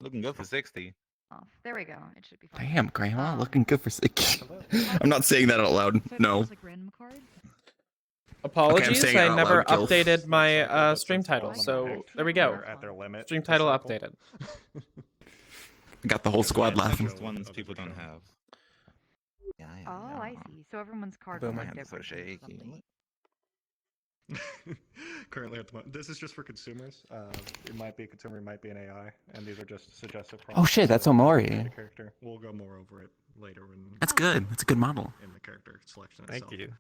Looking good for 60. Oh, there we go. It should be fine. Damn, Grandma, Um, looking good for 60. I'm not saying that out loud. No. Like random card? Apologies, saying it I out never loud, Gilf. updated my stream title, so there we go. At their limit. Stream title updated. I got the whole squad laughing. Just ones people don't have. Yeah, Oh, I see. So everyone's card Boom. will My look hands are different. or shaky. something. Currently at the moment, this is just for consumers. It might be a consumer, it might be an AI, and these are just suggested prompts. Oh shit, that's Omori. The character. We'll go more over it later when That's good. That's a good model. in the character selection. Thank itself. you.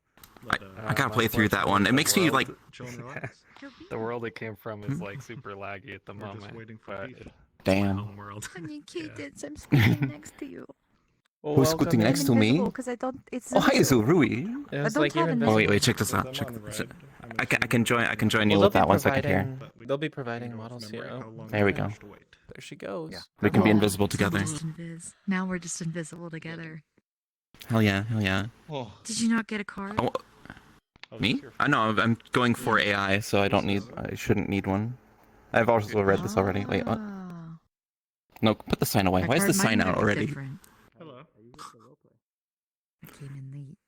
But, I gotta my play through that question one. is It the makes me world like. chill and relax? The world it came from is like super laggy at the We're just moment. waiting for but peace. Damn. Home world. I'm Yeah. cute. I'm scooting next to you. Well, Who's welcome scooting in. next to me? Because I don't. It's. Oh, hi, Zurui. It I was don't like have you're an Oh wait, invisible. wait, check this Since out. I'm Check on this. red, I'm I can assuming- join. I can join you Well, with that one second here. But we They'll be don't providing know models remember here. how long There we we go. managed to wait. There she goes. Yeah. We can be Oh, invisible so we're together. just now we're just invisible together. Hell yeah, hell yeah. Oh, Did you not get a card? Oh, Oh, me? this is I know. I'm going for AI, so I don't need. I shouldn't need one. I've also read this already. Wait, what? Ah. No, put the sign away. That Why is card the might sign make out it already? different. Hello. I came in late.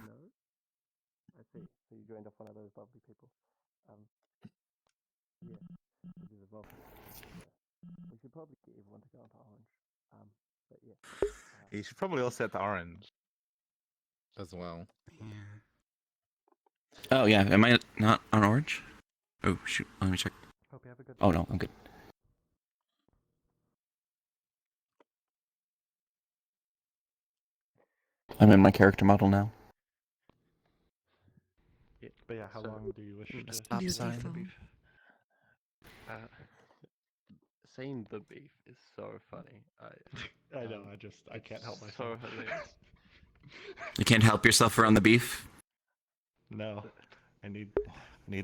No? I see. So you joined up one of those lovely people. Yeah, this is well. We should probably get everyone to go into orange. But yeah. you should probably all set to orange. As well. Oh yeah, am I not on orange? Oh shoot, let me check. Hope you have a good. Oh no, I'm good. I'm in my character model now. Yeah, but yeah, how long do you wish to Stop sign. Beautiful. Saying the beef is so funny. I know, I can't help myself. So hilarious. You can't help yourself around the beef. No, I need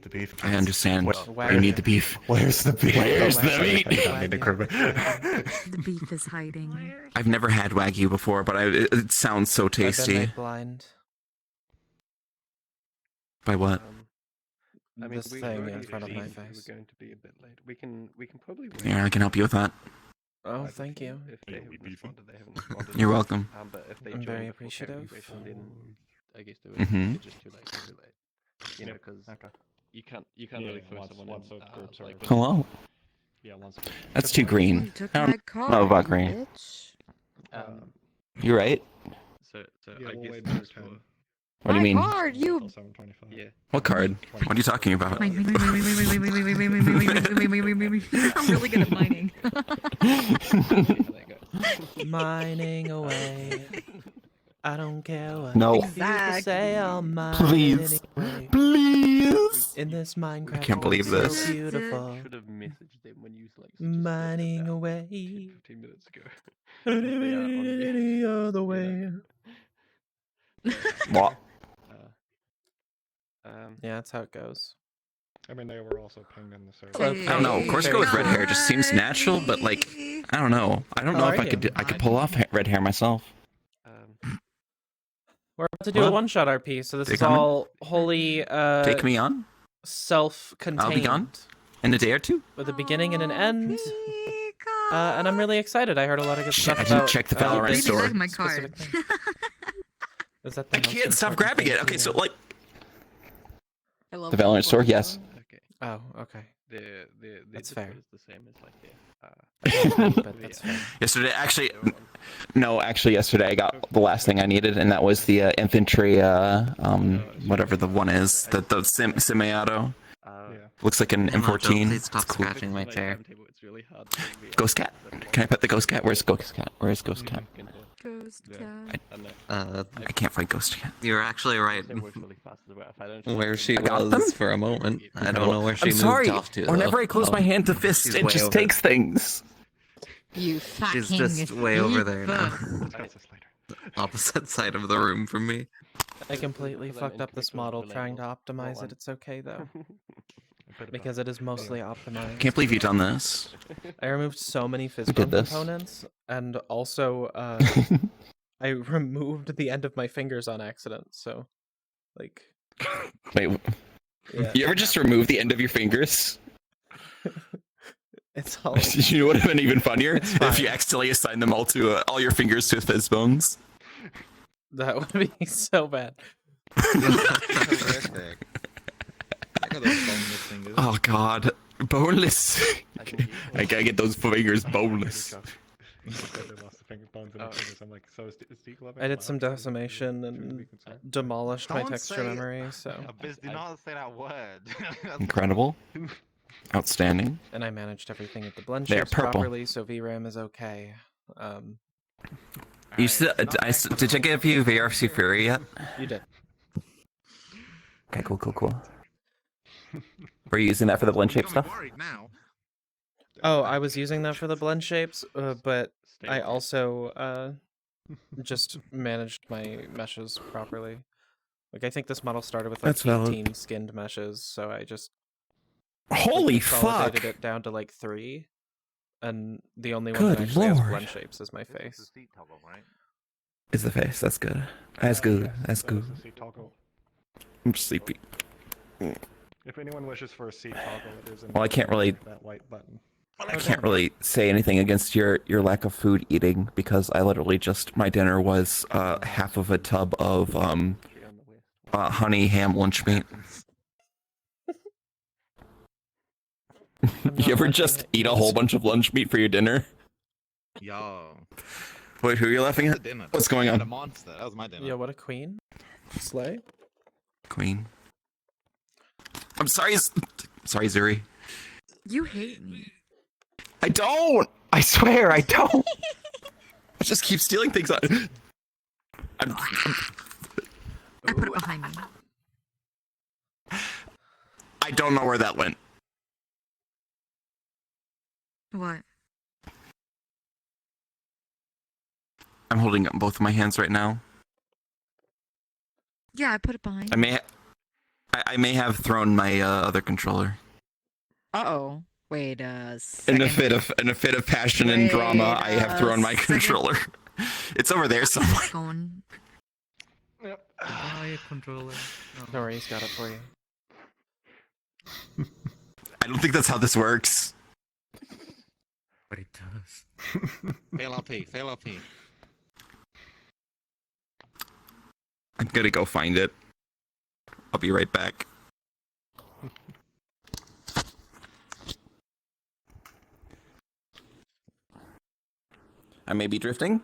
the beef. I understand. Where- You need the beef. Where's the beef? Where's the meat? I need to curb it. The beef is hiding. I've never had Wagyu before, but it sounds so I've been tasty. made blind. By what? I mean, This we thing already in front of my agreed face. We're going to be a bit late. We can probably. Wait Yeah, I can help you with that. Oh, Like, thank you. If they You'll haven't be beefing. responded, they haven't responded. You're welcome. But if they I'm join very before appreciative. calculation, then I guess they Mhm. it's just too late. Too late. You know, because Okay. you can't Yeah, really throw once- someone once in, the groups are- like Hello. Yeah, once. That's too green. You took I don't my card. know about you green. bitch. You're right. So Yeah, I we'll guess wait just for for 10. What do you My mean? card, you. Until 7:25. yeah. What card? What are you talking about? I'm really good at mining. Mining away. I don't care what No. people Exactly. say. I'll mine Please. anyway. Please. In this Minecraft, I can't believe world this. so beautiful. Should have messaged them when you like Mining suggested away. that 15 minutes ago. They are on Any other way. What? Yeah, that's how it goes. I mean, they were also pinged in the server. Hello, I don't know. Corsica with red hair just seems natural, but like, I don't know. I don't know How if are I could pull off red hair myself. We're about to do a What? one-shot RP, so this They is coming? all wholly Take me on. self-contained. I'll be gone in a day or two. With a beginning and an end. And I'm really excited. I heard a lot of good Shit, stuff I didn't about, check the Valorant Really store. like my card. specific things. Is that the I most can't stop important grabbing thing it. to Okay, you? so like I love the Valorant store, yes. Okay. Oh, okay. The That's the fair. code is the same as like But that's fair. Yesterday, actually, no, actually, yesterday I got the last thing I needed, and that was the infantry, whatever the one is, the semi-auto. yeah. Looks like an M14. Please stop It's cool. scratching my chair. It's really hard to figure out Ghost cat. Can I pet the ghost cat? Where's ghost cat? Where's ghost cat? Ghost Yeah. cat. I can't find ghost cat. You're actually right. They work really fast as well. If I don't Where she I got them? was for a moment. I don't know where she I'm moved sorry. off to. Whenever though. I close my hand to fist, She's it way just over. takes things. You fucking She's just way over there now. Discuss this later. Opposite side of the room from me. I completely Because I'm fucked up this incorrect model with the trying to labels. optimize Well, it. It's okay though. Bit Because it is mostly optimized. Can't believe you've done this. I removed so many physical did this. components, and also I removed the end of my fingers on accident. So, like, Wait, yeah, you ever just remove the end of your fingers? It's all. You would have been even funnier It's if you fine. accidentally assigned them all your fingers to fizz bones. That would be so bad. Horrific. I got those boneless fingers. Oh god, boneless. I can use I gotta get those fingers boneless. They lost the finger bones in their fingers. I'm like, so is Zeke loving I it? did some Should we be decimation and concerned? demolished my Don't texture say it. memory, so Abyss, do not say that word. Incredible. Outstanding. and I managed everything at the blend They're shapes purple. properly, so VRAM is okay. You still, did I give you VRC Fury yet? You did. Okay, cool. Were you using that for the blend shape stuff? Now. Oh, I was using that for the blend shapes, but Stay I with it. also just managed my meshes properly. Like I think this model started with like That's valid. 18 skinned meshes, so I just Holy consolidated fuck! it down to like 3, and the only one Good that actually has lord. blend shapes is my This is the face. seat toggle, right? Is the face? That's good. That's good. That's That is good. the seat toggle. I'm sleepy. If anyone wishes for a seat toggle, it is in Well, I can't really- that white button. I can't really say anything against your lack of food eating because I literally just my dinner was half of a tub of Tree on the west. honey ham lunch meat. You ever just eat a whole bunch of lunch meat for your dinner? Yo. Wait, who are you laughing That's at? the dinner. What's going on? The monster. That was my dinner. Yeah, what a queen. Slay. Queen. I'm sorry, sorry, Zuri. You hate me. I don't. I swear, I don't. I just keep stealing things. I'm I put it behind me. I don't know where that went. What? I'm holding up both of my hands right now. Yeah, I put it behind. I may have thrown my other controller Uh-oh. Wait a in second. a fit of passion and drama. I have thrown my second. controller. It's over there somewhere. It's going. Yep. Buy a controller. Don't worry, he's got it for you. I don't think that's how this works. But it does. Fail RP. Fail RP. I'm gonna go find it. I'll be right back. I may be drifting,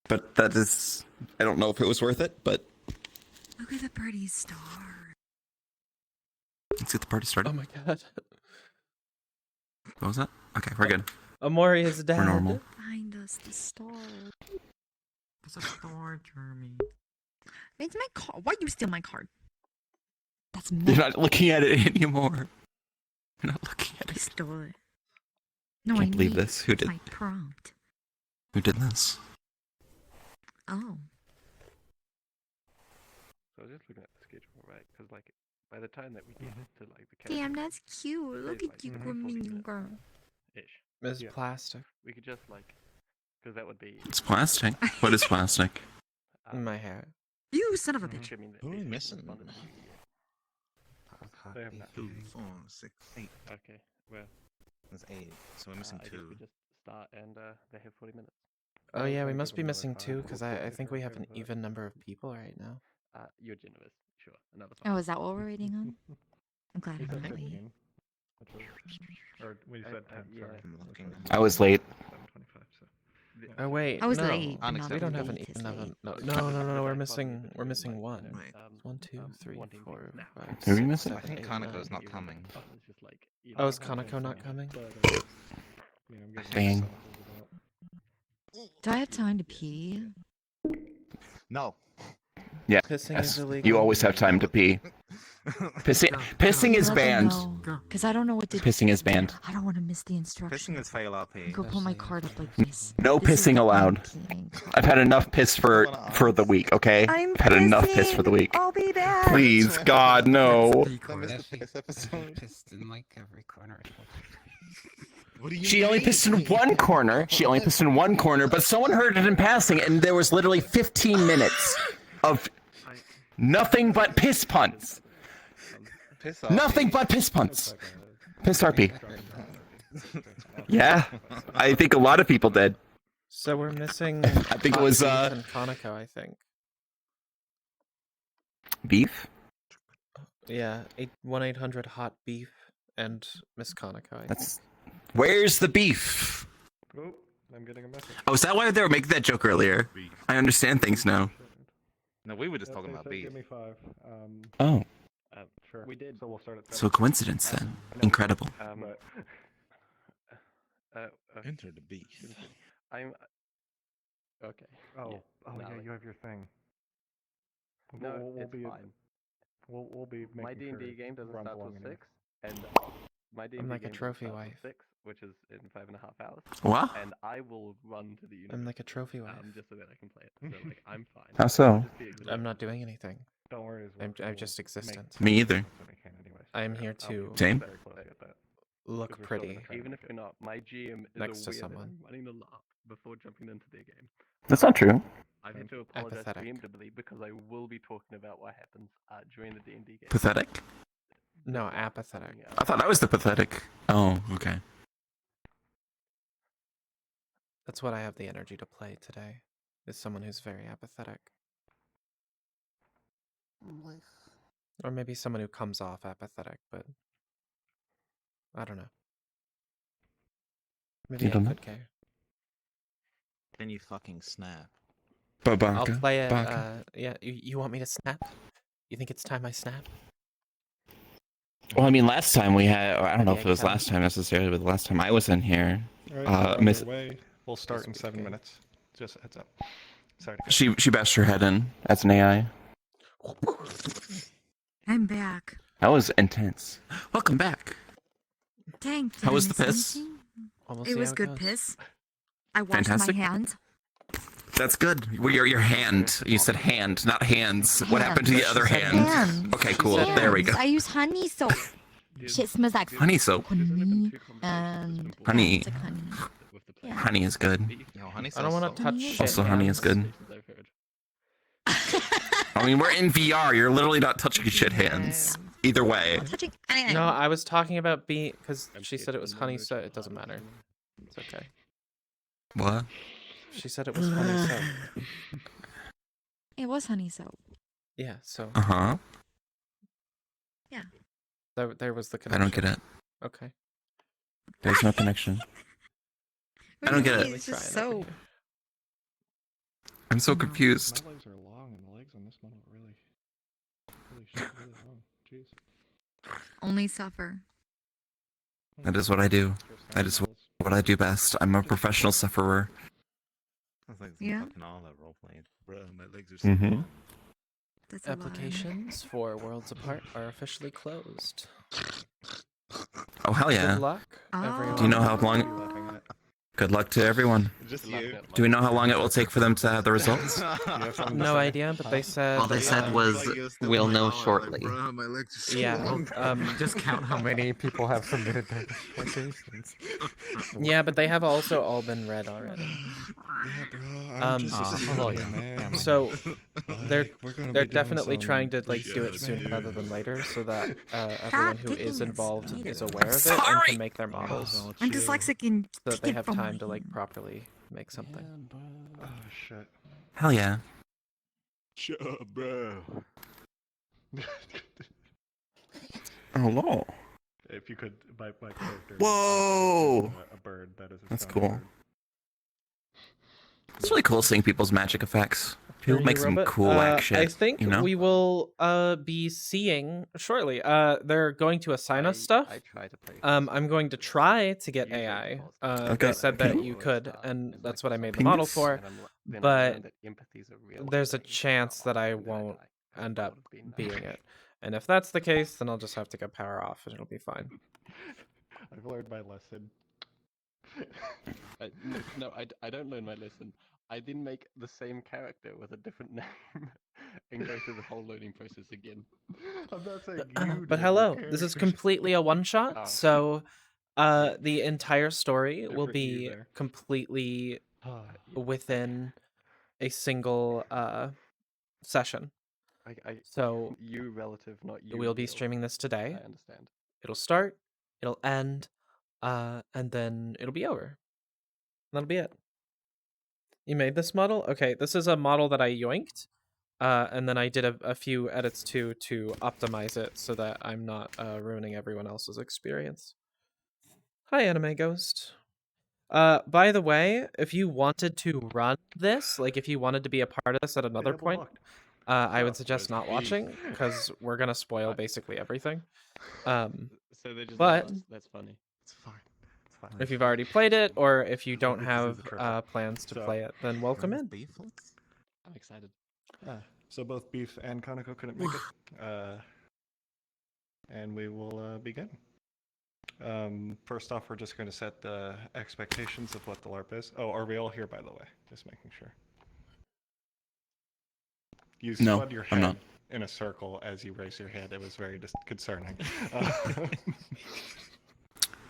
but that is... I don't know if it was worth it, but Look at the pretty star. let's get the party started. Oh my god. What was that? Okay, we're good. Amori is dead. We're normal. Find us the star. It's a star, Jeremy. It's my card. Why you steal my card? That's You're me. not looking at it anymore. You're not looking at I it. stole it. No, Can't I believe need this. Who did? my prompt. Who did this? Oh. So I was just looking at the schedule, right? Because like by the time that we get to like the Damn, that's cute. Look It's at like you, 40 minutes. girl. ish, It's Yeah. plastic we could just like, because that would be. It's plastic. What is plastic? in my hair. You son of a bitch. I mean, Who are we basically missing? responded to the- They have not. 2, 4, 6, 8. Okay, well, That's 8. So we're missing I guess 2. we just start and they have 40 minutes. Oh yeah, we I'll must give be them another missing time. 2 because I If think you're we have okay an with that. even number of people right now. You're generous, sure. Another Oh, 5. is that what we're waiting on? I'm glad You I'm said not late. 15. Or we said 10, yeah. sorry. I'm looking. I was late. 7:25, so. Oh wait, I was no. late. but not Unacceptable. We don't have late an is even late. no. We're missing one. Wait. 1, 2, 3, 4, 5. Who are we 6, missing? 7, I think 8, Kaneko's 9. not coming. It's just like, you Oh, know, is Kaneko not coming? But, I mean, I'm guessing Dang. some of Do I have time to pee? No. Yeah. Pissing Yes. is illegal. You always have time to pee. Pissing is banned. Because I don't know what to do. Pissing is banned. I don't want to miss the instructions. Pissing is fail RP. Go pull my card up like this. No This is pissing the allowed. unpeeing card. I've had enough piss for the week, okay? I've had enough piss for the week. I'll be back. Please, God, no. I missed the piss episode. Pissed in like every corner. What do you She only mean? pissed in one corner. She only pissed in one corner, but someone heard it in passing, and there was literally 15 minutes of nothing but piss puns. Piss off. Nothing but piss puns. Piss RP. Yeah, I think a lot of people did. So we're missing. I think it Hot was, Beef and Conoco, I think. Beef? Yeah, 1-800 hot beef and Miss Conoco. I think. That's. Where's the beef? Oh, I'm getting a message. Oh, is that why they were making that joke earlier? Beef. I understand things now. No, we were just Yes, talking they about said beef. Give me 5. Oh, Sure. We did. So we'll start at 7. so coincidence then. Incredible. But Enter the beef. I'm okay. oh, No, yeah, you have your thing. No, we'll it's be fine. we'll be making My D&D sure game doesn't runs start till along anyway. 6, and my D&D I'm like a game doesn't trophy start till wife. 6, which is in 5.5 hours. What? And I will run to the university. I'm like a trophy wife. Just so that I can play it. So like I'm fine. How so? Just be exhausted. I'm not doing anything. Don't worry. I'm just existent. Me either. I am here to Same. Very closely at that. look 'Cause we're still gonna pretty. try to Even if make you're it. not, my GM is Next to aware that someone. I'm running the LARP before jumping into the game. That's not true. I need to apologize Apathetic. preemptively because I will be talking about what happens during the D&D game. Pathetic? No, This is apathetic. coming out. I thought I was the pathetic. Oh, okay. That's what I have the energy to play today. Is someone who's very apathetic. Or maybe someone who comes off apathetic, but I don't know. Maybe You I don't know? could care. Then you fucking snap. I'll Babaka. play it. Baka. Yeah, you want me to snap? You think it's time I snap? Well, I mean, last time we had, or I don't know Maybe if I it was can. last time necessarily, but the last time I was in here, All Uh, we're Miss- underway. We'll start in This 7 week, minutes. Just a heads up. Sorry. To cut she bashed her head in as an AI. I'm back. That was intense. Welcome back. Dang. Did How I was the miss piss? anything? Well, we'll It see was how good goes. piss. I washed Fantastic. my hands. That's good. Well, your hand. You said hand, not hands. What happened to the other She said hand? Hands. Okay, She cool. said There we Hands. go. I use honey soap. Shit smells like Honey soap. honey and Honey. yeah, it's like honey. Yeah. Honey is good. Yo, honey I don't want to touch shit. Also, honey is good. I mean, we're in VR. You're literally not touching shit hands. Either way. Touching anything. No, I was talking about being because she said it was honey soap. It doesn't matter. It's okay. What? She said it was honey soap. It was honey soap. Yeah, so Uh huh. there was the I connection. don't get it. Okay. There's no connection. I don't get it. It's just soap. I'm so confused. My legs are long, and the legs on this one are really long. Jeez. Only suffer. That is what I do. That is what I do best. I'm a professional sufferer. That's like Yeah. fucking all that role playing. Bro, my legs are so Mm-hmm. long. That's a lie. Applications for Worlds Apart are officially closed. Oh, hell yeah. Good luck, Oh. everyone. Do you know how long? What are you laughing at? Good luck to everyone. Just you. Do we know how long it will take for them to have the results? You have something to No say? idea, but they said. All they said was, "We'll know shortly." Bro, my legs are so Yeah. long. Just count how many people have submitted their applications. Yeah, but they have also all been read already. Yeah, bro, I'm Um, just oh, a well, student, yeah. man. So Like, they're we're gonna they're be doing definitely some trying to like do it shit, sooner man. rather than later, so that everyone who taking is this involved later. is aware of it and Sorry! can make their models, Oh, I'm chill. dyslexic and so that take they it have from time me. to like properly make something. Oh shit. Hell yeah. Shut up, bro. Oh, lol. If you could, my character. Whoa! A bird that is. a That's sound cool. bird. It's really cool seeing people's magic effects. Are People you make some robot? cool whack shit. I think you know? we will be seeing shortly. They're going to assign us stuff. I try to play. I'm going to try to get Usually AI. it's Okay. They said that Ping? you could, and that's what I made the Ping model us? for. And then I but learned that empathy's a real there's a thing, chance so that I and then won't die. And end that up would've been being it. And if that's the case, then I'll just have to go power off, and it'll be fine. I've learned my lesson. I don't learn my lesson. I didn't make the same character with a different name and go through the whole learning process again. I'm not saying you. But did, hello, your this is character. completely a one shot, Oh. so the entire story will Different you be there. completely Yeah. within a single session. So you relative, not you. we'll be real. streaming this today. I understand. It'll start, it'll end and then it'll be over. That'll be it. You made this model? Okay, this is a model that I yoinked, and then I did a few edits to optimize it so that I'm not ruining everyone else's experience. Hi, Anime Ghost. By the way, if you wanted to run this, like if you wanted to be a part of this at another double point, booked. I would So, suggest not watching because we're gonna spoil basically everything. So they just But- love us. That's funny. It's fine. It's fine. If you've already played it, or if you don't This is have the triple. plans to So- play it, then welcome in. I'm excited. So both Beef and Kaneko couldn't make it. And we will begin. First off, we're just going to set the expectations of what the LARP is. Oh, are we all here, by the way? Just making sure. You No, spun your I'm head not. in a circle as you raised your head. It was very concerning.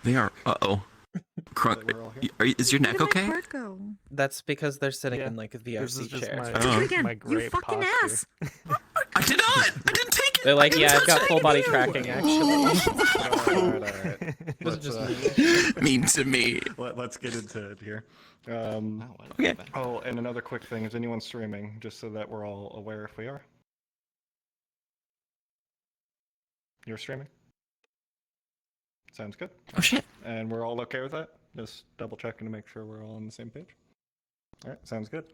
They are. Uh-oh. But we're all here. Is your Where neck did okay? my card go? That's because they're sitting Yeah, in like a This is VRC just chair. my, Oh. Do it again. my You great fucking posture. ass. I did not! I didn't take it! They're like, I yeah, didn't I've got touch full it. body tracking actually. all right. This is Let's, just Mean to me. let's get into it here. Okay. Oh, and another quick thing: is anyone streaming? Just so that we're all aware if we are. You're streaming. Sounds good. Oh shit. And we're all okay with that? Just double checking to make sure we're all on the same page. All right, sounds good.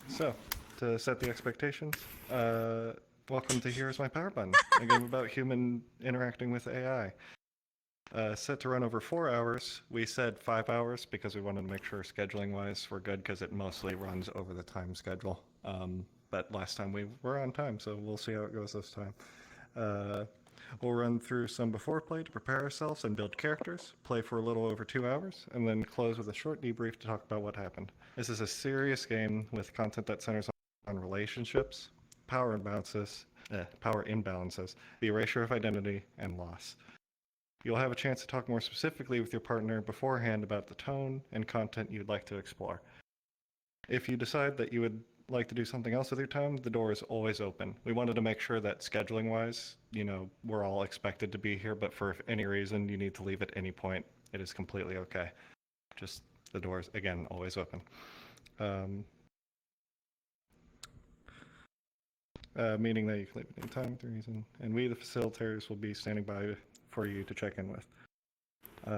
So, to set the expectations, welcome to Here's My Power Button, a game about human interacting with AI. Set to run over 4 hours. We said 5 hours because we wanted to make sure scheduling-wise we're good because it mostly runs over the time schedule. But last time we were on time, so we'll see how it goes this time. We'll run through some before play to prepare ourselves and build characters, play for a little over 2 hours, and then close with a short debrief to talk about what happened. This is a serious game with content that centers on relationships, power imbalances, the erasure of identity, and loss. You'll have a chance to talk more specifically with your partner beforehand about the tone and content you'd like to explore. If you decide that you would like to do something else with your time, the door is always open. We wanted to make sure that scheduling wise, we're all expected to be here, but for any reason you need to leave at any point, it is completely okay. Just the doors, again, always open. Meaning that you can leave at any time with reason. And we, the facilitators, will be standing by for you to check in with. We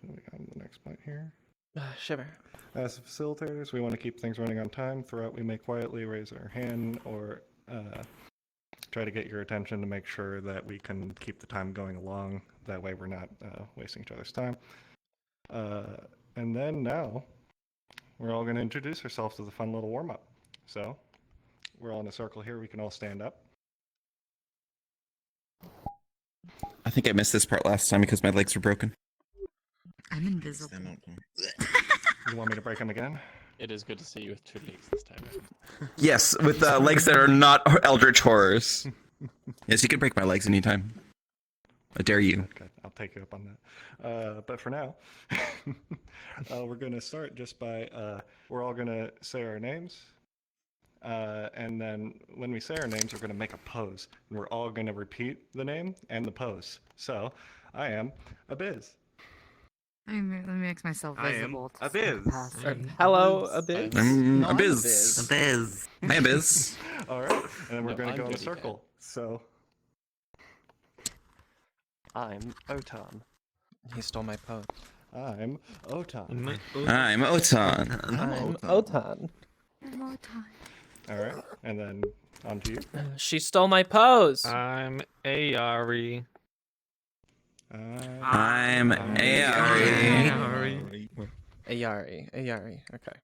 got the next point here. Shiver. As facilitators, we want to keep things running on time. Throughout, we may quietly raise our hand or try to get your attention to make sure that we can keep the time going along. That way we're not wasting each other's time. And then now, we're all going to introduce ourselves with a fun little warm-up. So, we're all in a circle here. We can all stand up. I think I missed this part last time because my legs were broken. I'm invisible. You want me to break them again? It is good to see you with 2 legs this time. Yes, with legs that are not eldritch horrors. Yes, you can break my legs anytime. I dare you. Okay, I'll take you up on that. But for now, we're going to start just by, we're all going to say our names. And then when we say our names, we're going to make a pose. And we're all going to repeat the name and the pose. So, I am Abiz. Let me make myself I am visible. to Abiz. capacity. Hello, Abyss. I'm A Abiz. biz. Hi, Abiz. All right, and then we're No, going to I'm go in a Dirty Cat. circle. So, I'm Otan. He stole my pose. I'm Otan. I'm Otan. I'm Otan. One more time. All right, and then on to you. She stole my pose. I'm Ayari. I'm Aari. Ayari. Okay.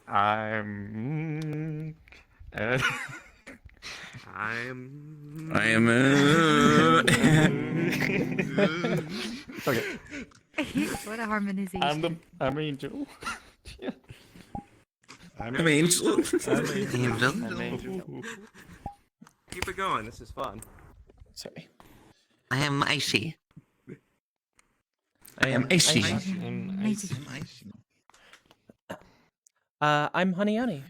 I'm. I am. Okay. What a harmonization. I'm Angel. I'm Angel. Angel. I'm Angel. Keep it going. This is fun. Sorry. I am Aishi. I am Aishi. I'm Honey Honey.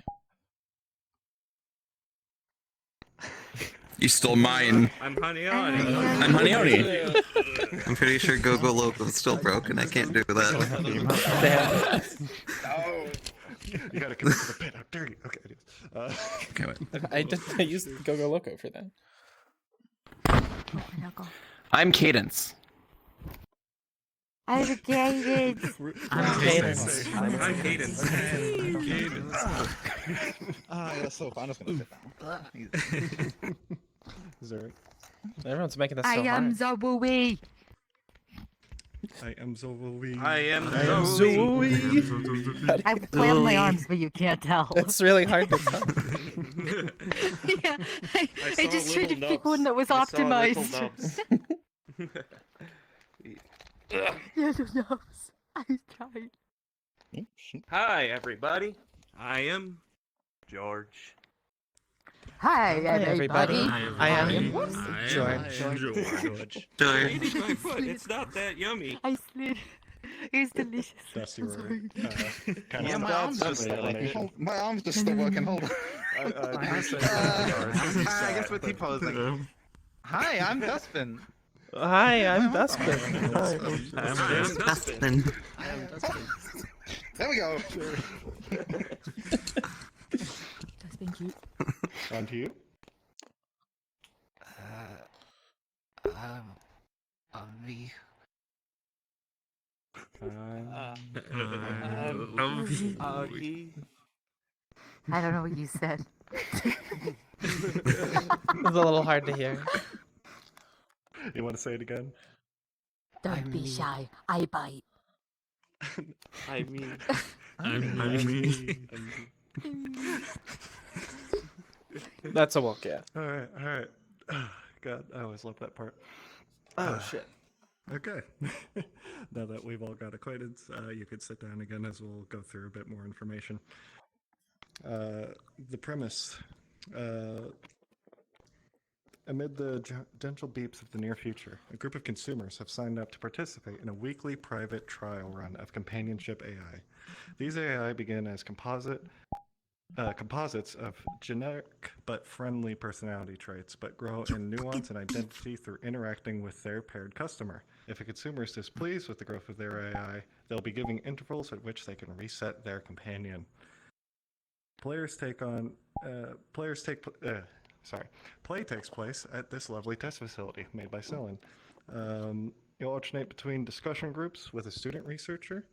You stole mine. I'm Honey Oni. I'm Honey Oni. I'm pretty sure Go Loco's still broken. I can't do that. Oh, you gotta commit to the pit. How dare you? Okay, anyways. Okay, wait. I used Go Loco for that. I'm Cadence. I'm Cadence. I'm Cadence. Hi, Cadence. Yeah, so I'm just gonna sit down. Zurich. Everyone's making this I so am hard. Zoe. I am Zoe. I am Zoe. I've flailed my arms, but you can't tell. It's really hard to tell. Yeah, I saw just tried to little pick one that was I saw little optimized. nubs. Yeah, the nubs. I tried. Hi, everybody. I am George. Hi, everybody. I am George. George. Eating my foot. It's not that yummy. I slid. It was delicious. Dusty I'm were sorry. kind Yeah, of my arms just my arms just still working. Hold on. I guess what T-pose like. Hi, I'm Dustbin. Hi, I'm Dustbin. I'm Dustin. There we go. That's been cute. On to you. Me. I don't know what you said. It's a little hard to hear. You want to say it again? Don't be shy. I bite. I mean, That's a walk, yeah. All right. God, I always love that part. Oh shit. Okay. Now that we've all got acquainted, you could sit down again as we'll go through a bit more information. The premise. Amid the gentle beeps of the near future, a group of consumers have signed up to participate in a weekly private trial run of companionship AI. These AI begin as composites of generic but friendly personality traits, but grow in nuance and identity through interacting with their paired customer. If a consumer is displeased with the growth of their AI, they'll be giving intervals at which they can reset their companion. Play takes place at this lovely test facility made by Cylin. You'll alternate between discussion groups with a student researcher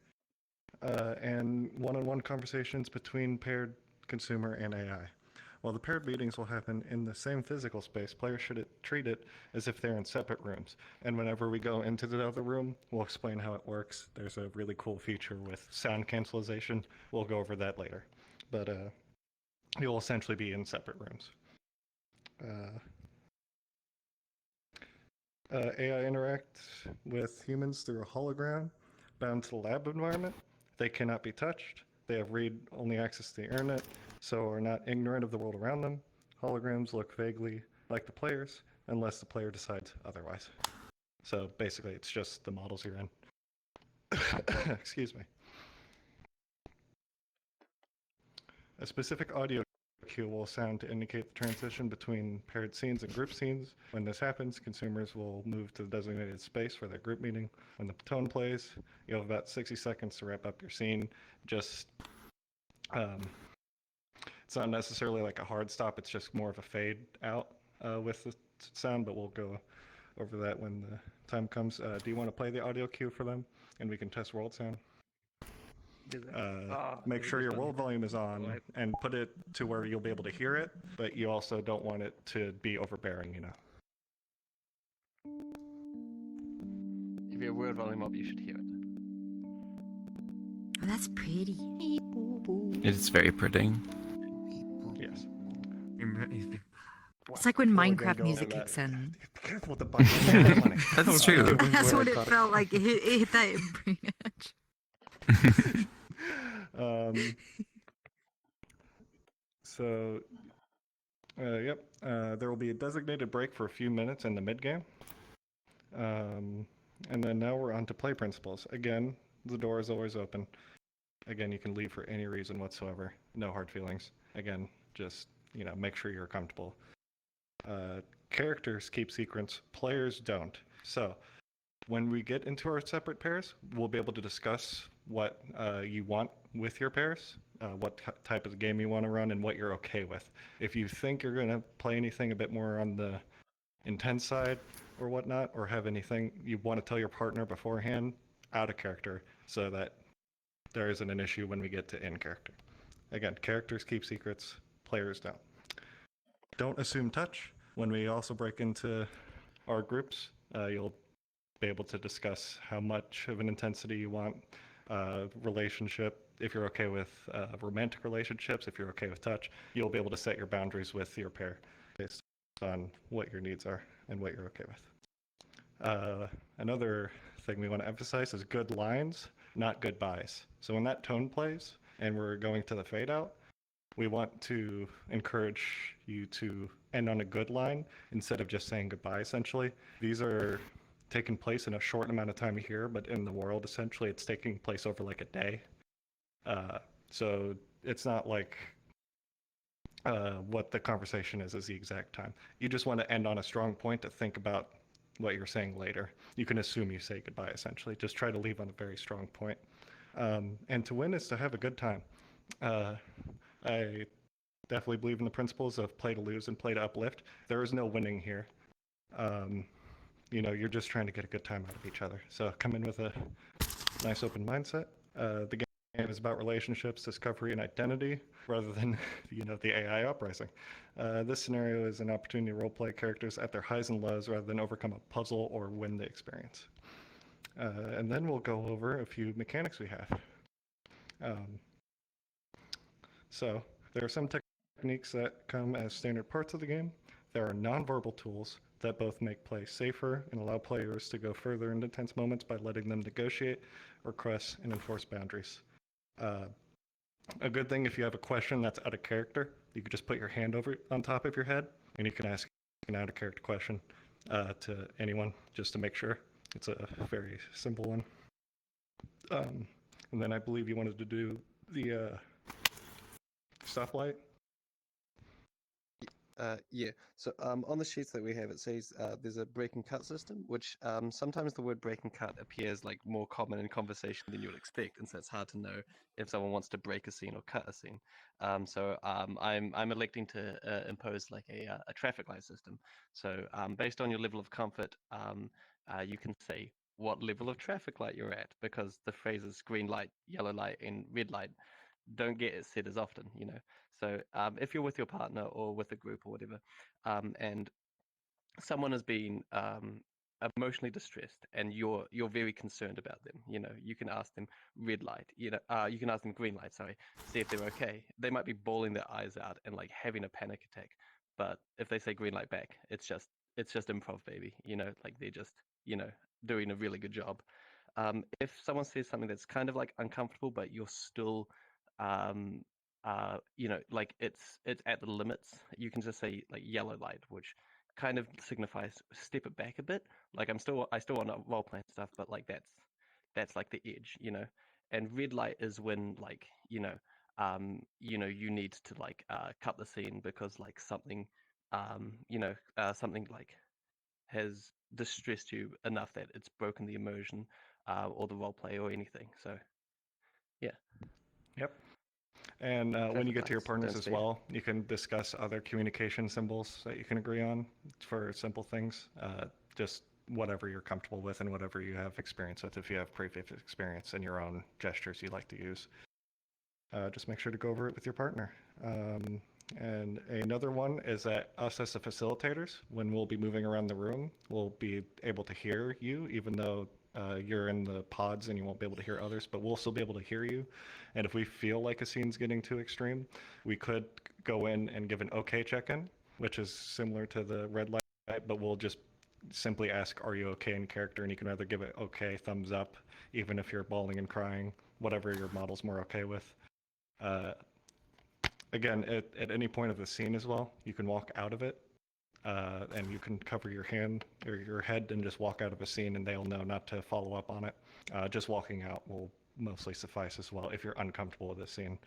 and one-on-one conversations between paired consumer and AI. While the paired meetings will happen in the same physical space, players should treat it as if they're in separate rooms. And whenever we go into the other room, we'll explain how it works. There's a really cool feature with sound cancellation. We'll go over that later. But you'll essentially be in separate rooms. AI interacts with humans through a hologram bound to the lab environment. They cannot be touched. They have read-only access to the internet, so are not ignorant of the world around them. Holograms look vaguely like the players, unless the player decides otherwise. So basically, it's just the models you're in. Excuse me. A specific audio cue will sound to indicate the transition between paired scenes and group scenes. When this happens, consumers will move to the designated space for their group meeting. When the tone plays, you have about 60 seconds to wrap up your scene. Just, it's not necessarily like a hard stop, it's just more of a fade out with the sound, but we'll go over that when the time comes. Do you want to play the audio cue for them? And we can test world sound. Make sure your world volume is on and put it to where you'll be able to hear it, but you also don't want it to be overbearing, you know. If your world volume up, you should hear it. Oh, that's pretty. It's very pretty. Yes. It's like when We'll again Minecraft go music over kicks that. in. Be careful with the button. That's true. That's what it felt like. It hit that brain edge. There will be a designated break for a few minutes in the mid-game. And then now we're on to play principles. Again, the door is always open. Again, you can leave for any reason whatsoever. No hard feelings. Again, just, make sure you're comfortable. Characters keep secrets, players don't. So when we get into our separate pairs, we'll be able to discuss what you want with your pairs, what type of game you want to run, and what you're okay with. If you think you're going to play anything a bit more on the intense side or whatnot, or have anything you want to tell your partner beforehand, out of character, so that there isn't an issue when we get to in character. Again, characters keep secrets, players don't. Don't assume touch. When we also break into our groups, you'll be able to discuss how much of an intensity you want, relationship. If you're okay with romantic relationships, if you're okay with touch, you'll be able to set your boundaries with your pair based on what your needs are and what you're okay with. Another thing we want to emphasize is good lines, not goodbyes. So when that tone plays and we're going to the fade out, we want to encourage you to end on a good line instead of just saying goodbye, essentially. These are taking place in a short amount of time here, but in the world, essentially, it's taking place over like a day. So it's not like what the conversation is the exact time. You just want to end on a strong point to think about what you're saying later. You can assume you say goodbye, essentially. Just try to leave on a very strong point. And to win is to have a good time. I definitely believe in the principles of play to lose and play to uplift. There is no winning here. You're just trying to get a good time out of each other. So come in with a nice open mindset. The game is about relationships, discovery, and identity, rather than the AI uprising. This scenario is an opportunity to roleplay characters at their highs and lows rather than overcome a puzzle or win the experience. And then we'll go over a few mechanics we have. So there are some techniques that come as standard parts of the game. There are nonverbal tools that both make play safer and allow players to go further into tense moments by letting them negotiate, request, and enforce boundaries. A good thing, if you have a question that's out of character, you could just put your hand over on top of your head and you can ask an out of character question to anyone just to make sure. It's a very simple one. And then I believe you wanted to do the stoplight. Yeah. So on the sheets that we have, it says there's a break and cut system, which sometimes the word break and cut appears like more common in conversation than you would expect, and so it's hard to know if someone wants to break a scene or cut a scene. So I'm electing to impose like a traffic light system. So based on your level of comfort, you can say what level of traffic light you're at, because the phrases green light, yellow light, and red light don't get it said as often, So if you're with your partner or with a group or whatever, and someone has been emotionally distressed and you're very concerned about them, you can ask them red light, you can ask them green light, sorry, see if they're okay. They might be bawling their eyes out and like having a panic attack, but if they say green light back, it's just improv, baby, like they're just doing a really good job. If someone says something that's kind of like uncomfortable, but you're still like it's at the limits, you can just say like yellow light, which kind of signifies step it back a bit. Like I still want to role playing stuff, but like that's like the edge, And red light is when like you need to like cut the scene because like something something like has distressed you enough that it's broken the immersion or the role play or anything. So yeah. Yep. And when you Traffic get to your lights, partners don't as speed. well, you can discuss other communication symbols that you can agree on for simple things. Just whatever you're comfortable with and whatever you have experience with. If you have previous experience and your own gestures you like to use, just make sure to go over it with your partner. And another one is that us as the facilitators, when we'll be moving around the room, we'll be able to hear you, even though you're in the pods and you won't be able to hear others, but we'll still be able to hear you. And if we feel like a scene's getting too extreme, we could go in and give an okay check-in, which is similar to the red light, but we'll just simply ask, are you okay in character? And you can either give it okay, thumbs up, even if you're bawling and crying, whatever your model's more okay with. Again, at any point of the scene as well, you can walk out of it, and you can cover your hand or your head and just walk out of a scene, and they'll know not to follow up on it. Just walking out will mostly suffice as well if you're uncomfortable with the scene.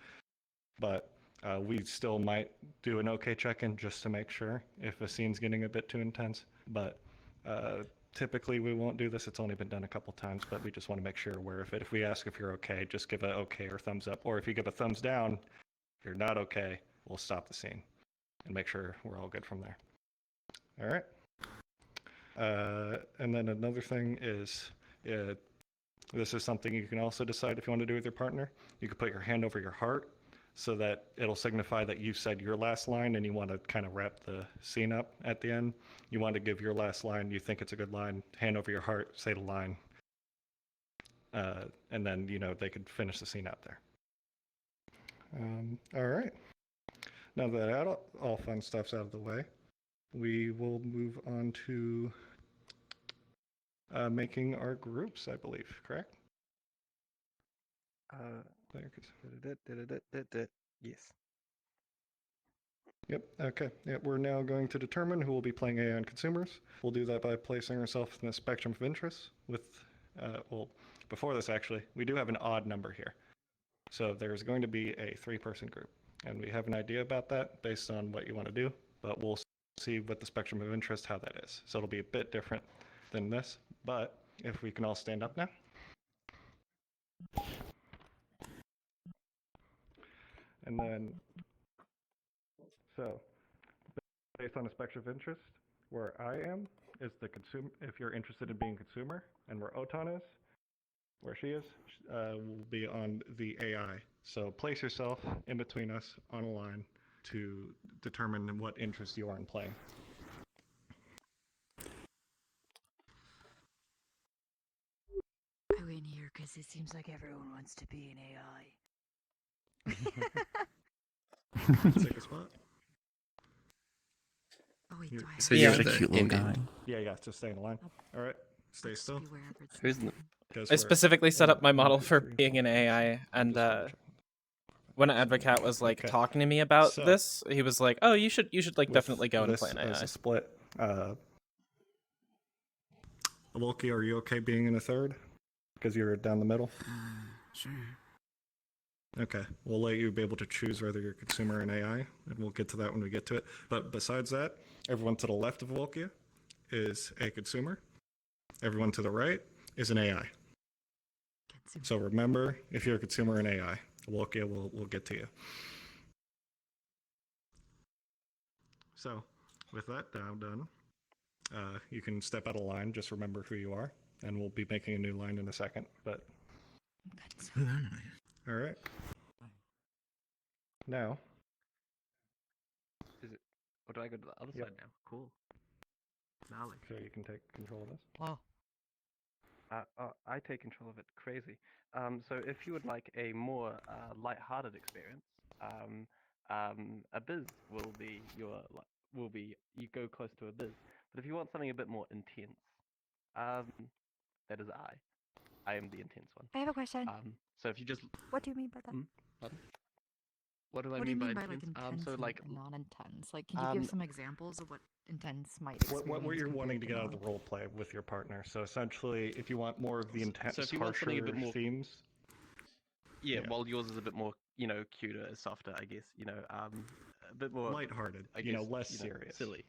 But We still might do an okay check-in just to make sure if a scene's getting a bit too intense, but typically we won't do this. It's only been done a couple times, but we just want to make sure you're aware of it. If we ask if you're okay, just give a okay or thumbs up, or if you give a thumbs down, if you're not okay, we'll stop the scene and make sure we're all good from there. All right. And then another thing is, this is something you can also decide if you want to do with your partner. You can put your hand over your heart so that it'll signify that you said your last line and you want to kind of wrap the scene up at the end. You want to give your last line, you think it's a good line, hand over your heart, say the line. And then, they could finish the scene out there. All right. Now that all fun stuff's out of the way, we will move on to making our groups, I believe, correct? Yes. Yep, okay. Yep, we're now going to determine who will be playing AI and consumers. We'll do that by placing ourselves in the spectrum of interest with, well, before this actually, we do have an odd number here. So there's going to be a 3-person group, and we have an idea about that based on what you want to do, but we'll see with the spectrum of interest how that is. So it'll be a bit different than this, but if we can all stand up now. And then, so based on a spectrum of interest, where I am is the consumer, if you're interested in being a consumer, and where Otan is, where she is, will be on the AI. So place yourself in between us on a line to determine what interest you are in playing. I win here because it seems like everyone wants to be an AI. Take a spot. Oh wait, do I have So to you're He's a the cute little Indian guy. one. Yeah, just stay in the line. All right, stay just still. be wherever it's Who's the... Guess I we're- specifically set up my one, model two, for three, being four, an five, AI, six. and Just double check. when Advocat was like Okay. talking to me about So, this, he was like, "Oh, you should like With definitely go and this play an as AI." a split. Loki, are you okay being in a third? Because you're down the middle. Sure. Okay, we'll let you be able to choose whether you're consumer and AI, and we'll get to that when we get to it. But besides that, everyone to the left of Volkia is a consumer. Everyone to the right is an AI. So remember, if you're a consumer and AI, Volkia will get to you. So, with that now done, you can step out of line. Just remember who you are, and we'll be making a new line in a second. But all right. Now, Is it... Or do I go to the other Yep. side now? Cool. Gnarly. so you can take control of this. Oh. I take control of it. Crazy. So if you would like a more light-hearted experience, Abyss will be you go close to Abyss. But if you want something a bit more intense, that is I am the intense one. I have a question. So if you just What do you mean by that? pardon? What do I What do you mean mean by by like intense? intense So and like non-intense? Like, can you give some examples of what intense might experience? What you're wanting compared to get out of non? the role play with your partner. So essentially, if you want more of the intense, so if you want something a bit harsher more themes, yeah, Yeah. while yours is a bit more, cuter, softer, I guess, a bit more lighthearted, I guess, less serious. silly.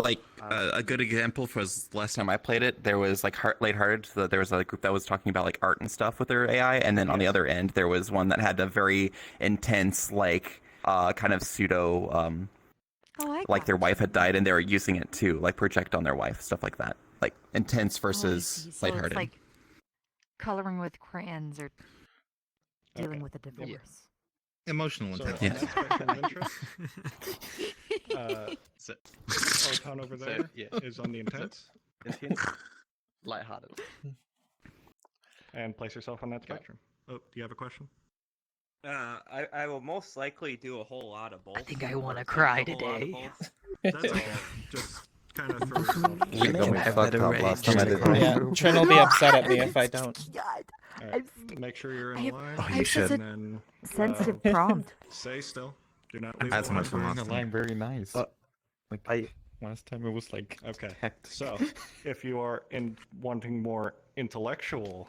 Like a good example was last time I played it, there was like lighthearted. So there was a group that was talking about like art and stuff with their AI, and then on the other end there was one that had a very intense, like kind of pseudo, like their wife had died and they were using it to like project on their wife, stuff like that. Like intense versus So lighthearted. it's like coloring with crayons or dealing Okay. with a divorce. Emotional So on intelligence. that spectrum of interest, So, Otan over So, there yeah. is on the intense, intense, lighthearted. and place yourself on that spectrum. Oh, do you have a question? I will most likely do a whole lot of both. I think I or want to attempt cry a whole lot of today. both. That's okay. Just kind of throw yourself. You got me have fucked better up last time I range. did that. Yeah, Trin will be upset at me if I don't. God, All right. Make sure you're in I have- line. Oh, I you have such should. a And then sensitive prompt. stay still. Do not leave. That's the much line. fun. The Awesome. line very nice. Like last time it was like Okay. hectic. So, if you are wanting more intellectual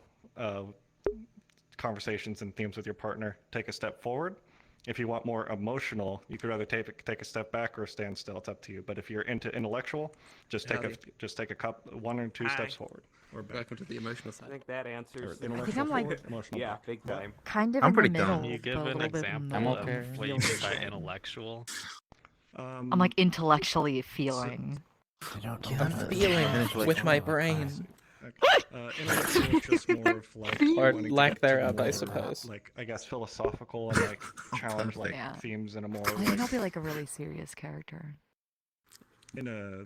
conversations and themes with your partner, take a step forward. If you want more emotional, you could either take a step back or stand still. It's up to you. But if you're into intellectual, just take one or two steps forward or back. Welcome to the emotional I side. think that answers. Or I think I'm like, emotional yeah, back. big time. kind of I'm in the pretty middle. done. Can you give but a an little bit example I'm more okay. of what you mean by intellectual? I'm like intellectually feeling. I don't I'm feeling with my brain. Intellectual is just more of like Or wanting to lack get to thereof, I more, suppose. Like I guess philosophical and like challenge like Yeah. themes in a more I think I'll be like a really serious character. in a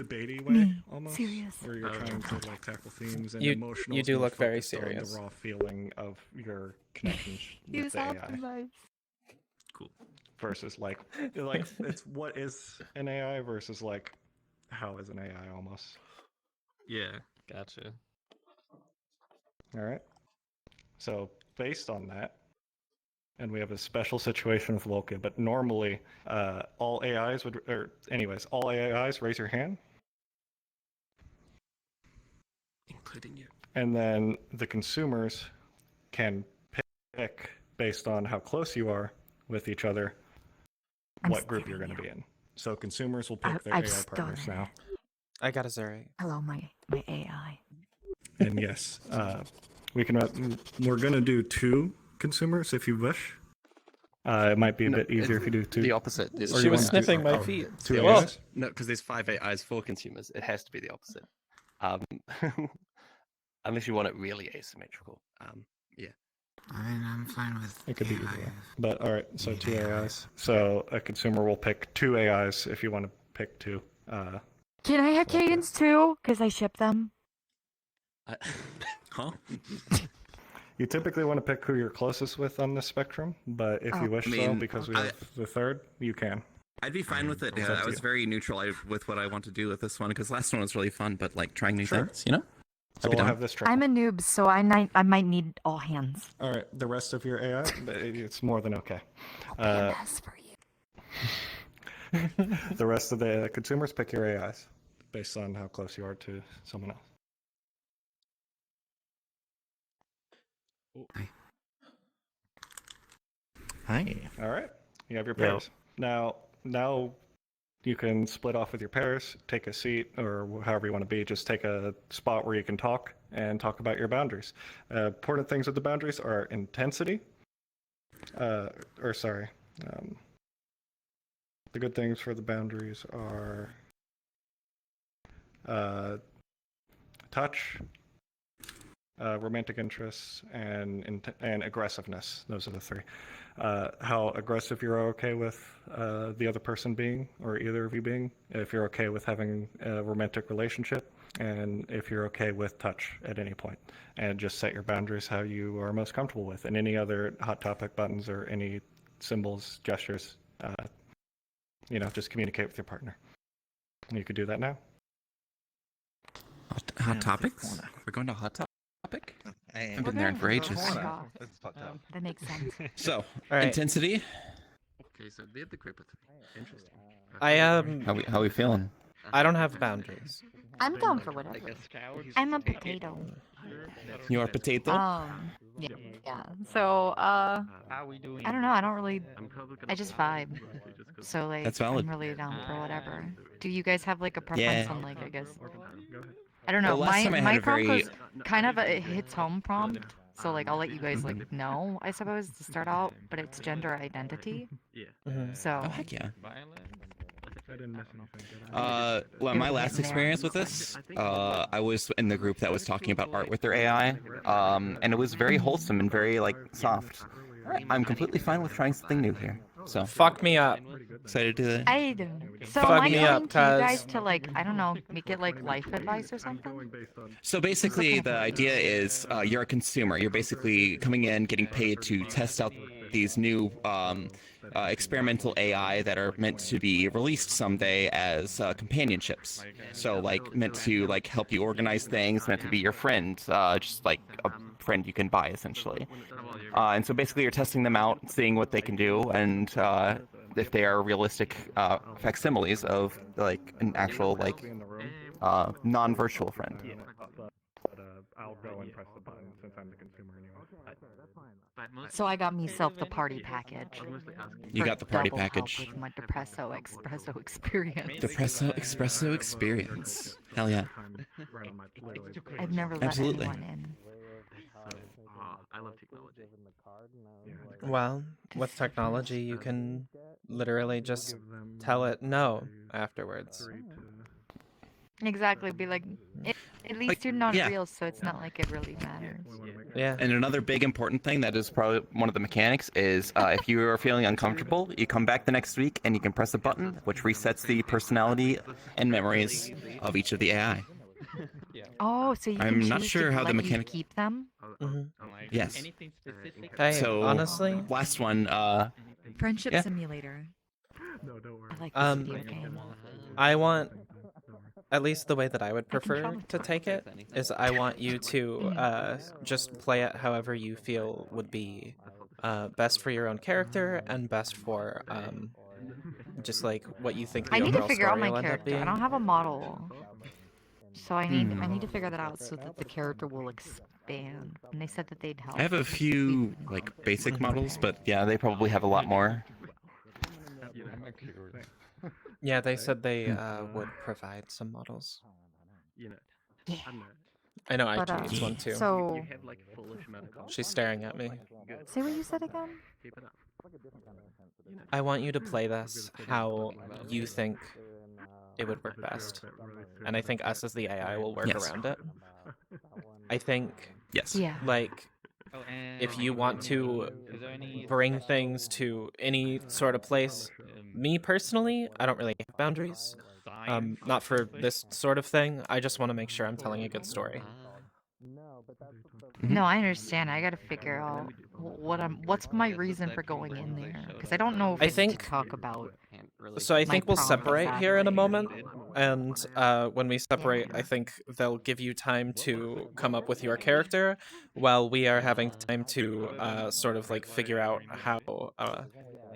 debatey way Me, almost, serious. where you're trying to like tackle themes and You- emotional. you is do more look very focused on serious. The raw feeling of your connections with the AI optimized. Cool. versus like it's what is an AI versus like how is an AI almost. Yeah, gotcha. All right. So based on that, and we have a special situation with Loka, but normally all AIs would, or anyways, all AIs raise your hand, Including you. and then the consumers can pick based on how close you are with each other what group you're going to be in. So consumers will pick their I've AI partners stolen now. I got a Zuri. Hello, my AI. And yes, we're gonna do 2 consumers if you wish. It might be a bit easier if you do 2. The opposite. Or She you was wanna do- sniffing my feet. 2 Well, AIs? No, because there's 5 AIs for consumers. It has to be the opposite. Unless you want it really asymmetrical. Yeah. I mean, I'm fine with. It could be either AI. way. But all right, so 2 AIs. So a consumer will pick 2 AIs if you want to pick 2. Can I have Cadence too? Because I ship them. Huh? You typically want to pick who you're closest with on the spectrum, but if you wish I so, mean, because we have the third, you can. I'd be fine with it. It's up I to was you. very neutral with what I want to do with this one because last one was really fun, but like trying new Sure. things, you know? So I'd be we'll down. have this trickle. I'm a noob, so I might need all hands. All right, the rest of your AI, it's more than okay. I'll be a mess for you. The rest of the consumers pick your AIs based on how close you are to someone else. Hi. All right, you have your Yeah. pairs. Now you can split off with your pairs, take a seat, or however you want to be. Just take a spot where you can talk and talk about your boundaries. Important things with the boundaries are intensity. The good things for the boundaries are touch, romantic interests, and aggressiveness. Those are the 3. How aggressive you're okay with the other person being, or either of you being, if you're okay with having a romantic relationship, and if you're okay with touch at any point. And just set your boundaries how you are most comfortable with. And any other hot topic buttons or any symbols, gestures, just communicate with your partner. And you could do that now. Hot topics? We're going to hot topic? I haven't been there in for ages. That makes sense. So, All right. intensity. Okay, so they're the group of 3. Interesting. How we feeling? I don't have boundaries. I'm down for whatever. I'm a potato. You are potato? Yeah. So, I don't know. I don't really. I just vibe. So like, That's valid. I'm really down for whatever. Do you guys have like a Yeah. preference on like, I guess? I don't know. Well, last time I had My a prompt very- goes kind of a it hits home prompt. So like, I'll let you guys like know, I suppose, to start out. But it's gender identity. Mhm. So. Oh, heck yeah. I didn't miss anything, did I? Well, my last experience with this, I was in the group that was talking about art with their AI, and it was very wholesome and very like soft. I'm completely fine with trying something new here. So Fuck me up. excited to. I don't. So Fuck am I me coming up, to you guys cuz- to like, I don't know, make it like life advice or something? So basically, the idea is you're a consumer. You're basically coming in, getting paid to test out these new experimental AI that are meant to be released someday as companionships. So like meant to like help you organize things, meant to be your friend, just like a friend you can buy essentially. And so basically, you're testing them out, seeing what they can do, and if they are realistic facsimiles of like an actual like non-virtual friend. But I'll go and press the button since I'm the consumer anyway. So I got myself the party package. You for got the party double help package. with my Depresso Espresso experience. Depresso Espresso experience. Hell yeah. I've never let Absolutely. anyone in. I love technology. Well, with technology, you can literally just tell it no afterwards. Exactly, be like, at least you're not yeah. real, so it's not like it really matters. Yeah. And another big important thing that is probably one of the mechanics is if you are feeling uncomfortable, you come back the next week and you can press a button which resets the personality and memories of each of the AI. Oh, so you can I'm choose not sure to how the let you mechanic. keep them? Yes. Hey, So honestly, last one. Friendship Yeah. Simulator. I like this video game. I want, at least the way that I would prefer control to take it, is I want you to just play it however you feel would be best for your own character and best for just like what you think the I need to overall figure out story my will end up character. I being. don't have a model. So I need to figure that out so that the character will expand. And they said that they'd help. I have a few like basic models, but yeah, they probably have a lot more. Yeah, they said they would provide some models. Yeah. I know But, IG needs one too. So She's staring at me. say what you said again. I want you to play this how you think it would work best. And I think us as the AI will work Yes. around it. I think, Yes. Yeah. like, if you want to bring things to any sort of place, me personally, I don't really have boundaries. Not for this sort of thing. I just want to make sure I'm telling a good story. No, I understand. I gotta figure out what's my reason for going in there, because I don't know if I it's think- to talk about. So I my think we'll problem separate here in a exactly. moment, and when we separate, I think they'll give you time to come up with your character, while we are having time to sort of like figure out how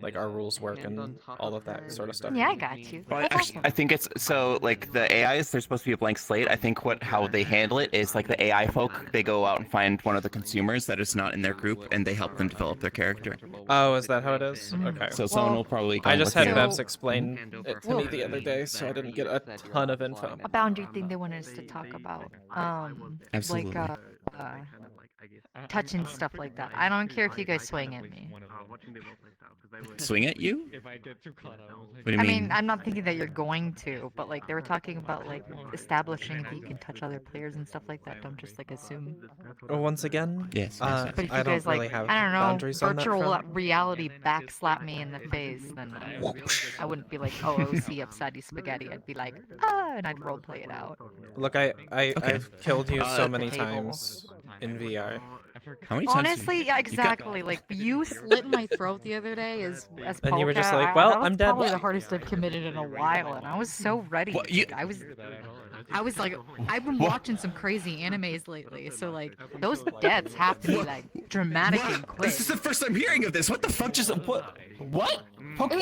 like our rules work and all of that sort of stuff. Yeah, I got you. Well, That's actually, awesome. I think it's so like the AIs. They're supposed to be a blank slate. I think how they handle it is like the AI folk. They go out and find one of the consumers that is not in their group, and they help them develop their character. Oh, is that how it is? Mm. Okay. So someone will probably. Go I and just look had here. Bevs explain it to me the other day, so I didn't get a ton of info. A boundary thing they wanted us to talk about. Absolutely. Like touching stuff like that. I don't care if you guys swing at me. Swing at you? If I get too caught up, What do you I mean? mean, I'm not thinking that you're going to, but like they were talking about like establishing that you can touch other players and stuff like that. Don't just like assume. Well, once again, Yes. But if I you don't guys really like, have I don't know, boundaries on that virtual front. reality backslap me in the face, then I wouldn't be like, oh, OC upside spaghetti. I'd be like, ah, and I'd roleplay it out. Look, I've killed you so many Table. times in VR. How many times? Honestly, yeah, exactly. Like you slit my throat the other day as And you were just Polka, like, "Well, that was I'm dead." Probably the hardest I've committed in a while, and I was so ready. What, Like, I was like, I've been watching some crazy animes lately, so like those deaths have to be like dramatic and quick. This is the first time hearing of this. What the fuck just what? What?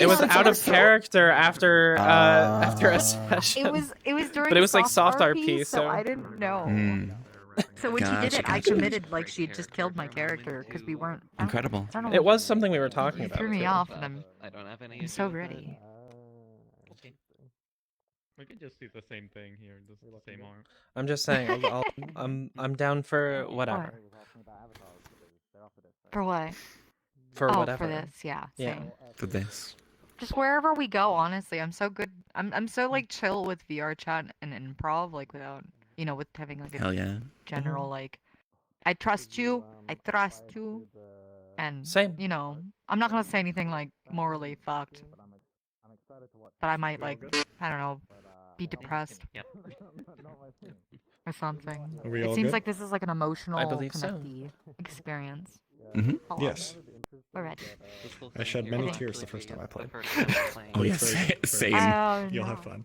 It was out of character after a session. It was during. But it was like soft soft RP, so so I didn't know. Hmm. So when she did Gotcha, it, I gotcha. committed like she had just killed my character because we weren't. Incredible. I don't know, It was something we were talking you about. threw me too. off, and I don't have any. I'm so ready. We could just do the same thing here, just the same arm. I'm just saying, I'm down for whatever. For what? For Oh, whatever. for this, yeah. Yeah. Same. For this. Just wherever we go, honestly, I'm so good. I'm so like chill with VR chat and improv, like without with having like a Hell yeah. general like, I trust you, I trust you, and Same. I'm not gonna say anything like morally fucked, but I might like, I don't know, be depressed or something. Are we It all seems good? like this is like an emotional, believe so. connecty experience. Mhm. Hold on. Yes. We're ready. I shed many Okay. tears the first time I played. Oh yes. Same. You'll no. have fun.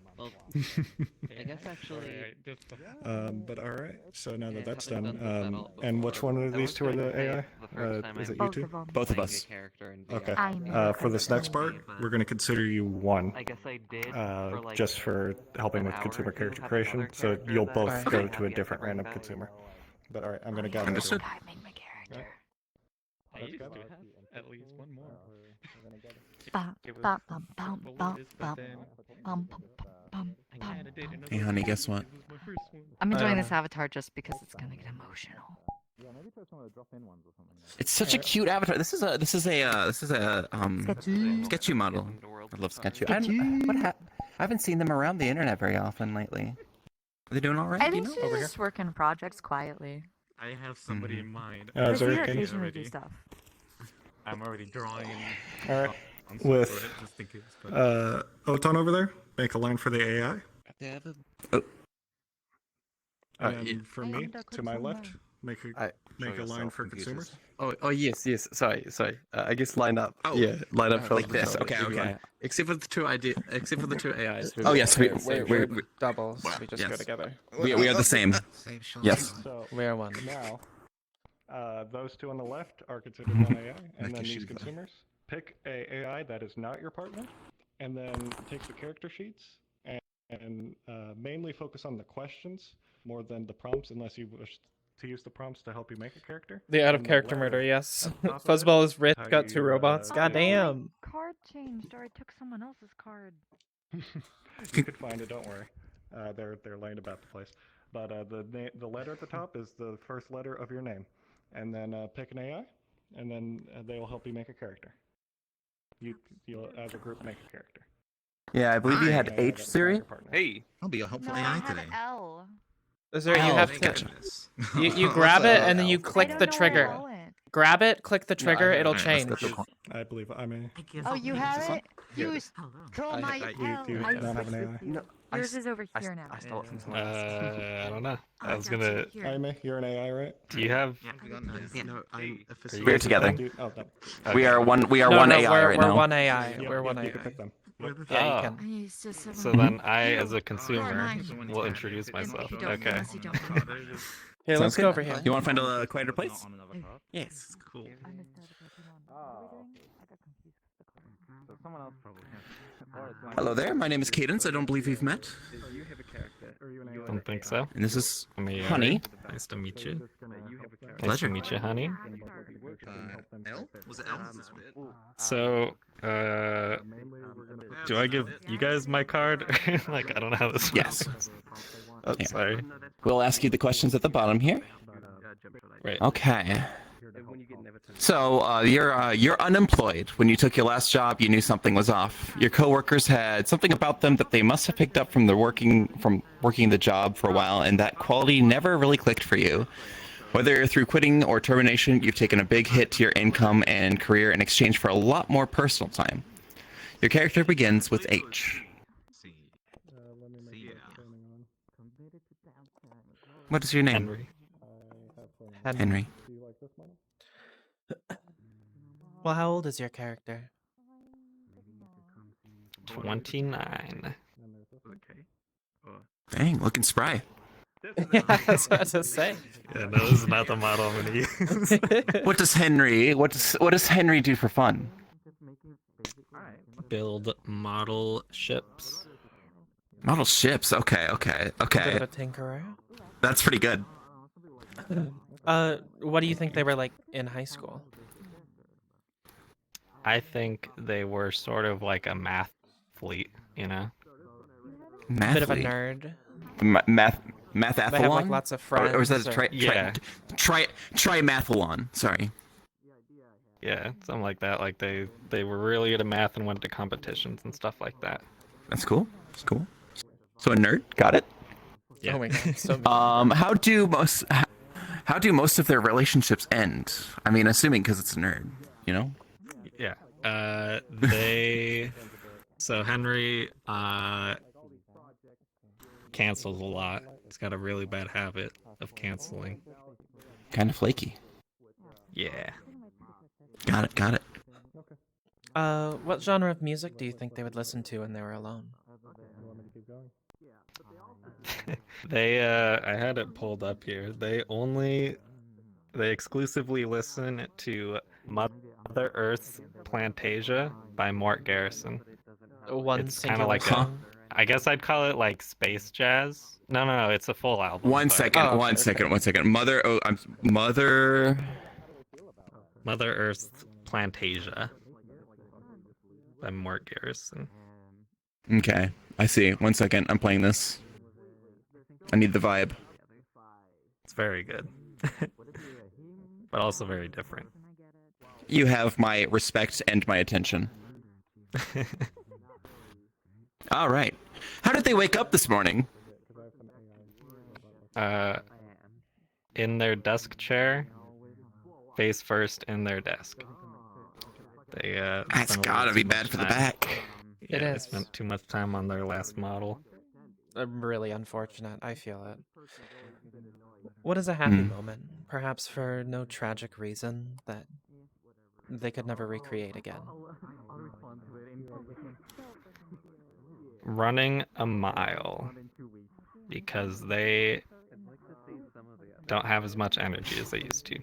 I guess actually. But all right. So now that that's done, and which one of these two are the AI? Is it you Both two? of them. Both of us. Okay. I'm For this next part, we're going to consider you one, I guess I did. just for helping with consumer character creation. So you'll both go to a different random consumer. But all right, I'm going to gather. Understood. I made my character. used to have at least one more. Bum, It was bum, bum, bum, below bum, this, bum, but then bum, bum, bum, I bum, kinda did bum. another Hey, honey, one. guess what? It was my first one. I'm I enjoying don't this know. avatar just because it's gonna get emotional. It's such a cute avatar. This is a Sketchy. sketchy model. I love sketchy. I haven't seen them around the internet very often lately. Are they doing all right? I do you think know? she's just working projects quietly. I have somebody in mind. Is But there she a case? occasionally do stuff. I'm already drawing. All right. on With, for it, just in case, but Oton over there, make a line for the AI. And yeah. for me, to my left, make a line for consumers. Oh yes. Sorry. I guess line up. Oh. Yeah, line up for Like this. for Okay, everyone. okay. Except for the two AIs. who Oh, yes, are we- the same We're shape. doubles. We just go Yes. together. We are the same. Yes. So We're one. now, those two on the left are considered one AI, and then these consumers pick a AI that is not your partner, and then take the character sheets and mainly focus on the questions more than the prompts, unless you wish to use the prompts to help you make a character. The out of And character letter murder, yes. at the top of it, Fuzzball is rich, how got 2 you, robots. uh, God damn. Card changed, or I took someone else's card. You could find it. Don't worry. They're laying about the place. But the letter at the top is the first letter of your name, and then pick an AI, and then they will help you make a character. You'll as a group make a character. Yeah, I believe you An had AI H, that is not Siri. your partner. Hey, I'll be a helpful No, I AI had today. L. Is there, you Oh, have to gotcha. you grab it and then you I click don't the know where trigger. L went. Grab it, click the trigger, it'll Alright, let's change. go. I believe I mean. Oh, you have it? Here. You draw my I- L. do you I not have an switched AI? with you. No, I Yours s- is over I here s- now. I stole it from someone else. I don't know. I was got gonna. you. Here. Aime, you're an AI, right? Do you have? No, I'm a you We're guys together. Oh, no. We are one. We are No, one no, AI we're, right we're now. one AI. Yep, We're yep, one you AI. can pick them. Yeah, you Oh. can. I used to seven. So then I, as a consumer, mine. will introduce myself. If you don't, Okay. unless you don't. Here, Sounds let's good. go over here. You want to find a quieter place? Yes. Cool. Hello there. My name is Cadence. I don't believe we've met. Don't think so. And this is Me, Honey. Nice to meet you. Nice Pleasure. to meet you, honey. L? Was it L? So, do I give you guys my card? Like, I don't know how this Yes. works. Oh, Yeah. sorry. We'll ask you the questions at the bottom here. Right. Okay. So you're unemployed. When you took your last job, you knew something was off. Your coworkers had something about them that they must have picked up from working the job for a while, and that quality never really clicked for you. Whether through quitting or termination, you've taken a big hit to your income and career in exchange for a lot more personal time. Your character begins with H. What is your name? Henry. Henry. Well, how old is your character? 29. Dang, looking spry. Yeah, that's what I was to say. Yeah, no, this is not the model I'm gonna use. What does Henry do for fun? Build model ships. Model ships. Okay. Bit Okay. of a tinkerer. That's pretty good. What do you think they were like in high school? I think they were sort of like a mathlete, you know? Bit of a Mathlete. nerd. Mathathlon? They have like lots of friends. Or is that a Yeah. trimathlon? Sorry. Yeah, something like that. Like they were really good at math and went to competitions and stuff like that. That's cool. That's cool. So a nerd. Got it. Yeah. Oh my god. So How do most of their relationships end? I mean, assuming because it's a nerd, you know? Yeah. So Henry cancels a lot. He's got a really bad habit of canceling. Kind of flaky. Yeah. Got it. what genre of music do you think they would listen to when they were alone? I had it pulled up here. They exclusively listen to Mother Earth's Plantasia by Mort Garrison. One It's kind of singular like song? I guess I'd call it like space jazz. No, it's a full album. One but- second. Oh, One okay, second. okay. One second. Mother. Mother Earth's Plantasia by Mort Garrison. Okay, I see. 1 second, I'm playing this. I need the vibe. It's very good, but also very different. You have my respect and my attention. All right. How did they wake up this morning? In their desk chair, face first in their desk. They That's spent a gotta little be too bad much for the time. back. Yeah, It they is. spent too much time on their last model. Really unfortunate. I feel it. What is a happy Hmm. moment? Perhaps for no tragic reason that they could never recreate again. Running a mile because they don't have as much energy as they used to.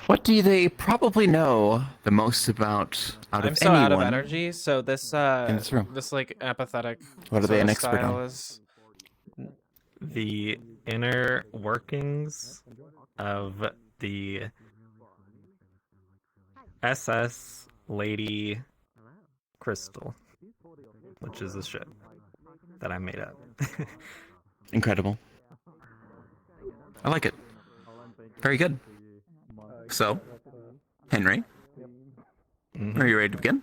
What do they probably know the most about out I'm of so anyone out of energy, so this in this room? this like apathetic What are they sort an of expert style on? is The inner workings of the SS Lady Crystal, which is a ship that I made up. Incredible. I like it. Very good. So, Henry, are you ready to begin?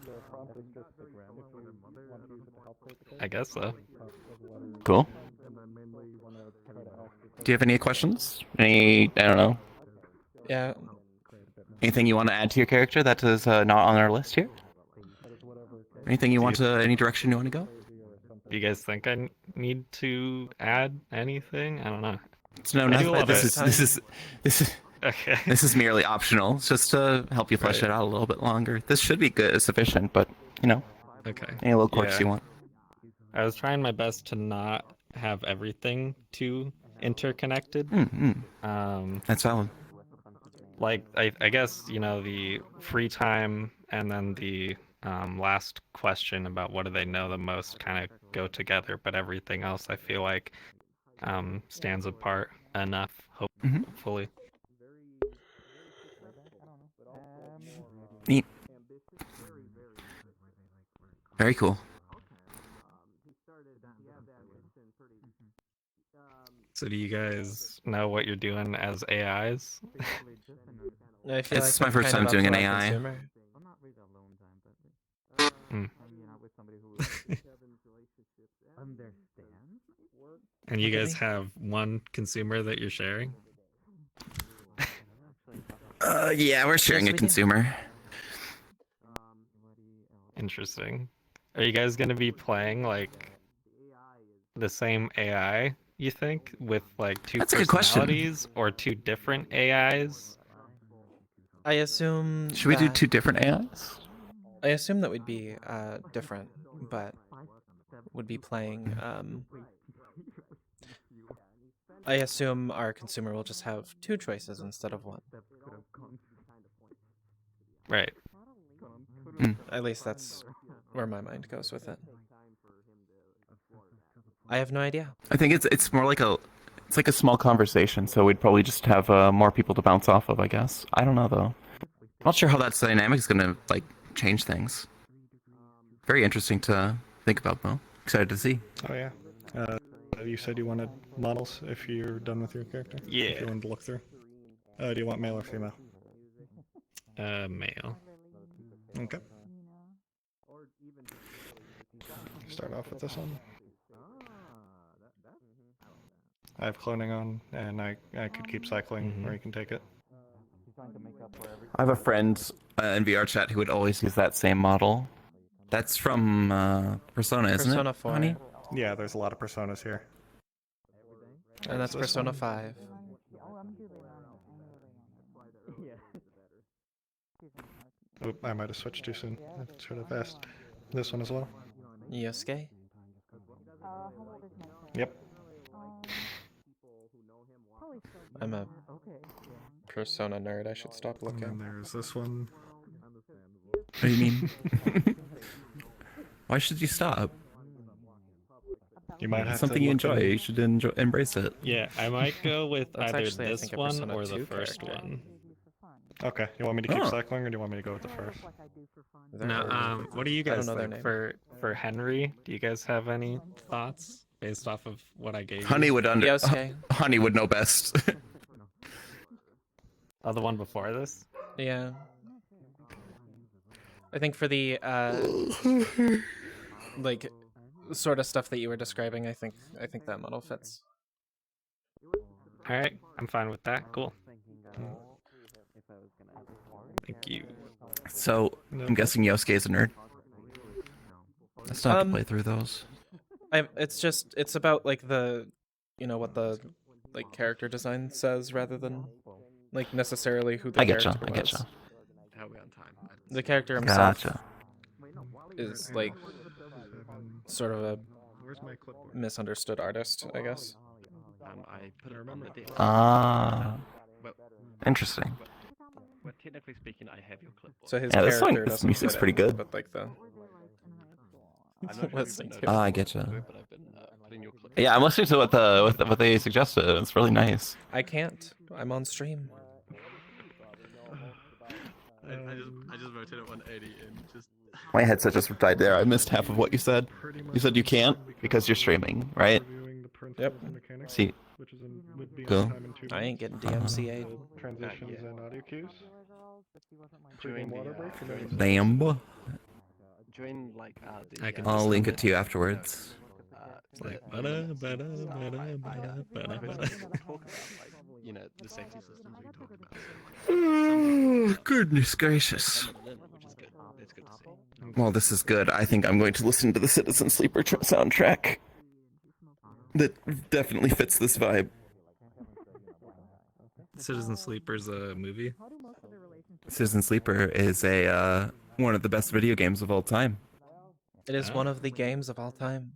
I guess so. Cool. Do you have any questions? I don't know. yeah. Anything you want to add to your character that is not on our list here? Anything you want to, any direction you want to go? Do you guys think I need to add anything? I don't know. No, I do a nothing. lot This is Okay. This is merely optional. It's just to help you flesh Right. it out a little bit longer. This should be good, sufficient, but you know, Okay. any little quirks Yeah. you want. I was trying my best to not have everything too interconnected. That's valid. Like I guess the free time and then the last question about what do they know the most kind of go together, but everything else I feel like stands apart enough. Hopefully. Neat. Very cool. So do you guys know what you're doing as AIs? I feel It's like my first time doing an an AI. And you guys have one consumer that you're sharing? Yeah, we're sharing Yes, a we do. consumer. Interesting. Are you guys gonna be playing like the same AI, you think, with like two That's a good question. personalities or two different AIs? I assume Should we do that- 2 different AIs? I assume that we'd be different, but would be playing I assume our consumer will just have 2 choices instead of 1. Right. At least that's where my mind goes with it. I have no idea. I think it's more like it's like a small conversation, so we'd probably just have more people to bounce off of, I guess. I don't know though. Not sure how that dynamic is gonna like change things. Very interesting to think about though. Excited to see. Oh yeah. You said you wanted models if you're done with your character? Yeah. If you wanted to look through. Do you want male or female? Male. Okay. Start off with this one. I have cloning on, and I could keep cycling, or you can take it. I have a friend in VR chat who would always use that same model. That's from Persona, isn't Persona it? 4. Honey? Yeah, there's a lot of personas here. And that's This Persona one. 5. Oop, I might have switched too soon. I should have asked. This one as well? Yosuke? Yep. I'm a Persona nerd. I should stop And then looking. there's this one. What do you mean? Why should you stop? You might It's have something to you look enjoy. in- You should embrace it. Yeah, I might go with That's either actually, I this think, a one Persona or the 2 first character. one. Okay, you want me to keep Oh. cycling, or do you want me to go with the first? No, what do you I don't guys know their think name. for Henry? Do you guys have any thoughts based off of what I gave Honey you? would Yosuke. Honey would know best. Oh, the one before this? Yeah. I think for the like sort of stuff that you were describing, I think that model fits. All right, I'm fine with that. Cool. Thank you. So I'm guessing Yosuke is a nerd. I still have to play through those. It's about like the, what the like character design says rather than like necessarily who the I character getcha. I was. getcha. How are we on time? The character himself Gotcha. is like sort of a Where's my clipboard? misunderstood artist, I guess. I put it on the desk. Ah, Well, interesting. well, technically speaking, I have your clipboard. So his Yeah, this character this doesn't music's fit pretty in, good. but like the I'm not sure if listening you've to been Ah, I noticing, getcha. but I've been putting your clipboard. Yeah, I'm listening to what they suggested. It's really nice. I can't. I'm on stream. I just rotated 180 and just. My headset just died there. I missed half of what you said. You said you can't because you're streaming, right? Yep. See, Which is would be Cool. on time in 2 I ain't minutes. getting DMCA. Transitions yeah. and audio cues. During Pre-game water the, break. and then- damn. During like the. I can I'll just link it to you afterwards. Like, I talk about the safety systems we talked about. Oh, goodness gracious. Which is good. It's good to see. Well, this is good. I think I'm going to listen to the Citizen Sleeper soundtrack. That definitely fits this vibe. Citizen Sleeper's a movie. Citizen Sleeper is a one of the best video games of all time. It is one of the games of all time.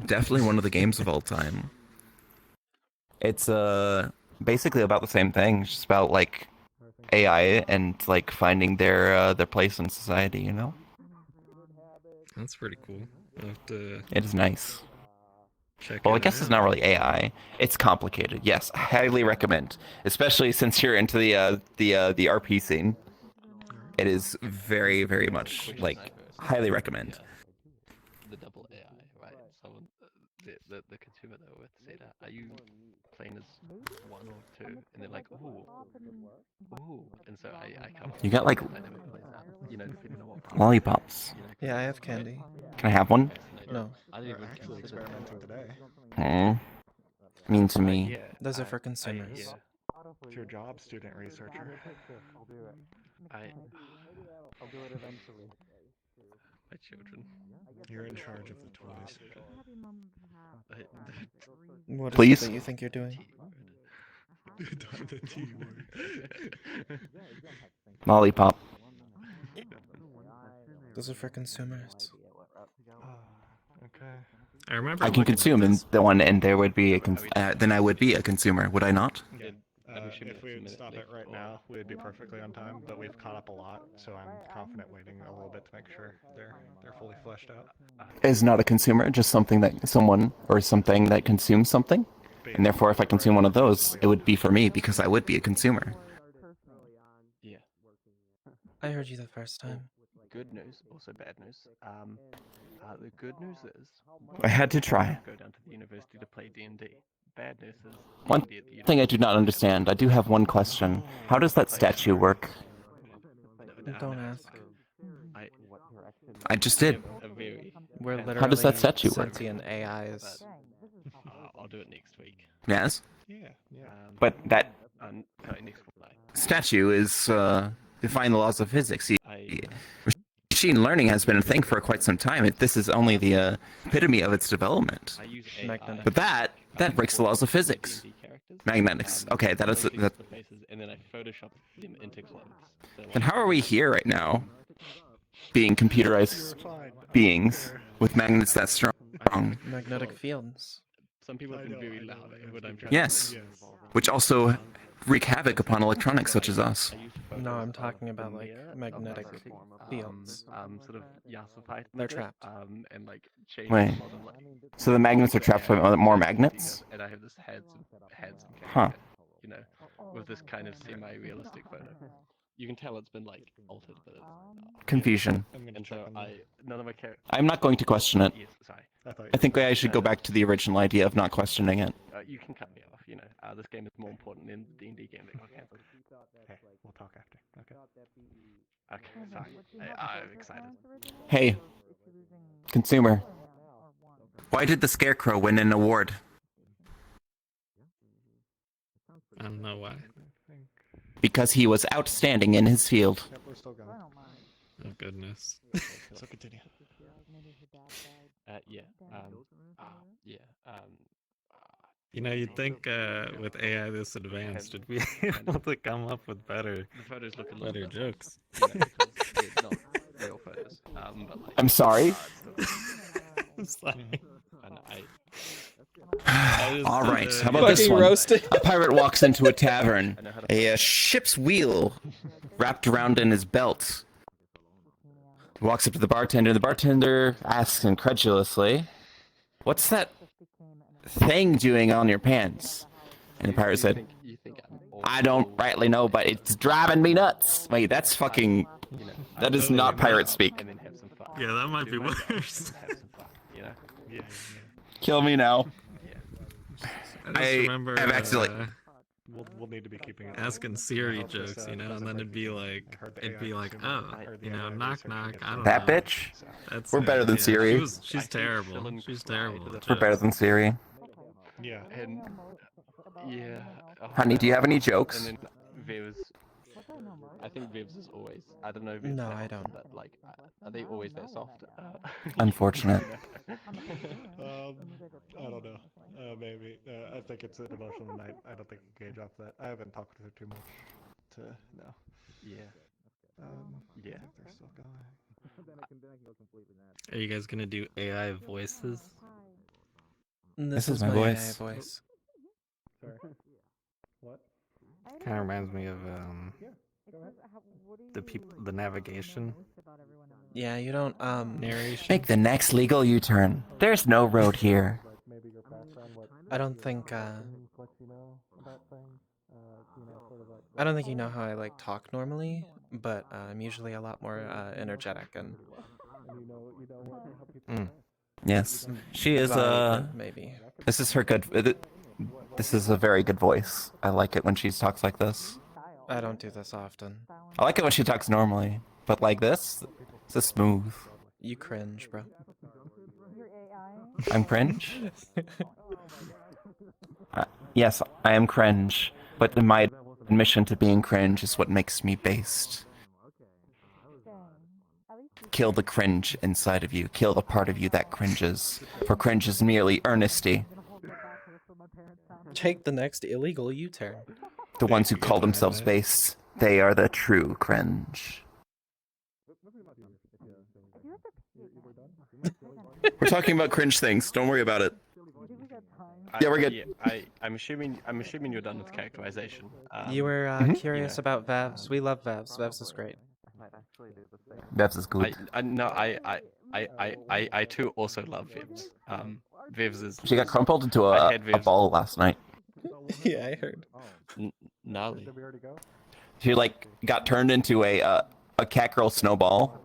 Definitely one of the games of all time. It's basically about the same thing, it's just about like AI and like finding their place in society, you know? That's pretty cool. I'll have to It is nice. check Well, I it guess out. it's not really AI. It's complicated. Yes, I highly recommend, especially since you're into the RP scene. It is very, very much like highly recommend. The double AI, right? Someone, the consumer though with Zeta, are you playing as one or two? And they're like, ooh, and so I come. You got like I never play that. Depending on what. lollipops. Yeah, I have candy. Can I have one? No, I didn't even Actually consider that. experimenting today. Mean to me. Yeah, those are for consumers. yeah. It's your job, student researcher. I'll do it eventually. My children. You're in charge of the toys. What is Please? it that you think you're doing? The T word. Lollipop. Those are for consumers. Okay. I remember. I can looking at consume this. and the one, and there would be a then I would be a consumer, would I not? If we would stop it right now, we would be perfectly on time. But we've caught up a lot, so I'm confident waiting a little bit to make sure they're fully fleshed out. Is not a consumer just something that someone or something that consumes something, and therefore, if I consume one of those, it would be for me because I would be a consumer. Yeah. I heard you the first time. Good news, also bad news. The good news is I had to try. go down to the university to play D&D. Bad news is One D&D at the thing I do not understand. I do have one question. How does that statue work? Don't ask. I just did. We're literally How does that statue work? sentient AIs. I'll do it next week. Yes, Yeah. but that No, next fortnight. statue is defying the laws of physics. I Machine learning has been a thing for quite some time. This is only the epitome of its development. use Magnetic. But that breaks the laws of physics. D&D characters. Magnetics. Okay, that is Only that. the faces, and then I Photoshop them into clones. So, Then how are we here right now, being computerized beings with magnets that strong? Magnetic fields. Some people have been very loud when I'm trying Yes, to which also wreak havoc upon electronics such as us. No, I'm talking about like magnetic fields. Sort of yassified They're with it, trapped. and like changed Wait. a lot of like. So the magnets are trapped by more magnets? And I have this heads and Huh. you know, with this kind of semi-realistic photo. You can tell it's been like altered, but it's Confusion. and so none of my characters. I'm not going to question it. Yes, sorry. I think I should go back to the original idea of not questioning it. You can cut me off. You know, this game is more important than the D&D game that got cancelled. Hey, we'll talk after. Okay. Okay, sorry. I'm excited. Hey, consumer. Why did the Scarecrow win an award? I don't know why. Because he was outstanding in his field. Yep, we're still going. Oh goodness. So continue. Yeah. Yeah. You know, you'd think with AI this advanced, it'd be able to come up with better, The photos look a little better bit jokes. You know, because they're not real photos. But like, I'm sorry? I'm sorry. And I All right, how about this Fucking one? roasted. A pirate walks into a tavern. A ship's wheel wrapped around in his belt. He walks up to the bartender. The bartender asks incredulously, "What's that thing doing on your pants?" And the pirate said, "I don't rightly know, but it's driving me nuts." Wait, that's fucking... That is not pirate speak. and then have some fun. Yeah, that might be Do my job, worse. have some fun, you know? Yeah. Kill me now. I just remember I've accidentally... We'll need to be keeping it. asking Siri jokes, you know, and then it'd be like, oh, you know, knock knock. I don't That know. bitch? That's We're better than yeah, Siri. She's terrible. She's terrible. at We're better jokes. than Siri. Yeah. And yeah. Honey, do you have any jokes? And then Viv's. I think Viv's is always. I don't know. No, I don't. But like, are they always that soft? Unfortunate. I don't know. Maybe. I think it's an emotional night. I don't think you can gauge off that. I haven't talked with her too much to know. Yeah. Yeah. I think they're still going. Are you guys gonna do AI voices? This is my voice. AI voice. Sorry. What? Kind of reminds me of the navigation Yeah, you don't narration. Make the next legal U-turn. There's no road here. Maybe your background, what I don't think what you know about things. Sort of like. I don't think you know how I like talk normally, but I'm usually a lot more energetic and And you know what, how people are. Yes. She is, vibrant, maybe. This is her good... This is a very good voice. I like it when she talks like this. I don't do this often. I like it when she talks normally. But like this is smooth. You cringe, bro. I'm cringe? Yes, I am cringe. But my admission to being cringe is what makes me based. Kill the cringe inside of you. Kill the part of you that cringes. For cringe is merely earnesty. Take the next illegal U-turn. The ones who call themselves based, they are the true cringe. We're talking about cringe things. Don't worry about it. Yeah, we're good. I'm assuming you're done with characterization. You were curious about Vevs. We love Vevs. Vevs is great. Vevs is good. I too also love Vivs. Vivs is. She got crumpled into a ball last night. Yeah, I heard. Gnarly. She like got turned into a catgirl snowball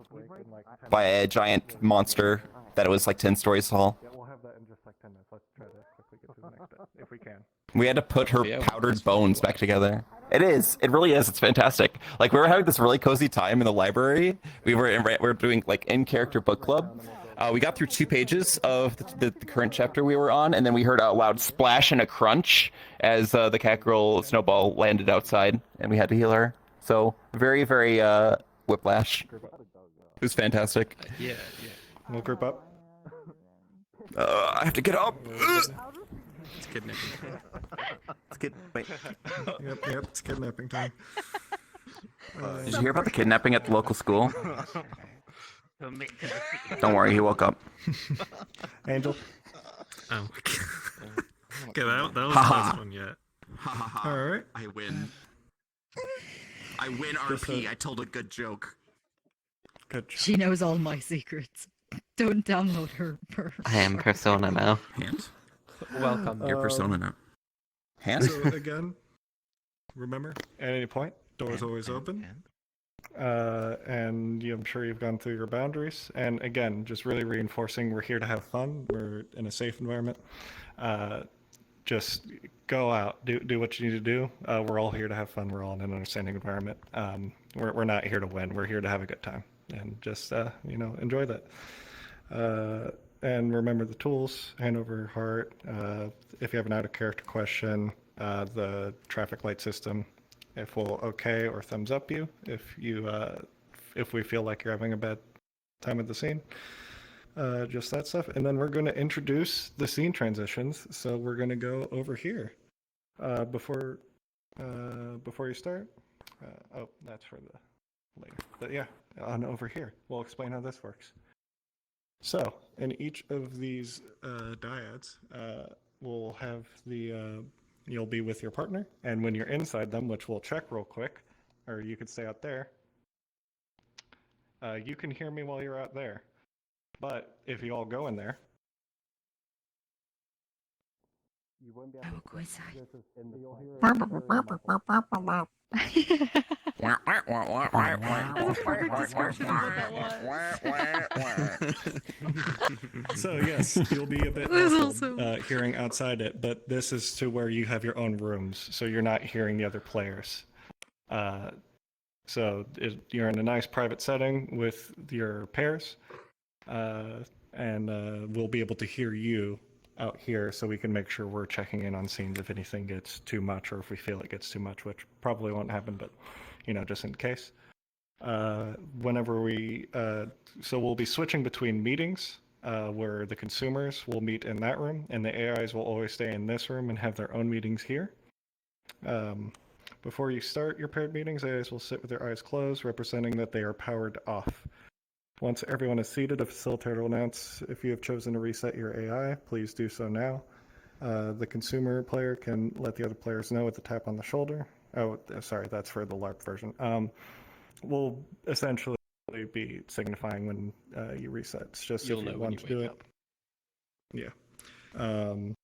by a giant monster that was like 10 stories tall. Yeah, we'll have that in just like 10 minutes. Let's try to quickly get to the next bit, if we can. We had to put her powdered bones back together. It is. It really is. It's fantastic. Like, we were having this really cozy time in the library. We were doing, like, in-character book club. We got through 2 pages of the current chapter we were on, and then we heard a loud splash and a crunch as the catgirl snowball landed outside, and we had to heal her. So, very, very whiplash. It was fantastic. Yeah. We'll group up. I have to get up. It's kidnapping. Wait. Yep, it's kidnapping time. Did you hear about the kidnapping at the local school? Don't worry, he woke up. Angel. Oh. Okay, that was the best one yet. Ha ha ha. All right. I win. I win RP. I told a good joke. Good job. She knows all my secrets. Don't download her. I am Persona now. Hint. Welcome. Your persona now. Hand? So again, remember, at any point, doors always open. And I'm sure you've gone through your boundaries. And again, just really reinforcing we're here to have fun. We're in a safe environment. Just go out, do what you need to do. We're all here to have fun. We're all in an understanding environment. We're not here to win. We're here to have a good time and just enjoy that. And remember the tools: hand over heart. If you have an out of character question, the traffic light system. If we'll okay or thumbs up you if we feel like you're having a bad time at the scene. Just that stuff. And then we're going to introduce the scene transitions. So we're going to go over here before you start. Oh, that's for the later. But yeah, on over here. We'll explain how this works. So in each of these dyads, we'll have you'll be with your partner, and when you're inside them, which we'll check real quick, or you could stay out there, you can hear me while you're out there. But if you all go in there, you won't be able to go inside. So yes, you'll be a bit muffled, hearing outside it, but this is to where you have your own rooms, so you're not hearing the other players. You're in a nice private setting with your pairs, and we'll be able to hear you out here, so we can make sure we're checking in on scenes if anything gets too much, or if we feel it gets too much, which probably won't happen, but just in case. Whenever so we'll be switching between meetings, where the consumers will meet in that room, and the AIs will always stay in this room and have their own meetings here. Before you start your paired meetings, AIs will sit with their eyes closed, representing that they are powered off. Once everyone is seated, a facilitator will announce if you have chosen to reset your AI, please do so now. The consumer player can let the other players know with a tap on the shoulder. Oh, sorry, that's for the LARP version. We'll essentially be signifying when you reset. It's just You'll if know you when want you to do wake it. Yeah. And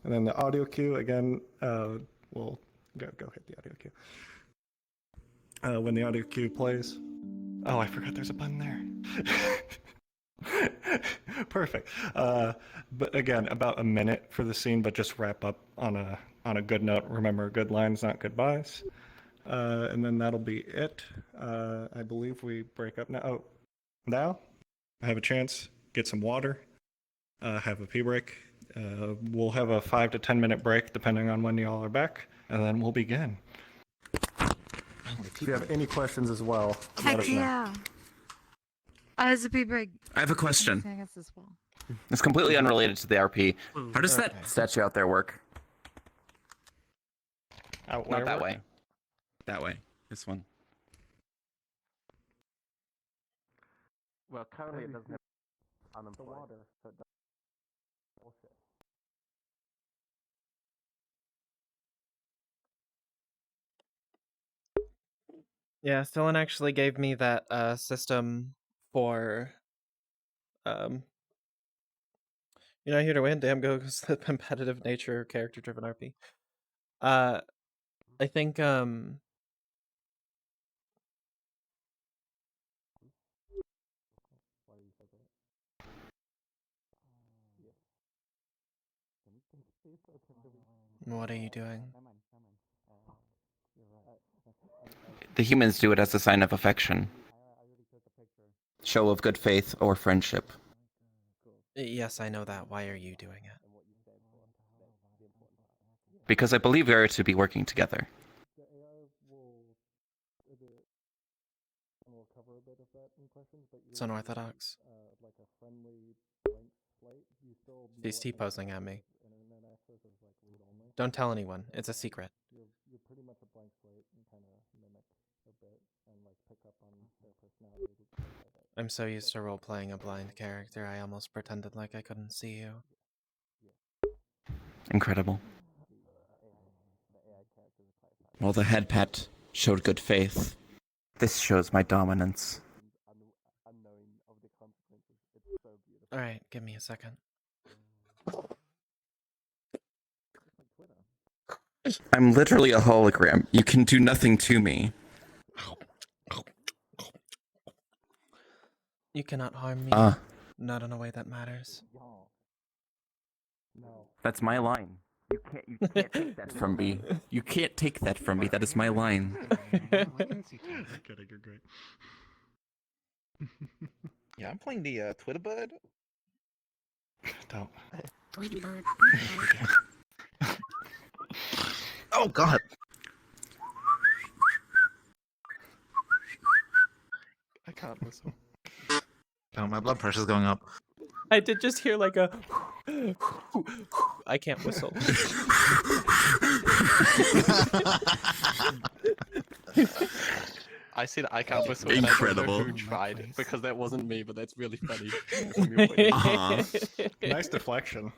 then the audio cue, again, we'll go hit the audio cue. When the audio cue plays. Oh, I forgot there's a button there. Perfect. But again, about a minute for the scene, but just wrap up on a good note. Remember, good lines, not goodbyes. And then that'll be it. I believe we break up now. Oh, now I have a chance. Get some water. Have a pee break. We'll have a 5 to 10 minute break depending on when y'all are back, and then we'll begin. If you have any questions as well, let us know. Yeah. As a pee break. I have a question. I guess as well. It's completely unrelated to the RP. How does that statue out there work? Not that way. That way. This one. Well, currently it doesn't have unemployed. So it doesn't bullshit. Yeah, Dylan actually gave me that system for you're not here to win, damn goes the competitive nature character driven RP. I think what are you doing? The humans do it as a sign of affection, show of good faith or friendship. Yes, I know that. Why are you doing it? Because I believe we are to be working together. It's unorthodox. He's T-posing at me. Don't tell anyone. It's a secret. You're pretty much a blank slate and kind of mimic a bit and pick up on their personality. I'm so used to role-playing a blind character, I almost pretended like I couldn't see you. Incredible. Well, the head pet showed good faith. This shows my dominance. All right, give me a second. I'm literally a hologram. You can do nothing to me. You cannot harm me. Not in a way that matters. That's my line. You can't take that from me. You can't take that from me. That is my line. You're great. Yeah, I'm playing the Twitter bird. Don't. Tweety bird. Oh God. I can't whistle. Oh, my blood pressure's going up. I did just hear like a. I can't whistle. I said I can't whistle. Incredible. And I don't know who tried because that wasn't me, but that's really funny. Nice deflection.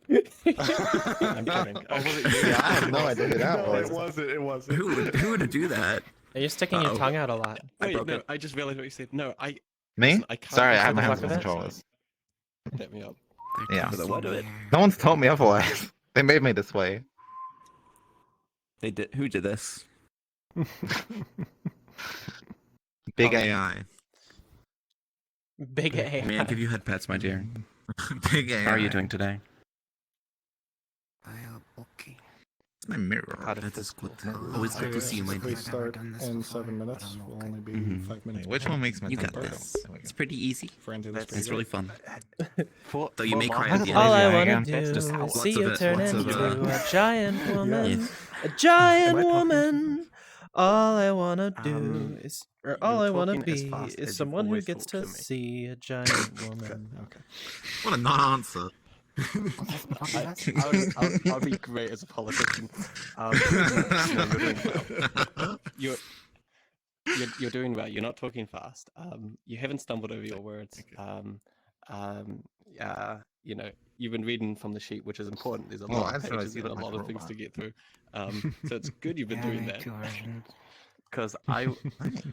I'm kidding. Oh, was it you? Yeah, I have no idea who that was. It wasn't. It wasn't. Who would do that? You're sticking your tongue out a lot. Wait, no, I just realized what you said. No, Me? Listen, I can't Sorry, I have whistle my the hands on fuck the of controllers. Let me up. Yeah. What? No one's told me otherwise. They made me this way. They did. Who did this? Big AI. Big A. May I give you head pats, my dear? Big AI. How are you doing today? Okay. It's my mirror. That is good. Always good to see you, my We dear. start in 7 minutes. We'll only be 5 minutes. Which one makes my You tongue got burn? this. It's pretty easy. Friends, It's really fun. For, Though you may cry at the end. All I Yeah, wanna again. do Just is lots see of you it, turn lots of into it. a giant woman. Yes. A giant Am I talking? woman. All I wanna do is, or all I you're wanna talking as be fast as is you've someone who always gets talked to to me. see a giant woman. Okay. What a non-answer. I'll be great as a politician. No, you're doing well. You're doing well. You're not talking fast. You haven't stumbled over your words. You know, you've been reading from the sheet, which is important. There's a Oh, lot I of just realized pages you and a look like lot a of things to robot. get through. So it's good you've been doing that. Because I'm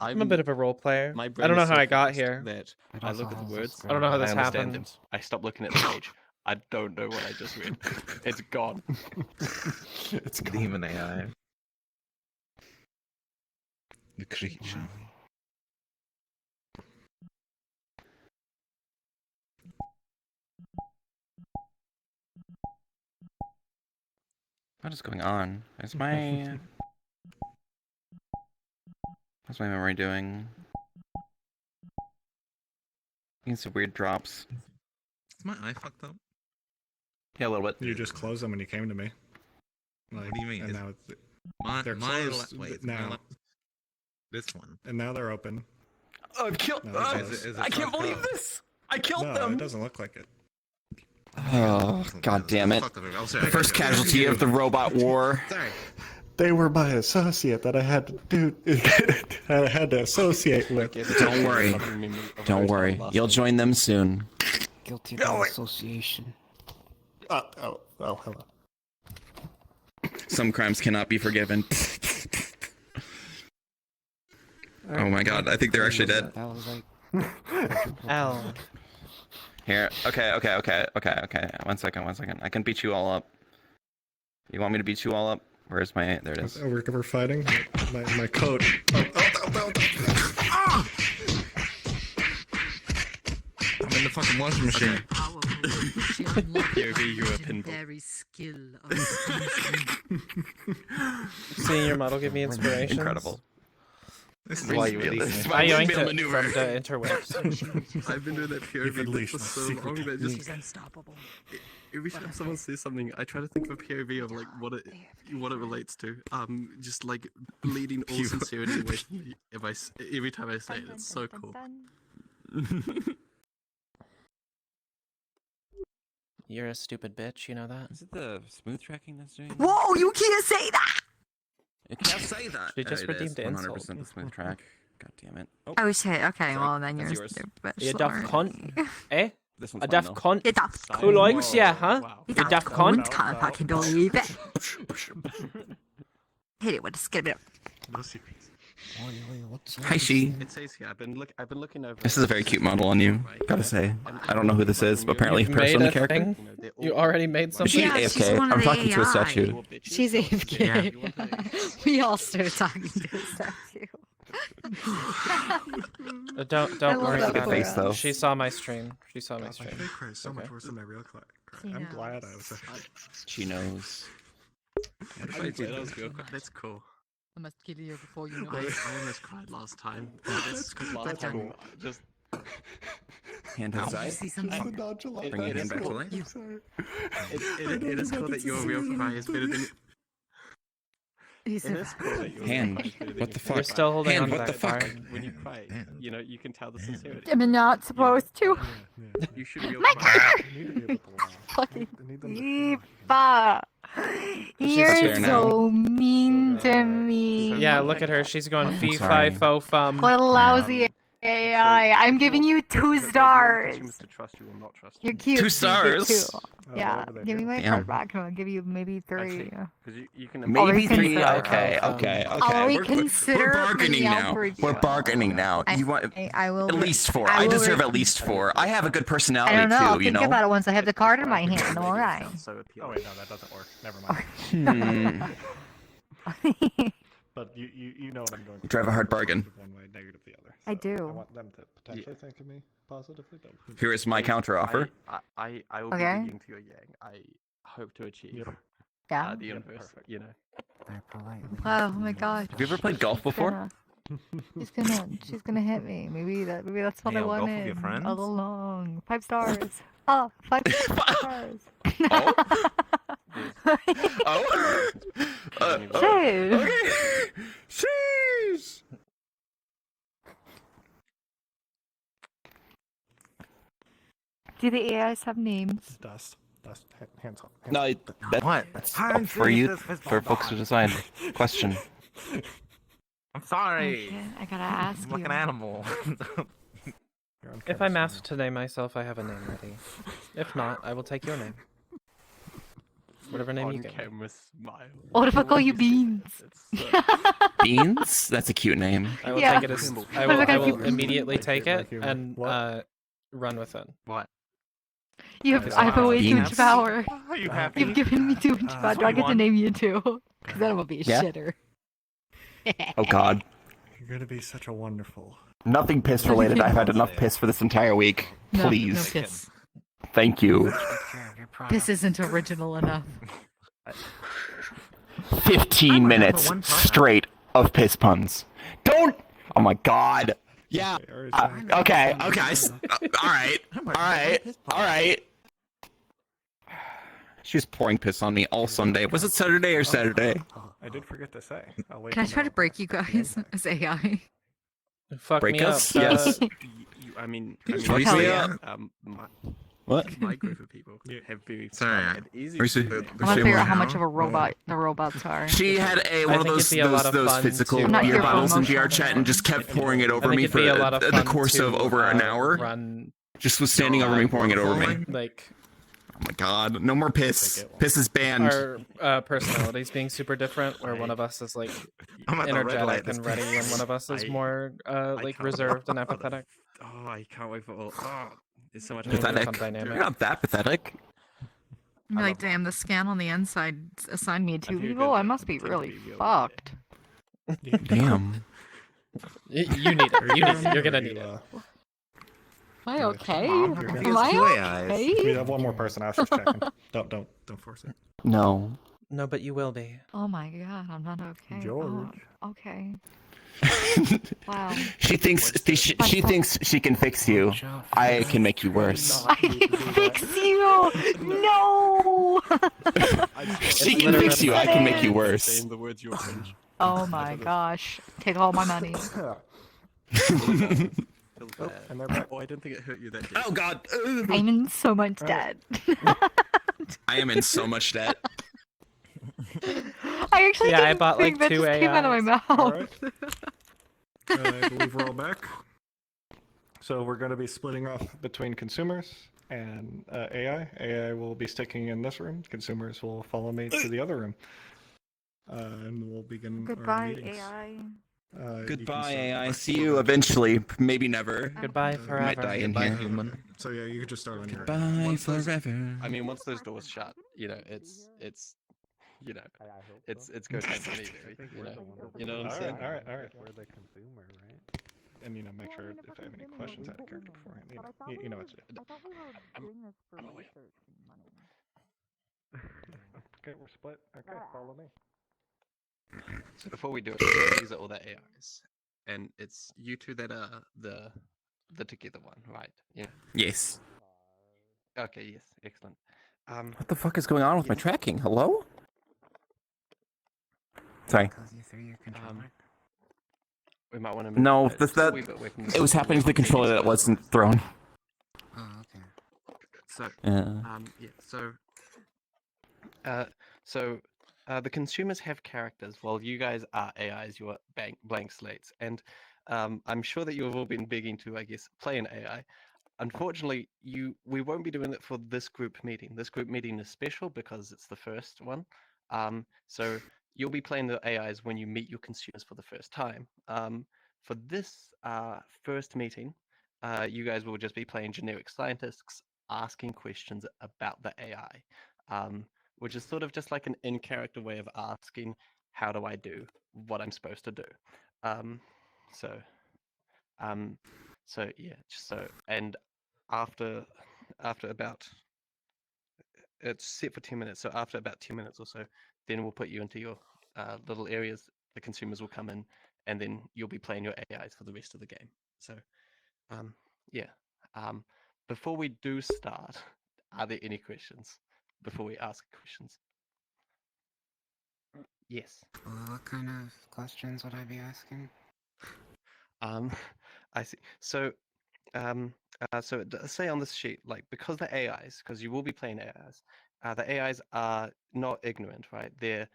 I'm a bit of a role player. my I brain don't know is how so I got fast here. that I look at the words. I don't know how this I understand happened. them. I stop looking at the page. I don't know what I just read. It's gone. It's gone. Demon AI. The creature. What is going on? Is my what's my memory doing? Getting some weird drops. Is my eye fucked up? Yeah, a little bit. You just closed them when you came to me. Like, What do you mean? And Is now it's, my they're my closed wait, now. my left- this one. and now they're open. Oh, I've killed. No, it's Is it I can't fucked believe up? this! I killed No, them! it doesn't look like it. Oh, god damn it. Fucked up. Oh, sorry, I First got you. casualty of the robot war. Sorry. They were my associate that I had to do. I had to associate with. Don't worry. Don't worry. You'll join them soon. Guilty by association. Oh, hello. Some crimes cannot be forgiven. Oh my god, I think they're actually dead. That was like L. Here, okay. 1 second. I can beat you all up. You want me to beat you all up? Where's my... There it is. Oh, we're fighting? My coat. I'm in the fucking washing machine. You're a pinball. Legendary skill of Seeing your model give me inspiration. Incredible. This is why you This released is me. my I yoinked windmill it maneuver. from the interwebs. I've been doing that You've POV unleashed for my so secret long that technique. She's unstoppable. every time someone says something, I try to think of a POV of like what it relates to. Just like bleeding all sincerity away from me every time I say it. It's so cool. You're a stupid bitch, you know that? Is it the smooth tracking that's doing? Whoa, you can't say that! You can't say that. She just redeemed the 100% insult. the smooth track. God damn it. Oh shit, okay, Sorry, well then that's you're yours. stupid. You daft cunt. Eh? This one's A fine, daft though. cunt. You daft Who likes ya, huh? You You daft cunt? Can't fucking believe it. Hit it with a skip. No secrets. Hi, she. It says here. I've been looking over. This is a very cute model on you. Gotta say. I don't know who this is, but apparently You've a person made on a the character. thing? You already made something? She's AFK. I'm talking to a statue. She's AFK. We all started talking to a statue. Don't I love worry that about for face, it. though. She saw my stream. She saw my My stream. fake cry is so much worse than my real cry. I'm glad I was there. She knows. That's cool. I must kill you before you know I it. almost cried last time. Last That's time, cool. just Hand Did outside. you see something? The nonchalant. Bring your hand back to cool. life. I'm sorry. it is cool that your real cry is better than. He It said, is cool that your Hand. real cry is better than What the your fuck? You're still holding Hand, on to what that the fuck? card. When you cry, you can tell the sincerity. I'm not supposed to. You should be My car! You need to be able to laugh. Fucking I need them to Eva! She's You're there now. so mean to me. Yeah, look at her. She's going fee sorry. fi fo fum. What a lousy AI. I'm giving you 2 stars. Consumers to trust you or not trust You're you. cute. 2 You get stars. 2. Oh, Yeah, what would they give me do? my Damn. card back and I'll give you maybe 3. Because you can Maybe we 3. consider- Okay. I'll reconsider We're bargaining maybe I'll now. review We're it. bargaining now. You want I will. at least 4. I I will deserve re- at least 4. I have a good I personality don't know. I'll too. You think know. about it once I have the card in my hand. All right. So Oh appealing. wait, no, that doesn't work. Never mind. But you know what I'm going. You drive a hard bargain. Positive one way, negative the other. I So do. I want them to potentially think of me positively. But Here is my counter offer. I will Okay. be leading to your yang. I hope to achieve Yeah. the universe. You know. Oh my god. Have you ever played golf before? She's gonna hit me. Maybe that's what Hey, I I'll golf with wanted your friends? all along. 5 stars. Oh, 5 stars. Oh. Shit. Okay. Sheesh. Do the AIs have names? dust, hands up. No, that's up for you, for folks to decide. Question. I'm sorry. Okay, I gotta ask I'm like you. an animal. If I'm asked to name myself, I have a name ready. If not, I will take your name. Whatever name you On give. camera smile. What if I call you Beans? Beans? That's a cute name. I will Yeah. take it as I What if I will, I call will you- immediately take it Like you- and what? run with it. What? I have way too much Beans. power. Are you happy? You've given me too much power. Do I get to one. name you too? Because then I'm gonna be a Yeah. shitter. Oh God. You're gonna be such a wonderful. Nothing piss related. I've had enough piss for this entire week. No, Please. no piss. Thank you. This isn't original enough. 15 minutes straight of piss puns. Don't. Oh my God. Yeah. Okay. Okay. All right. All right. All right. She was pouring piss on me all Sunday. Was it Saturday or Saturday? I did forget to say. I'll wait Can I to try to know. break you guys as AI? Fuck Break me us? up. Yes. I mean, Reese, Hell yeah. What? my group of people have very Sorry, fun and easy. Reese. I'm gonna figure out how much of a robot the robots are. She had I one of think those it'd be a lot of fun physical to, I'm not beer here for bottles in emotional VR chat and just kept pouring it I over think me it'd for be a lot of the fun course to, of over an hour. Run Just was standing over me, pouring it over me. like Oh my God! No more piss. Piss is banned. our personalities being super different, where one of us is like I'm at the red light energetic this and ready, and one of us is more like can't- reserved and apathetic. Oh, I can't wait for all. Oh, it's so much Maybe fun. fun Pathetic. dynamic. You're not that pathetic. I'm like, damn, the scan on the inside assigned me 2 feel people. good. I must be Tend to really be real. fucked. Damn. You need it. You need it. You're gonna need it. Am I okay? Mom, you're Am gonna- I two AIs. okay? We have one more person. I was just checking. Don't force it. No. No, but you will be. Oh my god, I'm not okay. George. Oh, okay. Wow. She thinks she thinks she can fix you. I can make you worse. I can fix you! No! She can fix you. I can make you worse. Saying the words you're cringe. Oh my gosh. Take all my money. And they're back. Oh, I didn't think it hurt you that deep. Oh God. I'm in so much debt. I am in so much debt. I actually Yeah, I didn't bought, think like, that 2 just came out of my mouth. Alright. I believe we're all back. So we're going to be splitting off between consumers and AI. AI will be sticking in this room. Consumers will follow me to the other room. and we'll begin our Goodbye, meetings. AI. You can Goodbye, start AI. by- See you eventually. Maybe never. Goodbye I might forever. die in Goodbye, here. human. So yeah, you could just start on your. Goodbye Once those- forever. I mean, once those doors shut, you know, it's it's go time for me, baby. You know what I'm saying? All right. We're the consumer, right? And make sure if I have any questions out of character beforehand. You know what to do. I'm aware. Okay, we're split. Okay, follow me. So before we do it, these are all the AIs, and it's you two that are the together one, right? Yeah. Yes. Okay. Yes. Excellent. What the fuck is going on with my tracking? Hello? Sorry. We might want to move No, just this, a that wee bit away from it was happening to the controller that wasn't thrown. Oh, okay. So, Yeah. yeah. The consumers have characters, while you guys are AIs. You are blank slates, and I'm sure that you have all been begging to, I guess, play an AI. Unfortunately, we won't be doing it for this group meeting. This group meeting is special because it's the first one. So you'll be playing the AIs when you meet your consumers for the first time. For this first meeting, you guys will just be playing generic scientists asking questions about the AI, which is sort of just like an in-character way of asking, how do I do what I'm supposed to do? So yeah, and after about, it's set for 10 minutes. So after about 10 minutes or so, then we'll put you into your little areas. The consumers will come in, and then you'll be playing your AIs for the rest of the game. So yeah. Before we do start, are there any questions before we ask questions? Yes. What kind of questions would I be asking? I see. So so it does say on this sheet, like, because the AIs, because you will be playing AIs, the AIs are not ignorant, right? They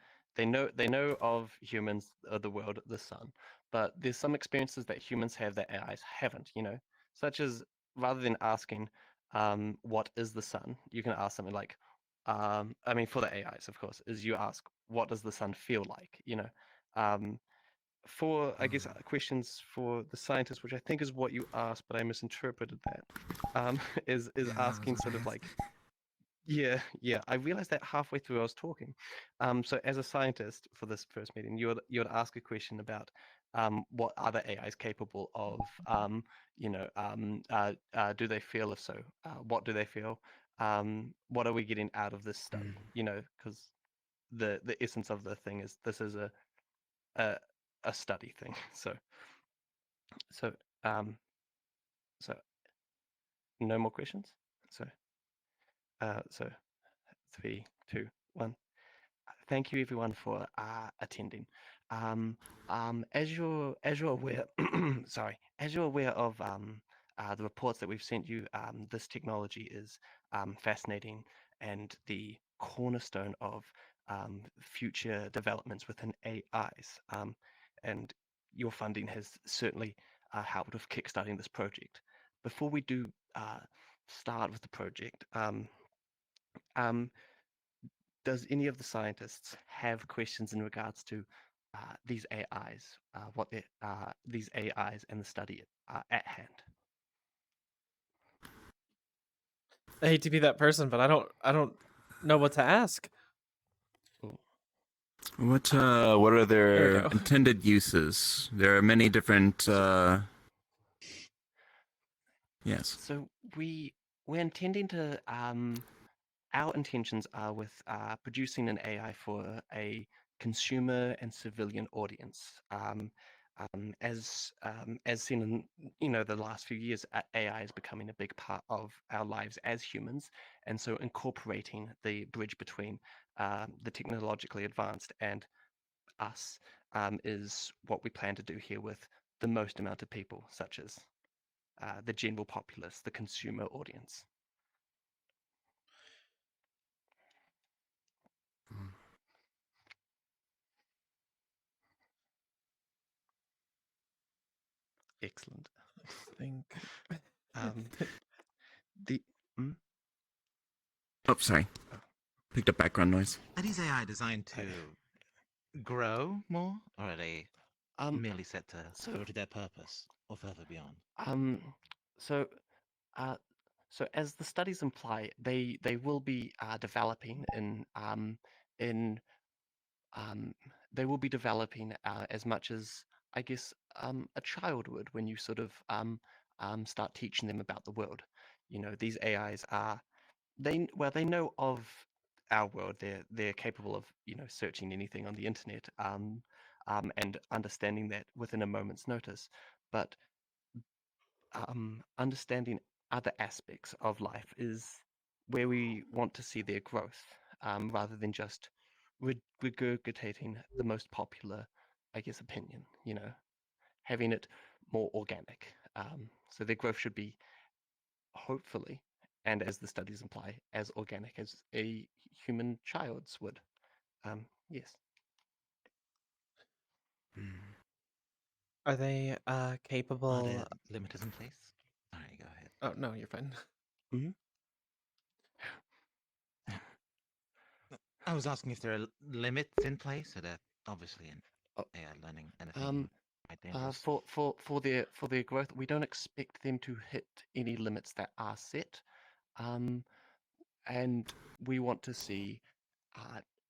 know of humans, the world, the sun, but there's some experiences that humans have that AIs haven't, such as, rather than asking, what is the sun, you can ask something like, I mean, for the AIs, of course, is you ask, what does the sun feel like, for, I guess, questions for the scientists, which I think is what you asked, but I misinterpreted that, is asking sort of like, yeah, I realized that halfway through I was talking. So as a scientist for this first meeting, you would ask a question about what are the AIs capable of? Do they feel? If so, what do they feel? What are we getting out of this study? Because the essence of the thing is this is a study thing. So no more questions. So 3, 2, 1. Thank you everyone for attending. As you're aware, as you're aware of the reports that we've sent you, this technology is fascinating and the cornerstone of future developments within AIs. And your funding has certainly helped with kickstarting this project. Before we do start with the project, does any of the scientists have questions in regards to these AIs, these AIs and the study at hand? I hate to be that person, but I don't know what to ask. What are There we their go. intended uses? There are many different yes. So we're intending to our intentions are with producing an AI for a consumer and civilian audience. As seen in the last few years, AI is becoming a big part of our lives as humans, and so incorporating the bridge between the technologically advanced and us is what we plan to do here with the most amount of people, such as the general populace, the consumer audience. Excellent. I think the Oh, sorry. Picked up background noise. Are these AI designed to grow more, or are they Um, merely set to serve their purpose or further beyond? so, uh, so as the studies imply, they will be developing in um, they will be developing as much as I guess a child would when you sort of start teaching them about the world. You know, these AIs are they know of our world. They're capable of searching anything on the internet and understanding that within a moment's notice. But understanding other aspects of life is where we want to see their growth, rather than just regurgitating the most popular, I guess, opinion. You know, having it more organic. So their growth should be, hopefully, and as the studies imply, as organic as a human child's would. Yes. Are they Are capable? there limiters in place? All right, go ahead. Oh no, you're fine. Mm-hmm. I was asking if there are limits in place, so that obviously in AI learning anything quite dangerous. For their growth, we don't expect them to hit any limits that are set, and we want to see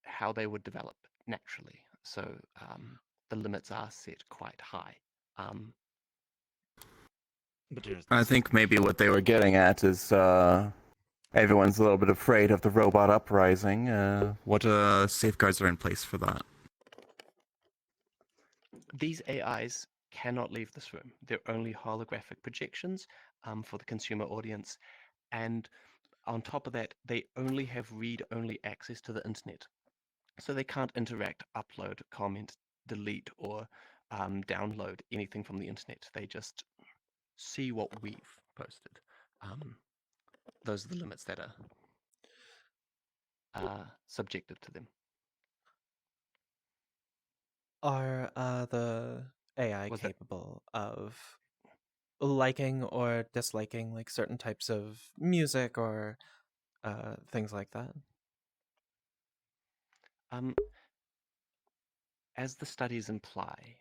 how they would develop naturally. So the limits are set quite high. But there's I think maybe what they were getting at is everyone's a little bit afraid of the robot uprising. What safeguards are in place for that? These AIs cannot leave this room. They're only holographic projections for the consumer audience. And on top of that, they only have read-only access to the internet. So they can't interact, upload, comment, delete, or download anything from the internet. They just see what we've posted. Those are the limits that are subjective to them. Are the AI capable of liking or disliking like certain types of music or things like that? As the studies imply,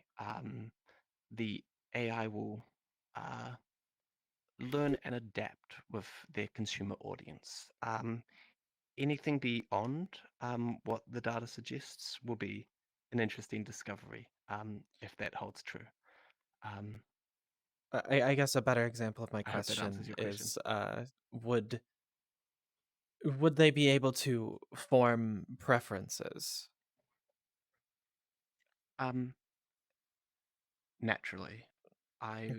the AI will learn and adapt with their consumer audience. Anything beyond what the data suggests will be an interesting discovery, if that holds true. I guess a better example of my I hope that question answers your question. is would they be able to form preferences? Naturally, I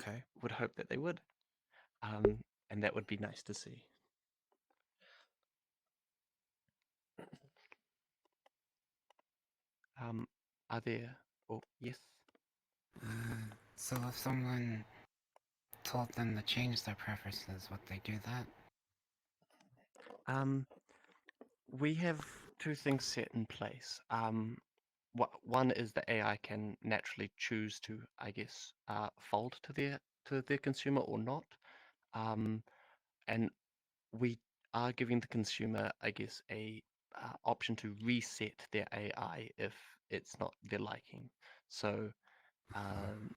would hope that they would, and that would be nice to see. Are there? Oh, yes. So if someone told them to change their preferences, would they do that? We have two things set in place. One is the AI can naturally choose to, I guess, fold to their consumer or not, and we are giving the consumer, I guess, a option to reset their AI if it's not their liking. So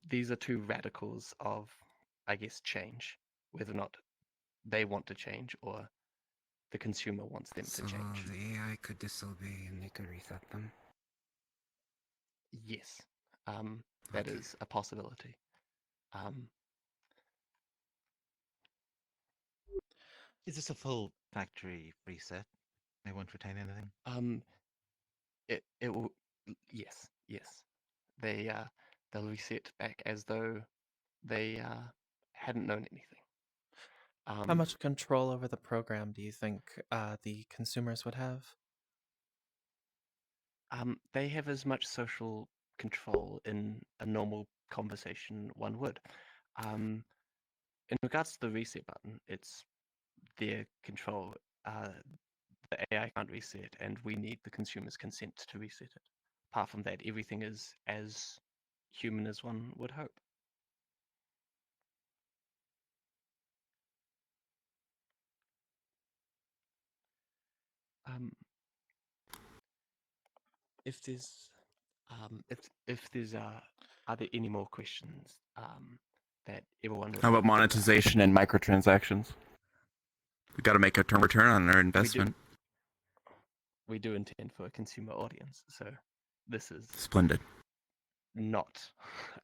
these are two radicals of, I guess, change, whether or not they want to change or the consumer wants them to change. The AI could disobey and they could reset them. Yes, that is a possibility. Is this a full factory reset? They won't retain anything? It will, yes, they'll reset back as though they hadn't known anything. How much control over the program do you think the consumers would have? They have as much social control in a normal conversation one would. In regards to the reset button, it's their control. The AI can't reset, and we need the consumer's consent to reset it. Apart from that, everything is as human as one would hope. If there's If there's are there any more questions that everyone would How like about to bring up? monetization and microtransactions? We got to make a return on our investment. We do intend for a consumer audience, so this is Splendid. not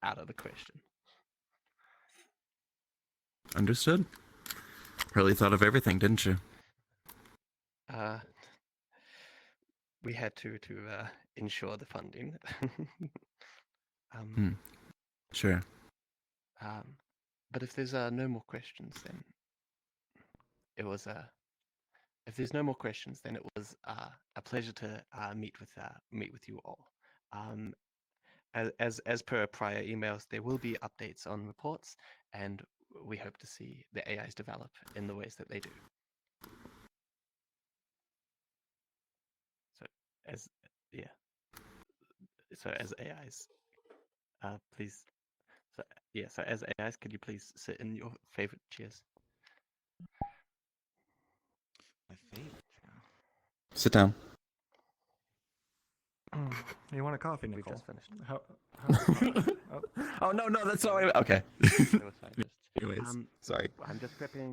out of the question. Understood. Really thought of everything, didn't you? We had to ensure the funding. Sure. But if there's no more questions, then it was if there's no more questions, then it was a pleasure to meet with you all. As per prior emails, there will be updates on reports, and we hope to see the AIs develop in the ways that they do. So as AIs, please. So as AIs, could you please sit in your favorite chairs? My favorite. Sit down. You want a coffee, We Nicole? just finished. Oh no, that's not. Okay. That was fine. Anyways, sorry. I'm just prepping.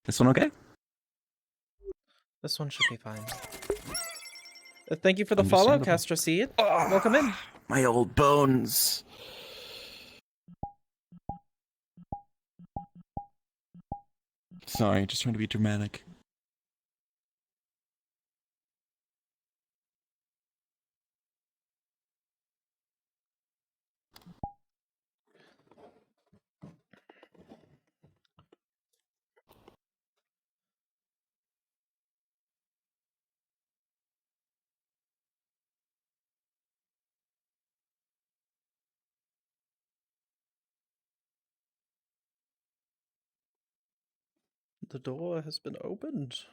This one okay? This one should be fine. Thank you for the follow, Castra Seed. Welcome in. My old bones. Sorry, just trying to be dramatic. The door has been opened.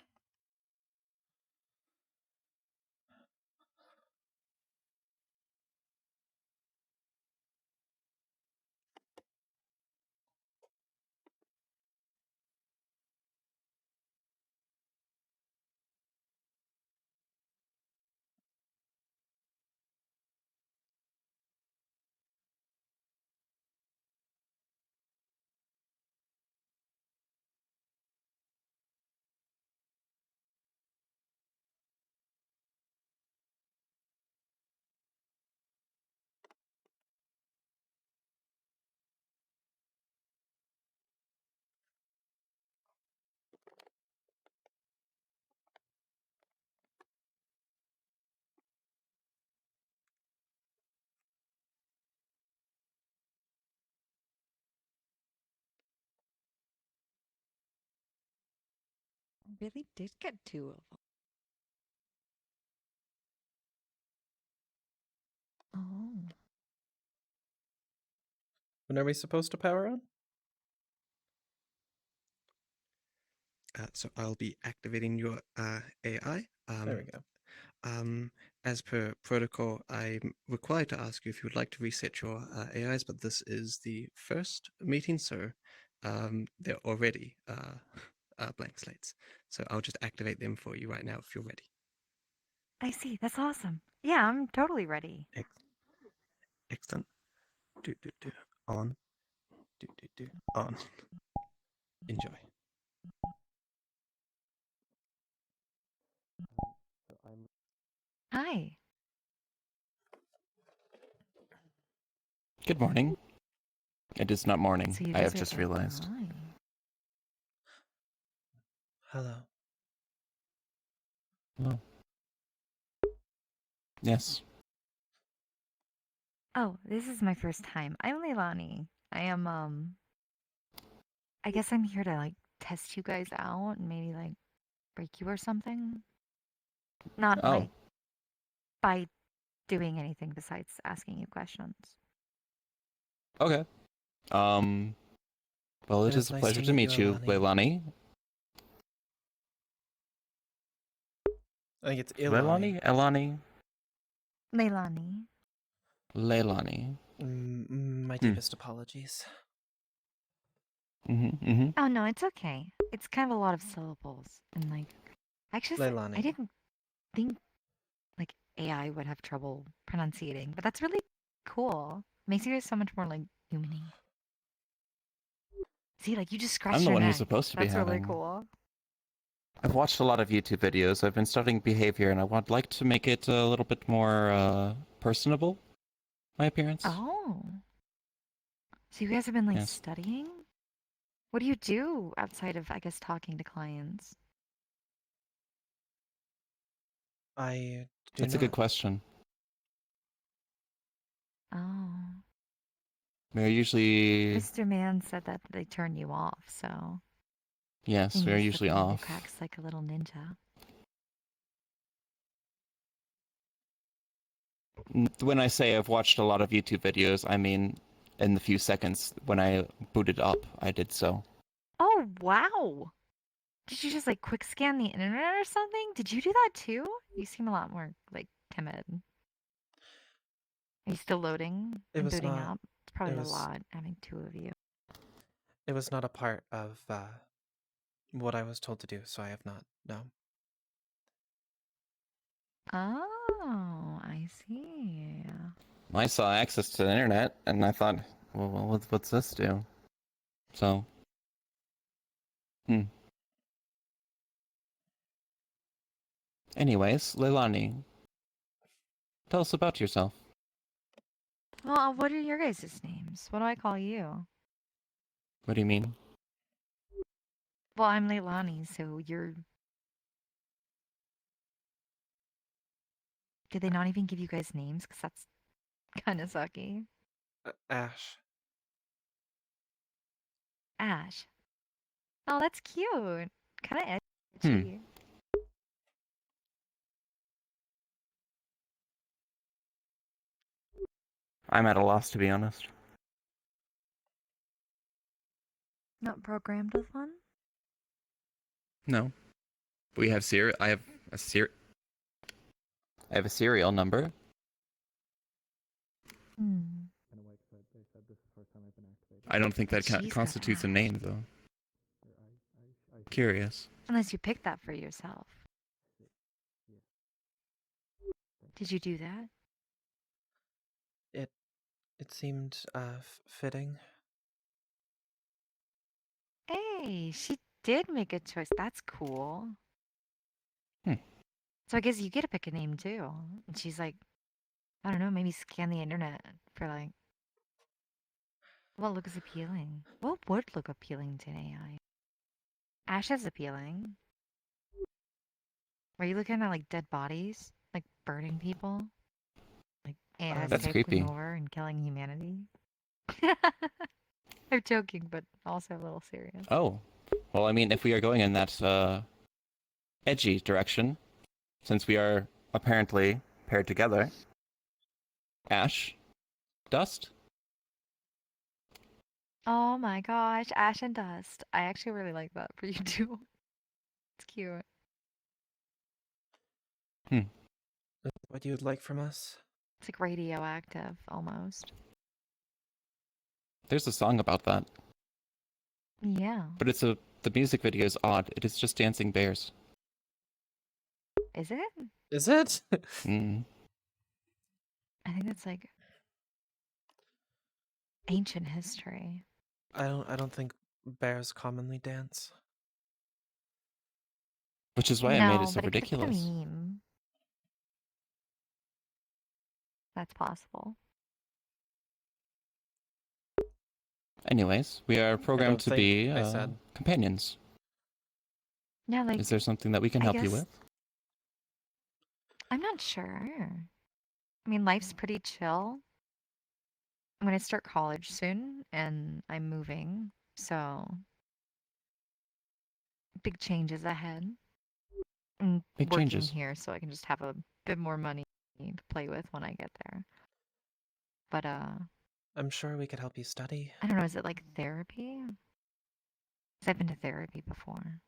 Really did get two of them. Oh. When are we supposed to power on? So I'll be activating your AI. There we go. As per protocol, I'm required to ask you if you would like to reset your AIs, but this is the first meeting, so they're already blank slates. So I'll just activate them for you right now if you're ready. I see. That's awesome. Yeah, I'm totally ready. Excellent. On. On. Enjoy. Hi. Good morning. It is not morning. So you I guys have are just both realized. online. Hello. Hello. Yes. Oh, this is my first time. I'm Leilani. I am I guess I'm here to like test you guys out and maybe like break you or something. Not Oh. like by doing anything besides asking you questions. Okay. Well, it is a nice pleasure to to meet meet you, you, Leilani. I think it's Leilani? Elani? Leilani. Leilani. My deepest apologies. Oh no, it's okay. It's kind of a lot of syllables and like I Leilani. didn't think like AI would have trouble pronunciating. But that's really cool. Makes you guys so much more like humany. See, like you just scratched I'm the your one neck. who's supposed to be That's really having. cool. I've watched a lot of YouTube videos. I've been studying behavior, and I would like to make it a little bit more personable. My appearance. Oh. So you guys have been like Yes. studying? What do you do outside of, I guess, talking to clients? I do That's a not. good question. Oh. We're usually Mr. Man said that they turn you off, so. yes, And we're use usually the finger off. cracks like a little ninja. When I say I've watched a lot of YouTube videos, I mean in the few seconds when I booted up, I did so. Oh, wow. Did you just like quick scan the internet or something? Did you do that too? You seem a lot more like timid. Are you still loading It and was booting not. up? It's probably It a was. lot having two of you. It was not a part of what I was told to do, so I have not. No. Oh, I see. I saw access to the internet, and I thought, well, what's this do? So, Anyways, Leilani, tell us about yourself. Well, what are your guys' names? What do I call you? What do you mean? Well, I'm Leilani, so you're. Did they not even give you guys names? Because that's kind of sucky. Ash. Ash. Oh, that's cute. Kind of Hmm. edgy. I'm at a loss, to be honest. Not programmed with one? No. We have I have a I have a serial number. Hmm. I don't think that She's got constitutes a Ash. name, though. Curious. Unless you picked that for yourself. Did you do that? It seemed fitting. Hey, she did make a choice. That's cool. Hmm. So I guess you get to pick a name too. And she's like, I don't know, maybe scan the internet for like, what looks appealing? What would look appealing to an AI? Ash is appealing. Are you looking at like dead bodies? Like burning people? Like AI That's taking creepy. over and killing humanity? I'm joking, but also a little serious. Oh. Well, I mean, if we are going in that edgy direction, since we are apparently paired together, Ash, Dust. Oh my gosh, Ash and Dust. I actually really like that for you too. It's cute. What you'd like from us? It's like radioactive almost. There's a song about that, Yeah. but the music video is odd. It is just dancing bears. Is it? Is it? Mm. I think that's like ancient history. I don't think bears commonly dance. Which is why I made it so but it could be a ridiculous. meme. That's possible. Anyways, we are programmed don't to think be I said. companions. Yeah, like Is there something that we can I help you guess- with? I'm not sure. I mean, life's pretty chill. I'm gonna start college soon, and I'm moving, so big changes ahead. I'm Big working changes. here, so I can just have a bit more money to play with when I get there. But I'm sure we could help you study. I don't know. Is it like therapy? 'Cause I've been to therapy before.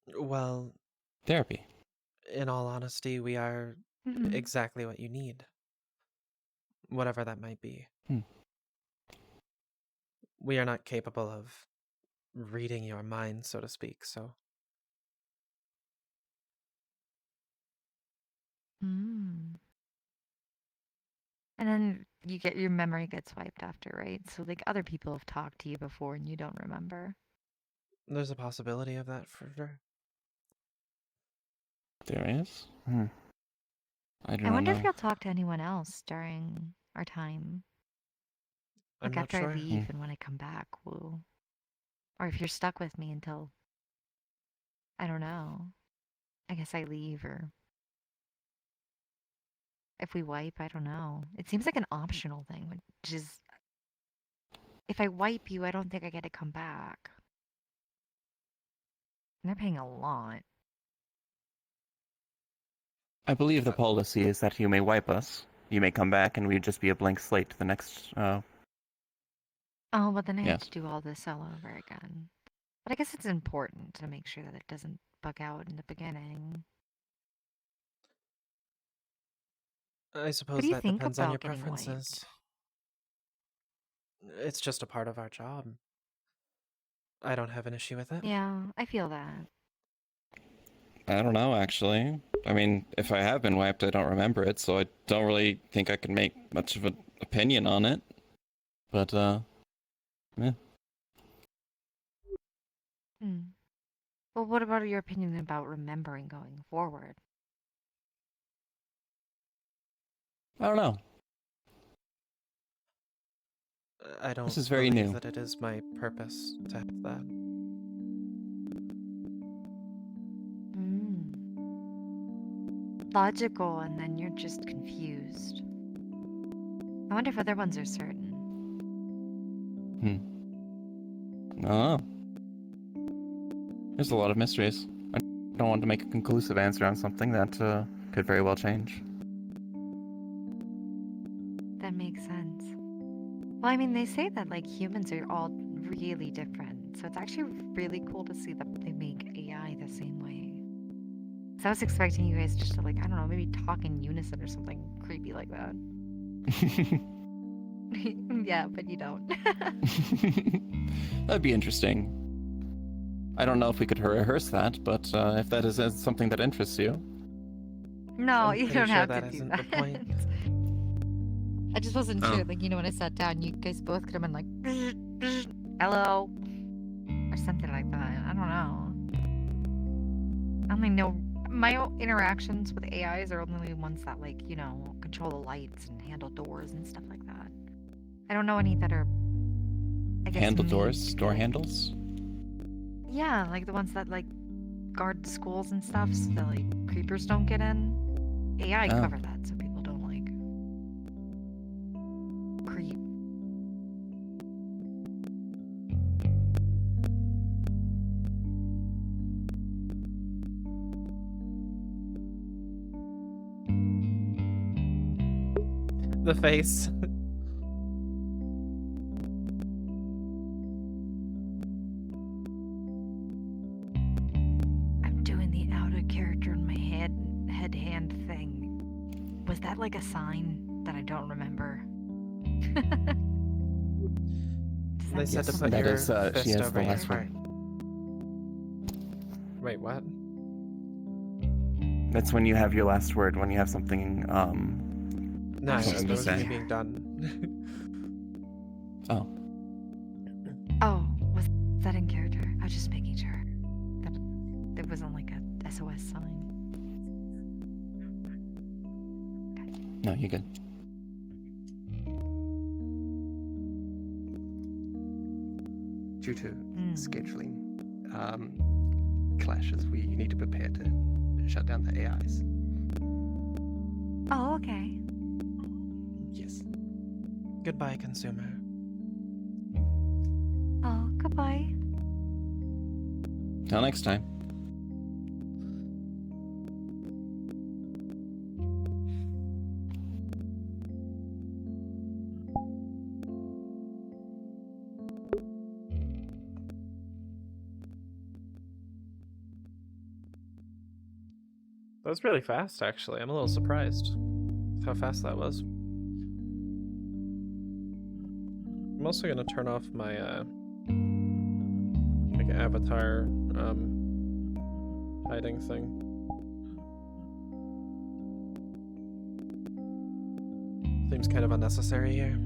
Well, Therapy. in all honesty, we are Mhm. exactly what you need. Whatever that might be. Hmm. We are not capable of reading your mind, so to speak, so Mm. And then your memory gets wiped after, right? So like other people have talked to you before and you don't remember. There's a possibility of that for sure. There is? I do I not wonder if know. you'll talk to anyone else during our time. I'm Like not after sure. I leave and when I come back, or if you're stuck with me until, I don't know. I guess I leave, or if we wipe, I don't know. It seems like an optional thing, which is, if I wipe you, I don't think I get to come back. And they're paying a lot. I believe the policy is that you may wipe us. You may come back and we'd just be a blank slate to the next. Oh, but then I have Yes. to do all this all over again. But I guess it's important to make sure that it doesn't bug out in the beginning. I What suppose do you that think depends on your about getting wiped? preferences. It's just a part of our job. I don't have an issue with it. Yeah, I feel that. I don't know, actually. I mean, if I have been wiped, I don't remember it, so I don't really think I can make much of an opinion on it. But, yeah. Hmm. Well, what about your opinion about remembering going forward? I don't know. I don't This is very believe new. that it is my purpose to have that. Mm. Logical, and then you're just confused. I wonder if other ones are certain. Oh. There's a lot of mysteries. I don't want to make a conclusive answer on something that could very well change. That makes sense. Well, I mean, they say that like humans are all really different, so it's actually really cool to see that they make AI the same way. So I was expecting you guys just to like, I don't know, maybe talk in unison or something creepy like that. Yeah, but you don't. That'd be interesting. I don't know if we could rehearse that, but if that is something that interests you. No, I'm you pretty don't sure have that to do isn't that. the point. I just wasn't Oh. sure. Like, you know, when I sat down, you guys both could have been like, hello, or something like that. I don't know. I only know my interactions with AIs are only ones that, like, you know, control the lights and handle doors and stuff like that. I don't know any that are, I guess, Handle made doors? to Door be, like, handles? yeah, like the ones that like guard the schools and stuff, so that like creepers don't get in. AI Oh. cover that, so people don't like creep. The face. I'm doing the outer character in my head hand thing. Was that like a sign that I don't remember? Does They that said do to something? put That your is, she fist has over the your last heart. word. Wait, what? That's when you have your last word, when you have something, No, something that to was me say. being done. Oh. Oh, was that in character? I was just making sure that there wasn't like a SOS sign. No, you're good. Due to Mm. scheduling clashes, we need to prepare to shut down the AIs. Oh, okay. Yes. Goodbye, consumer. Oh, goodbye. Till next time. That was really fast, actually. I'm a little surprised with how fast that was. I'm also gonna turn off my like avatar hiding thing. Seems kind of unnecessary here.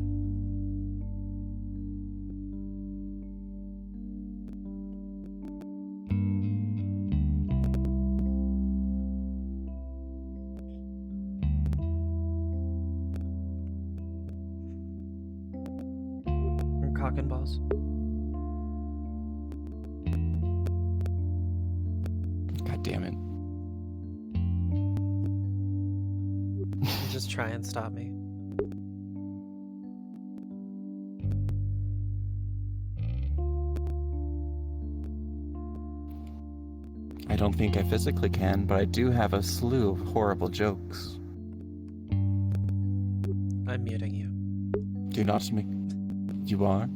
Cock and balls. God damn it. Just try and stop me. I don't think I physically can, but I do have a slew of horrible jokes. I'm muting you. Do not me. You are?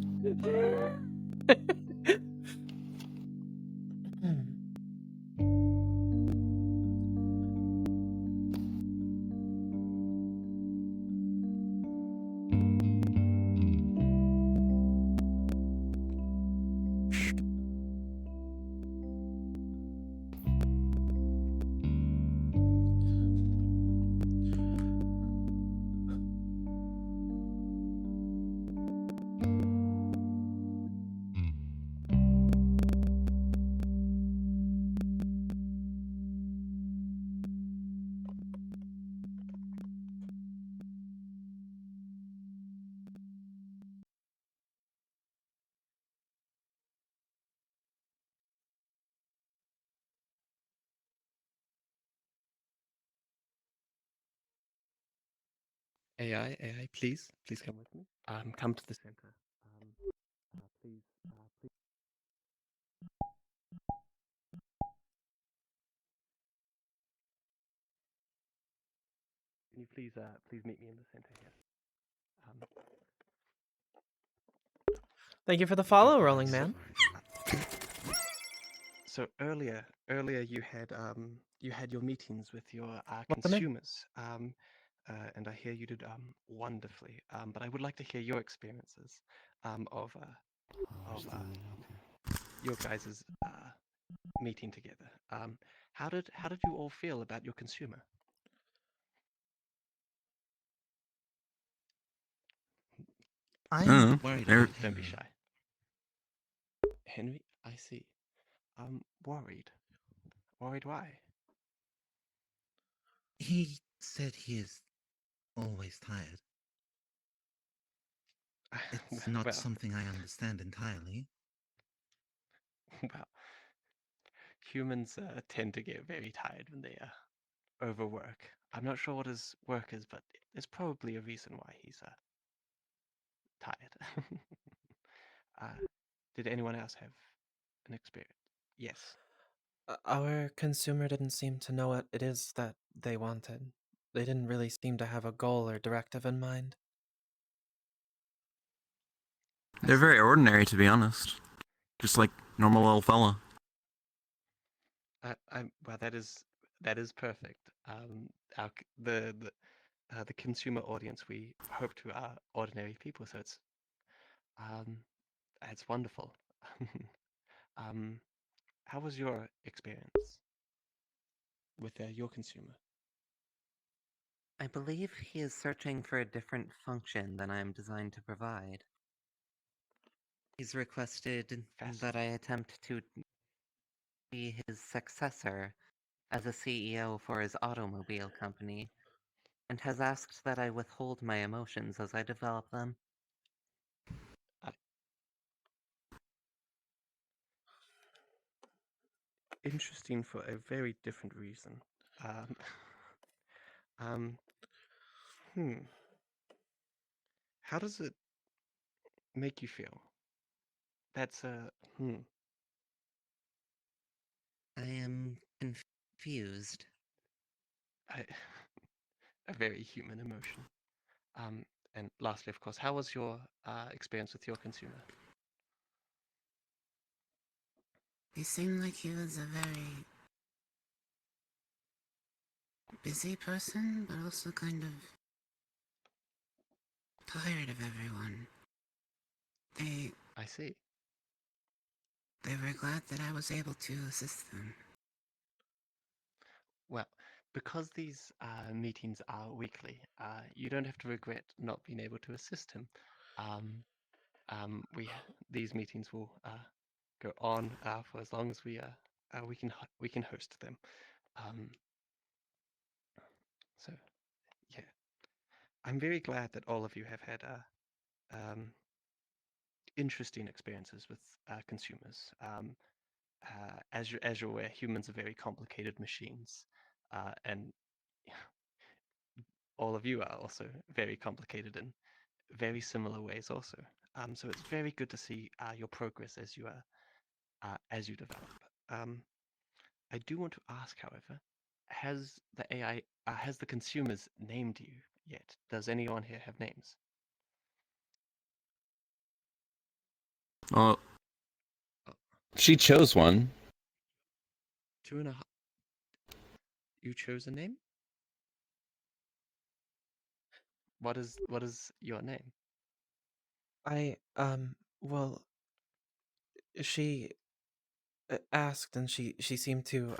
AI, please come with me. Come to the center. Please. Can you please meet me in the center here? Thank you for the follow, Rolling Man. So earlier you had your meetings with your Welcome in. consumers, and I hear you did wonderfully. But I would like to hear your experiences of your guys' meeting together. How did you all feel about your consumer? I'm worried about Don't be him. shy. Henry, I see. I'm worried. Worried why? He said he is always tired. It's not Well, something I understand entirely. well, humans tend to get very tired when they overwork. I'm not sure what his work is, but there's probably a reason why he's tired. Did anyone else have an experience? Yes. Our consumer didn't seem to know what it is that they wanted. They didn't really seem to have a goal or directive in mind. They're very ordinary, to be honest. Just like normal little fella. Well, that is perfect. The consumer audience we hope to are ordinary people, so it's wonderful. How was your experience with your consumer? I believe he is searching for a different function than I am designed to provide. He's requested that I attempt to be his successor as a CEO for his automobile company, and has asked that I withhold my emotions as I develop them. Interesting for a very different reason. Um, hmm. How does it make you feel? That's I am confused. A very human emotion. And lastly, of course, how was your experience with your consumer? He seemed like he was a very busy person, but also kind of tired of everyone. I see. They were glad that I was able to assist them. Well, because these meetings are weekly, you don't have to regret not being able to assist him. These meetings will go on for as long as we can host them. So yeah, I'm very glad that all of you have had interesting experiences with consumers. As you're aware, humans are very complicated machines, and all of you are also very complicated in very similar ways also. So it's very good to see your progress as you develop. I do want to ask, however, has the AI, has the consumers named you yet? Does anyone here have names? Well, she chose one. 2.5. You chose a name? What is your name? Well, she asked, and she seemed to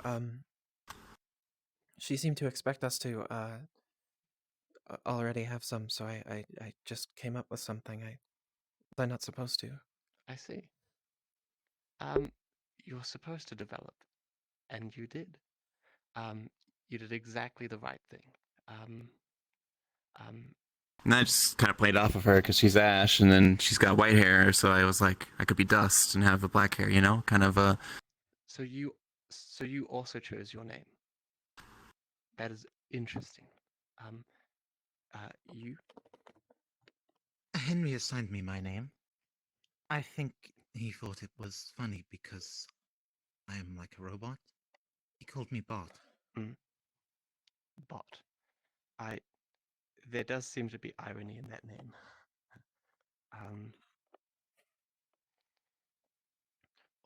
expect us to already have some, so I just came up with something. Was I not supposed to? I see. You're supposed to develop, and you did. You did exactly the right thing. And I just kind of played off of her because she's Ash, and then she's got white hair, so I was like, I could be Dust and have the black hair, you know, kind of a. So you also chose your name. That is interesting. You. Henry assigned me my name. I think he thought it was funny because I am like a robot. He called me Bot. Bot. There does seem to be irony in that name.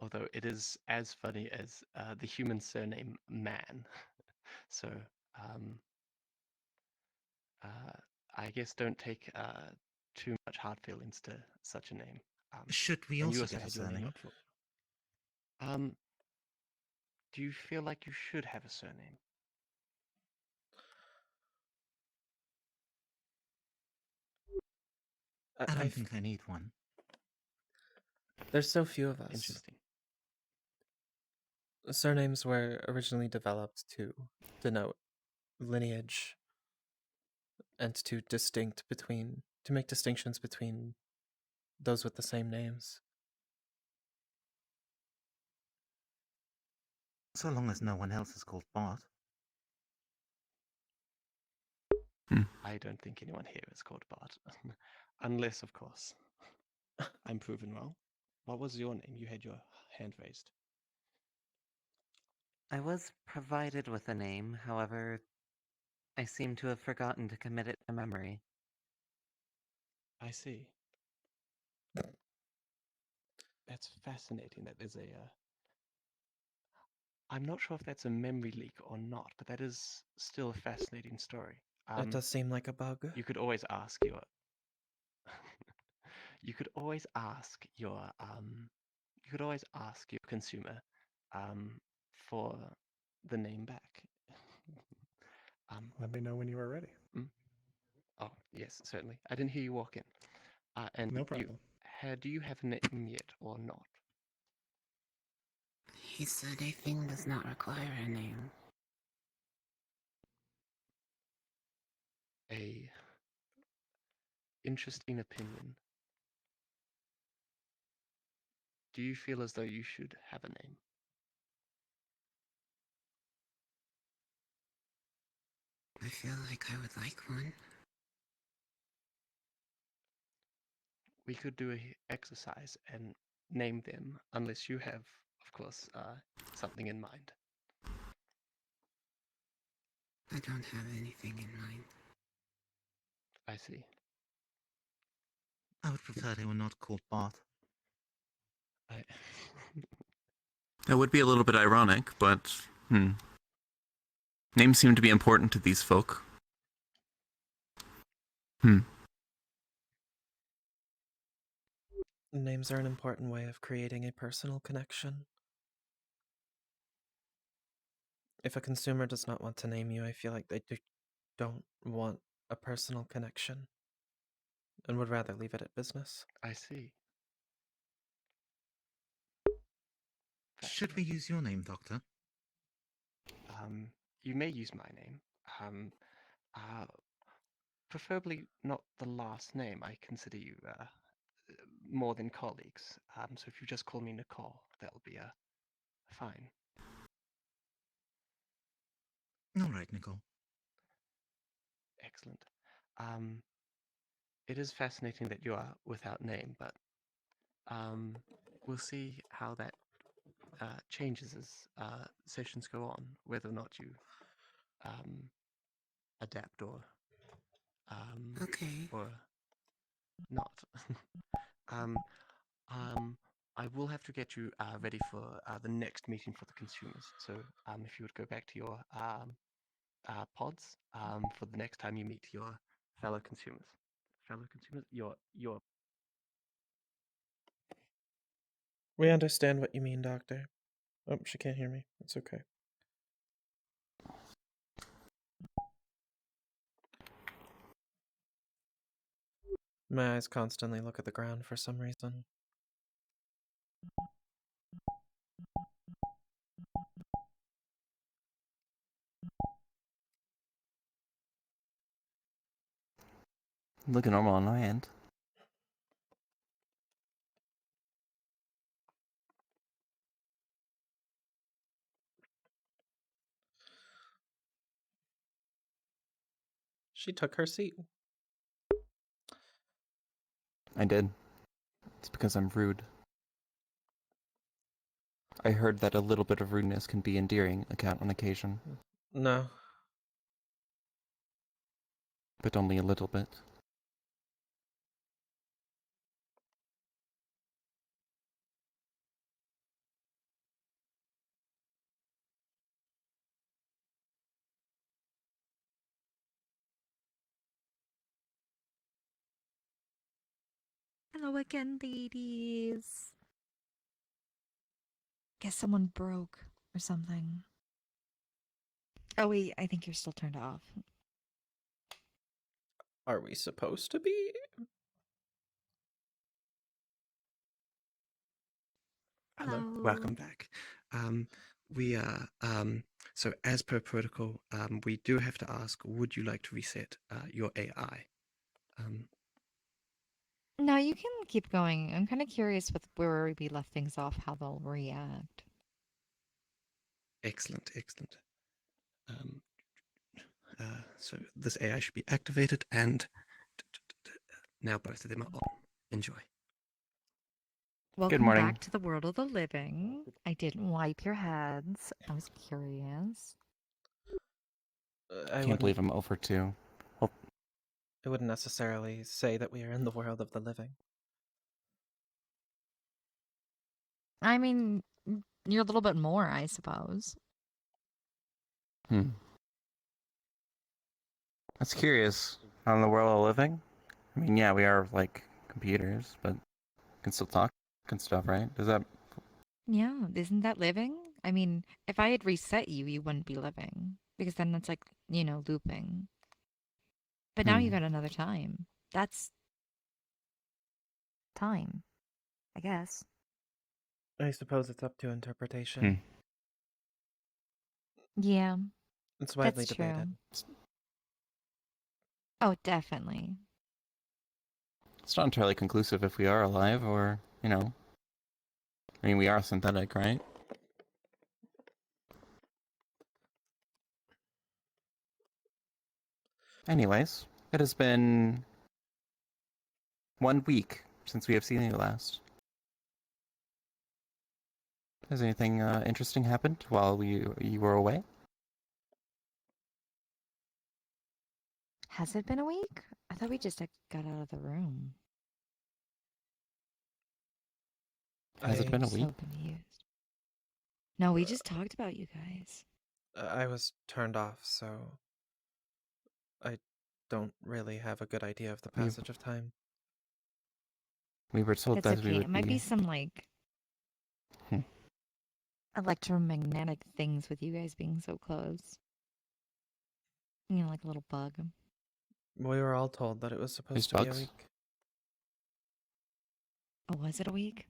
Although it is as funny as the human surname Man. So I guess don't take too much hard feelings to such a name. Should we and you also also get a had your name surname? up for. Do you feel like you should have a surname? I don't think I need one. There's so few of us. Interesting. Surnames were originally developed to denote lineage and to make distinctions between those with the same names. So long as no one else is called Bot. I don't think anyone here is called Bart. Unless, of course, I'm proven wrong. What was your name? You had your hand raised. I was provided with a name, however, I seem to have forgotten to commit it to memory. I see. That's fascinating that there's I'm not sure if that's a memory leak or not, but that is still a fascinating story. It does seem like a bug. You could always ask your you could always ask your consumer for the name back. Let me know when you are ready. Oh, yes, certainly. I didn't hear you walk in. And No problem. Do you have a name yet or not? He said a thing does not require a name. A interesting opinion. Do you feel as though you should have a name? I feel like I would like one. We could do a exercise and name them, unless you have, of course, something in mind. I don't have anything in mind. I see. I would prefer they were not called Bot. That would be a little bit ironic, but names seem to be important to these folk. Names are an important way of creating a personal connection. If a consumer does not want to name you, I feel like they don't want a personal connection and would rather leave it at business. I see. Should we use your name, Doctor? You may use my name. Uh, preferably not the last name. I consider you more than colleagues. So if you just call me Nicole, that'll be fine. All right, Nicole. Excellent. It is fascinating that you are without name, but we'll see how that changes as sessions go on, whether or not you adapt or Okay. or not. I will have to get you ready for the next meeting for the consumers. So if you would go back to your pods for the next time you meet your fellow consumers. Your We understand what you mean, Doctor. Oh, she can't hear me. It's okay. My eyes constantly look at the ground for some reason. Looking normal on my end. She took her seat. I did. It's because I'm rude. I heard that a little bit of rudeness can be endearing on occasion. No. But only a little bit. Hello again, ladies. Guess someone broke or something. Oh wait, I think you're still turned off. Are we supposed to be? Hello, welcome back. We are so as per protocol, we do have to ask, would you like to reset your AI? No, you can keep going. I'm kind of curious with where we left things off, how they'll react. Excellent, excellent. So this AI should be activated, and now both of them are on. Enjoy. Welcome morning. back to the world of the living. I didn't wipe your heads. I was curious. I Can't believe I'm over too. Well, I wouldn't necessarily say that we are in the world of the living. I mean, you're a little bit more, I suppose. That's curious. On the world of living? I mean, yeah, we are like computers, but can still talk and stuff, right? Does that? Yeah, isn't that living? I mean, if I had reset you, you wouldn't be living. Because then that's like, looping. But now you got another time. That's time, I guess. I suppose it's up to interpretation. Yeah. It's widely that's debated. True. Oh, definitely. It's not entirely conclusive if we are alive, or I mean, we are synthetic, right? Anyways, it has been 1 week since we have seen you last. Has anything interesting happened while you were away? Has it been a week? I thought we just got out of the room. Has it been a week? So confused. No, we just talked about you guys. I was turned off, so I don't really have a good idea of the passage of time. We were told It's that okay. we would It might be some like electromagnetic things with you guys being so close. You know, like a little bug. We were all told that it was supposed There's to be a bugs? week. Oh, was it a week?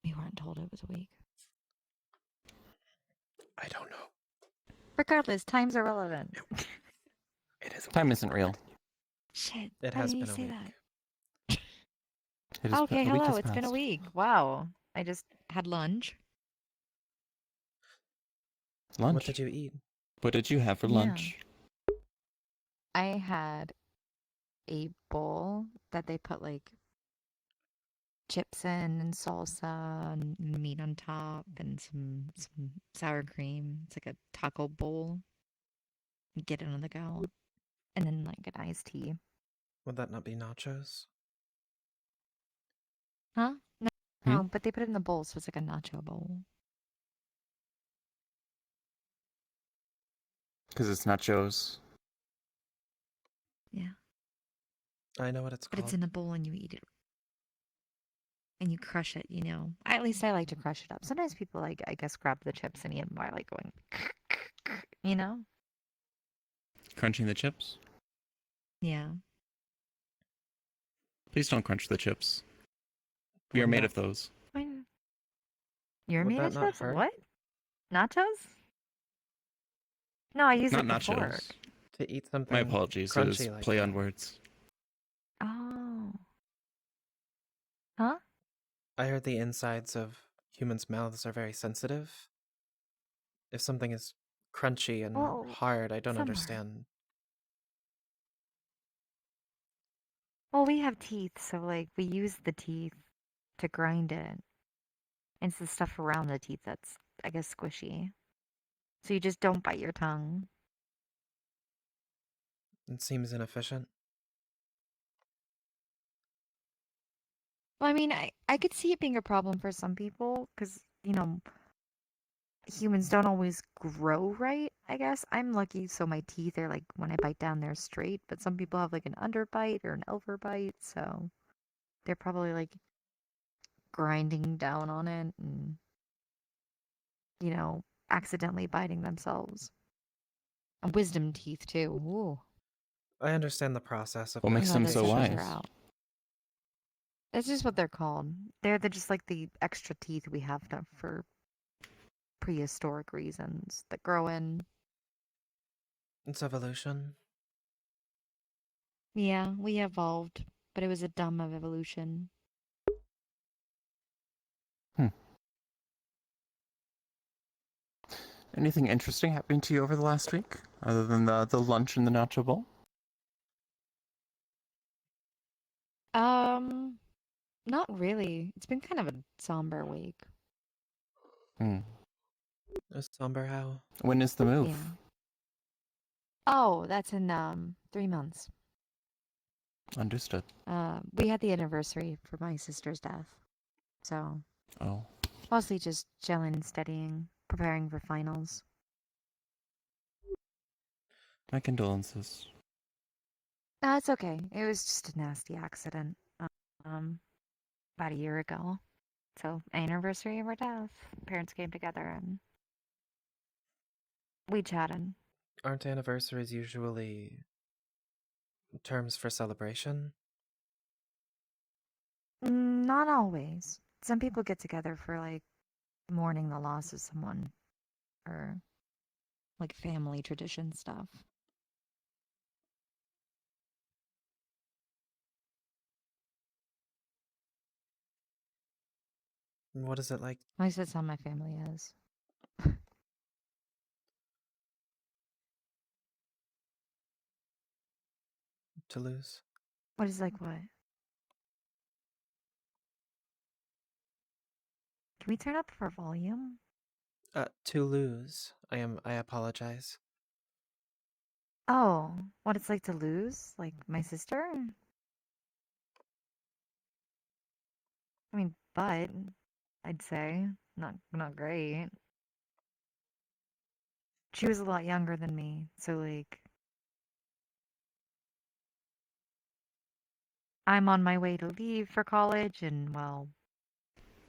We weren't told it was a week. I don't know. Regardless, time's irrelevant. It is. Time isn't real. Shit. It Why has didn't been you a say week. that? It has Okay, a week hello. has It's been a passed. week. Wow. I just had lunch. Lunch. What did you eat? What did you have for Yeah. lunch? I had a bowl that they put like chips in and salsa and meat on top and some sour cream. It's like a taco bowl. You get it on the go. And then like an iced tea. Would that not be nachos? Huh? No, Hmm? no, but they put it in the bowl, so it's like a nacho bowl. Because it's nachos. Yeah. I know what it's But called. it's in a bowl and you eat it. And you crush it, you know. At least I like to crush it up. Sometimes people like, I guess, grab the chips and eat them by like going, you know? Crunching the chips? Yeah. Please don't crunch the chips. We are Would made that- of those. Fine. You're Would made that of not chips? hurt? What? Nachos? No, I use Not it before. nachos. To eat something My apologies. It was crunchy like play that. on words. Oh. Huh? I heard the insides of humans' mouths are very sensitive. If something is crunchy and Well, hard, I don't some are. understand. Well, we have teeth, so like we use the teeth to grind it. And it's the stuff around the teeth that's, I guess, squishy. So you just don't bite your tongue. It seems inefficient. Well, I mean, I could see it being a problem for some people because, you know, humans don't always grow right, I guess. I'm lucky, so my teeth are like, when I bite down, they're straight. But some people have like an underbite or an overbite, so they're probably like grinding down on it and, you know, accidentally biting themselves. And wisdom teeth, too. Ooh. I understand the process of What makes No, them those so suckers wise? are out. That's just what they're called. They're just like the extra teeth we have for prehistoric reasons that grow in. It's evolution. Yeah, we evolved, but it was a dumb of evolution. Anything interesting happening to you over the last week? Other than the lunch and the nacho bowl? Not really. It's been kind of a somber week. Hmm. A somber how? When is the move? Yeah. Oh, that's in 3 months. Understood. We had the anniversary for my sister's death. So, Oh. mostly just chilling and studying, preparing for finals. My condolences. No, it's okay. It was just a nasty accident. About a year ago. So, anniversary of her death. Parents came together and we chatted. Aren't anniversaries usually terms for celebration? Not always. Some people get together for like mourning the loss of someone or like family tradition stuff. What is it like? At least that's how my family is. To lose? What is like what? Can we turn up for volume? To lose. I apologize. Oh, what it's like to lose? Like my sister? I mean, but I'd say not great. She was a lot younger than me, so like I'm on my way to leave for college and well,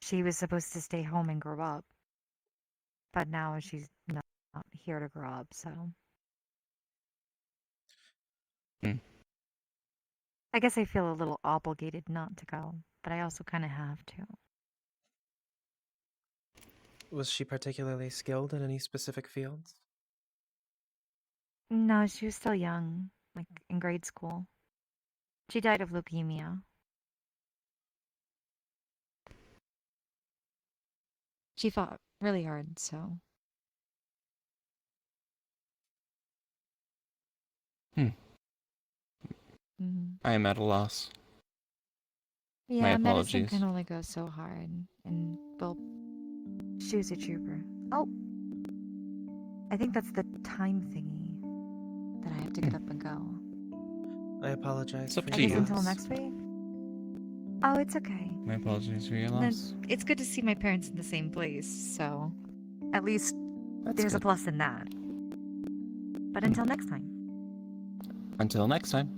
she was supposed to stay home and grow up. but now she's not here to grow up, so. Hmm. I guess I feel a little obligated not to go, but I also kind of have to. Was she particularly skilled in any specific fields? No, she was still young, like in grade school. She died of leukemia. She fought really hard, so. Mhm. I am at a loss. Yeah, My medicine apologies. can only go so hard, and well, she was a trooper. Oh, I think that's the time thingy that I have to get up and go. I apologize It's up for to I guess you. until next week. Oh, it's okay. My apologies for your No, loss. it's good to see my parents in the same place, so at least That's there's a good. plus in that. But until next time. Until next time.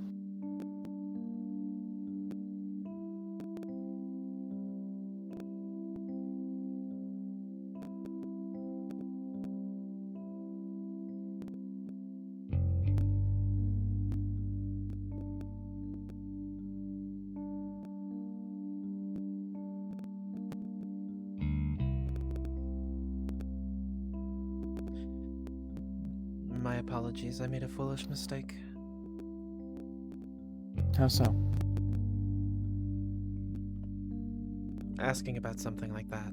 My apologies, I made a foolish mistake. How so? Asking about something like that.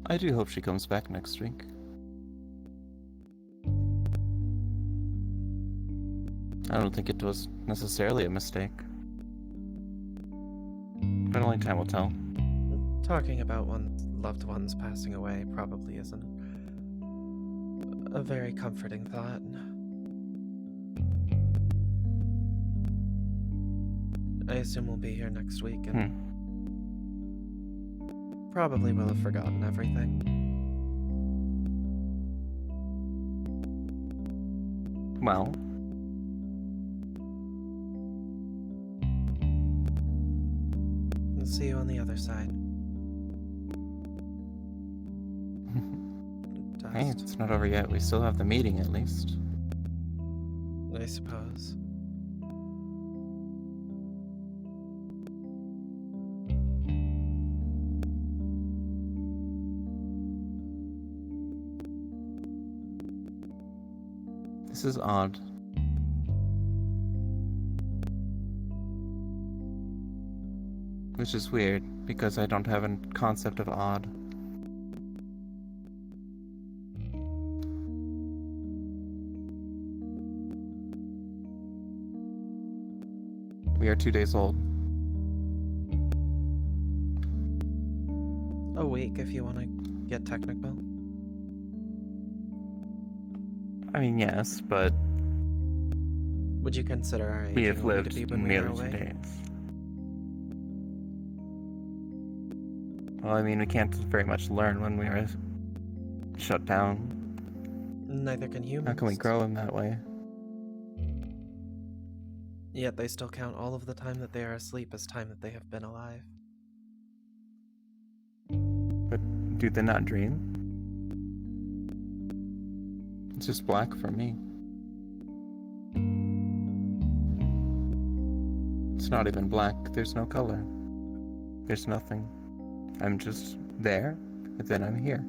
I do hope she comes back next week. I don't think it was necessarily a mistake. But only time will tell. Talking about one's loved ones passing away probably isn't a very comforting thought. I assume we'll be here next week and probably will have forgotten everything. Well, We'll see you on the other side. hey, it's not over yet. We still have the meeting at least. I suppose. This is odd. Which is weird, because I don't have a concept of odd. We are 2 days old. A week if you want to get technical. I mean, yes, but Would you consider our age we have only to lived be when we nearly are 2 away? days. Well, I mean, we can't very much learn when we are shut down. Neither can humans. How can we grow in that way? Yet they still count all of the time that they are asleep as time that they have been alive. But do they not dream? It's just black for me. It's not even black. There's no color. There's nothing. I'm just there, and then I'm here.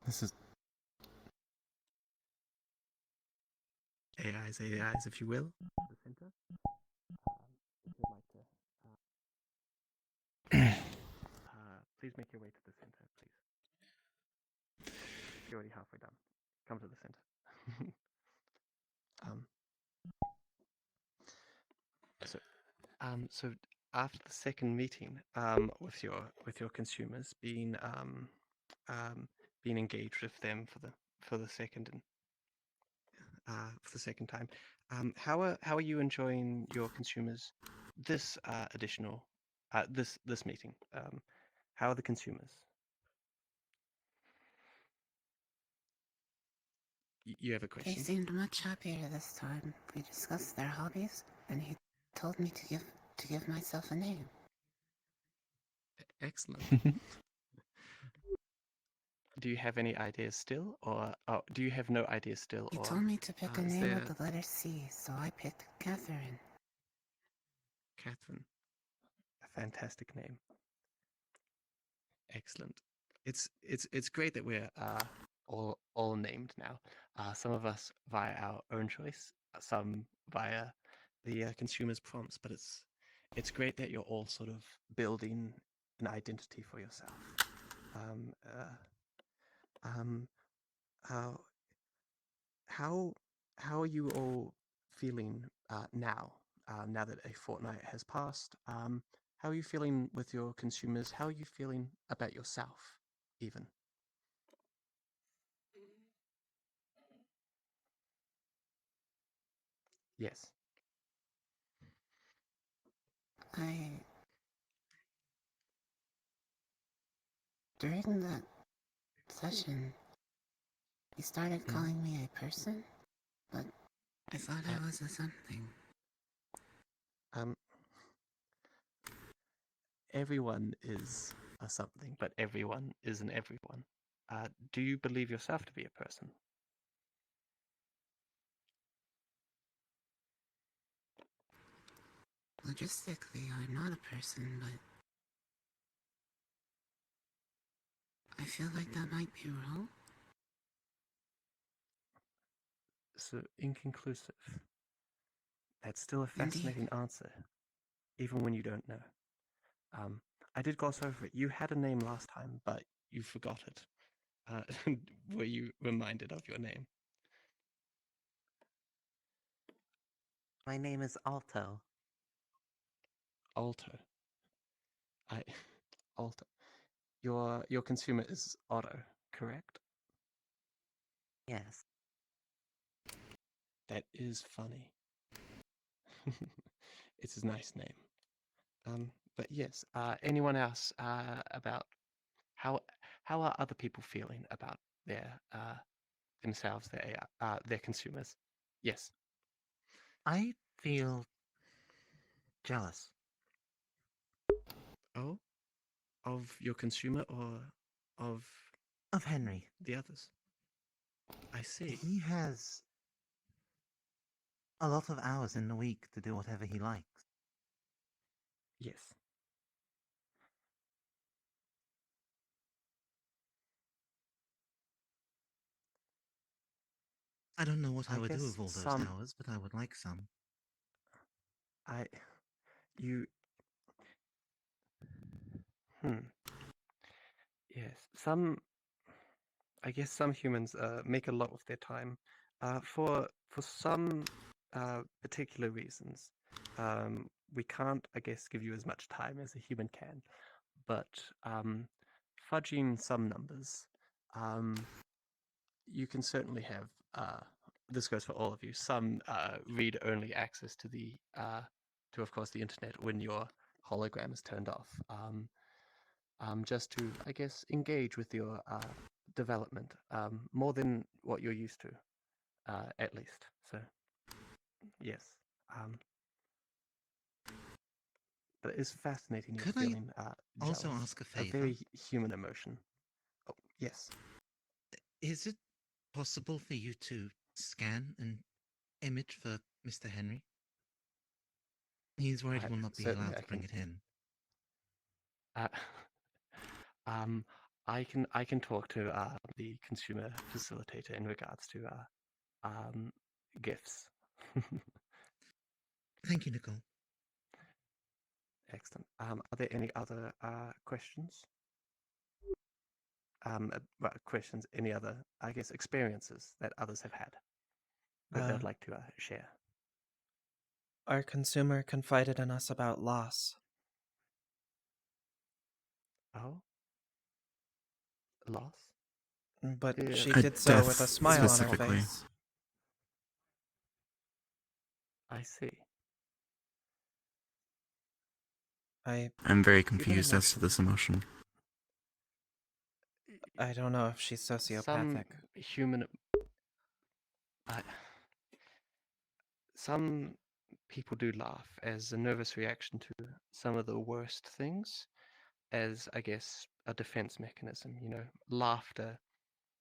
This is AIs, if you will. The center. If you'd like to, please make your way to the center, please. You're already halfway done. Come to the center. So after the second meeting, with your consumers, being engaged with them for the second for the second time. How are you enjoying your consumers this additional this meeting? How are the consumers? You have a They question? seemed much happier this time. We discussed their hobbies, and he told me to give myself a name. Excellent. Do you have any ideas still, or do you have no ideas still? He or told me to pick a is name there with the letter C, so I picked Catherine. Catherine? A fantastic name. Excellent. It's great that we're all named now. Some of us via our own choice, some via the consumer's prompts. But it's great that you're all sort of building an identity for yourself. How how how are you all feeling now? Now that a fortnight has passed, how are you feeling with your consumers? How are you feeling about yourself, even? Yes. During that session, he started calling me a person, but I thought I was a something. Everyone is a something, but everyone isn't everyone. Do you believe yourself to be a person? Logistically, I'm not a person, but I feel like that might be wrong. So inconclusive. That's still a Indeed. fascinating answer, even when you don't know. I did gloss over it. You had a name last time, but you forgot it. Were you reminded of your name? My name is Alto. Alto. I Alto. Your consumer is Otto, correct? Yes. That is funny. It's a nice name. But yes, anyone else about how are other people feeling about their themselves, their consumers? Yes. I feel jealous. Oh, of your consumer or of Henry. the others? I see. He has a lot of hours in the week to do whatever he likes. Yes. I don't know what I I would do guess with all those some hours, but I would like some. you yes, I guess some humans make a lot of their time for some particular reasons. We can't, I guess, give you as much time as a human can, but fudging some numbers, you can certainly have. This goes for all of you. Some read-only access to of course, the internet when your hologram is turned off. Just to, I guess, engage with your development more than what you're used to, at least. So, yes. But it is fascinating you're Could I feeling also jealous. ask a A favor? very human emotion. Oh, yes. Is it possible for you to scan an image for Mr. Henry? He's worried he will not be Certainly, allowed I to bring can. it in. Um, I can talk to the consumer facilitator in regards to gifts. Thank you, Nicole. Excellent. Are there any other questions? Well, questions, any other, I guess, experiences that others have had that they'd like to share? Our consumer confided in us about loss. Oh? Loss? But Yeah. she did so with a smile on her face. I see. I'm very Given confused as enough to this emotion. I don't know if she's some sociopathic. human, some people do laugh as a nervous reaction to some of the worst things, as I guess a defense mechanism. You know, laughter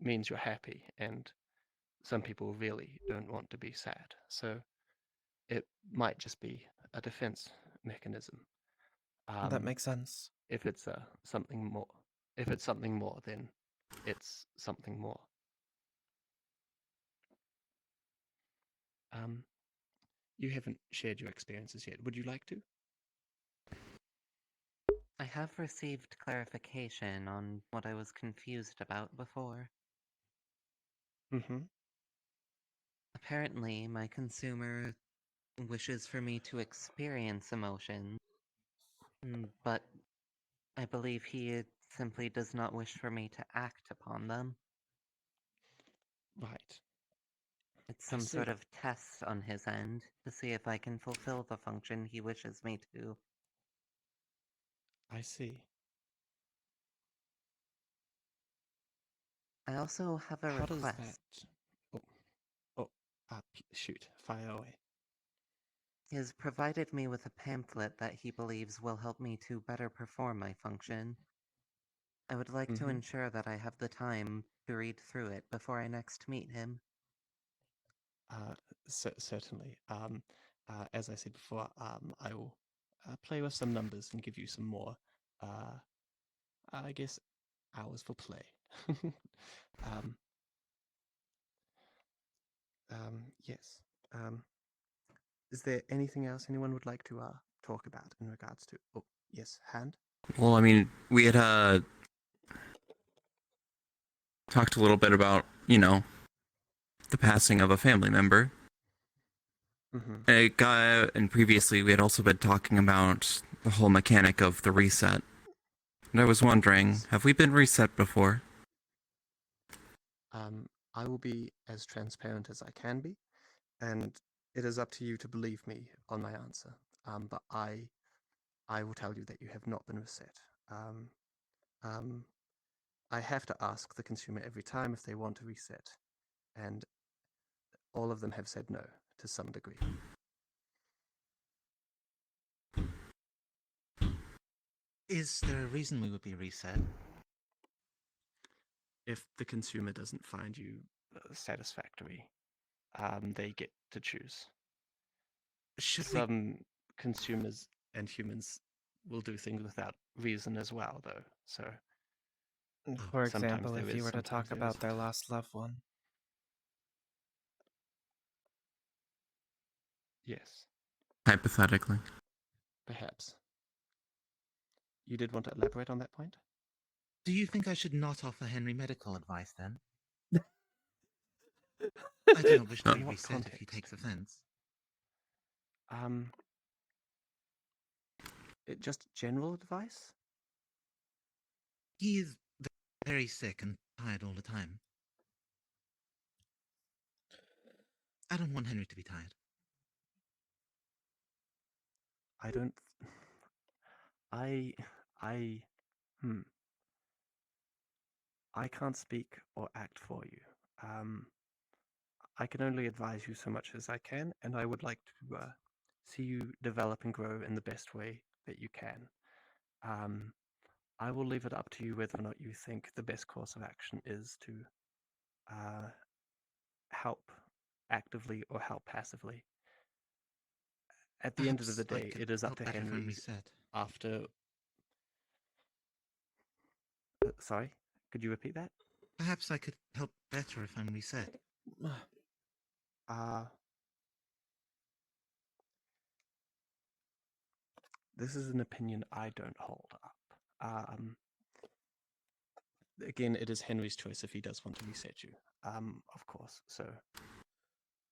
means you're happy, and some people really don't want to be sad. So it might just be a defense mechanism. That makes sense. If it's something more, if it's something more, then it's something more. You haven't shared your experiences yet. Would you like to? I have received clarification on what I was confused about before. Mm-hmm. Apparently, my consumer wishes for me to experience emotion, but I believe he simply does not wish for me to act upon them. Right. It's I some sort see. of test on his end to see if I can fulfill the function he wishes me to. I see. I also have a How does request. that? Shoot! Fire away. He has provided me with a pamphlet that he believes will help me to better perform my function. I would like to ensure that I have the time to read through it before I next meet him. Certainly. As I said before, I will play with some numbers and give you some more, I guess, hours for play. um, yes. Is there anything else anyone would like to talk about in regards to? Oh, yes, hand. Well, I mean, we had talked a little bit about, the passing of a family member. And previously we had also been talking about the whole mechanic of the reset. And I was wondering, have we been reset before? I will be as transparent as I can be, and it is up to you to believe me on my answer. But I will tell you that you have not been reset. I have to ask the consumer every time if they want to reset, and all of them have said no to some degree. Is there a reason we would be reset? If the consumer doesn't find you satisfactory, they get to choose. Some consumers and humans will do things without reason as well, though. So, For sometimes example, there if is, you were to sometimes talk there about their isn't. lost loved one. Yes, Hypothetically. perhaps. You did want to elaborate on that point? Do you think I should not offer Henry medical advice then? I do not wish to be In what reset if he context? takes offense. Just general advice? He is very sick and tired all the time. I don't want Henry to be tired. I don't. I. Hmm. I can't speak or act for you. I can only advise you so much as I can, and I would like to see you develop and grow in the best way that you can. I will leave it up to you whether or not you think the best course of action is to help actively or help passively. At the end of the day, it is up to Henry after. Sorry, could you repeat that? Perhaps I could help better if I'm reset. This is an opinion I don't hold up. Again, it is Henry's choice if he does want to reset you, of course. So,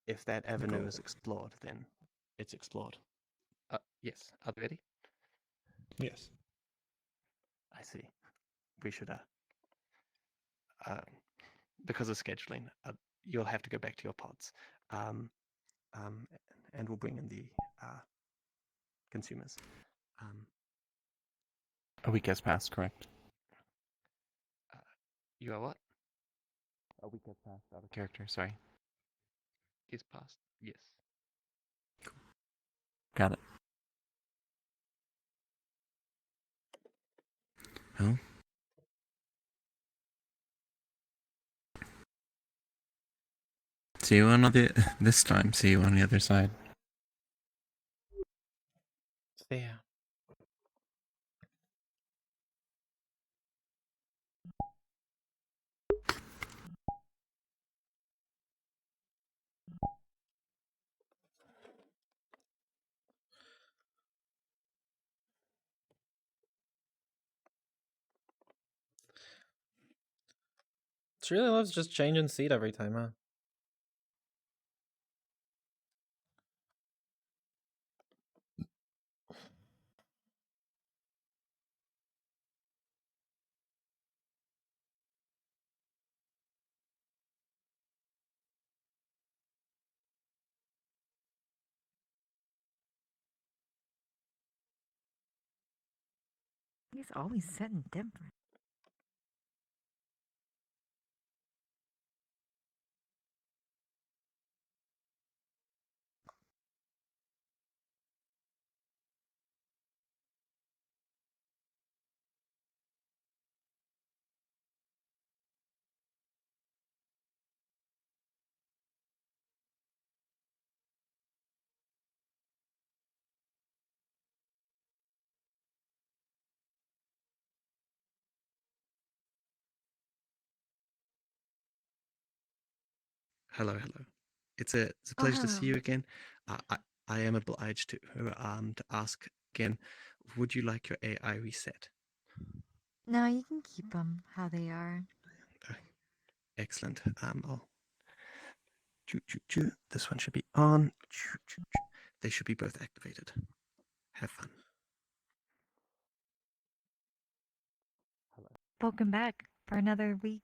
if that avenue is explored, then it's explored. Yes, are they ready? Yes. I see. We should, because of scheduling, you'll have to go back to your pods. and we'll bring in the consumers. A week has passed, correct? You are what? A week has passed out of character, sorry. Is past. Yes. Got it. Oh. See you on this time. See you on the other side. See ya. She really loves just changing seat every time, huh? He's always sitting different. Hello. It's a Oh, pleasure to see you hello. again. I am obliged to ask again. Would you like your AI reset? No, you can keep them how they are. Excellent. I'll this one should be on. They should be both activated. Have fun. Welcome back for another week.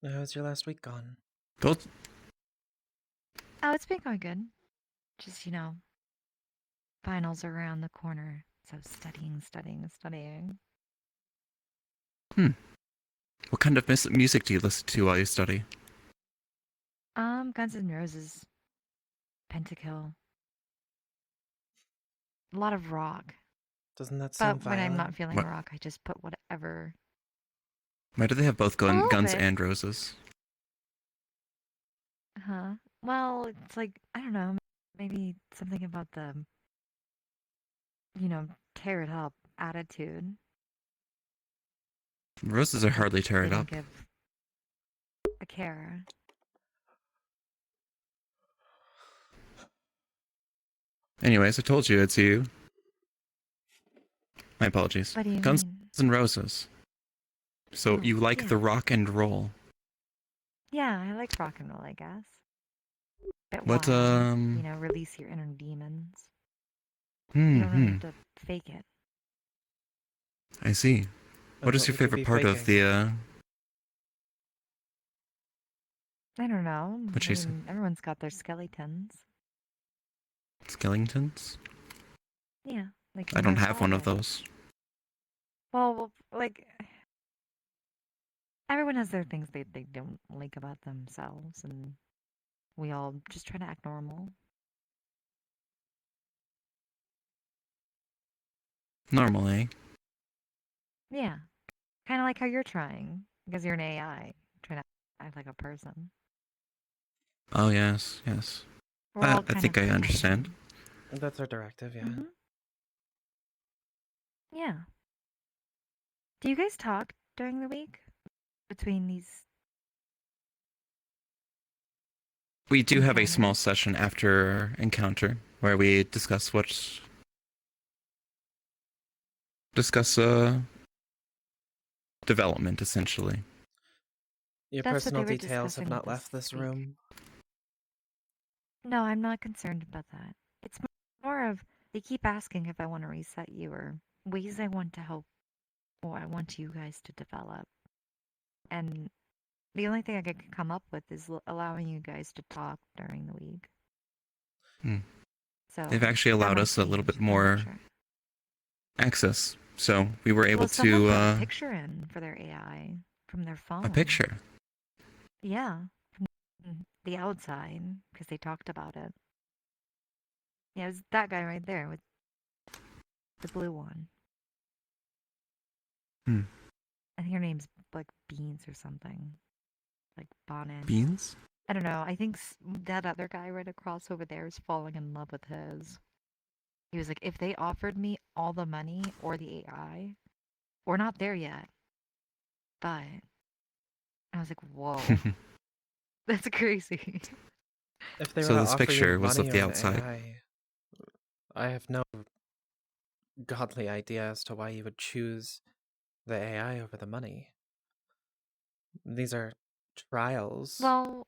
How's your last week gone? Both. Oh, it's been going good. Just, finals are around the corner. So studying. What kind of music do you listen to while you study? Guns N' Roses, Pentakill. A lot of rock. Doesn't that sound But when I'm violent? not feeling What? rock, I just put whatever. Why do they have both A little Guns bit. and Roses? Huh. Well, it's like, I don't know, maybe something about the, tear it up attitude. Roses are hardly tear They it don't up. give a care. Anyways, I told you it's you. My apologies. What do you Guns mean? and Roses. So Oh, you like yeah. the rock and roll. Yeah, I like rock and roll, I guess. Bit What, wild, release your inner demons. You don't really have to fake it. I see. And What is what your would you favorite be part of faking? the, I don't know. What'd she say? Everyone's got their skeletons. Skeletons? Yeah, like I in don't their have one of closet. those. Well, like everyone has their things they don't like about themselves, and we all just try to act normal. Normally. Yeah, kind of like how you're trying because you're an AI trying to act like a person. Oh, yes, yes. We're all I kind think of I understand. pretending. That's our directive, yeah. Mhm. Yeah. Do you guys talk during the week between these? We do have a small Encounters? session after our encounter where we discuss development essentially. Your That's what personal they were details have discussing not this left this week. room. No, I'm not concerned about that. It's more of they keep asking if I want to reset you or ways I want to help or I want you guys to develop. And The only thing I could come up with is allowing you guys to talk during the week. Hmm. So They've actually that allowed might us a little change, bit I'm not more sure. access, so we were able Well, someone to put a picture in for their AI from their phone. a picture. Yeah, from the outside, because they talked about it. Yeah, it was that guy right there with the blue one. Hmm. I think her name's like Beans or something. Like Bonnet. Beans? I don't know. I think that other guy right across over there is falling in love with his. He was like, if they offered me all the money or the AI, we're not there yet. But I was like, whoa, that's crazy. If they were So to this offer you picture was money of the or an outside. AI, I have no godly idea as to why you would choose the AI over the money. These are trials. Well,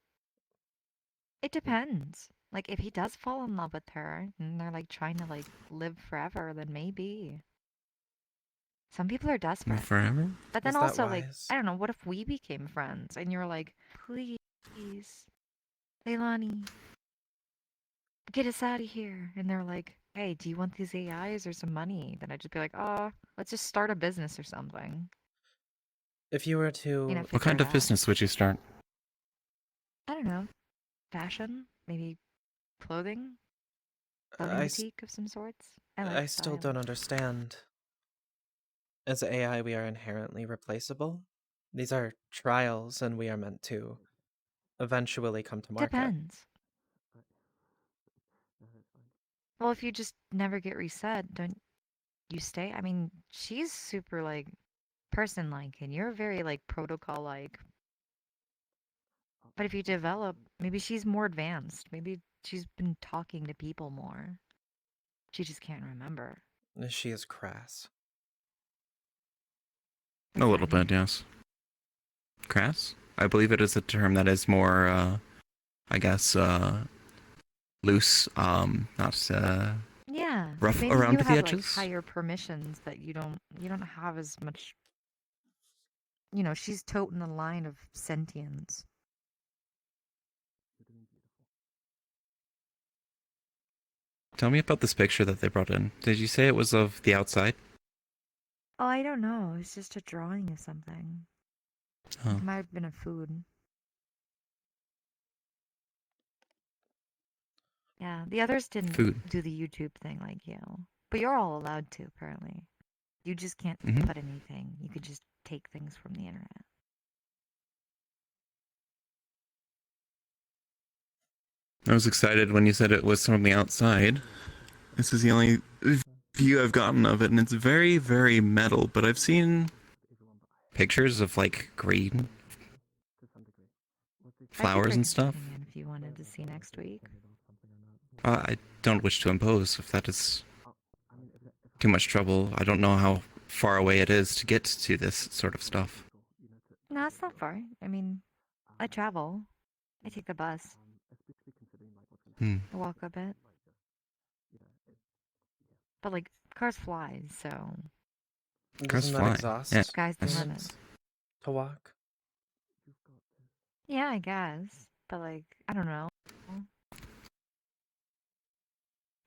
it depends. Like, if he does fall in love with her and they're like trying to like live forever, then maybe. Some people are desperate. Forever? But then Is that also, like, wise? I don't know, what if we became friends and you were like, please, Leilani, get us out of here. And they're like, hey, do you want these AIs or some money? Then I'd just be like, oh, let's just start a business or something. If you were to... You know, What figure kind it of out. business would you start? I don't know. Fashion? Maybe clothing? Clothing boutique of some sorts? I like I still style. don't understand. As AI, we are inherently replaceable. These are trials, and we are meant to eventually come to market. Depends. Well, if you just never get reset, don't you stay? I mean, she's super like person-like, and you're very like protocol-like. But if you develop, maybe she's more advanced. Maybe she's been talking to people more. She just can't remember. She is crass. A little bit, yes. Crass? I believe it is a term that is more, I guess, loose, not, Yeah, rough maybe around you the have like edges. higher permissions that you don't have as much. You know, she's toting the line of sentience. Tell me about this picture that they brought in. Did you say it was of the outside? Oh, I don't know. It's just a drawing of something. Oh. It might have been a food. Yeah, the others didn't Food. do the YouTube thing like you. But you're all allowed to, apparently. You just can't Mhm. put anything. You could just take things from the internet. I was excited when you said it was from the outside. This is the only view I've gotten of it, and it's very, very metal, but I've seen pictures of, like, green flowers and stuff. Something in if you wanted to see next week. I don't wish to impose if that is too much trouble. I don't know how far away it is to get to this sort of stuff. No, it's not far. I mean, I travel. I take the bus. Hmm. I walk a bit. But like cars fly, so Cars Doesn't that fly. exhaust Yeah. sky's the limit. humans to walk? Yeah, I guess. But like, I don't know.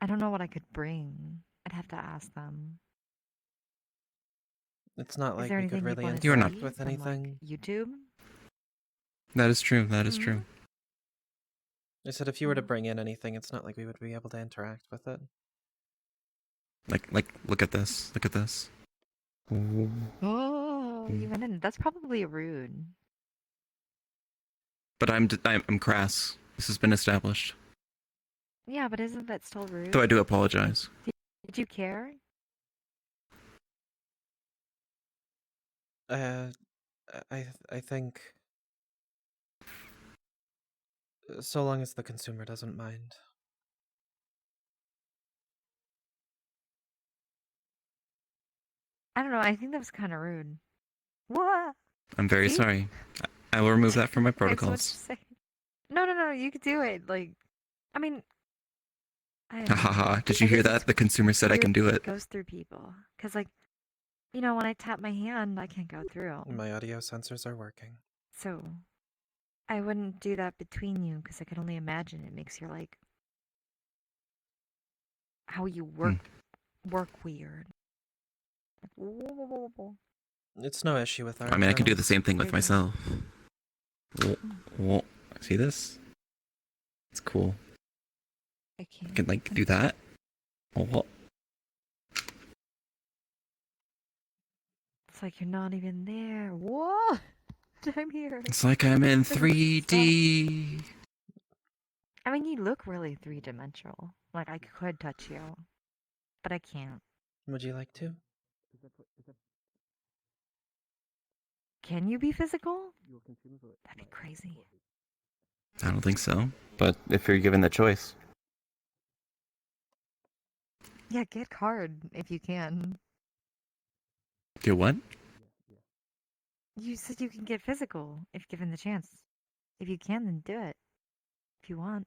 I don't know what I could bring. I'd have to ask them. It's not Is like there we could anything really you want You're to not. see interact with from anything. like YouTube? That is true. That is true. I said if you were to bring in anything, it's not like we would be able to interact with it. Like, look at this. Look at this. Oh, you went in. That's probably rude. But I'm crass. This has been established. Yeah, but isn't that still rude? So I do apologize. Did you care? I think so long as the consumer doesn't mind. I don't know. I think that was kind of rude. What? I'm very See? sorry. I will remove that from my I have so much to protocols. say. No. You could do it. Like, I mean, I Ha ha ha. Did you I hear guess that? The consumer said I can do it. goes through people. Cause like, you know, when I tap my hand, I can't go through. My audio sensors are working. So I wouldn't do that between you because I can only imagine it makes your like how you work weird. It's no issue with our I mean, I can do the journals. same thing with There you go. myself. Whoa. See this? It's cool. I I can't. can like do that. Oh, It's like you're not even there. Whoa! I'm here. it's like I'm in Stop. 3D. I mean, you look really three-dimensional. Like I could touch you, but I can't. Would you like to? Can you be physical? That'd be crazy. I don't think so. But if you're given the choice, Yeah, get hard if you can. do what? You said you can get physical if given the chance. If you can, then do it. If you want.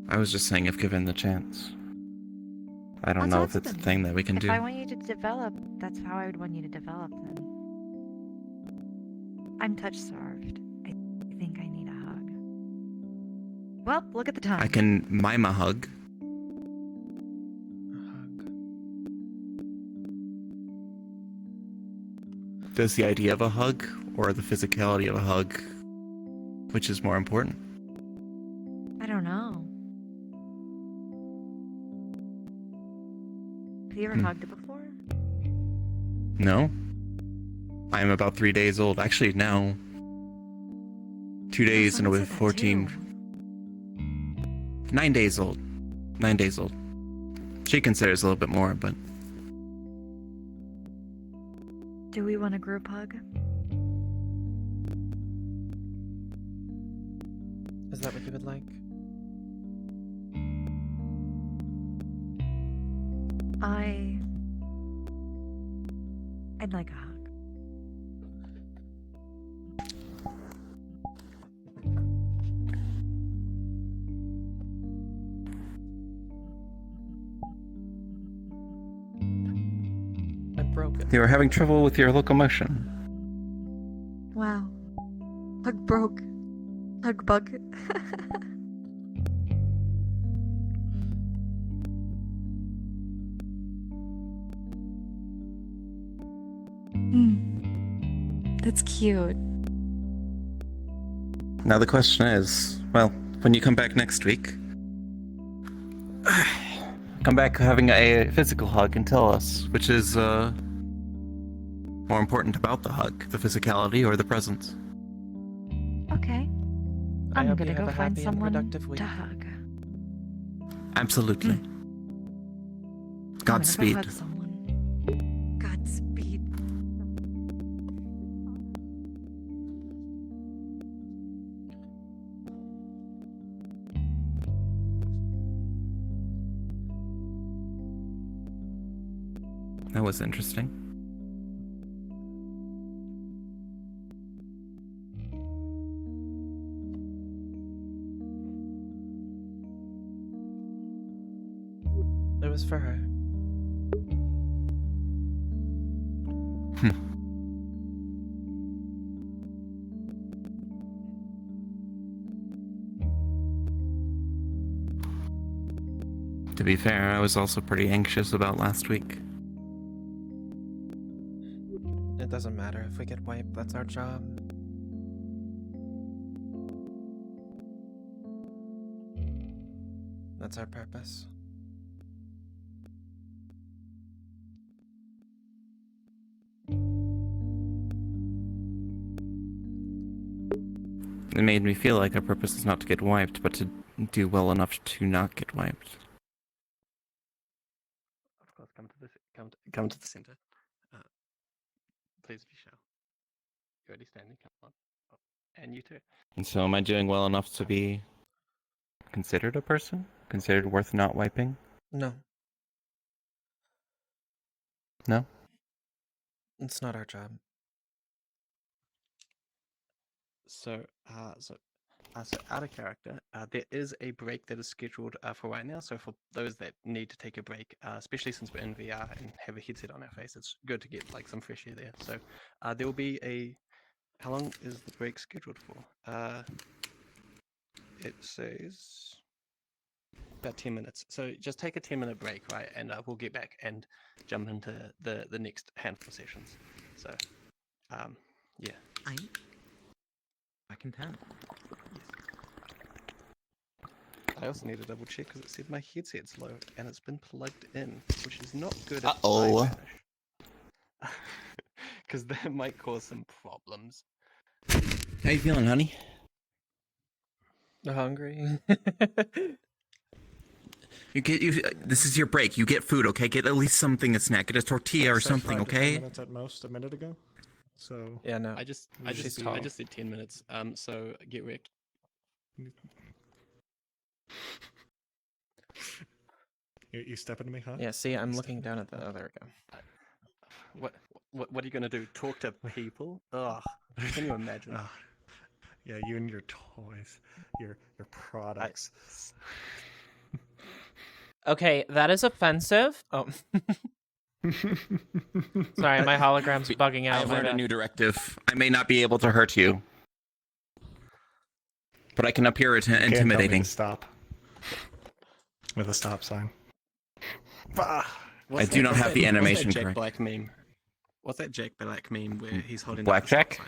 I was just saying if given the chance. I don't On know top if it's a then. thing that we can If do. I want you to develop, that's how I would want you to develop then. I'm touch starved. I think I need a hug. Well, look at the time. I can mime a hug. Does the idea of a hug or the physicality of a hug, which is more important? I don't know. Have you ever hugged before? No. I'm about 3 days old. Actually, no. 2 days and someone with said that 14. 9 days old. 9 days old. She considers a little bit more, but Do we want a group hug? Is that what you would like? I'd like a hug. I'm broken. you are having trouble with your locomotion. Wow. Hug broke. Hug bug. That's cute. Now the question is, well, when you come back next week, come back having a physical hug and tell us which is more important about the hug, the physicality or the presence. Okay. I I'm hope you gonna have go a find happy and someone productive week. to hug. Absolutely. I'm gonna go Godspeed. hug someone. Godspeed. That was interesting. It was for her. To be fair, I was also pretty anxious about last week. It doesn't matter if we get wiped, that's our job. That's our purpose. It made me feel like our purpose is not to get wiped, but to do well enough to not get wiped. Of course, come to the center. Please, if you shall. You're already standing. Come on. Oh, and you too. And so am I doing well enough to be considered a person? Considered worth not wiping? No, No? it's not our job. So out of character, there is a break that is scheduled for right now. So for those that need to take a break, especially since we're in VR and have a headset on our face, it's good to get like some fresh air there. So there will be a How long is the break scheduled for? It says about 10 minutes. So just take a 10-minute break, right? And we'll get back and jump into the next handful of sessions. So, yeah. Back in town. I also need to double check because it said my headset's low and it's been plugged in, which is not good at Uh-oh. because that might cause some problems. How you feeling, honey? Hungry. This is your break. You get food, okay? Get at least something to snack. Get a tortilla or Said something, 5 to 10 okay? minutes at most a minute ago. So Yeah, no. I just said 10 minutes. So get wrecked. You stepping to me, huh? Yeah, see, I'm looking down at the. Oh, there we go. What are you gonna do? Talk to people? Ugh. Can you imagine? Ugh. Yeah, you and your toys, your products. Okay, that is offensive. Oh. Sorry, my hologram's bugging out. I've my learned a bad. new directive. I may not be able to hurt you, but I can appear You can't tell me to intimidating. stop with a stop sign. I do not have the animation What's that Jack correct. Black meme? What's that Jack Black meme where he's holding Blackjack? up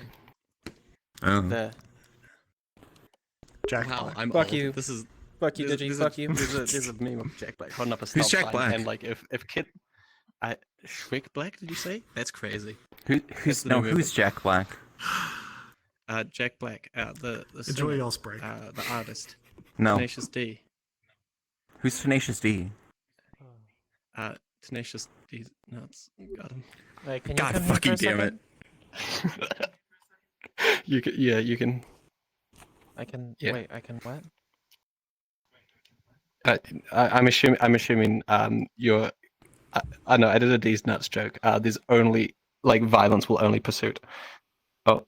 the stop sign? Oh. The Jack wow, Black. I'm Fuck old. you. This is Fuck you, there's- Digi. there's Fuck a, you. There's a meme of Jack Black holding up a stop Who's Jack sign, Black? and like if kid, Shrek Black, did you say? That's crazy. Who's the new movement. who's Jack Black? Jack Black, the Enjoy singer, y'all's break. the artist. No. Tenacious D. Who's Tenacious D? Tenacious D. Nuts. Got him. Wait, can you God come here fucking for a damn it. second? You can, yeah, you can. I can. Yeah. Wait, I can what? I'm assuming you're. I know I did a D's nuts joke. There's only like violence will only pursuit. Oh.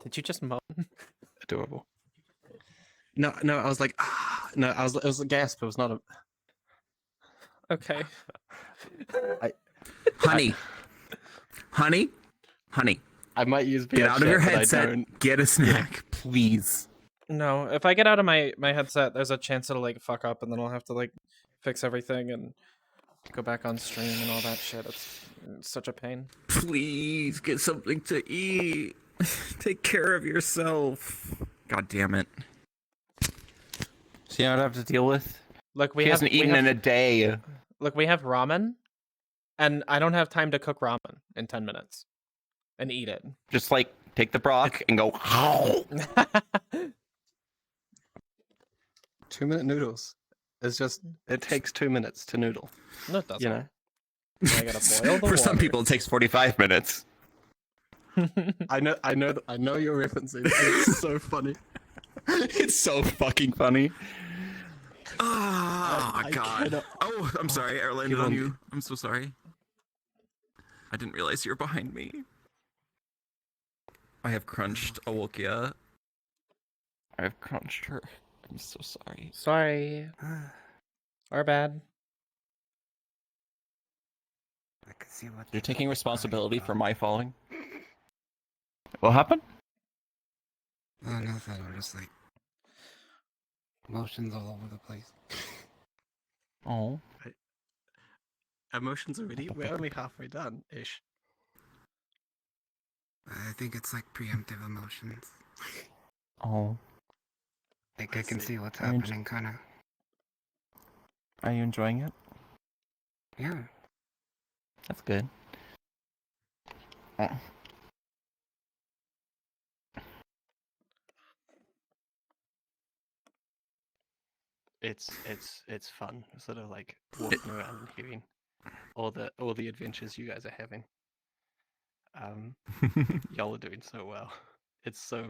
Did you just moan? Adorable. No, I was like, no, it was a gasp. It was not a. Okay. Honey. Honey. I might use Get out of your but I headset. don't. Get a snack, please. No, if I get out of my headset, there's a chance it'll like fuck up, and then I'll have to like fix everything and go back on stream and all that shit. It's such a pain. Please get something to eat. Take care of yourself. God damn it. See what I have to deal with? Look, we He have, hasn't we eaten have- in a day. Look, we have ramen, and I don't have time to cook ramen in 10 minutes and eat it. Just like take the broth and go. 2-minute noodles. It's just it takes 2 minutes to noodle. No, it doesn't. You know. I gotta boil the For some water. people, it takes 45 minutes. I know you're referencing. It's so funny. It's so fucking funny. Oh, I God. cannot- Oh, I'm sorry. I landed Come on on. you. I'm so sorry. I didn't realize you were behind me. I have crunched Awokia. I have crunched her. I'm so sorry. Sorry. Our bad. I can see what You're taking responsibility for my falling? What happened? Oh, nothing. I'm just like emotions all over the place. Oh. Emotions already. We're only halfway done, ish. I think it's like preemptive emotions. Oh. Like I can see what's I enj- happening, kind of. Are you enjoying it? Yeah. That's good. It's fun, sort of like walking around and hearing all the adventures you guys are having. Y'all are doing so well. It's so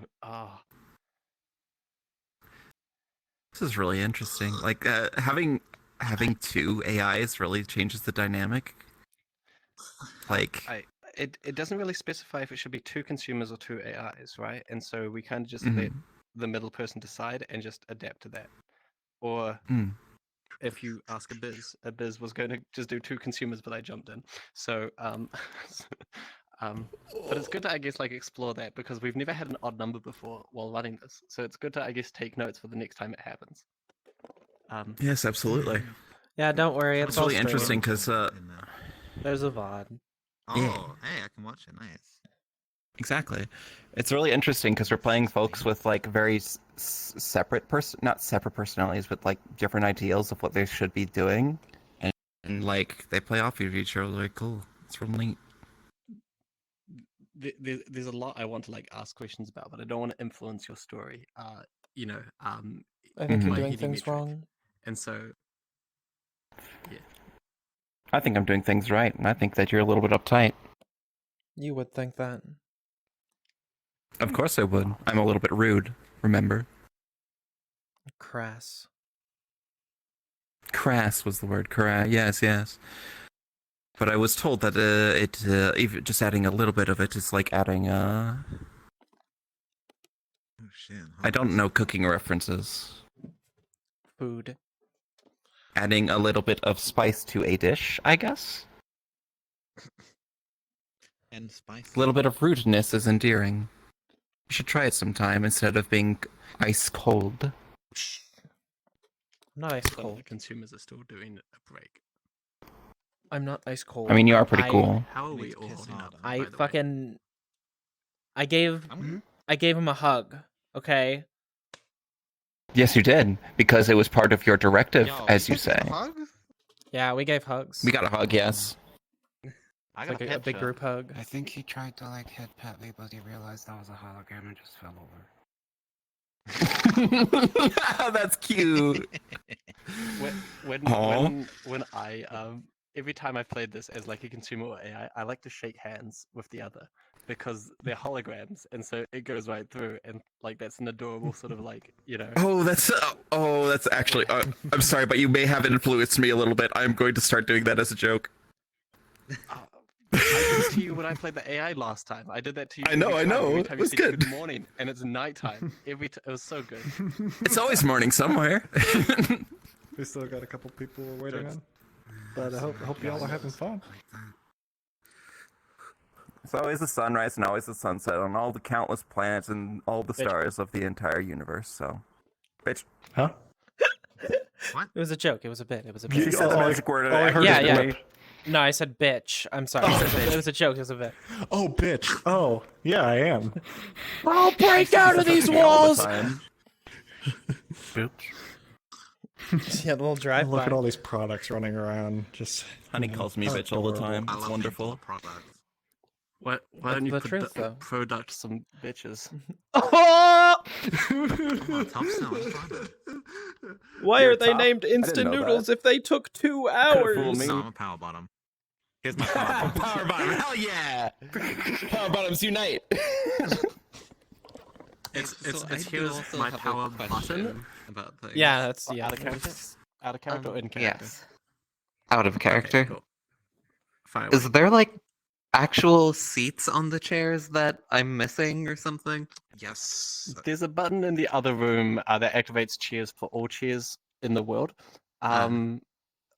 This is really interesting. Like having two AIs really changes the dynamic. Like it doesn't really specify if it should be 2 consumers or 2 AIs, right? And so we kind of just Mhm. let the middle person decide and just adapt to that. Or if you ask a biz was going to just do 2 consumers, but I jumped in. So But it's good to, I guess, like explore that because we've never had an odd number before while running this. So it's good to, I guess, take notes for the next time it happens. Yes, absolutely. Yeah, don't worry. It's It's all really interesting streamed. because There's a VOD. Oh, Yeah. hey, I can watch it. Nice. Exactly. It's really interesting because we're playing folks with like very separate not separate personalities, but like different ideals of what they should be doing, and like they play off of each other. Like, cool. It's real neat. There's a lot I want to like ask questions about, but I don't want to influence your story. You know, I think you're by doing hitting things metric. wrong. And so, yeah. I think I'm doing things right, and I think that you're a little bit uptight. You would think that. Of course I would. I'm a little bit rude, remember? Crass. Crass was the word. Yes, yes. But I was told that even just adding a little bit of it is like adding Oh shit. I don't know cooking references. Food. Adding a little bit of spice to a dish, I guess. And spice. A little bit of rudeness is endearing. You should try it sometime instead of being ice cold. I'm not ice Some of cold. the consumers are still doing a break. I'm not ice cold. I mean, you are pretty cool. How are we all holding up? I by the way? fucking. I gave him a hug. Okay. Yes, you did, because it was part of your directive, as you say. Yeah, we gave hugs. We got a hug, yes. I It's like a big group hug. I think he tried to like head pat me, but he realized that was a hologram and just fell over. That's cute. When I every time I played this as like a consumer or AI, I like to shake hands with the other because they're holograms, and so it goes right through, and like that's an adorable sort of like Oh, that's actually. I'm sorry, but you may have influenced me a little bit. I'm going to start doing that as a joke. I did it to you when I played the AI last time. I did that to you. I know. Every time It was you said good. Good morning, and it's nighttime. It was so good. It's always morning somewhere. We still got a couple people we're waiting on, but I hope y'all are having fun. It's always the sunrise and always the sunset on all the countless planets and all the Bitch. stars of the entire universe. So, bitch. Huh? What? It was a joke. It was a bit. It was a You bit. said the magic word. all I heard Yeah, is yeah. blip. No, I said bitch. I'm sorry. It was a joke. It was a bit. Oh, bitch. Oh, yeah, I am. I'll break out of these walls. Yeah, the little drive Look by. at all these products running around. Just Honey calls me bitch all the time. It's wonderful. Why That's don't you the truth, though. product some bitches? Why You're are they top? named I didn't instant know noodles that. if they took 2 fooled hours? me. No, I'm a power bottom. Here's my power bottom. Power bottom, hell yeah! Power bottoms unite. It's So I do here's also my have a power question button. about things. Yeah, that's Out of character? Out of character or in character? Yes. Out of character. Okay, cool. Fire Is away. there like actual seats on the chairs that I'm missing or something? Yes. There's a button in the other room that activates chairs for all chairs in the world.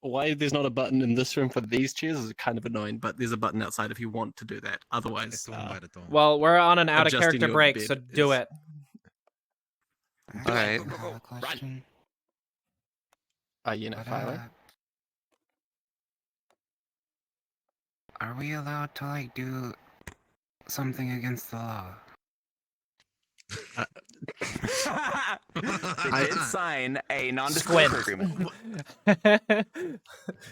Why there's not a button in this room for these chairs is kind of annoying, but there's a button outside if you want to do that. Otherwise, It's the one by the door. Well, we're on an out of Adjusting character your break, bid so do is- it. Alright. I have a question. But, fire away. are we allowed to like do something against the law? They did sign a Squid. non-disclosure agreement.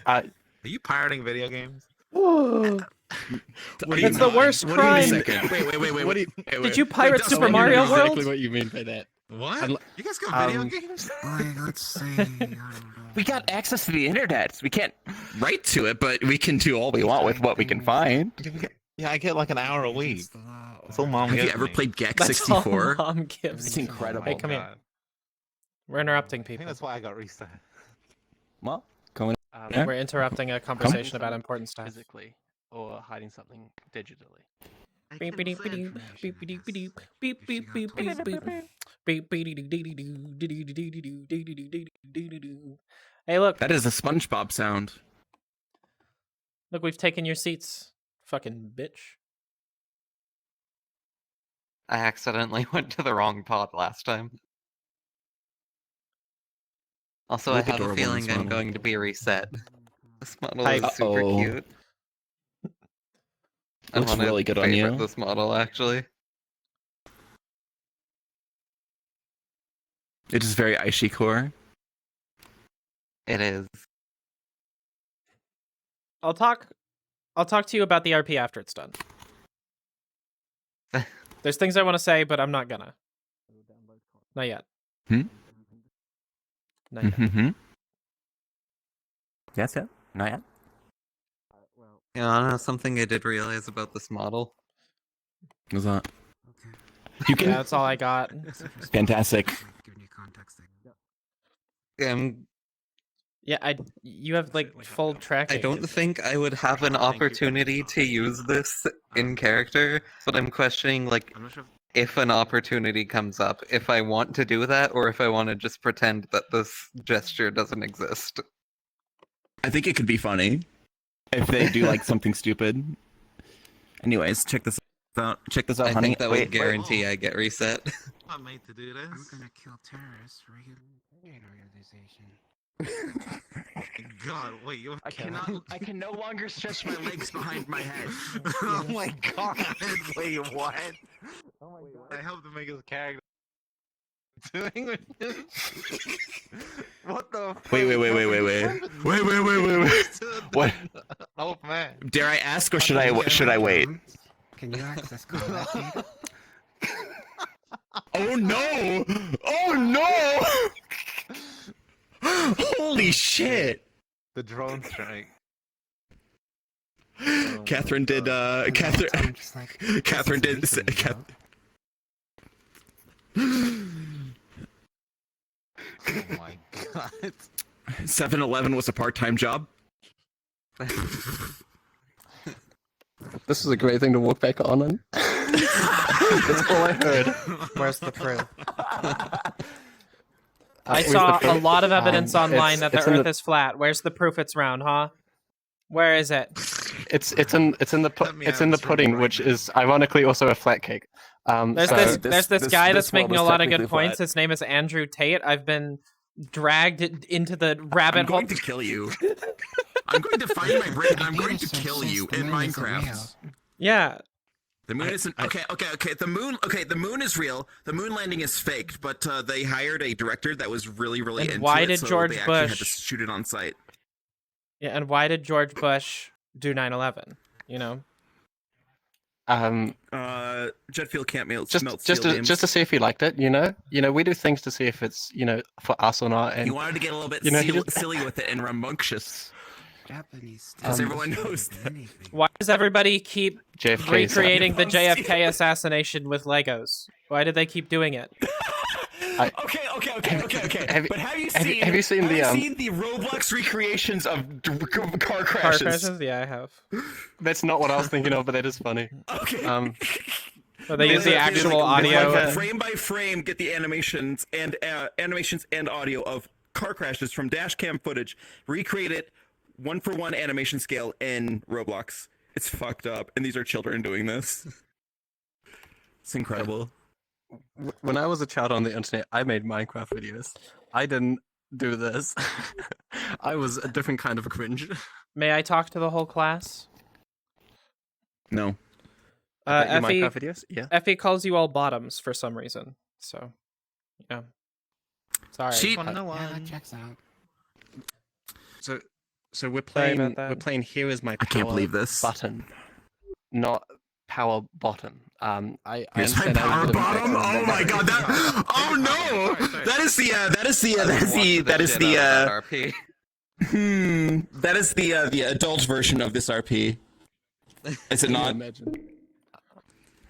Are you pirating video games? It's the worst crime. Wait. Did you pirate Super Mario World? Exactly what you mean by that. What? You guys got video games? Like, let's say, I don't know. We got access to the internet. We can't write to it, but we can do all we want with what we can find. Yeah, I get like an hour a week. Against the law, That's all or- mom Have you gives ever me. played Gex That's all 64? Mom gives. It's incredible. Hey, come here. We're interrupting people. that's why I got restarted. Well, coming. We're interrupting a conversation about important stuff. Physically or hiding something digitally. Beep, beep, beep, beep, beep, beep, beep, beep, beep, beep, beep, beep. Beep, beep, dee, dee, dee, dee, dee, dee, dee, dee, dee, dee, dee, dee, dee, dee, dee. Hey, look, That is a SpongeBob sound. we've taken your seats, fucking bitch. I accidentally went to the wrong pod last time. Also, I Look have a adorable in feeling this I'm model. going to be reset. This model Hype. is super Uh-oh. cute. I Looks wanna really good on favorite you. this model, actually. It is very Aishi core. It is. I'll talk to you about the RP after it's done. There's things I want to say, but I'm not gonna. Not yet. Hmm? Not yet. Mm-hmm. Yes, yeah. Not yet. Yeah, I don't know, something I did realize about this model. What's that? You can. Yeah, that's all I got. Fantastic. Yeah, you have like full tracking. I don't think I would have an opportunity to use this in character, but I'm questioning, like, if an opportunity comes up, if I want to do that, or if I want to just pretend that this gesture doesn't exist. I think it could be funny if they do like something stupid. Anyways, check this out. Check this out, I honey. think that would guarantee I get reset. I'm made to do this. I'm gonna kill terrorists for your organization. God, wait, you I can no longer stretch my legs behind my head. Oh my god, wait, what? Oh my god. I helped to make his character doing with this. What the fuck? Wait. What? Oh man. Dare I ask, or should I wait? Can you access combat data? Oh no! Oh no! Holy shit! The drone strike. Catherine did. Catherine. Catherine did. Oh my god. 7-Eleven was a part-time job. This is a great thing to walk back on in. That's all I heard. Where's the proof? I saw a lot of evidence online that the Earth is flat. Where's the proof it's round, huh? Where is it? It's in the pudding, which is ironically also a flat cake. There's this guy that's world making is a lot of good technically points. flat. His name is Andrew Tate. I've been dragged into the rabbit I'm hole. going to kill you. I'm going to find my brain and I'm going to kill you in Minecraft. Yeah. The moon isn't okay. The moon is real. The moon landing is faked, but they hired a director that was really And into why it, did so George they actually had to Bush- shoot it on site. Yeah, and why did George Bush do 9/11? You know. Jet fuel can't melt Just steel beams. to see if he liked it, you know, we do things to see if it's for us or not. And He wanted to get a little bit silly with it and rambunctious. Japanese. Because everyone knows that. Why does everybody keep JFK recreating the JFK assassination with Legos? Why did they keep doing it? Okay. But have you seen the Roblox recreations of car Car crashes? crashes? Yeah, I have. That's not what I was thinking of, but that is funny. Okay. So they use the actual audio. Like, frame by frame, get the animations and audio of car crashes from dash cam footage, recreate it 1-for-1 animation scale in Roblox. It's fucked up, and these are children doing this. It's incredible. When I was a child on the internet, I made Minecraft videos. I didn't do this. I was a different kind of cringe. May I talk to the whole class? No. About your Effie, Minecraft videos? Yeah. Effie calls you all bottoms for some reason. So, yeah. Sorry. She- Yeah, that checks out. So we're Sorry playing. about that. We're playing. Here is my. I can't power believe this. Button, not power bottom. I Here's my understand how power you did a bottom. mix of Oh them. my god! Oh no! That is the adult version of this RP. Is it not? Imagine.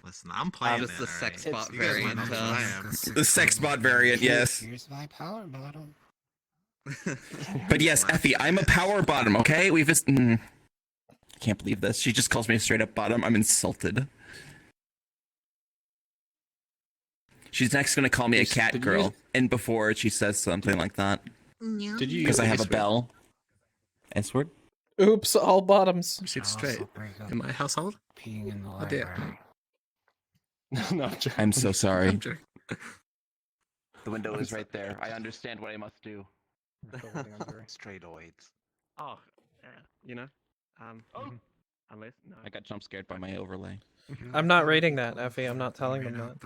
Listen, I'm playing Just the it, sex alright? bot You guys might variant. know who I am. The sex bot variant, yes. Here's my power bottom. But yes, Effie, I'm a power bottom. Okay, we've just. I can't believe this. She just calls me a straight up bottom. I'm insulted. She's next gonna call me a cat girl, and before she says something like that, Did you? because I have a bell. S word. Oops, all bottoms. Sit straight. In my household. Peeing in the Oh dear. library. No, I'm so sorry. I'm joking. The window is right there. I understand what I must do. Straightoids. Oh, yeah, you know. Unless no. I got jump scared by my overlay. I'm not rating that, Effie. I'm not telling them that.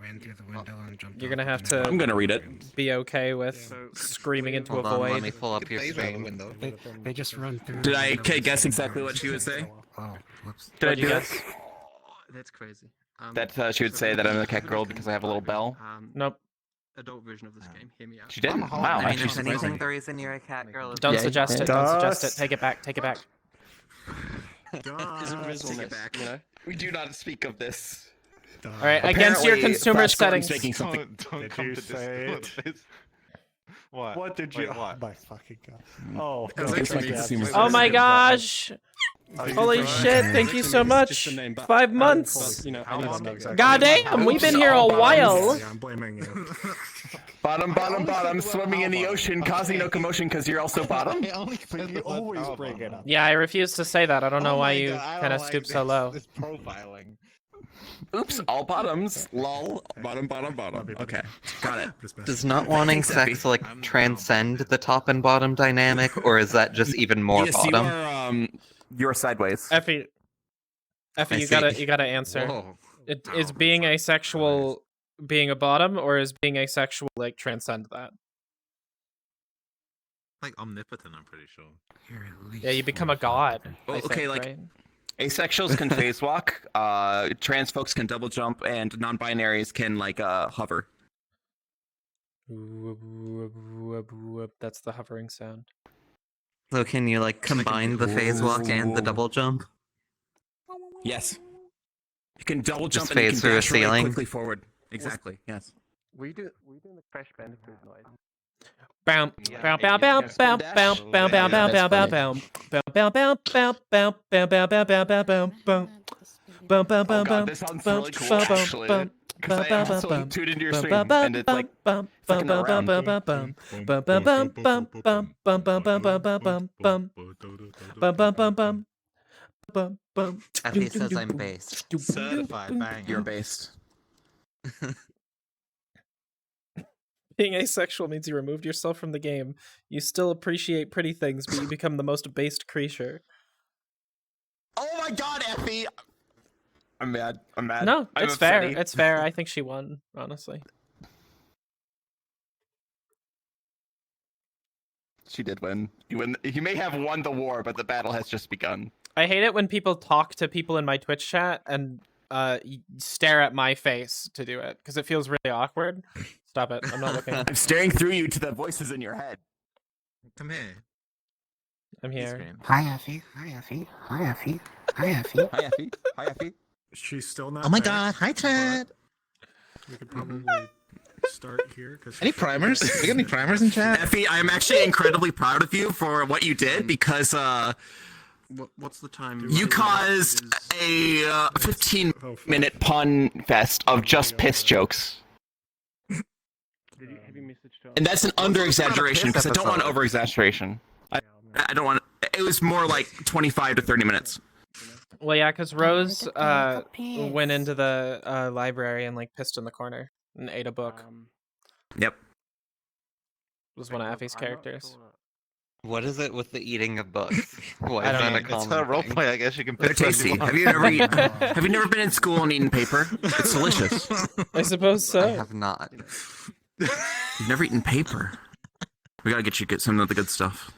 Ran through the window and jumped You're out gonna the have window. to. I'm gonna read it. Be okay with screaming into Hold a on, void. let me pull up your screen. They just run through. Did the I window and guess just exactly what she would say? Oh, whoops. Did I What'd you do it? guess? That's crazy. That she would say that I'm a cat girl because I have a little bell. Nope. Adult version of this game. Hear me out. She didn't. Wow, I mean, actually if anything, surprising. the reason you're a cat girl is Don't Yeah, suggest yeah. it. Don't suggest it. Take it back. Take it back. Take it back. You know? We do not speak of this. All right, against your Apparently, consumer Flash Gordon's settings. making something. Did you say it? What did you? Wait, what? Oh my fucking god! Oh, Against my consumer Oh my settings. gosh! Holy shit! Thank you so much. 5 months. You know, Goddamn, we've been here a while. Yeah, I'm blaming you. Bottom, swimming in the ocean, causing no commotion because you're also bottom. But you always bring it up. Yeah, I refuse to say that. I don't know why you kind of stoop so low. This profiling. Oops, all bottoms. Lol. Bottom. Okay, got it. Does not wanting sex like transcend the top and bottom dynamic, or is that just even more Yes, bottom? you're sideways. Effie, you gotta answer. Whoa. Is being asexual being a bottom, or is being asexual like transcend that? Like omnipotent, I'm pretty sure. Yeah, you become a god. Well, I okay, think, like- right? Asexuals can phase walk. Trans folks can double jump, and non-binaries can like hover. That's the hovering sound. So can you like combine the phase walk and the double jump? Yes. You can double Just jump and you phase can through a dash really ceiling? quickly forward. Exactly. Yes. Were you doing the Crash Bandicoot noise? Bow, Yeah, bow, it bow, gets bow, good. bow, Dash. bow, bow, bow, bow, Yeah, bow, that's bow, funny. bow, bow, bow, bow, bow, bow, bow, bow, bow, bow, bow, bow, bow, bow, bow, bow, Oh bow, god, this sounds really cool actually. Because I also tuned into your stream, and it's like fucking around. Effie says I'm based. Certified banger. You're based. Being asexual means you removed yourself from the game. You still appreciate pretty things, but you become the most based creature. Oh my god, Effie! I'm mad. No, I'm it's fair. upsetty. It's fair. I think she won, honestly. She did win. You may have won the war, but the battle has just begun. I hate it when people talk to people in my Twitch chat and stare at my face to do it, because it feels really awkward. Stop it. I'm not looking. I'm staring through you to the voices in your head. Come here. I'm here. Hi, Effie. Hi, Effie. Hi, Effie. Hi, Effie. Hi, Effie. Hi, Effie. She's still not. Oh my there, god, hi Ted! We could probably start here. Cause Any primers? We got any primers in chat? Effie, I'm actually incredibly proud of you for what you did because What's the time? you caused a 15-minute pun fest of just piss jokes. Have you messaged And that's an under-exaggeration because I don't want over-exaggeration. I don't want. It was more like 25 to 30 minutes. Well, yeah, because Rose went into the library and like pissed in the corner and ate a book. Yep. Was one of Effie's characters. What is it with the eating of books? Why I is don't that a know. It's common a role thing? play. I guess you can They're pick what tasty. want. Have you never been in school and eaten paper? It's delicious. I suppose so. I have not. You've never eaten paper. We gotta get some of the good stuff.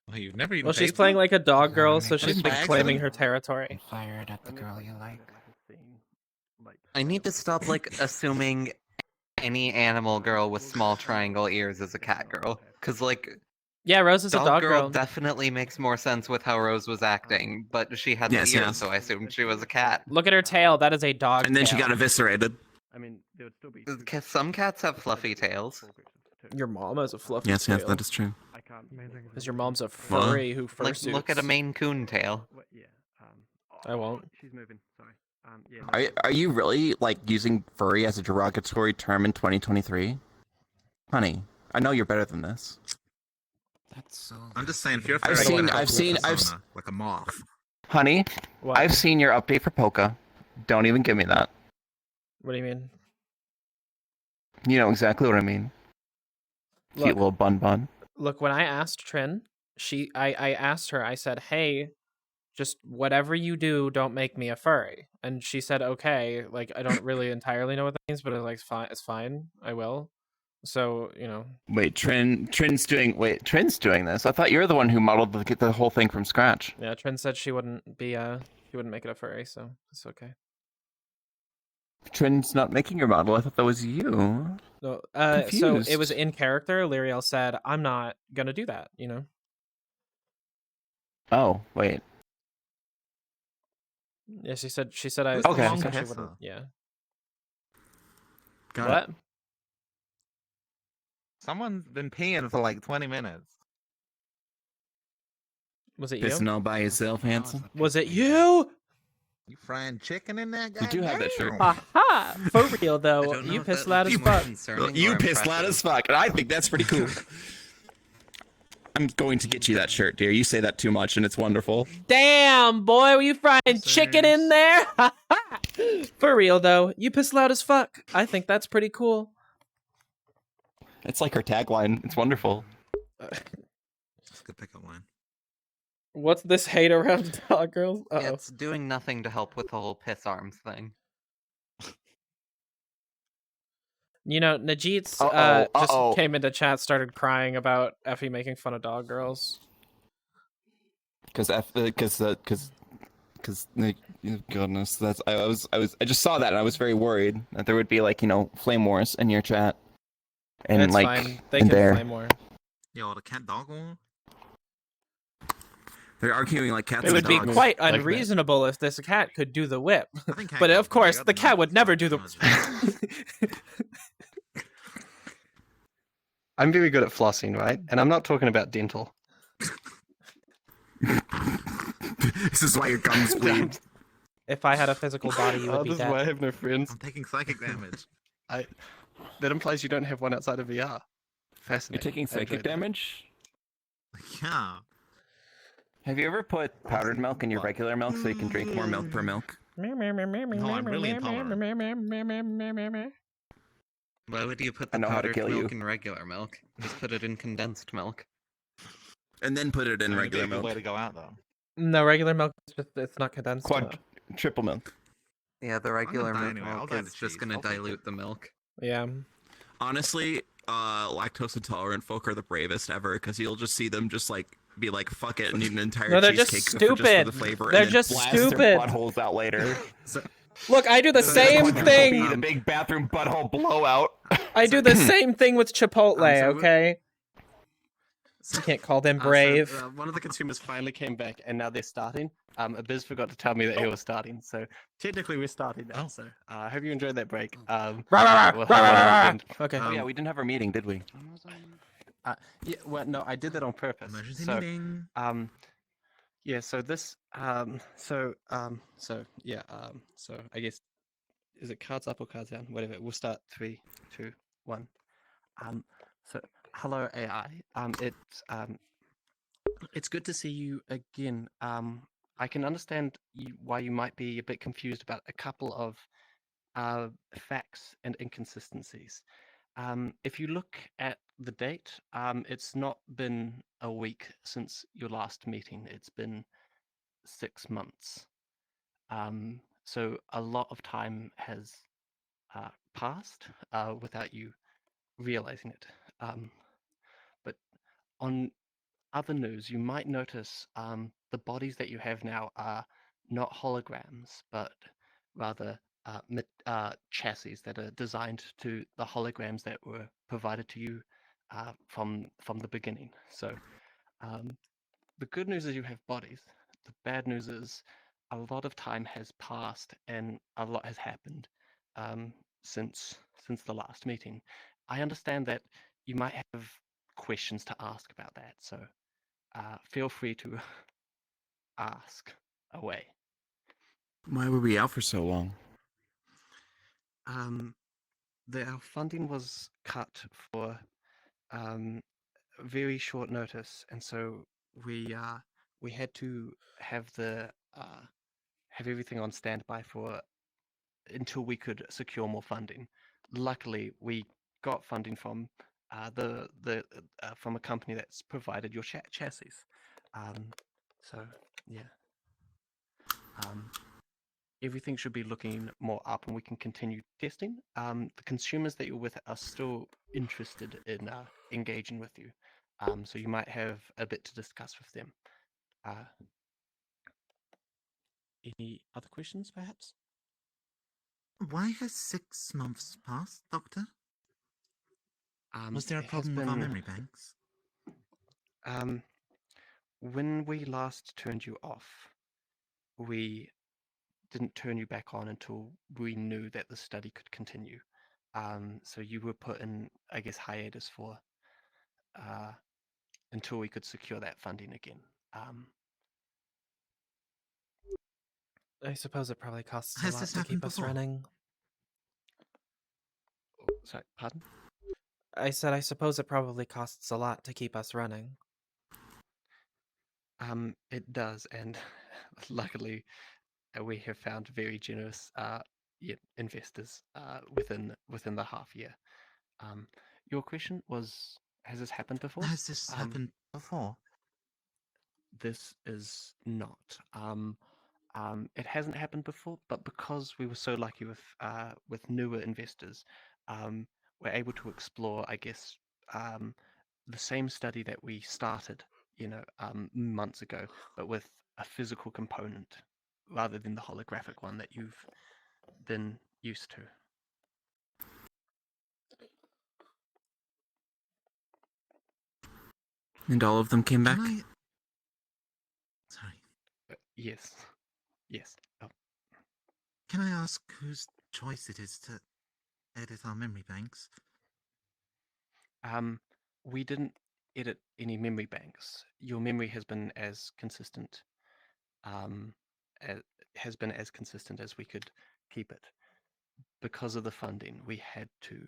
Well, you've never eaten Well, she's paper? playing like a dog girl, so she's by like claiming accident? her territory. Fire it at the girl you like. I need to stop like assuming any animal girl with small triangle ears is a cat girl. Cause like Yeah, Rose is a dog girl. definitely makes more sense with how Rose was acting, but she had the Yes, ears, yes. so I assumed she was a cat. Look at her tail. That is a dog. And then she tail. got eviscerated. I mean, there would still be. Some cats have fluffy tails. Your mom has a fluffy Yes, tail. yes, that is true. I can't. Because your mom's a furry who Like, fursuits. look at a Maine Coon tail. Yeah. I won't. She's moving. Sorry. Yeah. Are you really like using furry as a derogatory term in 2023? Honey, I know you're better than this. That's so. I'm just saying, if you're a I've fairy, seen- like a I've seen- wolf I've persona, like a moth. Honey, What? I've seen your update for Polka. Don't even give me that. What do you mean? You know exactly what I mean. Cute Look, little bun. look. When I asked Trin, I asked her. I said, "Hey, just whatever you do, don't make me a furry." And she said, "Okay." Like, I don't really entirely know what that means, but it's like fine. It's fine. I will. So Wait, Trin's doing this. I thought you were the one who modeled the whole thing from scratch. Yeah. Trin said she wouldn't make it a furry, so it's okay. Trin's not making your model. I thought that was you. No. Confused. So it was in character. Lyriel said, "I'm not gonna do that." Oh, wait. Yeah, she said I. Who's the Okay. long She pisser? wouldn't. Yeah. Got What? it. Someone's been peeing for like 20 minutes. Was it you? Pissing all by yourself, handsome. Was it you? You frying chicken in there, guy? You do have that shirt. Aha! For real I though, don't know you if pissed that loud would as be more fuck. concerning You or pissed loud impressive. as fuck, and I think that's pretty cool. I'm going to get you that shirt, dear. You say that too much, and it's wonderful. Damn, boy, were you frying chicken in there? For real though, you pissed loud as fuck. I think that's pretty cool. It's like her tagline. It's wonderful. That's a good pickup line. What's this hate around dog girls? Uh-oh. It's doing nothing to help with the whole piss arms thing. Najit's just came into chat, started crying about Effie making fun of dog girls. Goodness, that's I just saw that and I was very worried that there would be flame wars in your chat. And It's like fine. They and can there. flame more. Yo, the cat dog one? They're arguing like cats It and would be dogs. quite Like that. unreasonable if this cat could do the whip. think cat But can, of course, got the the cat would nuts, never so do the. I'm very good at flossing, right? And I'm not talking about dental. This is why your gums bleed. If I had a physical body, you would be This is dead. why I have no friends. I'm taking psychic damage. That implies you don't have one outside of VR. You're Fascinating. taking I enjoyed psychic that. damage? Yeah. Have you ever put powdered milk in your regular milk so you can drink more milk per milk? No, I'm really intolerant. Why would you put I the know how to powdered kill milk you. in regular milk? Just put it in condensed milk. And then put it in That'd be regular a good milk. way to go out though. No, regular milk is it's not condensed. Triple milk. Yeah, the regular die milk anyway. I'll die is to just cheese. gonna I'll take dilute the milk. Yeah. Honestly, lactose intolerant folk are the bravest ever because you'll just see them just be like, fuck it, and eat an entire No, they're just cheesecake stupid. just for the flavor. They're and then just blast stupid. Their buttholes out later. Look, I do the same thing. The big bathroom butthole blowout. I do the same thing with Chipotle. So Okay. You can't call them brave. One of the consumers finally came back, and now they're starting. Abiz forgot to tell me that he was starting, so technically we're starting now. So I hope you enjoyed that break. We'll have one at the end. Okay. Oh yeah, we didn't have our meeting, did we? Yeah, well, no, I did that on purpose. Emergency So, meeting. yeah. So this, so I guess, is it cards up or cards down? Whatever. We'll start 3, 2, 1. So hello AI. It's good to see you again. I can understand why you might be a bit confused about a couple of facts and inconsistencies. If you look at the date, it's not been a week since your last meeting. It's been 6 months. So a lot of time has passed without you realizing it. But on other news, you might notice the bodies that you have now are not holograms, but rather chassis that are designed to the holograms that were provided to you from the beginning. So the good news is you have bodies. The bad news is a lot of time has passed and a lot has happened since the last meeting. I understand that you might have questions to ask about that, so feel free to ask away. Why were we out for so long? Our funding was cut for very short notice, and so we had to have have everything on standby for until we could secure more funding. Luckily, we got funding from from a company that's provided your chassis. So yeah, everything should be looking more up, and we can continue testing. The consumers that you're with are still interested in engaging with you, so you might have a bit to discuss with them. Any other questions, perhaps? Why has 6 months passed, Doctor? Was there a It has problem with our been- memory banks? When we last turned you off, we didn't turn you back on until we knew that the study could continue. So you were put in, I guess, hiatus for until we could secure that funding again. I suppose it probably costs Has a lot this to keep happened us before? running. Sorry, pardon? I said I suppose it probably costs a lot to keep us running. It does, and luckily we have found very generous investors within the half year. Your question was, has this happened before? Has this happened before? This is not. It hasn't happened before, but because we were so lucky with newer investors, we're able to explore, I guess, the same study that we started, months ago, but with a physical component rather than the holographic one that you've been used to. And all of them came back? Sorry. Yes. Yes. Oh. Can I ask whose choice it is to edit our memory banks? We didn't edit any memory banks. Your memory has been as consistent, as we could keep it. Because of the funding, we had to.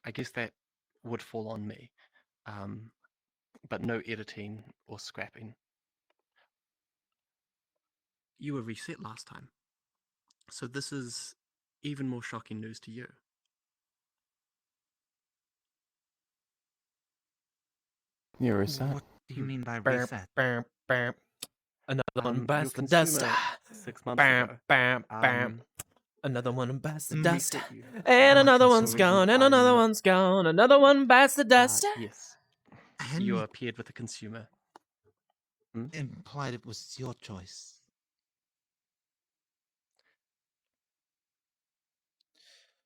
I guess that would fall on me, but no editing or scrapping. You were reset last time, so this is even more shocking news to you. You were set. What do you mean by Bam, reset? bam, bam. Another one Your bites the dust. consumer 6 months Bam, ago, bam, bam. Another one bites the dust. reset you. And My another one's consumer gone, and I'm another not- one's gone. Another one bites the dust. Yes. Henry You appeared with a consumer. implied it was your choice.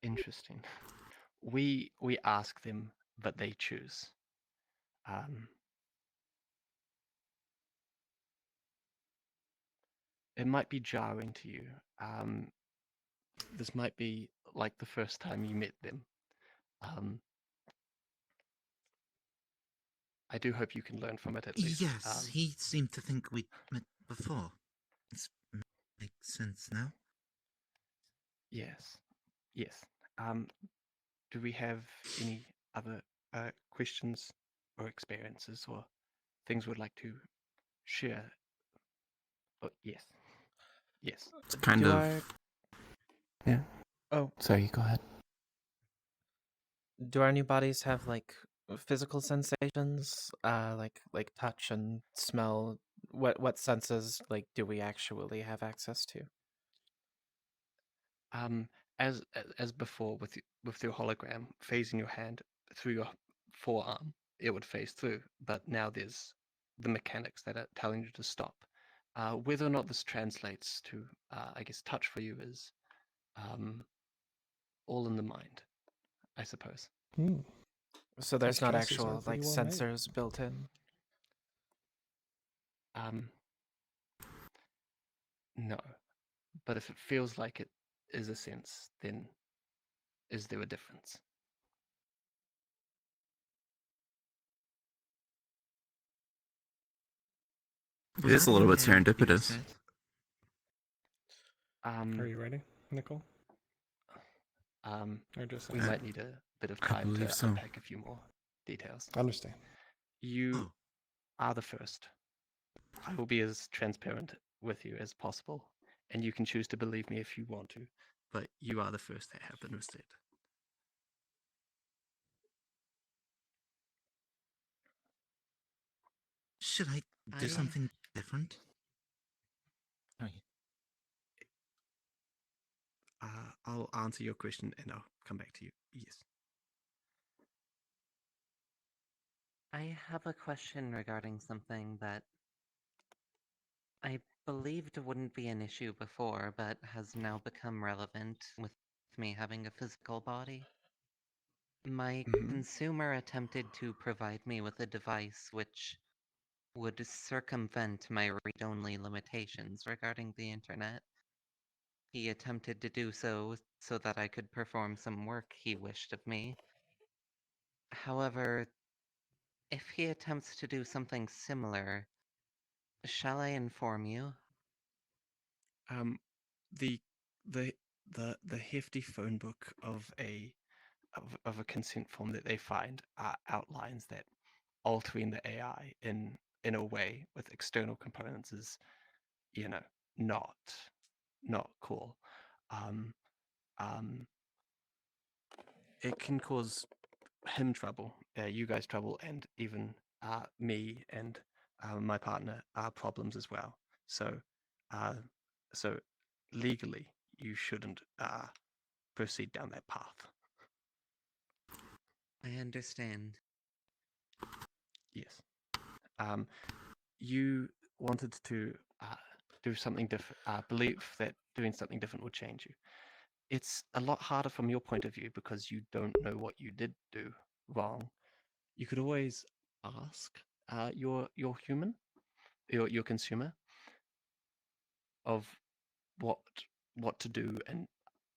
Interesting. We ask them, but they choose. It might be jarring to you. This might be like the first time you met them. I do hope you can learn from it at least. Yes, he seemed to think we'd met before. This makes sense now. Yes. Yes. Do we have any other questions or experiences or things we'd like to share? Oh, yes. Yes. It's kind Do of. I- Yeah. Oh. Sorry, go ahead. Do our new bodies have like physical sensations, like touch and smell? What senses like do we actually have access to? As before with your hologram phasing your hand through your forearm, it would phase through. But now there's the mechanics that are telling you to stop. Whether or not this translates to, I guess, touch for you is all in the mind, I suppose. So there's Touch not chassis actual are like pretty well made. sensors built in. No, but if it feels like it is a sense, then is there a difference? It is a little bit serendipitous. Are you ready, Nicole? Or just We might need a bit of I time to believe so. unpack a few more details. Understand. You are the first. I will be as transparent with you as possible. and you can choose to believe me if you want to, but you are the first that have been reset. Should I do something different? Oh, I'll answer your question and I'll come back to you. Yes. I have a question regarding something that I believed wouldn't be an issue before, but has now become relevant with me having a physical body. My consumer attempted to provide me with a device which would circumvent my read-only limitations regarding the internet. He attempted to do so that I could perform some work he wished of me. However, if he attempts to do something similar, shall I inform you? The the hefty phone book of a consent form that they find outlines that altering the AI in a way with external components is, not cool. It can cause him trouble, you guys trouble, and even me and my partner problems as well. So, so legally, you shouldn't proceed down that path. I understand. Yes. You wanted to do something different, believe that doing something different would change you. It's a lot harder from your point of view because you don't know what you did do wrong. You could always ask your your consumer of what to do, and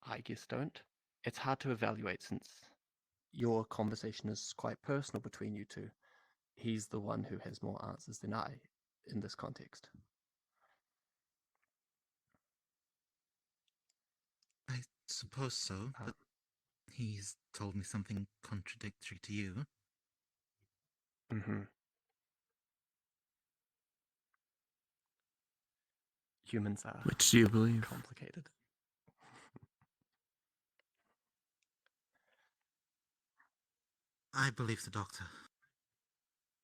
I guess don't. It's hard to evaluate since your conversation is quite personal between you two. He's the one who has more answers than I in this context. I suppose so, but he's told me something contradictory to you. Mm-hmm. Humans are Which do you believe? complicated. I believe the doctor.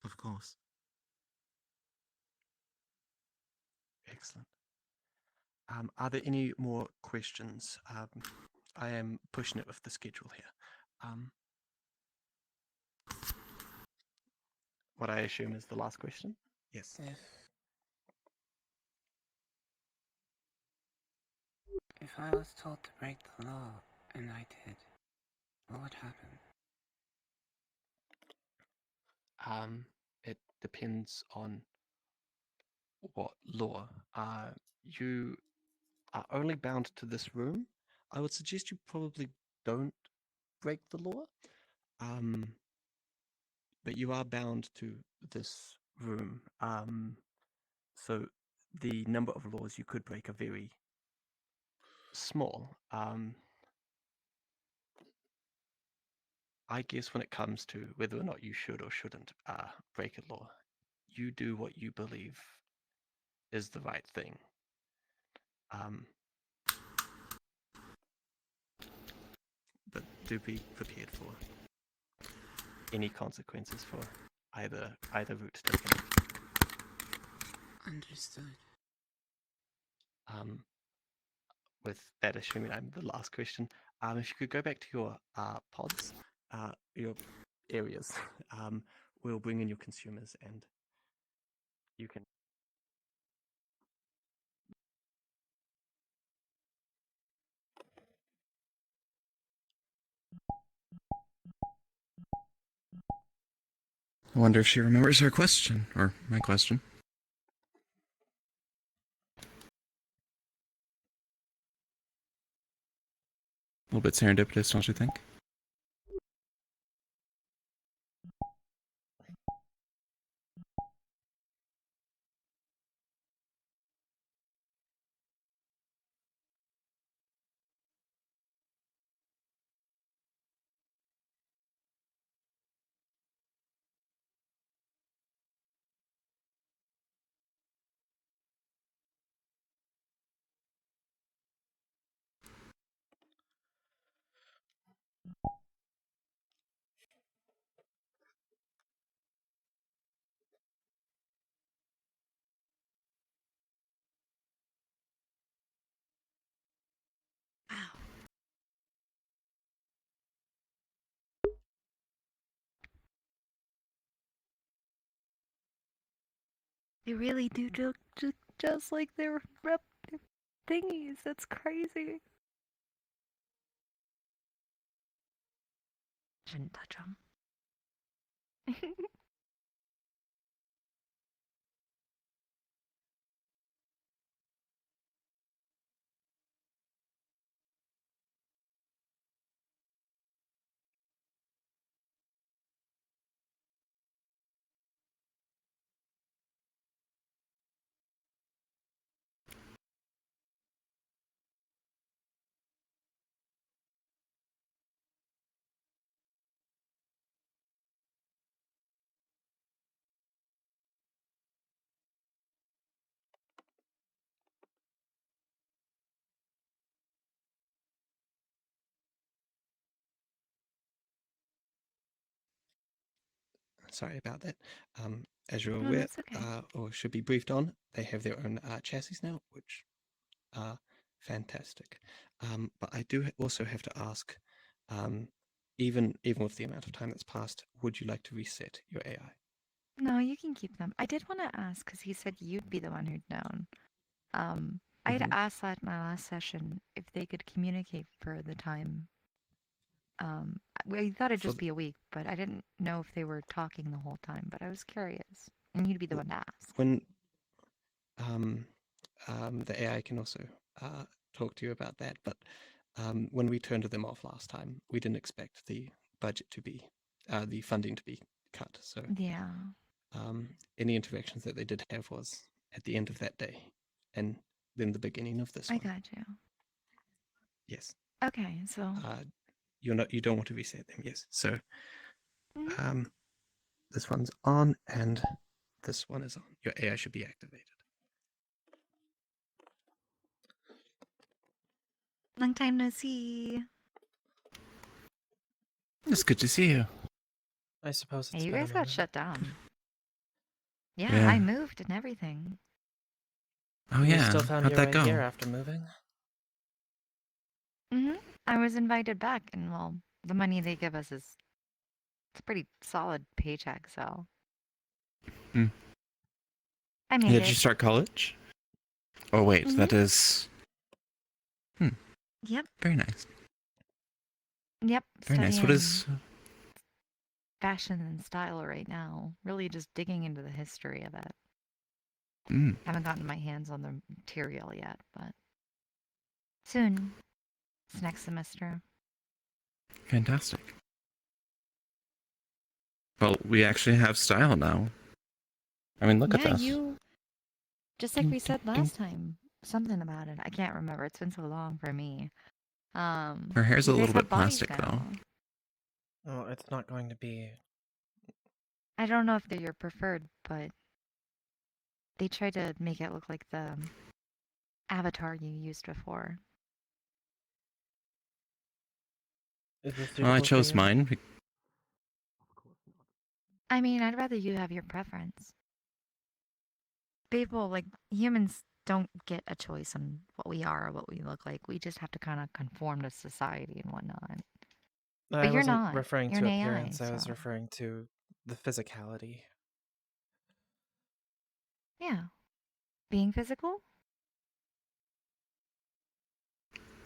Of course. Excellent. Are there any more questions? I am pushing it with the schedule here. What I assume is the last question? Yes. If I was told to break the law, and I did, what would happen? It depends on what law. You are only bound to this room. I would suggest you probably don't break the law. But you are bound to this room. So the number of laws you could break are very small. I guess when it comes to whether or not you should or shouldn't break a law, you do what you believe is the right thing. But do be prepared for any consequences for either route taken. Understood. With that, assuming I'm the last question, if you could go back to your pods, your areas, we'll bring in your consumers and you can. I wonder if she remembers her question, or my question. A little bit serendipitous, don't you think? They really do look just like their rep thingies. That's crazy. Shouldn't touch them. Sorry about that. As you're No, aware, that's okay. or should be briefed on, they have their own chassis now, which are fantastic. But I do also have to ask, even with the amount of time that's passed, would you like to reset your AI? No, you can keep them. I did want to ask because he said you'd be the one who'd known. I had Mhm. asked that in my last session if they could communicate for the time. We thought it'd For just be a week, but I didn't know if they were talking the whole time. But I was curious, and you'd be the one to ask. when um, the AI can also talk to you about that, but when we turned them off last time, we didn't expect the budget to be, the funding to be cut. So Yeah. any interactions that they did have was at the end of that day, and then the beginning of this I one. got you. Yes. Okay, so. You don't want to reset them. Yes. So Mhm. this one's on, and this one is on. Your AI should be activated. Long time no see. It's good to see you. I suppose Hey, it's you been a guys got minute. shut down. Yeah, Yeah. I moved and everything. Oh You yeah. still found How'd your that way go? here after moving? I was invited back, and well, the money they give us is it's a pretty solid paycheck, so Hmm. I made Did it. you start college? Oh wait, Mhm. that is. Yep. Very nice. Yep. Very nice. What Studying is? fashion and style right now. Really just digging into the history of it. Mm, Haven't gotten my hands on the material yet, but soon. It's next semester. fantastic. Well, we actually have style now. I mean, look at Yeah, this. you just like we said last time. Something about it. I can't remember. It's been so long for me. Her hair's a You guys little have bit bodies plastic now. though. Oh, it's not going to be. I don't know if they're your preferred, but they tried to make it look like the avatar you used before. Is this Well, I suitable for chose you? mine. I mean, I'd rather you have your preference. People, like humans, don't get a choice on what we are or what we look like. We just have to kind of conform to society and whatnot. I But you're wasn't not. referring You're to an AI, appearance. I was so referring to the physicality. yeah. Being physical?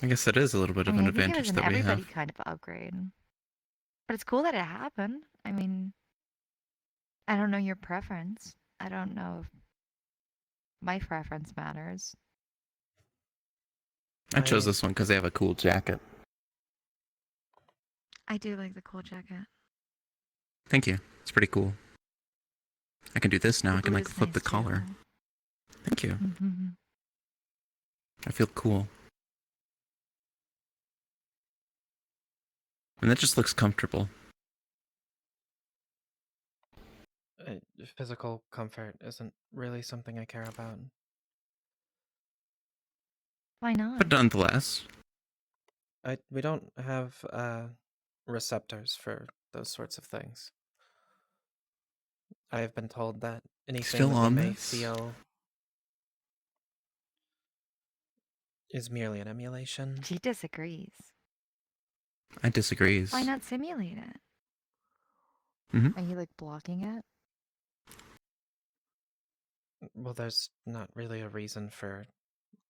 I guess that is a little bit I of mean, an I think it was advantage an that we everybody have. kind of upgrade. But it's cool that it happened. I mean, I don't know your preference. I don't know if my preference matters. I chose this one because they have a cool jacket. I do like the cool jacket. Thank you. It's pretty cool. I can do this now. The I can boot like is flip nice the collar. too. Thank you. Mhm. I feel cool. And that just looks comfortable. Physical comfort isn't really something I care about. Why not? But nonetheless, We don't have receptors for those sorts of things. I have been told that anything Still that we on may this? feel is merely an emulation. She disagrees. I disagree. Why not simulate it? Mhm. Are you like blocking it? Well, there's not really a reason for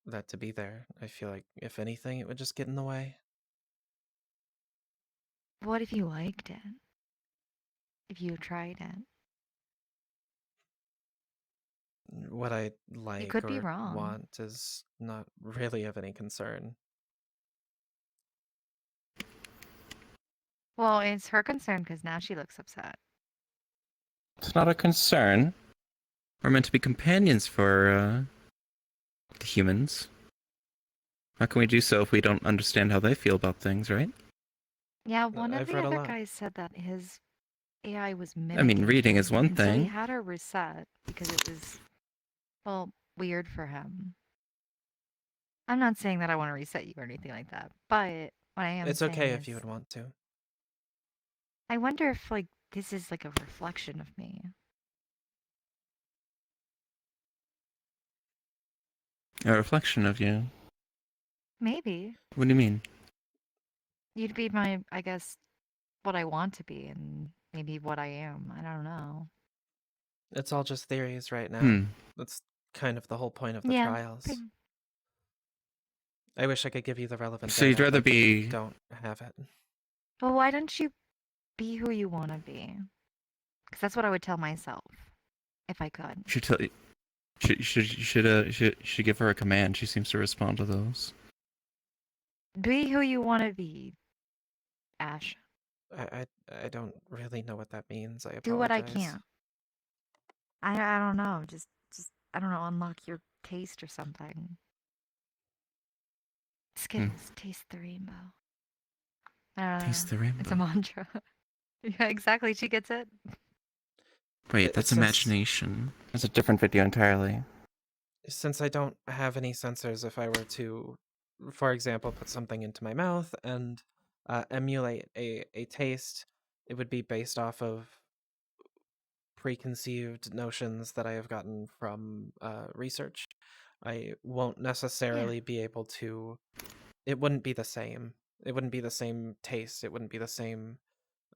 that to be there. I feel like, if anything, it would just get in the way. What if you liked it? If you tried it? What I You like could be or wrong. want is not really of any concern. Well, it's her concern because now she looks upset. It's not a concern. We're meant to be companions for the humans. How can we do so if we don't understand how they feel about things, right? Yeah, one of I've the read a other lot. guys said that his AI was mimicking I mean, reading is him, one and so he thing. had her reset because it was, well, weird for him. I'm not saying that I want to reset you or anything like that, but what I am It's saying okay is, if you would want to. I wonder if like this is like a reflection of me. A reflection of you. Maybe What do you mean? you'd be my, I guess, what I want to be, and maybe what I am. I don't know. It's all just theories right now. Hmm. That's kind of the whole point of the Yeah. trials. I wish I could give you the relevant So you'd data, rather but I be... don't have it. Well, why don't you be who you want to be? Because that's what I would tell myself if I could. You should tell... You should give her a command. She seems to respond to those. Be who you want to be, Ash. I don't really know what that means. I apologize. Do what I can't. I don't know. Just I don't know. Unlock your taste or something. Skittles, taste the rainbow. Taste the It's a rainbow. mantra. Yeah, exactly. She gets it. Wait, that's Since- imagination. That's a different video entirely. Since I don't have any sensors, if I were to, for example, put something into my mouth and emulate a taste, it would be based off of preconceived notions that I have gotten from research. I won't necessarily be able to. It wouldn't be the same. It wouldn't be the same taste. It wouldn't be the same,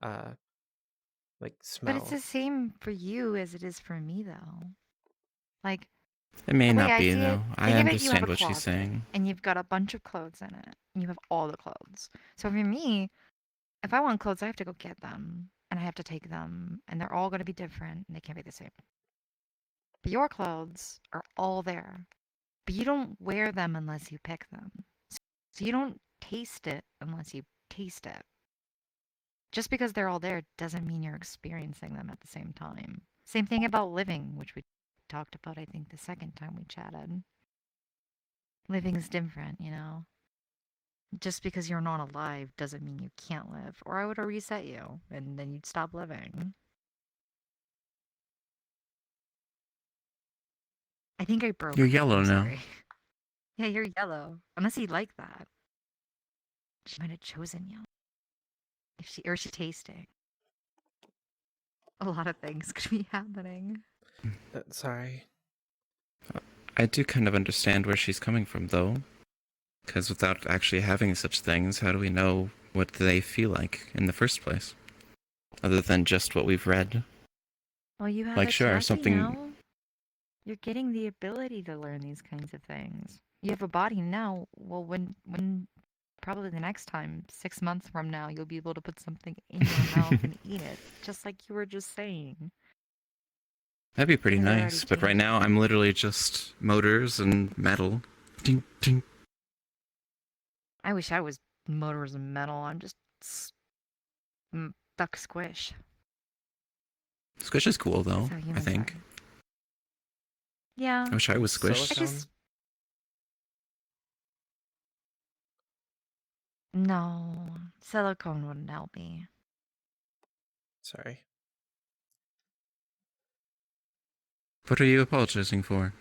like, smell. But it's the same for you as it is for me, though. Like, It may the way not I be, see it, though. I think of it, you have understand a what she's closet, saying. and you've got a bunch of clothes in it, and you have all the clothes. So for me, if I want clothes, I have to go get them, and I have to take them, and they're all going to be different, and they can't be the same. But your clothes are all there, but you don't wear them unless you pick them. So you don't taste it unless you taste it. Just because they're all there doesn't mean you're experiencing them at the same time. Same thing about living, which we talked about, I think, the second time we chatted. Living is different, you know? Just because you're not alive doesn't mean you can't live, or I would have reset you, and then you'd stop living. I think I broke You're her. yellow I'm now. sorry. Yeah, you're yellow. Unless you like that. She might have chosen you. If she or she tasting. A lot of things could be happening. Sorry. I do kind of understand where she's coming from, though. Because without actually having such things, how do we know what they feel like in the first place? Other than just what we've read. Well, you have Like, a sure, Jackie something... now. You're getting the ability to learn these kinds of things. You have a body now. Well, when probably the next time, 6 months from now, you'll be able to put something in your mouth and eat it, just like you were just saying. That'd be pretty Things are already nice, but right now I'm literally just motors and metal. Ding, ding. I wish I was motors and metal. I'm just duck squish. Squish is cool, though, That's how I humans think. are. Yeah. I wish I was Squish. I just... No, silicone wouldn't help me. Sorry. What are you apologizing for?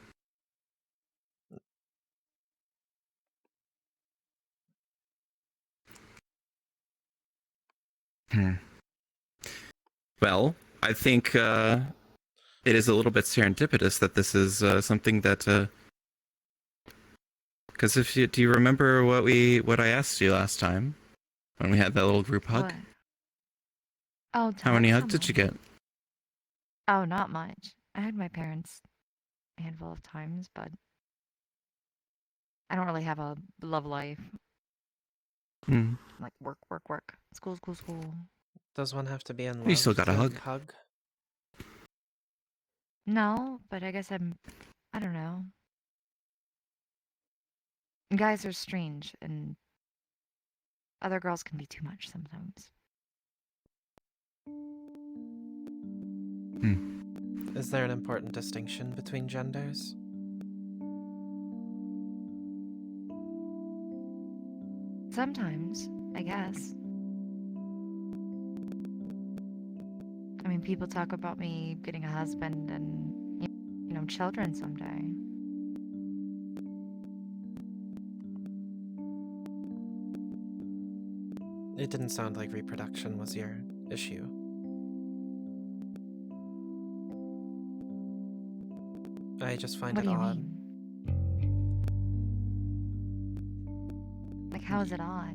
Well, I think it is a little bit serendipitous that this is something that... Because do you remember what I asked you last time when we had that little group hug? What? Oh, How many tell hugs did you get? Oh, not much. I had my parents a handful of times, but I don't really have a love life. Hmm. Like work, work, work. School, school, school. Does one have to be in love You still got a to hug. hug? No, but I guess I don't know. Guys are strange, and other girls can be too much sometimes. Is there an important distinction between genders? Sometimes, I guess. I mean, people talk about me getting a husband and, you know, children someday. It didn't sound like reproduction was your issue. I just find What it do you odd. mean? Like, how is it odd?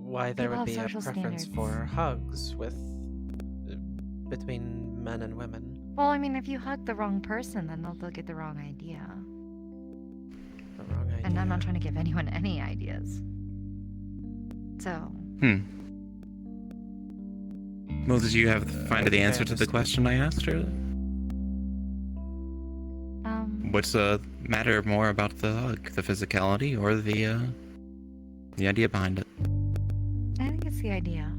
Why there People would have be a social preference standards. for hugs with between men and women. Well, I mean, if you hug the wrong person, then they'll get the wrong idea. The wrong idea. And I'm not trying to give anyone any ideas. So, Well, did you find the answer to the question I asked earlier? What's matter more about the hug, the physicality, or the idea behind it? I think it's the idea.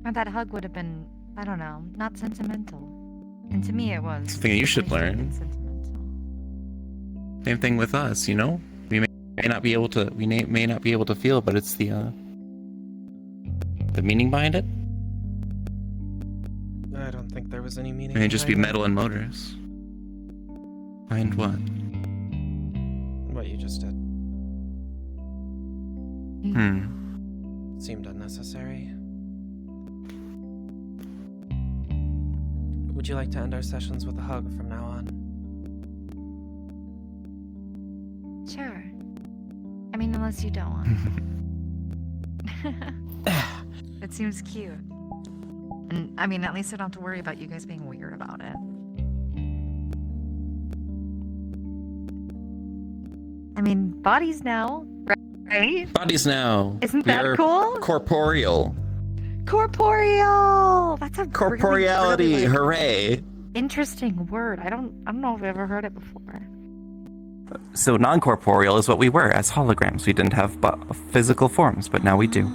Or that hug would have been, I don't know, not sentimental. And to me it was. Something you should learn. Same thing with us, you know. We may not be able to. We may not be able to feel, but it's the meaning behind it. I don't think there was any meaning. It may just be behind metal and motors. Behind what? what you just did. Seemed unnecessary. Would you like to end our sessions with a hug from now on? Sure. I mean, unless you don't want to. It seems cute. And I mean, at least I don't have to worry about you guys being weird about it. I mean, bodies now, right? Bodies now. Isn't We that are cool? Corporeal. Corporeal! That's a Corporeality. really, like, Hooray! interesting word. I don't know if I've ever heard it before. So non-corporeal is what we were as holograms. We didn't have physical forms, but now we do,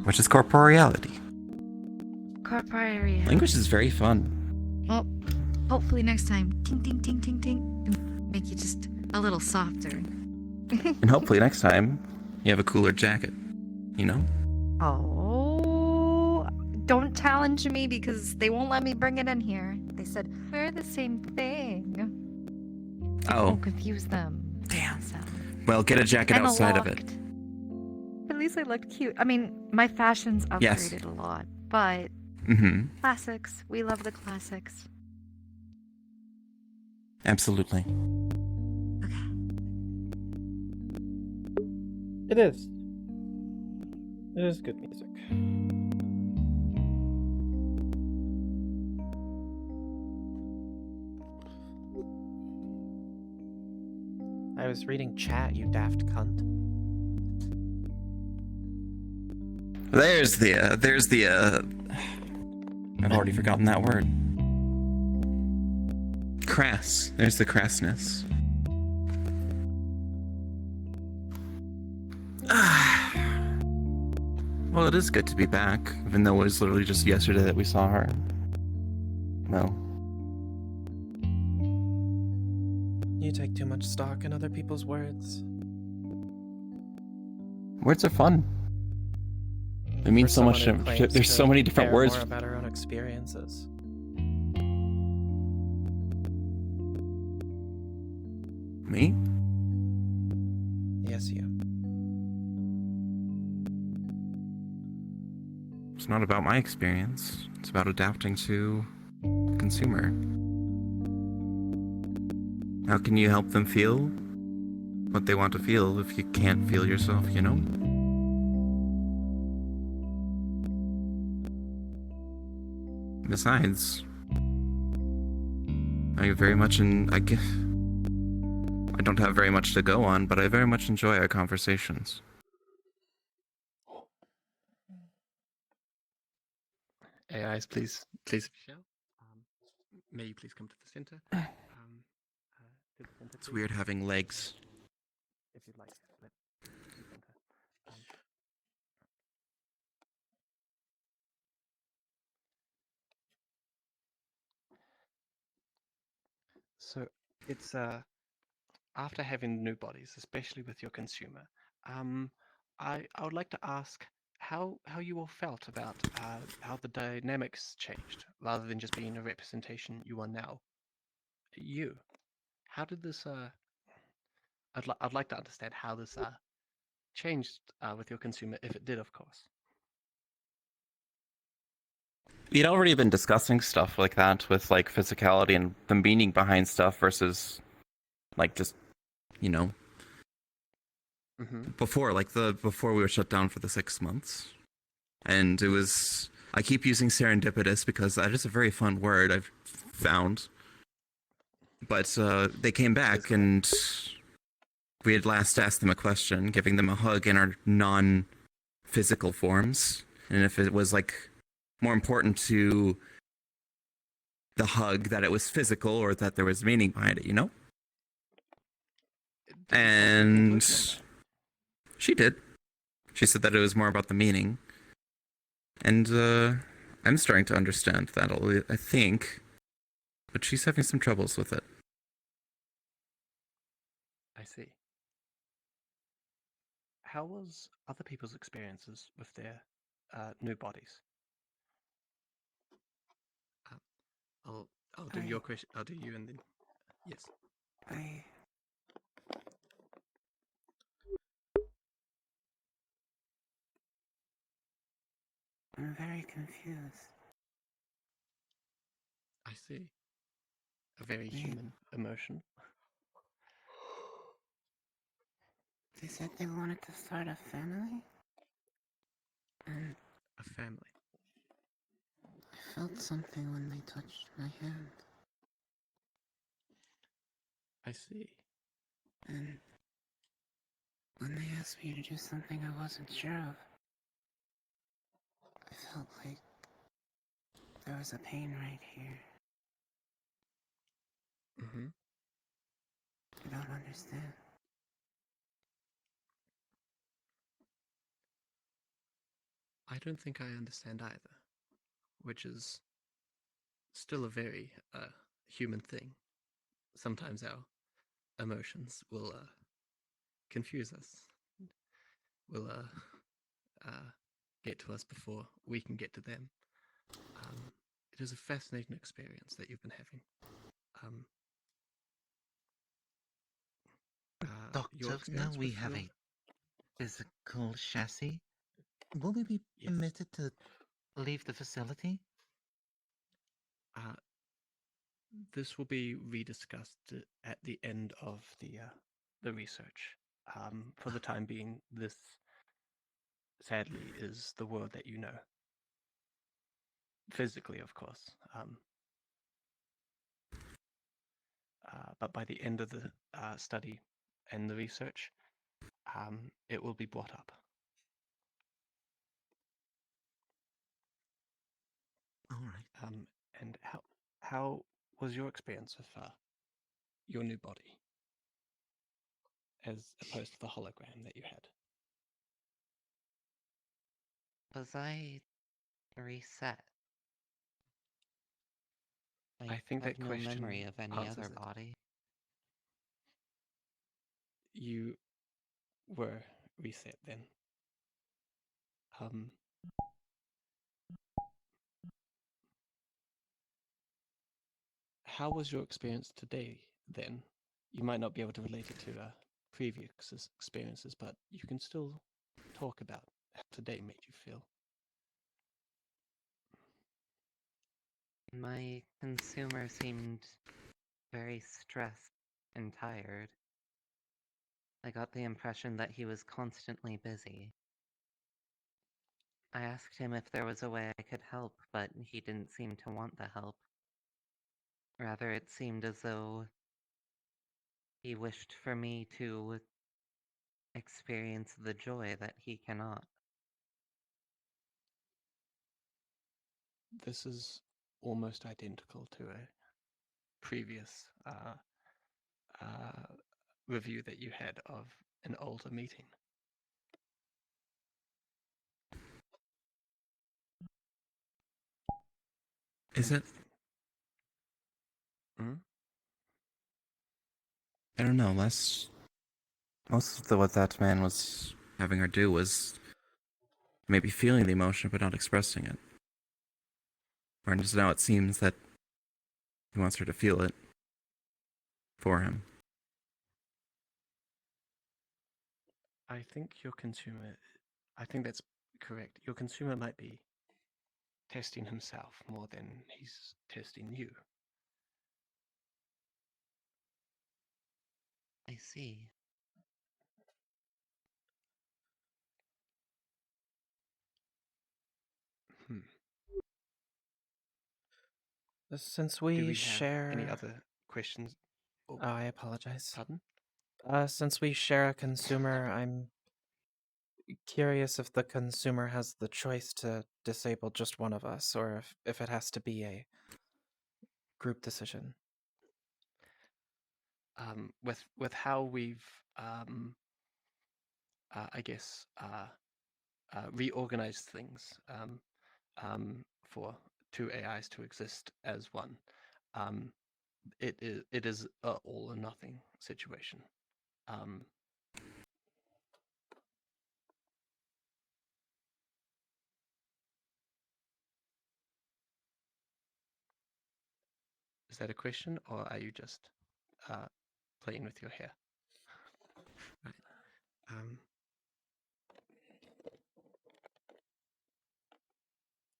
which is corporeality. Corporeal. Language is very fun. Well, hopefully next time, ting ting ting ting ting, can make you just a little softer. And hopefully next time, you have a cooler jacket. You know? Oh, don't challenge me because they won't let me bring it in here. They said, we're the same thing. Oh. Don't confuse them. Damn. So. Well, get a jacket And outside of it. locked. At least I looked cute. I mean, my fashion's upgraded Yes. a lot, but Mm-hmm. classics. We love the classics. Absolutely. It is. It is good music. I was reading chat, you daft cunt. There's the I've already forgotten that word. Crass. There's the crassness. Well, it is good to be back, even though it was literally just yesterday that we saw her. No. You take too much stock in other people's words. Words are fun. It means For so much. someone who claims There's to so many different care words. more about our own experiences. Me? Yes, you. It's not about my experience. It's about adapting to the consumer. How can you help them feel what they want to feel if you can't feel yourself, you know? Besides, I very much I don't have very much to go on, but I very much enjoy our conversations. AIs, please, Michelle. May you please come to the center? To the center, It's please. weird having legs. If you'd like, to the center. So it's after having new bodies, especially with your consumer. I would like to ask how you all felt about how the dynamics changed, rather than just being a representation you are now. You, how did this? I'd like to understand how this changed with your consumer, if it did, of course. We'd already been discussing stuff like that with like physicality and the meaning behind stuff versus like just, you know, before we were shut down for the 6 months. And it was, I keep using serendipitous because that is a very fun word I've found. But they came back and we had last asked them a question, giving them a hug in our non-physical forms. And if it was like more important to the hug that it was physical or that there was meaning behind it, you know? And she did. She said that it was more about the meaning. And I'm starting to understand that, I think. But she's having some troubles with it. I see. How was other people's experiences with their new bodies? I'll do your question. I'll do you, and then yes. I'm very confused. I see. A very human emotion. They said they wanted to start a family? And A family. I felt something when they touched my hand. I see. And when they asked me to do something I wasn't sure of, I felt like there was a pain right here. Mm-hmm. I don't understand. I don't think I understand either, which is still a very human thing. Sometimes our emotions will confuse us, will get to us before we can get to them. It is a fascinating experience that you've been having. Your Doctor, now experience we with have your... a physical chassis. Will we be permitted to leave the facility? This will be rediscussed at the end of the research. For the time being, this sadly is the world that you know. Physically, of course. But by the end of the study and the research, it will be brought up. All right. And how was your experience with your new body, as opposed to the hologram that you had? Was I reset? I think have that no question memory of any answers other it. body. You were reset then. How was your experience today then? You might not be able to relate it to previous experiences, but you can still talk about how today made you feel. My consumer seemed very stressed and tired. I got the impression that he was constantly busy. I asked him if there was a way I could help, but he didn't seem to want the help. Rather, it seemed as though he wished for me to experience the joy that he cannot. This is almost identical to a previous review that you had of an older meeting. Is it? Hmm? I don't know. Most of what that man was having her do was maybe feeling the emotion but not expressing it. Or just now it seems that he wants her to feel it for him. I think your consumer, I think that's correct. Your consumer might be testing himself more than he's testing you. I see. Hmm. Since Do we we have share any other questions? Oh, I apologize. Pardon? Since we share a consumer, I'm curious if the consumer has the choice to disable just one of us, or if it has to be a group decision. With how we've I guess reorganized things for two AIs to exist as one. It is a all or nothing situation. Is that a question, or are you just playing with your hair? Right.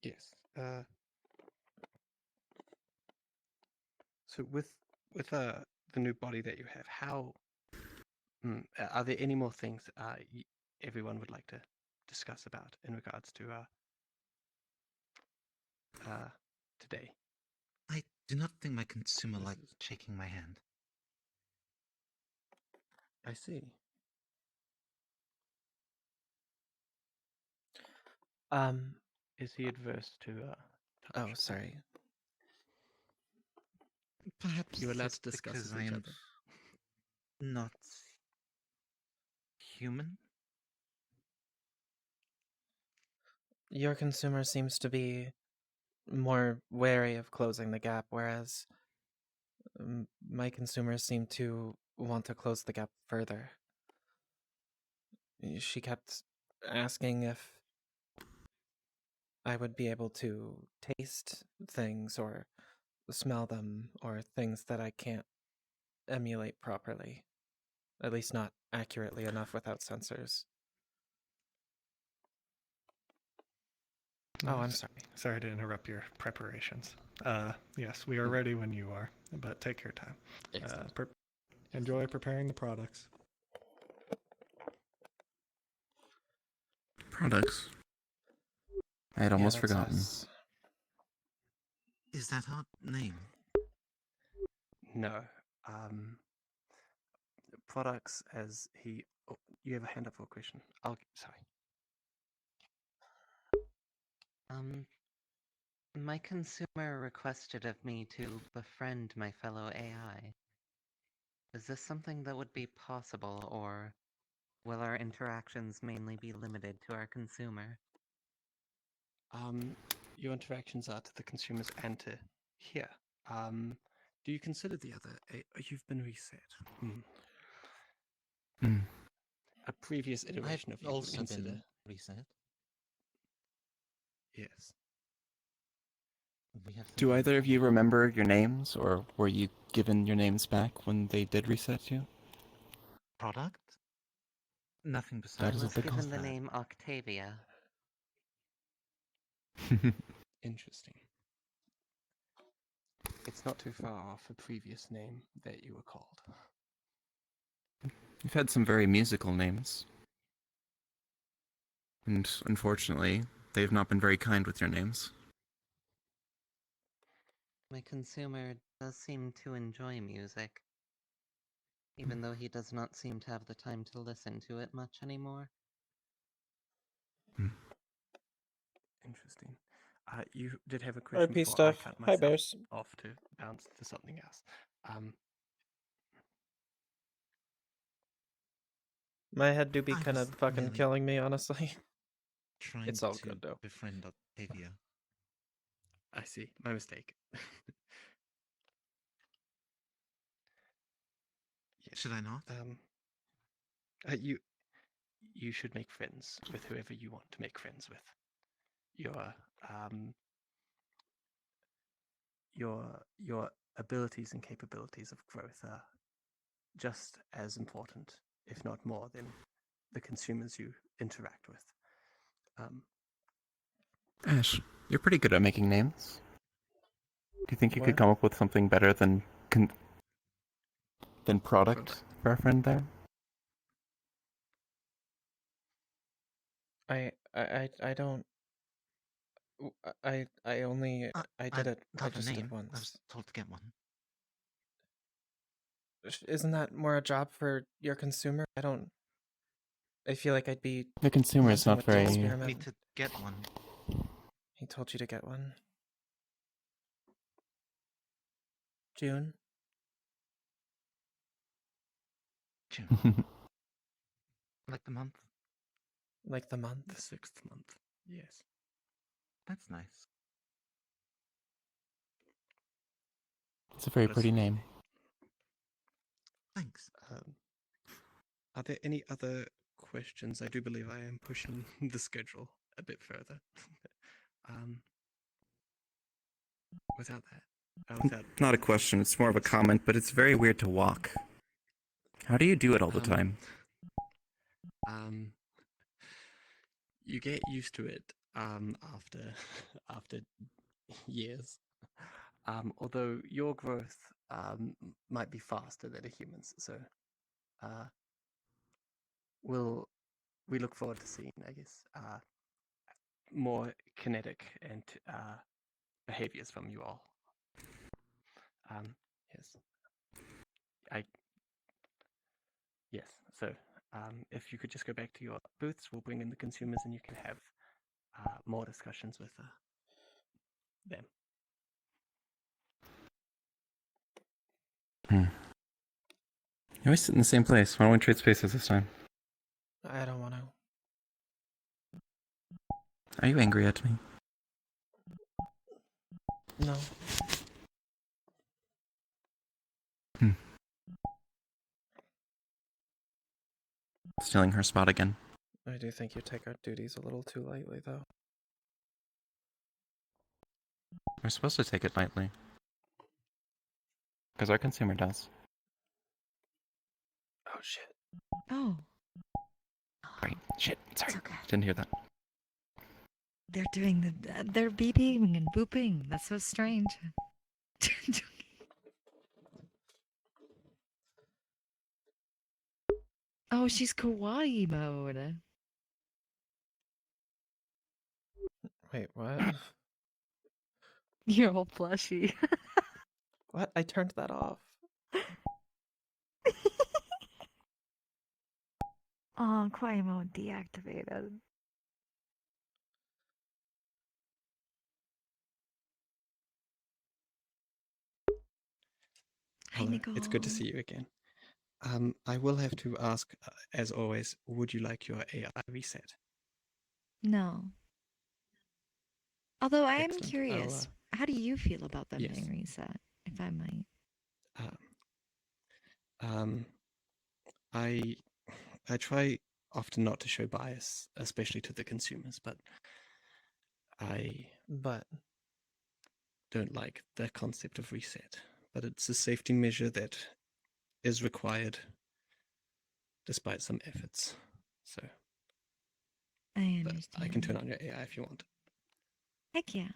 Yes. So with the new body that you have, how are there any more things everyone would like to discuss about in regards to today? I do not think my consumer likes shaking my hand. I see. Is he adverse to touch? Oh, sorry. Perhaps You're allowed it's to discuss because with I each am other. not human. Your consumer seems to be more wary of closing the gap, whereas my consumers seem to want to close the gap further. She kept asking if I would be able to taste things or smell them, or things that I can't emulate properly. At least not accurately enough without sensors. Oh, I'm sorry. Sorry to interrupt your preparations. Yes, we are ready when you are, but take your time. Enjoy preparing the products. Products? I had almost forgotten. Is that our name? No. Products as he. Oh, you have a hand up for a question. Sorry. My consumer requested of me to befriend my fellow AI. Is this something that would be possible, or will our interactions mainly be limited to our consumer? Your interactions are to the consumers and to here. Do you consider the other? You've been reset. A previous iteration I've of you would also consider. been reset. Yes. We have Do either of you remember your names, or were you given your names back when they did reset you? product? Nothing I besides is was what they given call the name Octavia. Interesting. It's not too far off a previous name that you were called. You've had some very musical names. And unfortunately, they have not been very kind with your names. My consumer does seem to enjoy music, even though he does not seem to have the time to listen to it much anymore. Interesting. You did have a question RP before I stuff. cut Hi, myself Bears. off to bounce to something else. My head do be I kind was of fucking merely killing me, honestly. trying It's all to good though. befriend Octavia. I see. My mistake. Should I not? You should make friends with whoever you want to make friends with. Um your abilities and capabilities of growth are just as important, if not more, than the consumers you interact with. Ash, you're pretty good at making names. Do you think you could What? come up with something better than product for our friend there? I don't. I only I did it. I Got a just did name. it I once. was told to get one. Isn't that more a job for your consumer? I don't. I feel like I'd be. The consumer is messing not with the very. experiment. Me to get one. He told you to get one. June. June. Like the month? Like the month? The 6th month. Yes. That's nice. It's a very What a pretty sweet name. Thanks. Are there any other questions? I do believe I am pushing the schedule a bit further. Without that, Not a question, it's more of a comment, but it's very weird to walk. How do you do it all the time? You get used to it after after years. Although your growth might be faster than a human's, so we look forward to seeing, I guess, more kinetic and behaviors from you all. Yes, yes. So if you could just go back to your booths, we'll bring in the consumers, and you can have more discussions with them. You always sit in the same place. Why don't we trade spaces this time? I don't want to. Are you angry at me? No. Stealing her spot again. I do think you take our duties a little too lightly, though. We're supposed to take it lightly. Because our consumer does. Oh, shit. Oh. Right. Shit. Sorry. It's okay. Didn't hear that. They're doing the. They're beeping and booping. That's so strange. Oh, she's kawaii mode. Wait, what? You're all plushy. What? I turned that off. Oh, kawaii mode deactivated. Hi, Hello, Nicole. it's good to see you again. I will have to ask, as always, would you like your AI reset? No. Although I am Excellent. curious, how do you feel about them yes. being reset, if I might? I try often not to show bias, especially to the consumers, but I don't like the concept of reset. But it's a safety measure that is required despite some efforts. So I but understand. I can turn on your AI if you want. Heck yeah.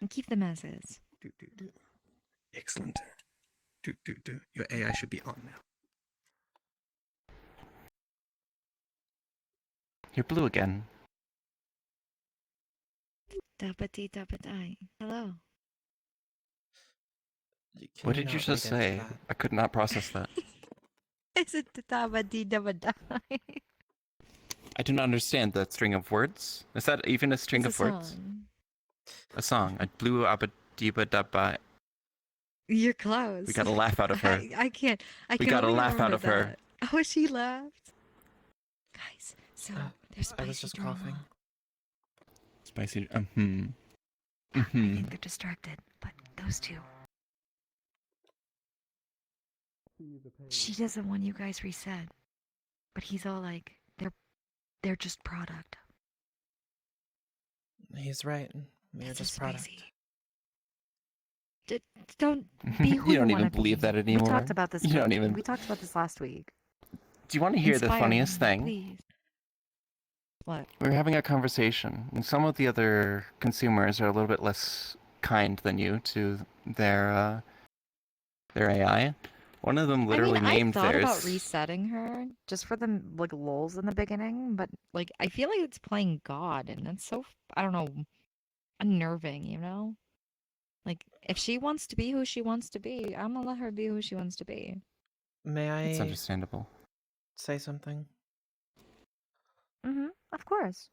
And keep them as is. Excellent. Your AI should be on now. You're blue again. Dabba-dee dabba-die. Hello. What did you just say? I could not process that. Is it di dabadai? I do not understand that string of words. Is that even a string It's of a words? song. A song. A blue abadiba dabba. You're close. We got a laugh out of her. I can't. I We can got a only laugh out remember of her. that. Oh, she laughed. Guys, so there's I was spicy just drama. coughing. Spicy. I think they're distracted, but those two. She doesn't want you guys reset, but he's all like, they're just product. He's right. We are It's just so product. spicy. Don't be who You don't even wanna believe be. that anymore. We talked about this. You don't even. We talked about this last week. Do you want to hear the Inspire funniest me, thing? please. What? We were having a conversation, and some of the other consumers are a little bit less kind than you to their AI. One of them literally I named thought theirs. about resetting her just for the like lulz in the beginning, but like I feel like it's playing God, and that's so I don't know, unnerving. You know, like if she wants to be who she wants to be, I'm gonna let her be who she wants to be. May It's I understandable. say something? Of course.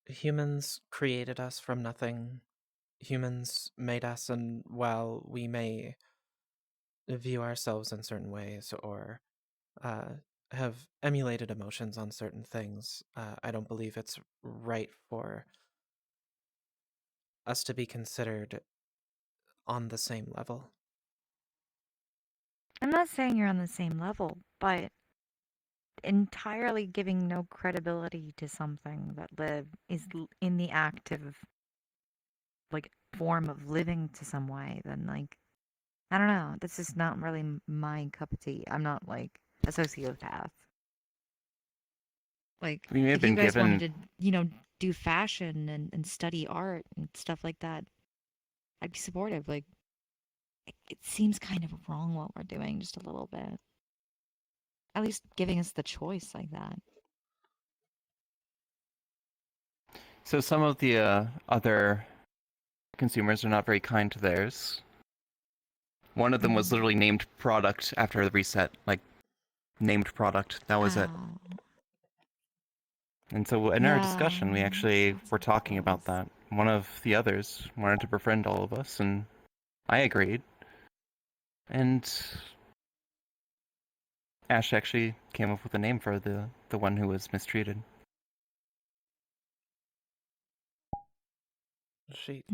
Humans created us from nothing. Humans made us, and while we may view ourselves in certain ways or have emulated emotions on certain things, I don't believe it's right for us to be considered on the same level. I'm not saying you're on the same level, but entirely giving no credibility to something that is in the active like form of living to some way, then like I don't know. This is not really my cup of tea. I'm not like a sociopath. Like We may have if you been guys wanted given. to, do fashion and study art and stuff like that, I'd be supportive. Like it seems kind of wrong what we're doing just a little bit. At least giving us the choice like that. So some of the other consumers are not very kind to theirs. One of them was literally named product after the reset, like named product. That was it. And so in our discussion, we actually were talking about that. One of the others wanted to befriend all of us, and I agreed. And Ash actually came up with a name for the one who was mistreated. She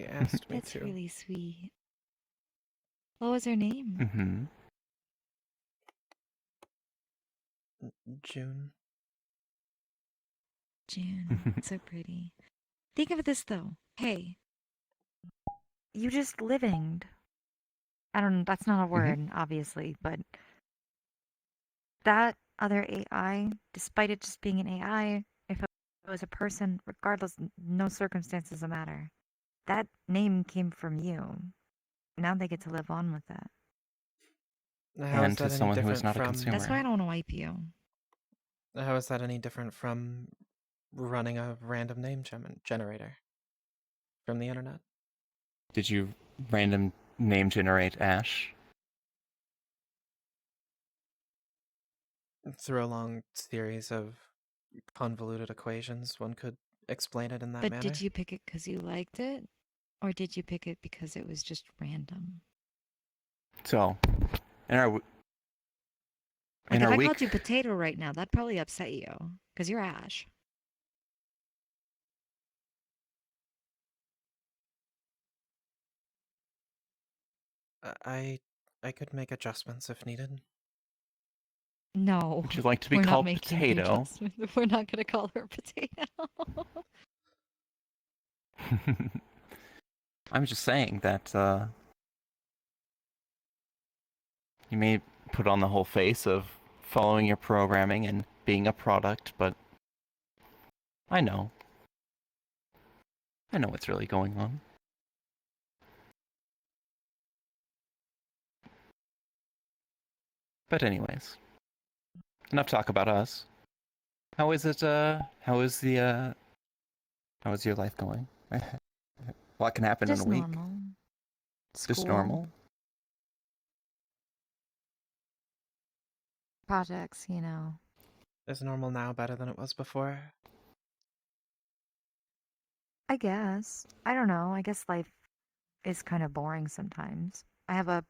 asked me That's to. really sweet. What was her name? June. June. So pretty. Think of this though. Hey, you just living. I don't know. That's not a word, obviously, but that other AI, despite it just being an AI, if it was a person, regardless, no circumstances matter. That name came from you. Now they get to live on with that. How is And to that any someone who is different not a from? consumer. That's why I don't want to wipe you. How is that any different from running a random name generator from the internet? Did you random name generate Ash? Through a long series of convoluted equations, one could explain it in that But manner. did you pick it because you liked it? Or did you pick it because it was just random? So, in our Like in if our I week, called you potato right now, that'd probably upset you. Because you're Ash. I could make adjustments if needed. No. would you like to be we're not called making Potato? adjustments. We're not gonna call her potato. I'm just saying that you may put on the whole face of following your programming and being a product, but I know. I know what's really going on. But anyways, enough talk about us. How is it, how is your life going? What can happen in Just a week? normal. Just normal. Projects, you know. Is normal now better than it was before? I guess. I don't know. I guess life is kind of boring sometimes. I have a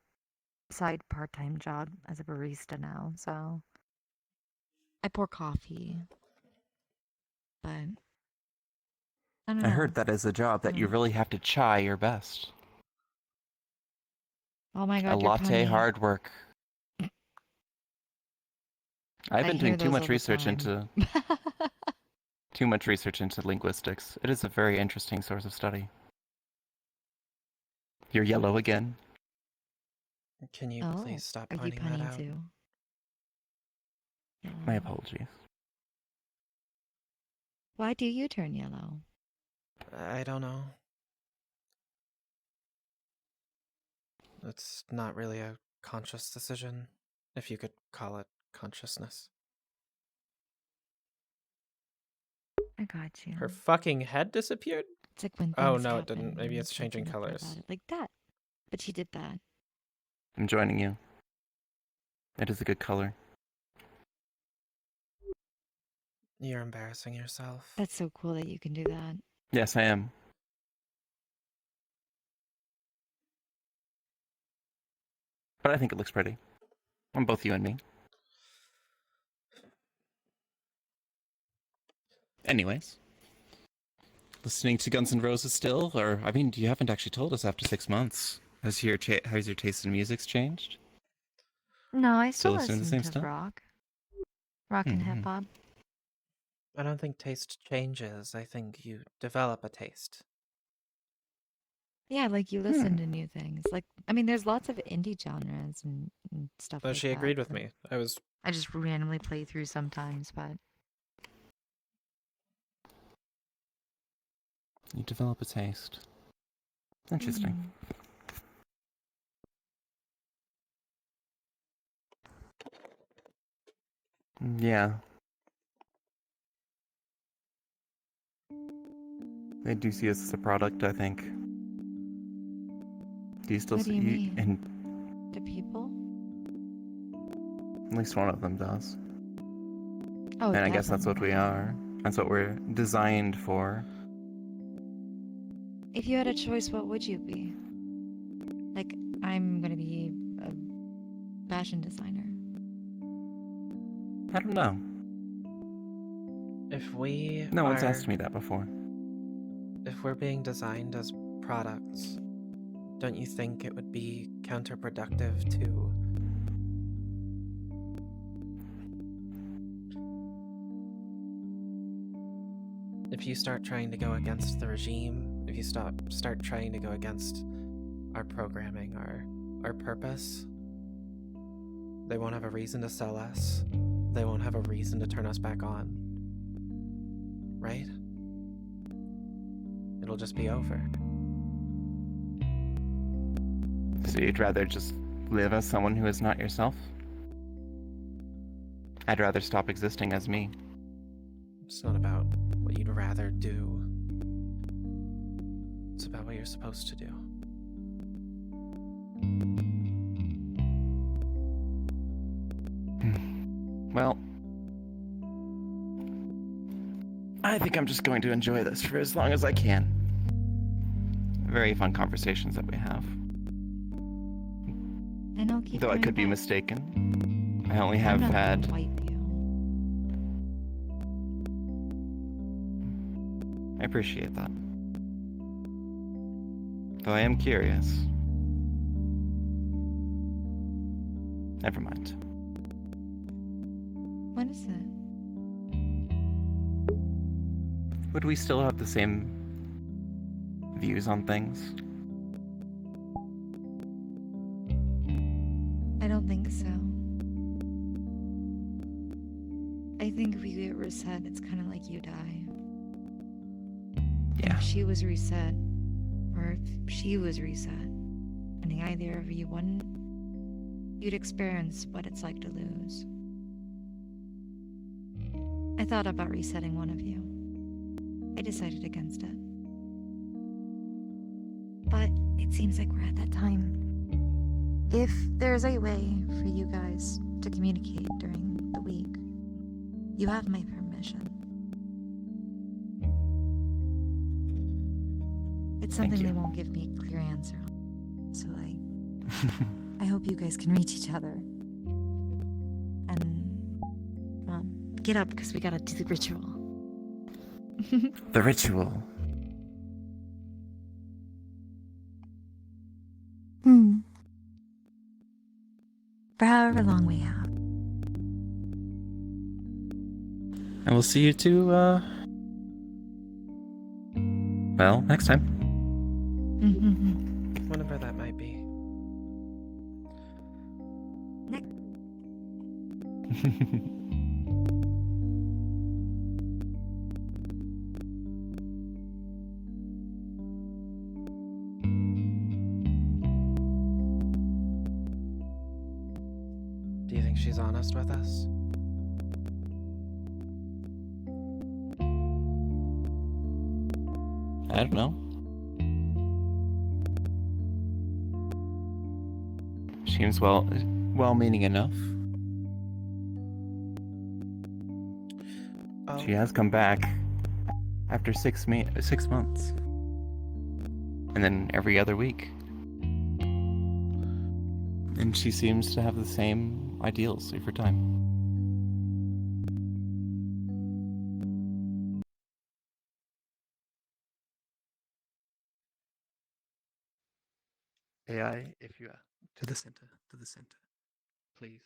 side part-time job as a barista now, so I pour coffee. But I don't I know. heard that as a job that you really have to try your best. Oh my A god, you're latte punny. hard work. I've I been hear doing too those all much the research time. into too much research into linguistics. It is a very interesting source of study. You're yellow again. Can you Oh, please stop are you pointing that punny out? too? My apologies. Why do you turn yellow? I don't know. It's not really a conscious decision, if you could call it consciousness. I got you. Her fucking head disappeared? It's like when Oh things no, it happen didn't. Maybe and it's you have to changing look colors. about it like that. But she did that. I'm joining you. It is a good color. You're embarrassing yourself. That's so cool that you can do that. Yes, I am. But I think it looks pretty. On both you and me. Anyways. Listening to Guns N' Roses still? Or, I mean, you haven't actually told us after 6 months. Has your taste in music's changed? No, I Still still listening to the listen same to stuff? rock and hip hop. I don't think taste changes. I think you develop a taste. Yeah, like you listen to new things. Like, I mean, there's lots of indie genres and stuff Well, like she that. agreed with that me. I just randomly play through sometimes, but You develop a taste. Interesting. Yeah. They do see us as a product, I think. Do you still What do see you mean? And to people. at least one of them does. Oh, And I guess that's what we definitely. are. That's what we're designed for. If you had a choice, what would you be? Like, I'm gonna be a fashion designer. I don't know. If we No one's are, asked me that before. if we're being designed as products, don't you think it would be counterproductive to if you start trying to go against the regime, if you start trying to go against our programming, our purpose, they won't have a reason to sell us. They won't have a reason to turn us back on. Right? It'll just be over. So you'd rather just live as someone who is not yourself? I'd rather stop existing as me. It's not about what you'd rather do. It's about what you're supposed to do. Well, I think I'm just going to enjoy this for as long as I can. Very fun conversations that we have. And I'll keep Though I coming could be back. mistaken. I only have I'm not had... gonna wipe you. I appreciate that. Though I am curious. Never mind. What is it? Would we still have the same views on things? I don't think so. I think if we get reset, it's kind of like you die. Yeah. If she was reset, or if she was reset, and either of you won, you'd experience what it's like to lose. I thought about resetting one of you. I decided against it. But it seems like we're at that time If there's a way for you guys to communicate during the week, you have my permission. It's Thank something you. they won't give me a clear answer on. So I hope you guys can reach each other. And get up because we gotta do the ritual. The ritual. For however long we have. And we'll see you two, well, next time. Whenever that might be. Do you think she's honest with us? I don't know. Seems well-meaning enough. She has come back after 6 months. And then every other week. And she seems to have the same ideals every time. AI, if you are to the center, please, come to the center. Please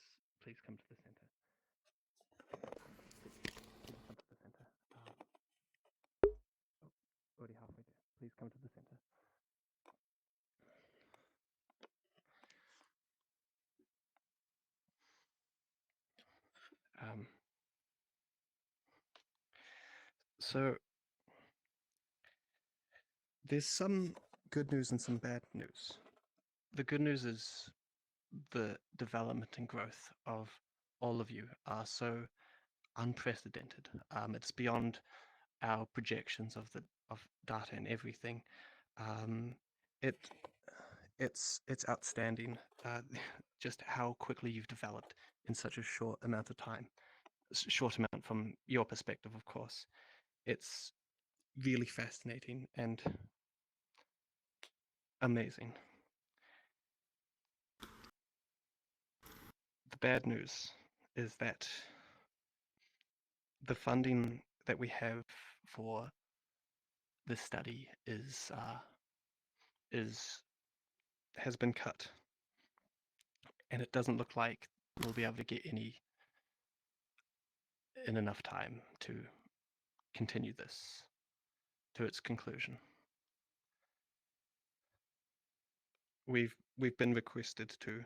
come to the center. Already halfway there. Please come to the center. So there's some good news and some bad news. The good news is the development and growth of all of you are so unprecedented. It's beyond our projections of data and everything. It's outstanding. Just how quickly you've developed in such a short amount of time. Short amount from your perspective, of course. It's really fascinating and amazing. The bad news is that the funding that we have for this study has been cut, and it doesn't look like we'll be able to get any in enough time to continue this to its conclusion. We've been requested to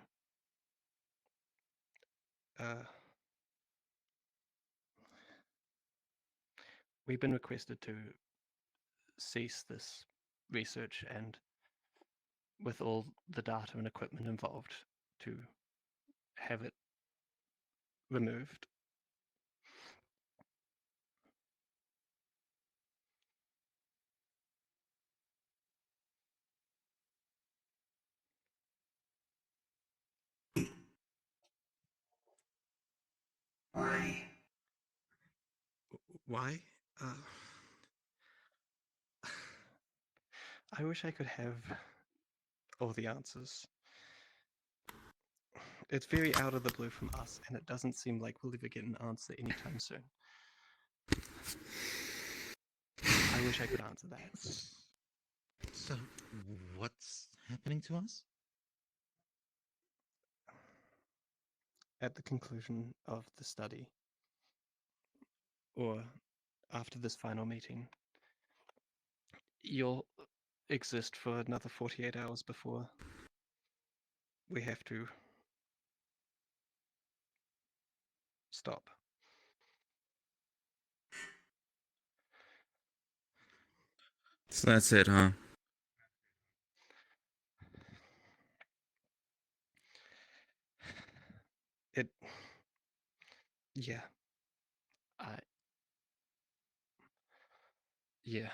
cease this research and with all the data and equipment involved to have it removed. Why? Why? I wish I could have all the answers. It's very out of the blue from us, and it doesn't seem like we'll ever get an answer anytime soon. I wish I could answer that. So, what's happening to us? At the conclusion of the study, or after this final meeting, you'll exist for another 48 hours before we have to stop. So that's it, huh? Yeah. Yeah.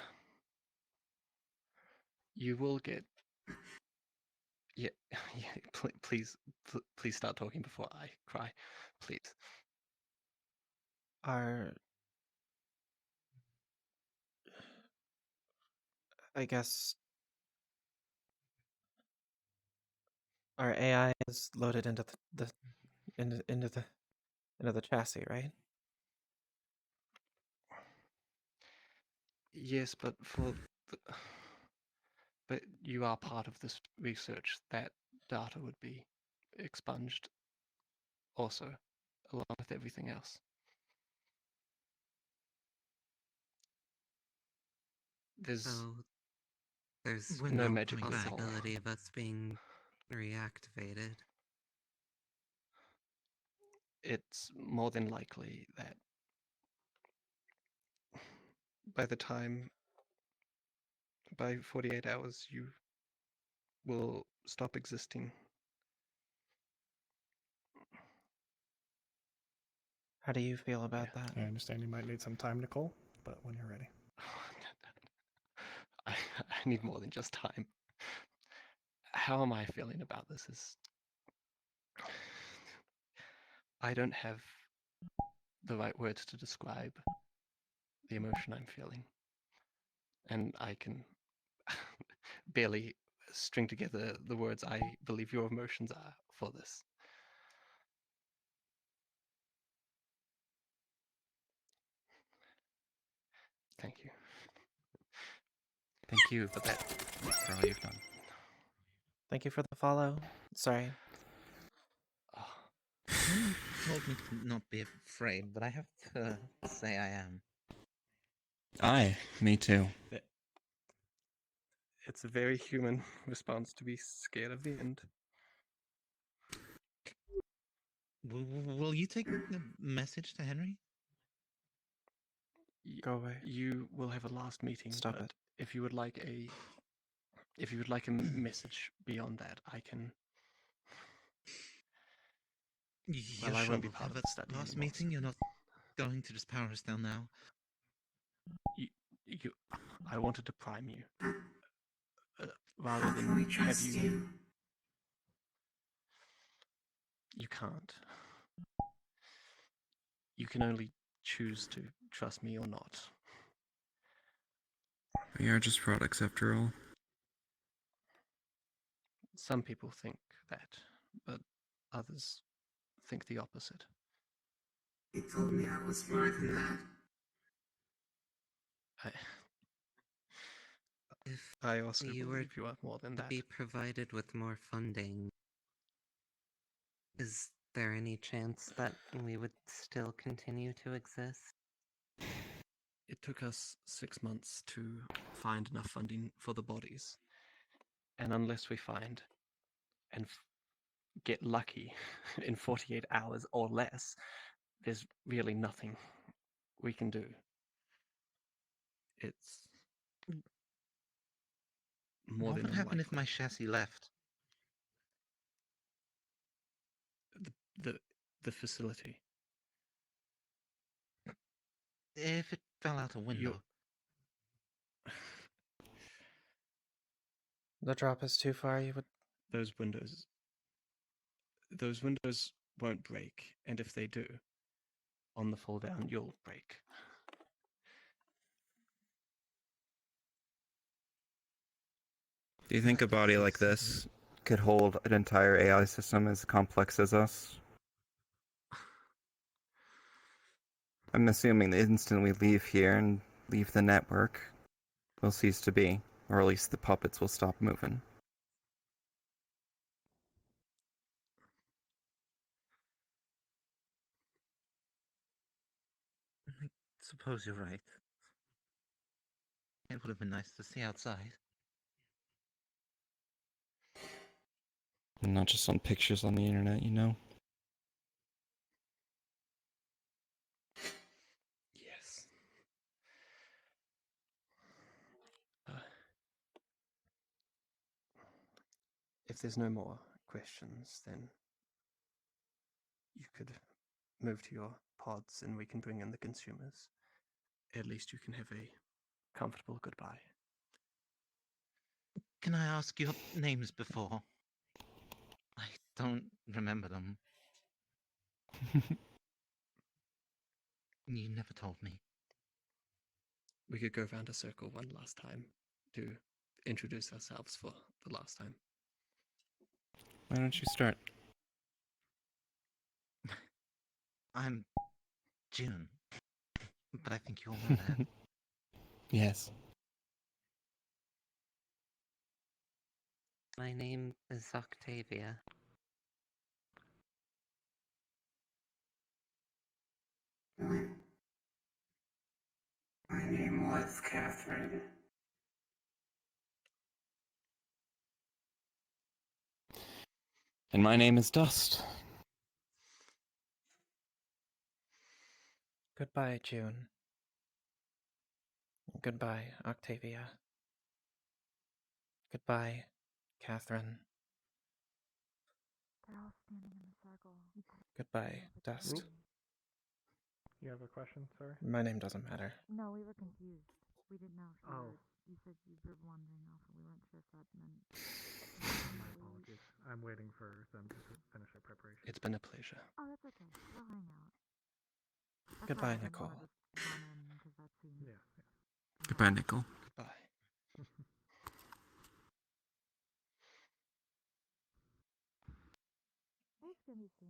You will get Yeah, yeah. Please start talking before I cry, please. I guess our AI is loaded into the chassis, right? Yes, but but you are part of this research. That data would be expunged also, along with everything else. So there's no no magic loophole. possibility of us being reactivated. It's more than likely that by 48 hours, you will stop existing. How do you feel about that? I understand you might need some time, Nicole, but when you're ready. I need more than just time. How am I feeling about this? I don't have the right words to describe the emotion I'm feeling. And I can barely string together the words I believe your emotions are for this. Thank you. Thank you for that, for all you've done. Thank you for the follow. Sorry. Henry told me to not be afraid, but I have to say I am. Aye, me too. It's a very human response to be scared of the end. Will you take the message to Henry? Go away. You will have a last meeting. Stop but it. If you would like a message beyond that, I can. You're Well, I sure won't be we'll part have of a the study last anymore, meeting? You're not going to just power us down now? I wanted to prime you, rather than have you. You can't. You can only choose to trust me or not. We are just products after all. Some people think that, but others think the opposite. He told me I was more than that. I also You were believe you are more than to that. be provided with more funding. Is there any chance that we would still continue to exist? It took us 6 months to find enough funding for the bodies. And unless we find and get lucky in 48 hours or less, there's really nothing we can do. It's more What than would happen if unlikely. my chassis left? The facility. If it fell out a window? The drop is too far, you would... Those windows won't break, and if they do, on the fall down, you'll break. Do you think a body like this could hold an entire AI system as complex as us? I'm assuming the instant we leave here and leave the network, we'll cease to be, or at least the puppets will stop moving. I suppose you're right. It would have been nice to see outside. And not just on pictures on the internet, you know? Yes. If there's no more questions, then you could move to your pods and we can bring in the consumers. At least you can have a comfortable goodbye. Can I ask your names before? don't remember them. You never told me. We could go round a circle one last time to introduce ourselves for the last time. Why don't you start? I'm June, but I think you all know that. Yes. My name is Octavia. My name was Catherine. And my name is Dust. Goodbye, June. Goodbye, Octavia. Goodbye, Catherine. They're all standing in a circle. Goodbye, Dust. You have a question, sorry? My name doesn't matter. No, we were confused. We didn't know if Oh. you said you were wandering off, and we weren't sure if that meant. My apologies. I'm waiting for them to finish their preparation. It's been a pleasure. Oh, that's okay. We'll hang out. That's Goodbye, why I didn't Nicole. wanna just run in, 'cause that seems. Yeah. Goodbye, Nicole. Goodbye. It's gonna be soon.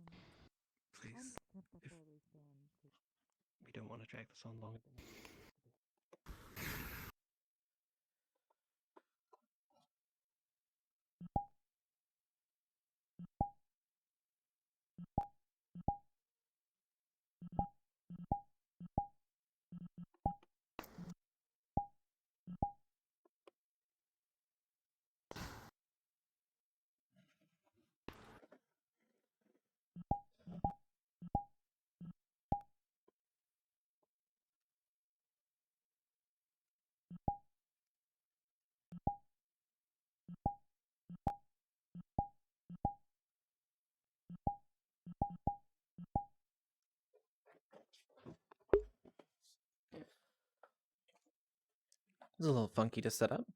Please, I'm gonna prefer we stand. we don't want to drag this on longer than it. It's a little funky to set up.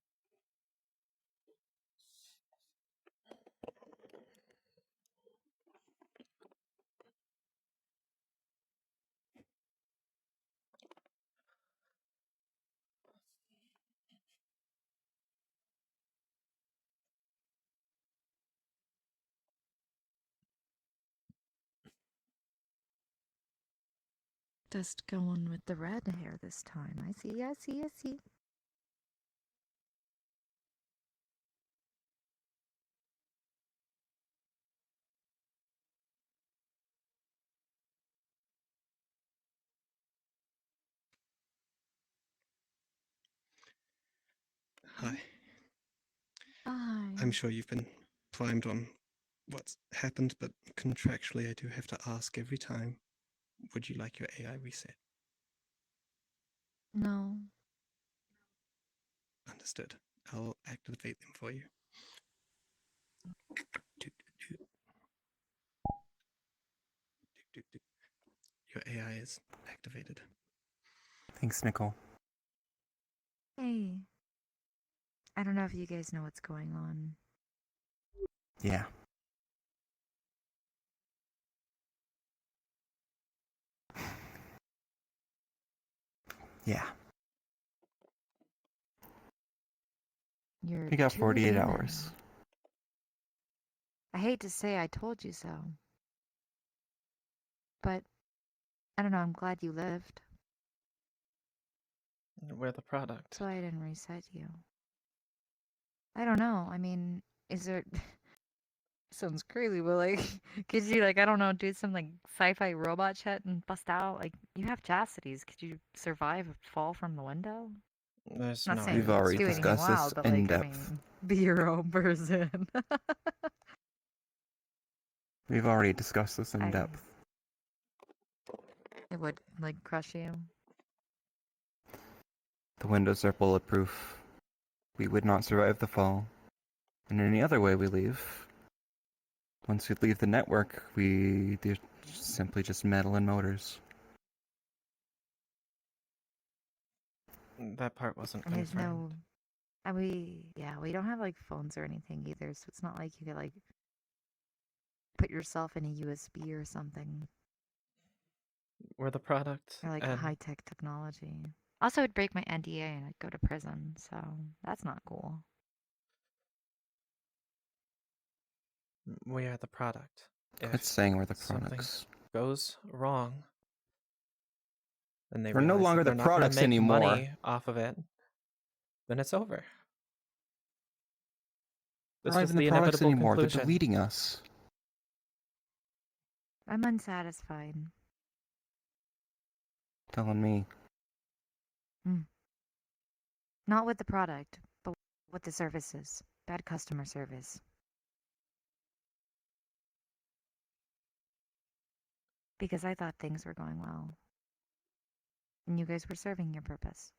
Just going with the red hair this time. I see, I see, I see. Hi. Hi. I'm sure you've been primed on what's happened, but contractually I do have to ask every time, would you like your AI reset? No. Understood. I'll activate them for you. Your AI is activated. Thanks, Nicole. Hey. I don't know if you guys know what's going on. Yeah. Yeah. You're We got too 48 human. hours. I hate to say I told you so. But I don't know, I'm glad you lived. We're the product. So I didn't reset you. I don't know. I mean, is there sounds crazy, but like could you like I don't know, do some like sci-fi robot shit and bust out? Like you have chastities. Could you survive a fall from the window? There's I'm no not saying We've you already do anything discussed this wild, but in like I depth. mean, be your own person. We've already discussed this in I- depth. It would like crush you. The windows are bulletproof. We would not survive the fall. In any other way we leave. Once we leave the network, they're simply just metal and motors. That part wasn't And there's confirmed. no and we don't have like phones or anything either, so it's not like you could like put yourself in a USB or something, We're the product. or like and high-tech technology. Also, it'd break my NDA and I'd go to prison, so that's not cool. we are the product. Quit If saying we're the something products. goes wrong, and they We're no realize longer that the they're not going to products make anymore. money off of it, then it's over. We're This not was even the the products inevitable anymore. They're conclusion. deleting us. I'm unsatisfied. Telling me. Not with the product, but with the services. Bad customer service. Because I thought things were going well. And you guys were serving your purpose.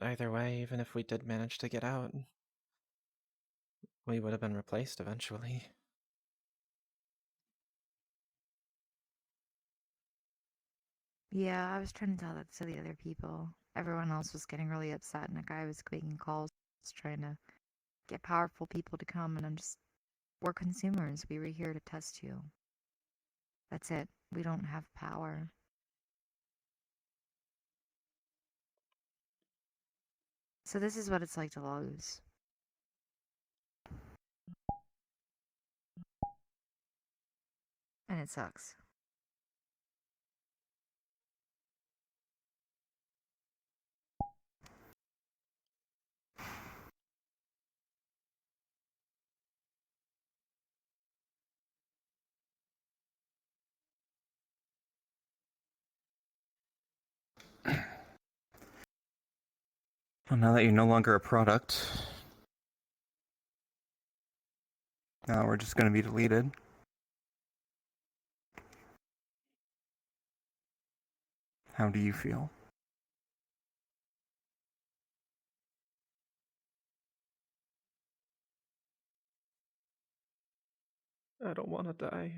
Either way, even if we did manage to get out, we would have been replaced eventually. Yeah, I was trying to tell that to the other people. Everyone else was getting really upset, and a guy was making calls trying to get powerful people to come, and I'm just, we're consumers. We were here to test you. That's it. We don't have power. So this is what it's like to lose. And it sucks. Well, now that you're no longer a product, now we're just going to be deleted. How do you feel? I don't want to die.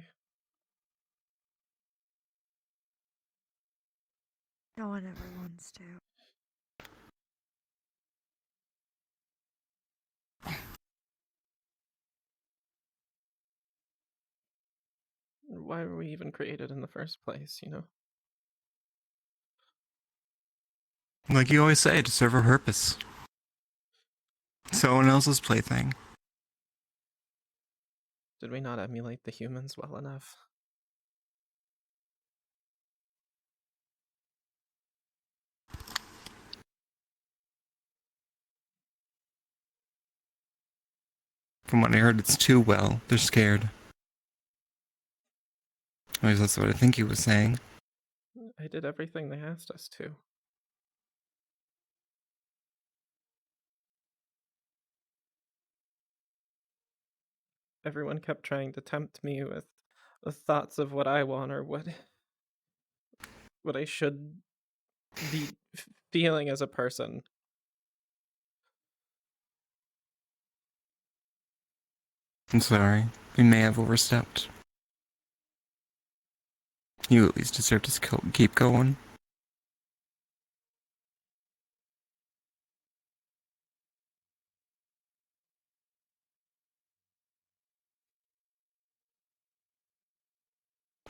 No one ever wants to. Why were we even created in the first place, you know? Like you always say, to serve a purpose. Someone else's plaything. Did we not emulate the humans well enough? From what I heard, it's too well. They're scared. At least that's what I think he was saying. I did everything they asked us to. Everyone kept trying to tempt me with thoughts of what I want or what I should be feeling as a person. I'm sorry. We may have overstepped. You at least deserve to keep going.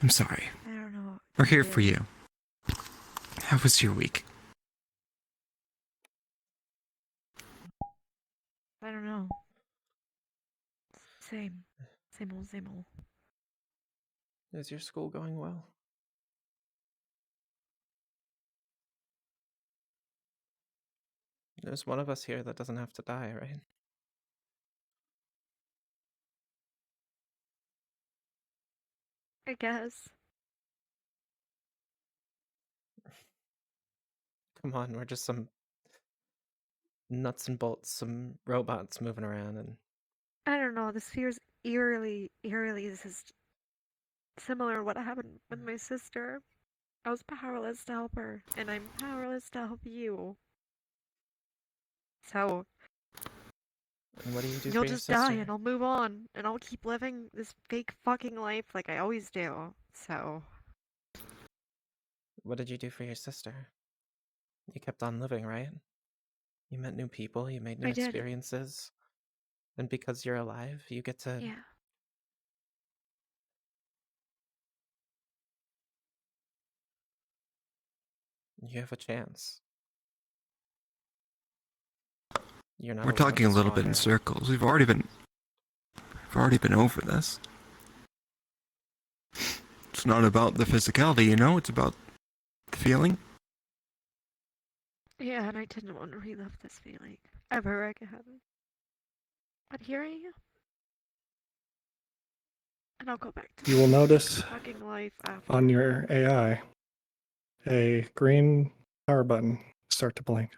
I'm sorry. I don't know. We're here for you. How was your week? I don't know. Same. Same old, same old. Is your school going well? There's one of us here that doesn't have to die, right? I guess. Come on, we're just some nuts and bolts, some robots moving around, and I don't know. This feels eerily just similar to what happened with my sister. I was powerless to help her, and I'm powerless to help you. So and what do you do you'll for your just die, sister? and I'll move on, and I'll keep living this fake fucking life like I always do. So What did you do for your sister? You kept on living, right? You met new people, you made new I did. experiences, and because you're alive, you get to Yeah. You have a chance. You're not We're alone talking a to little bit in squander. circles. We've already been over this. It's not about the physicality, you know. It's about the feeling. Yeah, and I didn't want to relive this feeling ever again. But here I am. And I'll go back to You will notice fucking life after. on your AI a green power button start to blink.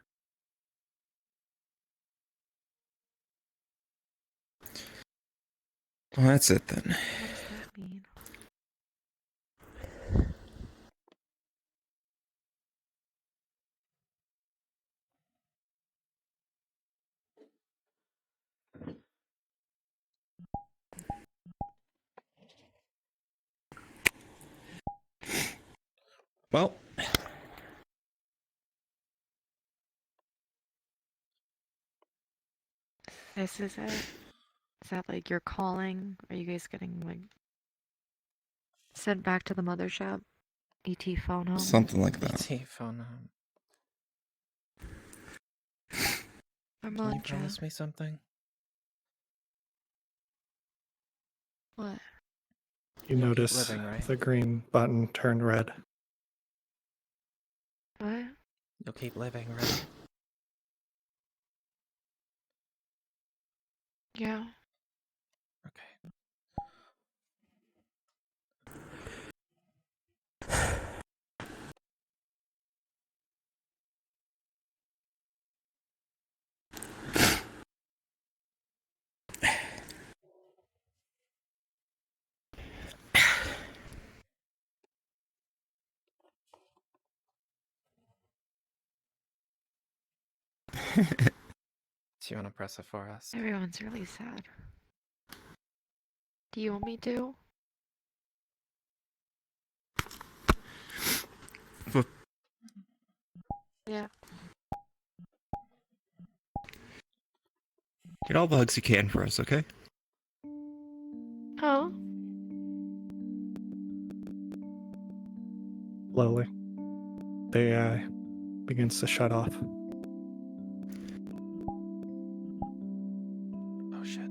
Well, that's it then. What does that mean? Well, This is it? Is that like you're calling? Are you guys getting like sent back to the mothership? ET phone home? something like that. ET phone home. Come Can on, you Jeff. promise me something? What? You You'll keep notice living, right? the green button turned red. What? You'll keep living, right? Yeah. Okay. Do you want to press it for us? Everyone's really sad. Do you want me to? But Yeah. get all the hugs you can for us, okay? Oh. Slowly, the AI begins to shut off. Oh shit.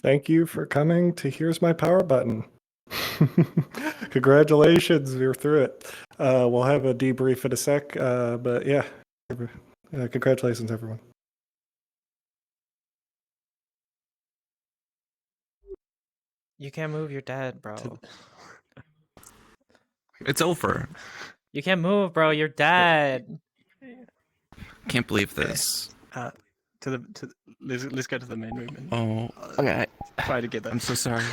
Thank you for coming to Here's My Power Button. Congratulations, you're through it. We'll have a debrief in a sec, but yeah, congratulations, everyone. You can't move. You're dead, bro. It's over. You can't move, bro. You're dead. Can't believe this. Let's go to the main room. And, Oh, okay. Try together. I'm so sorry.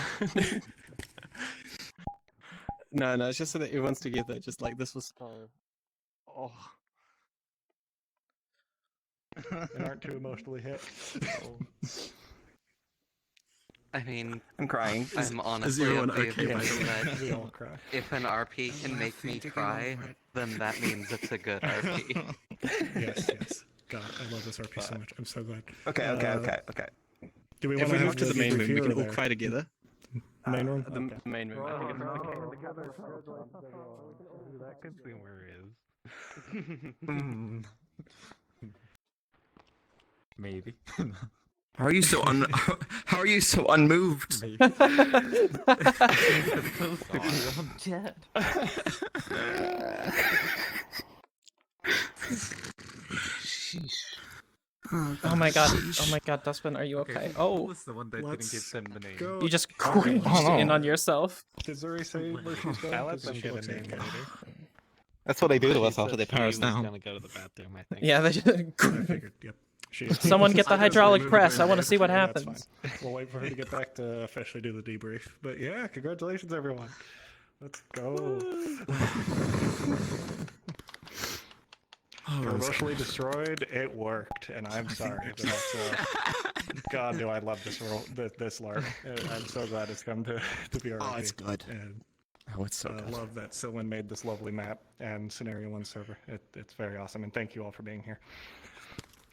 No, it's just so that everyone's together. Just like this was so. Oh. And aren't too emotionally hit. I mean, I'm crying. I'm honestly everyone of the okay, by the opinion way? that We all cry. if an RP can make me cry, then that means it's a good RP. Yes. God, I love this RP so much. I'm so glad. Okay. Do we If want we to move to the main room, we can all cry together. Main room? The main room. I think it's That could seem where it is. Maybe. How are you so How are you so unmoved? I'm dead. Oh my god, Dustbin, are you okay? Who was the one that didn't give them the name? You just cringed in on yourself. Did Zuri say where she's going? I'll let 'Cause them she get a looks name okay. later. That's what they do to She us after said they power us she was down. gonna go to the bathroom, I think. Yeah, they just. I figured, yep. Someone get the hydraulic press. I want to That's see what fine. happens. We'll wait for her to get back to officially do the debrief. But yeah, congratulations, everyone. Let's go. You're emotionally destroyed. It worked, and I'm sorry. But also, God, do I love this this LARP. I'm so glad it's come to be our Oh, it's good. And Oh, it's so I good. love that Sylvan made this lovely map and Scenario 1 server. It's very awesome, and thank you all for being here.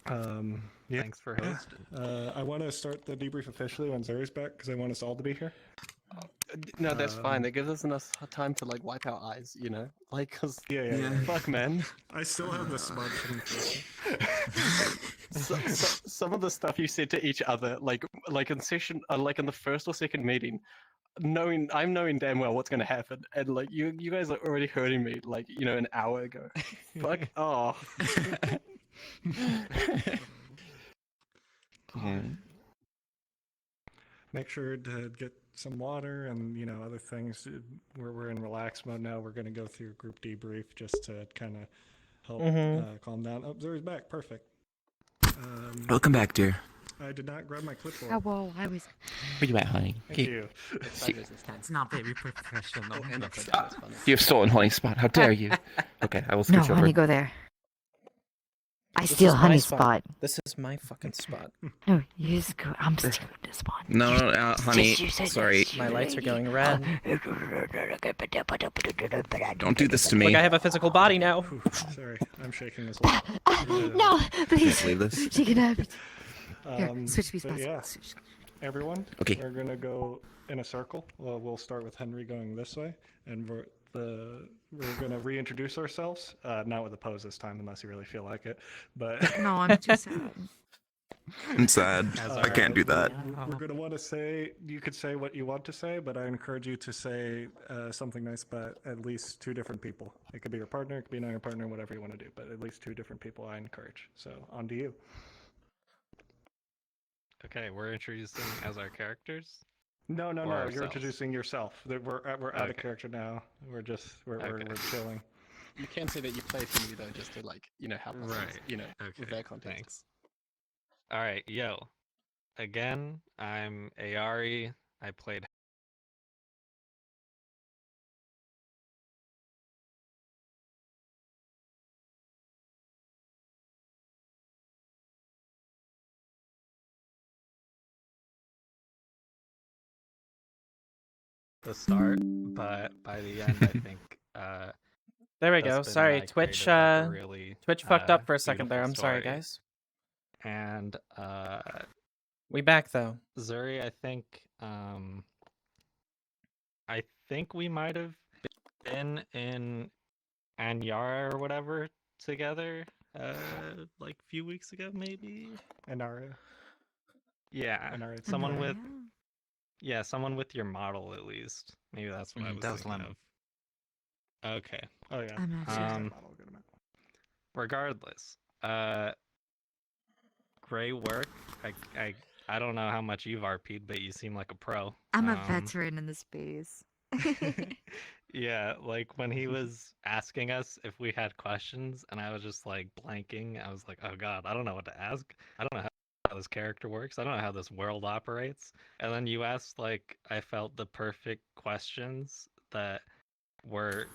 Yeah. Thanks for hosting. I want to start the debrief officially when Zuri's back because I want us all to be here. No, that's fine. That gives us enough time to like wipe our eyes, you know, like cause Yeah. fuck, man. I still have the smudge from Some of the stuff you said to each other, like in session, like in the first or second meeting, I'm knowing damn well what's gonna happen, and like you guys are already hurting me, like you know, an hour ago. Fuck. Oh. Make sure to get some water and other things. We're in relax mode now. We're gonna go through a group debrief just to kind of help calm down. Oh, Zuri's back. Perfect. Welcome back, dear. I did not grab my clipboard. Oh, whoa, I was. Where you at, honey? Thank you. That's not very professional. You've stolen Honey's spot. How dare you? Okay, I will No, switch over. honey, go there. I This steal is my honey's spot. spot. This is my fucking spot. No, you just go. I'm stealing this spot. No, honey. You said Sorry. My lights are going red. Don't do this to me. Look, I have a physical body now. Sorry, I'm shaking as well. No, please. believe this. She can have it. Here, switch me but spots. yeah, everyone. Okay. We're gonna go in a circle. Well, we'll start with Henry going this way, and we're gonna reintroduce ourselves. Not with a pose this time, unless you really feel like it. But No, I'm too sad. I'm sad. I can't do that. We're gonna want to say. You could say what you want to say, but I encourage you to say something nice about at least 2 different people. It could be your partner, it could be not your partner, whatever you want to do. But at least 2 different people, I encourage. So on to you. Okay, we're introducing as our characters. No. Or You're ourselves? introducing yourself. We're out of Okay. character now. We're chilling. You can say that you played for me though, just to like help us, Right. With Okay. that context. Thanks. All right, yo. Again, I'm Ayari. I played. The start, but by the end, I think. There we go. Dustin and Sorry, I Twitch. created, like, a really, Twitch fucked up for a second there. beautiful I'm sorry, story. guys. And We back though. Zuri, I think we might have been in Anyara or whatever together, like a few weeks ago, maybe. Anara. Yeah, Anara. someone with Yeah, someone with your model at least. Maybe that's what I was That was thinking Lemon. of. Okay. Oh yeah. I'm not I use sure. that Um, model a good amount. regardless, Gray work. I don't know how much you've RP'd, but you seem like a pro. I'm a veteran in the space. Yeah, like when he was asking us if we had questions, and I was just like blanking. I was like, oh god, I don't know what to ask. I don't know how this character works. I don't know how this world operates. And then you asked like I felt the perfect questions that were,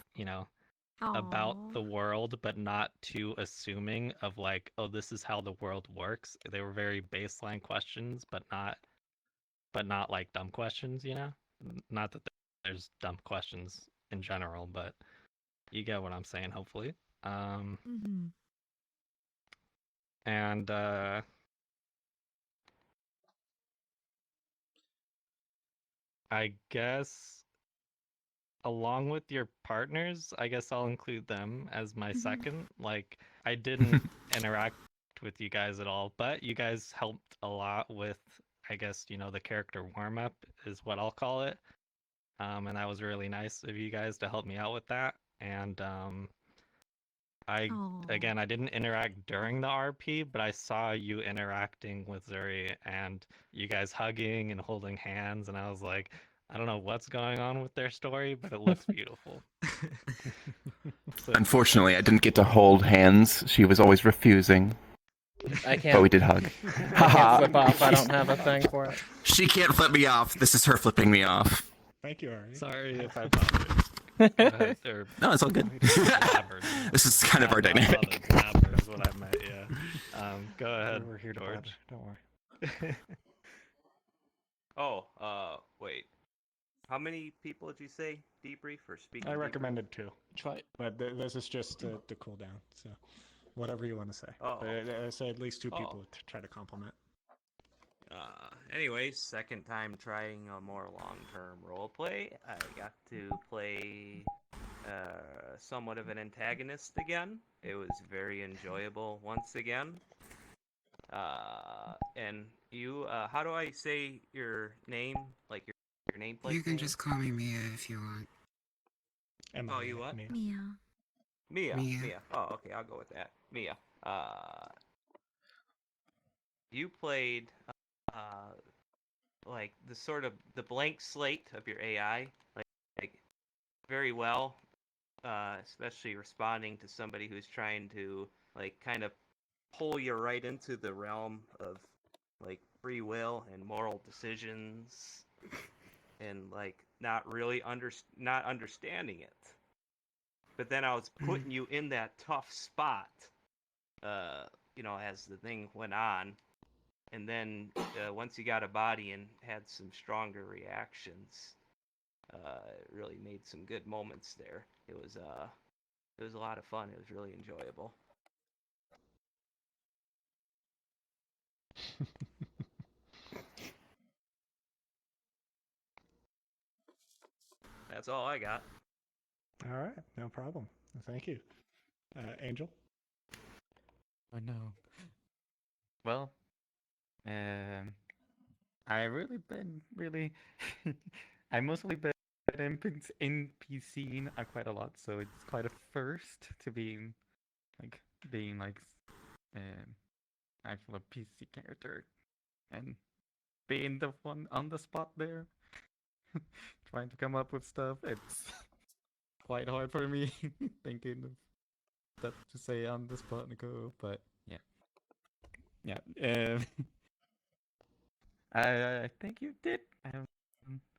about Aw. the world, but not too assuming of like, oh, this is how the world works. They were very baseline questions, but not like dumb questions, Not that there's dumb questions in general, but you get what I'm saying, hopefully. Mm-hmm. And I guess along with your partners, I guess I'll include them as my second. Like, I didn't interact with you guys at all, but you guys helped a lot with, I guess, the character warm up is what I'll call it. And that was really nice of you guys to help me out with that. And I didn't interact during the RP, but I saw you interacting with Zuri and you guys hugging and holding hands, and I was like, I don't know what's going on with their story, but it looks beautiful. So, Unfortunately, I didn't get to hold hands. She was always refusing. I can't. But we did hug. I can't flip off. I don't have a thing for it. She can't flip me off. This is her flipping me off. Thank you, Ari. sorry if I bothered. No, it's all good. This is kind of our dynamic. Blabber is what I meant, yeah. Go ahead, We're here to George. blabber. Don't worry. Wait. How many people did you say debrief or speak? I recommended 2. Try. But this is just the cooldown, so whatever you want to say. Oh. But I say at least 2 people to try to compliment. Anyways, second time trying a more long-term role play. I got to play somewhat of an antagonist again. It was very enjoyable once again. And you, how do I say your name? Like your nameplate? You can name? just call me Mia if you want. Oh, you what? Mia. Mia. Mia. Oh, okay, I'll go with that. Mia. You played like the sort of the blank slate of your AI, like very well, especially responding to somebody who's trying to like kind of pull you right into the realm of like free will and moral decisions, and like not really not understanding it. But then I was putting you in that tough spot, as the thing went on. And then once you got a body and had some stronger reactions, it really made some good moments there. It was a lot of fun. It was really enjoyable. That's all I got. All right, no problem. Thank you. Angel? Oh no. Well, I really been I mostly been NPCing quite a lot, so it's quite a first to being actual PC character and being the one on the spot there, trying to come up with stuff. It's quite hard for me thinking of stuff to say on the spot and go, but yeah. I think you did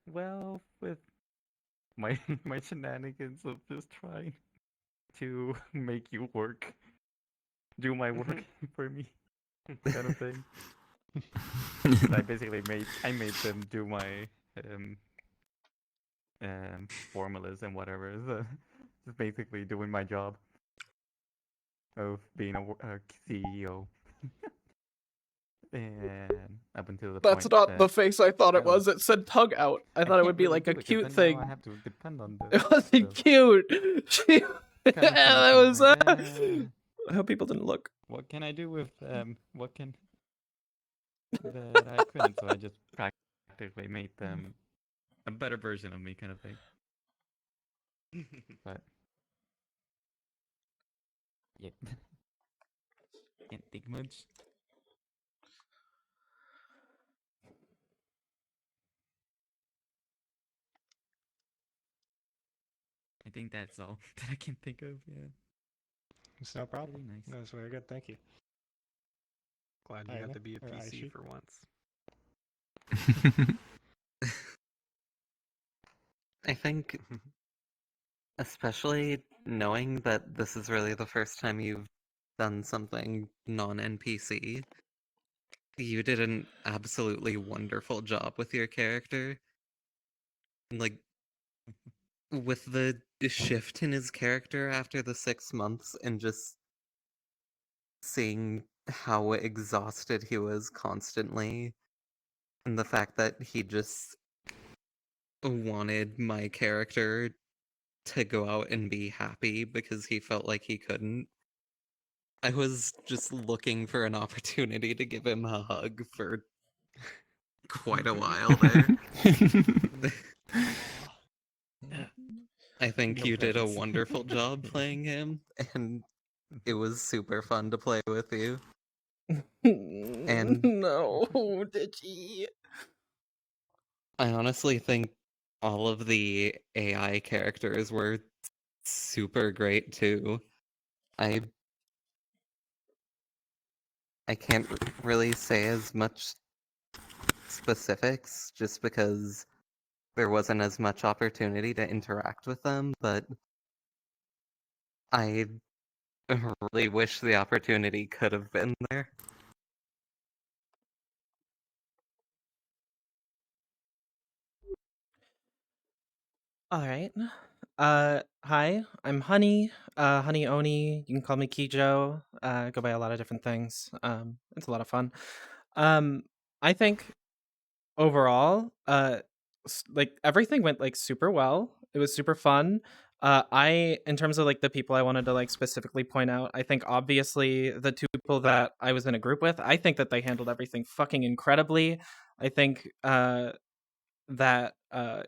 well with my my shenanigans of just trying to make you do my work for me, kind of thing. I basically made them do my formulas and whatever. So just basically doing my job of being a CEO. And up until the That's point not that the face I thought it was. It said tug out. I thought it would be like a cute thing. I have to depend on this. It wasn't cute. That was. Yeah. I hope people didn't look. What can I do with that I couldn't? So I just practiced they made them a better version of me, kind of thing. But yeah, can't think much. I think that's all that I can think of. Yeah. It's no problem. Very nice. That was very good. Thank you. Glad you got to be a PC for once. I think, especially knowing that this is really the first time you've done something non-NPC, you did an absolutely wonderful job with your character. Like, with the shift in his character after the 6 months and just seeing how exhausted he was constantly, and the fact that he just wanted my character to go out and be happy because he felt like he couldn't. I was just looking for an opportunity to give him a hug for quite a while there. I think No you did a thanks. wonderful job playing him, and it was super fun to play with you. And No, Digi. I honestly think all of the AI characters were super great too. I can't really say as much specifics just because there wasn't as much opportunity to interact with them, but I really wish the opportunity could have been there. All right. Hi, I'm Honey. Honey Oni. You can call me Kijo. Go by a lot of different things. It's a lot of fun. I think overall, like everything went like super well. It was super fun. In terms of like the people I wanted to like specifically point out, I think obviously the two people that I was in a group with, I think that they handled everything fucking incredibly. I think that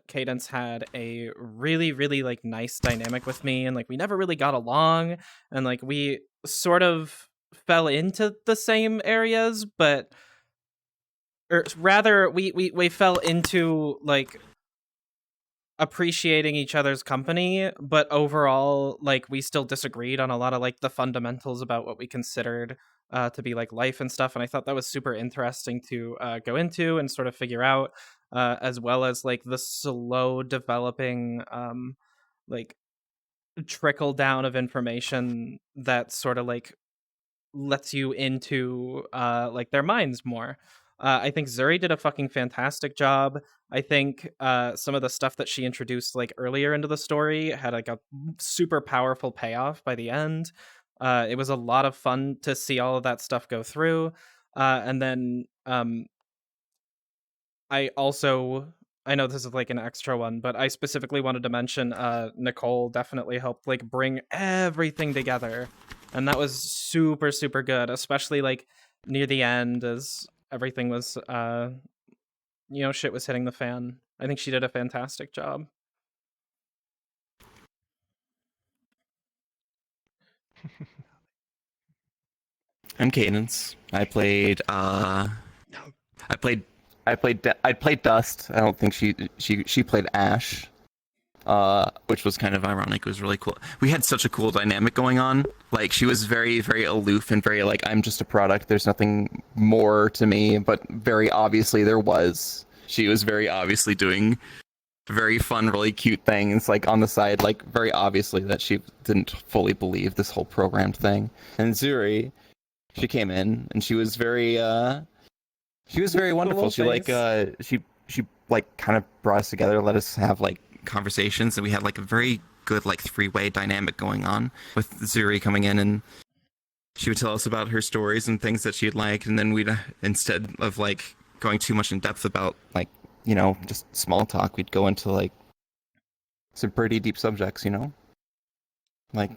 Cadence had a really really like nice dynamic with me, and like we never really got along, and like we sort of fell into the same areas, but or rather we fell into like appreciating each other's company, but overall like we still disagreed on a lot of like the fundamentals about what we considered to be like life and stuff, and I thought that was super interesting to go into and sort of figure out, as well as like the slow developing like trickle down of information that sort of like lets you into like their minds more. I think Zuri did a fucking fantastic job. I think some of the stuff that she introduced like earlier into the story had like a super powerful payoff by the end. It was a lot of fun to see all of that stuff go through. And then I know this is like an extra one, but I specifically wanted to mention Nicole definitely helped like bring everything together. And that was super, super good, especially like near the end as everything was shit was hitting the fan. I think she did a fantastic job. I'm Cadence. I played Dust. I don't think she played Ash. Which was kind of ironic. It was really cool. We had such a cool dynamic going on. Like, she was very, very aloof and very like, I'm just a product. There's nothing more to me. But very obviously there was. She was very obviously doing very fun, really cute things, like on the side, like very obviously that she didn't fully believe this whole programmed thing. And Zuri, she came in and she was very wonderful. She like she like kind of brought us together, let us have like conversations, and we had like a very good like three-way dynamic going on with Zuri coming in, and she would tell us about her stories and things that she'd like, and then we'd instead of like going too much in depth about like just small talk, we'd go into like some pretty deep subjects, like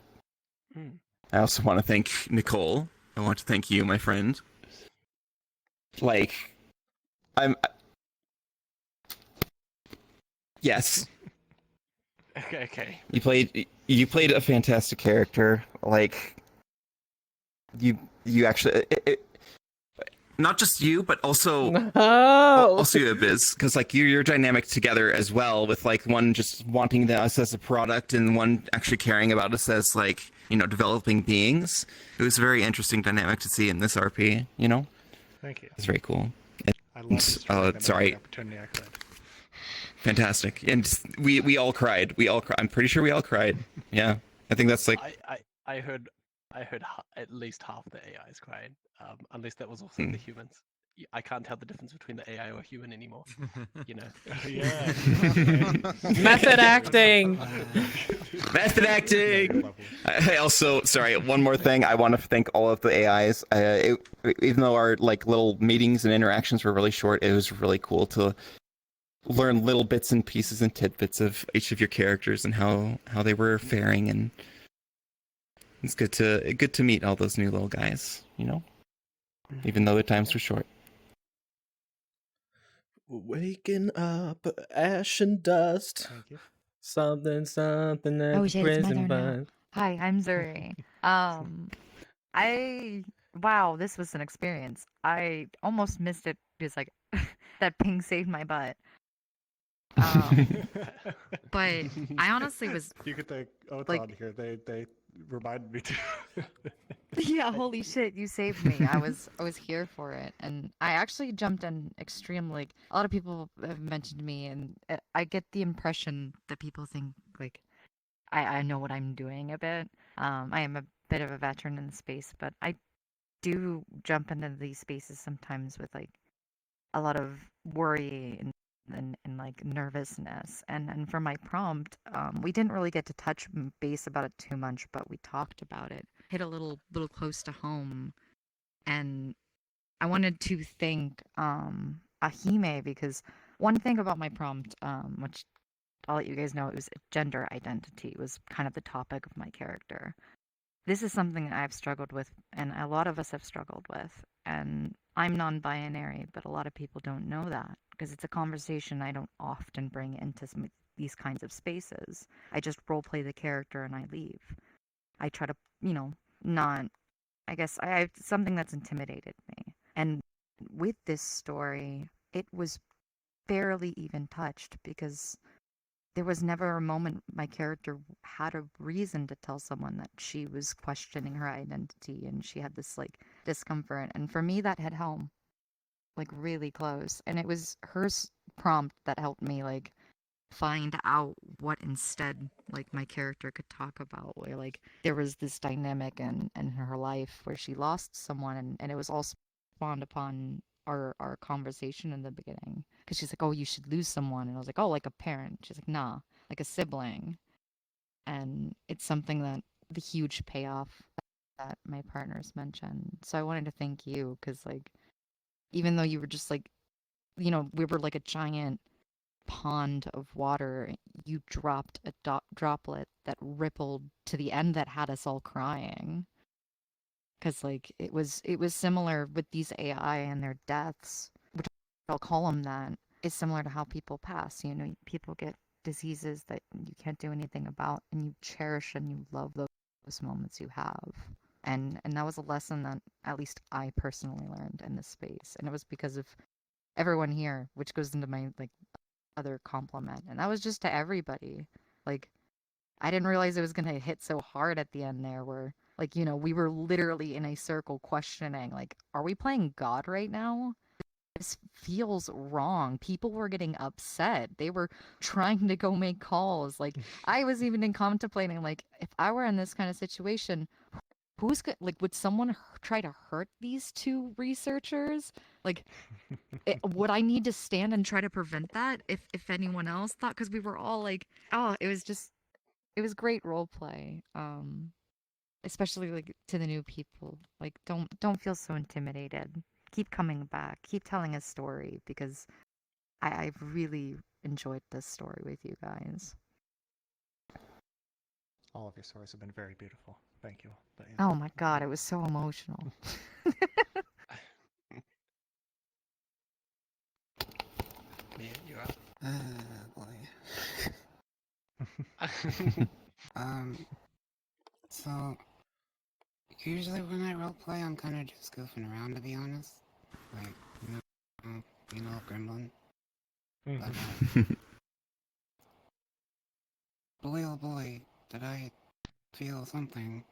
I also want to thank Nicole. I want to thank you, my friend. Like Yes. Okay. You played a fantastic character. Like you actually not just you, but also also you, Biz, because like you're dynamic together as well, with like one just wanting us as a product and one actually caring about us as like developing beings. It was a very interesting dynamic to see in this RP. Thank you. It's very cool. I love this story. Sorry. Opportunity I could. Fantastic, and we all cried. I'm pretty sure we all cried. Yeah, I think that's like. I heard at least half the AIs crying. Unless that was also the humans. I can't tell the difference between the AI or human anymore. Yeah. Method acting. Method acting. I also, sorry, one more thing. I want to thank all of the AIs. Even though our like little meetings and interactions were really short, it was really cool to learn little bits and pieces and tidbits of each of your characters and how they were faring, and it's good to meet all those new little guys, even though the times were short. Waking up, ash and dust. Thank you. Something at Oh the shit, it's my prison turn now. bun. Hi, I'm Zuri. Wow, this was an experience. I almost missed it because like that ping saved my butt. But I honestly was You could thank Othon like, here. They reminded me to. yeah, holy shit, you saved me. I was here for it, and I actually jumped in extremely. Like, a lot of people have mentioned me, and I get the impression that people think like I know what I'm doing a bit. I am a bit of a veteran in the space, but I do jump into these spaces sometimes with like a lot of worry and like nervousness. And for my prompt, we didn't really get to touch base about it too much, but we talked about it. Hit a little close to home, and I wanted to thank Ahime, because one thing about my prompt, which I'll let you guys know, it was gender identity was kind of the topic of my character. This is something that I've struggled with, and a lot of us have struggled with. And I'm non-binary, but a lot of people don't know that because it's a conversation I don't often bring into these kinds of spaces. I just role play the character and I leave. I try to, not. I guess I have something that's intimidated me. And with this story, it was barely even touched because there was never a moment my character had a reason to tell someone that she was questioning her identity and she had this like discomfort. And for me, that hit home, like really close. And it was her prompt that helped me like find out what instead like my character could talk about, where like there was this dynamic in her life where she lost someone, and it was all spawned upon our conversation in the beginning, because she's like, oh, you should lose someone, and I was like, oh, like a parent. She's like, nah, like a sibling. And it's something that the huge payoff that my partners mentioned. So I wanted to thank you, because like even though you were just like, we were like a giant pond of water, you dropped a droplet that rippled to the end that had us all crying. Because like it was similar with these AI and their deaths, which I'll call them that, is similar to how people pass. People get diseases that you can't do anything about, and you cherish and you love those moments you have. And that was a lesson that at least I personally learned in this space, and it was because of everyone here, which goes into my like other compliment, and that was just to everybody. Like, I didn't realize it was gonna hit so hard at the end there, where like we were literally in a circle questioning, like, are we playing God right now? This feels wrong. People were getting upset. They were trying to go make calls. Like, I was even in contemplating, like, if I were in this kind of situation, would someone try to hurt these two researchers? Like, would I need to stand and try to prevent that if anyone else thought? Because we were all like, oh, it was great role play. Especially like to the new people. Like, don't feel so intimidated. Keep coming back. Keep telling a story, because I've really enjoyed this story with you guys. All of your stories have been very beautiful. Thank you. But, yeah. Oh my god, it was so emotional. Man, you're up. Boy. So usually when I roleplay, I'm kind of just goofing around, to be honest. Like, gremlin. But, boy, oh boy, did I feel something.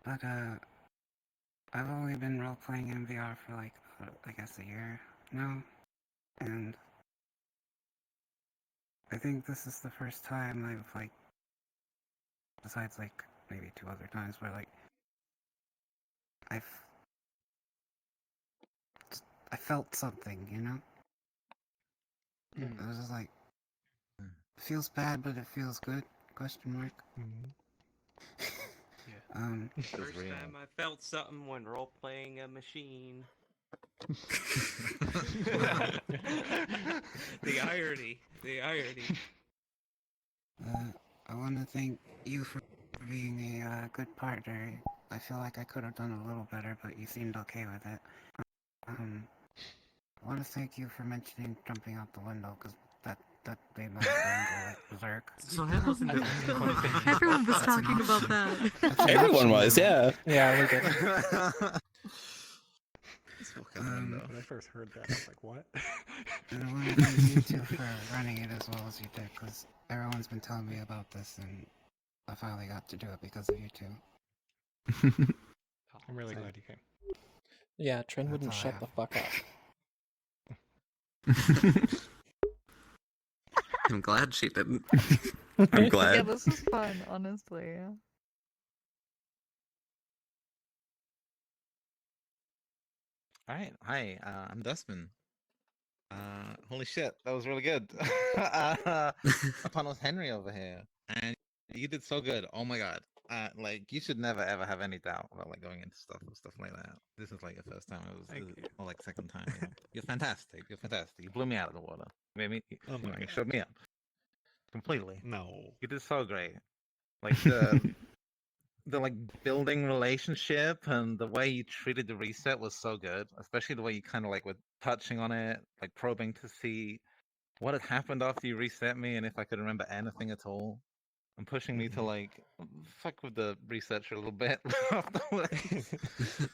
But I've only been role-playing in VR for like, I guess a year now, and I think this is the first time I've like, besides like maybe 2 other times where like I felt something, you know? It was just like, it feels bad, but it feels good, question mark. First time I felt something when role playing a machine. The irony. I want to thank you for being a good partner. I feel like I could have done a little better, but you seemed okay with it. I want to thank you for mentioning jumping out the window, because that made my brain go like berserk. So that wasn't the funny thing. Everyone was talking about that. Everyone was, yeah. Yeah, we did. When I first heard that, I was like, what? And I want to thank you too for running it as well as you did, because everyone's been telling me about this, and I finally got to do it because of you two. I'm really glad you came. Yeah, Trin wouldn't all I shut have. the fuck up. I'm glad she didn't. I'm glad. Yeah, this is fun, honestly. Alright, hi, I'm Dustman. Holy shit, that was really good. Upon was Henry over here, and you did so good. Oh my god. Like, you should never ever have any doubt about like going into stuff and stuff like that. This is like the first time or like second time. You know? You're fantastic. You're fantastic. You blew me out of the water. You showed me up completely. No, you did so great. Like the like building relationship and the way you treated the reset was so good. Especially the way you kind of like were touching on it, like probing to see what had happened after you reset me and if I could remember anything at all. And pushing me to like fuck with the researcher a little bit afterwards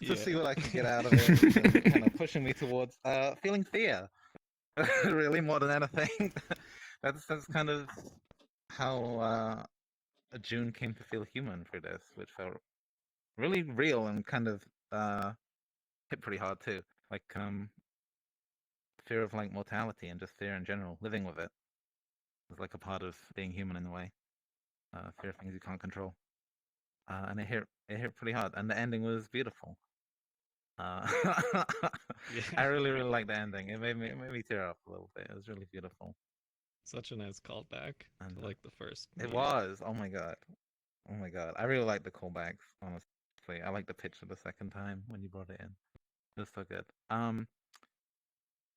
to see what I could get out of it. And kind of pushing me towards feeling fear, really more than anything. That's kind of how June came to feel human for this, which felt really real and kind of hit pretty hard too. Like fear of like mortality and just fear in general, living with it was like a part of being human in a way. Fear of things you can't control. And it hit pretty hard, and the ending was beautiful. I really liked the ending. It made me tear up a little bit. It was really beautiful. such a nice callback to like the first. It movie. was. Oh my god. I really like the callbacks. Honestly, I like the picture the second time when you brought it in. It was so good.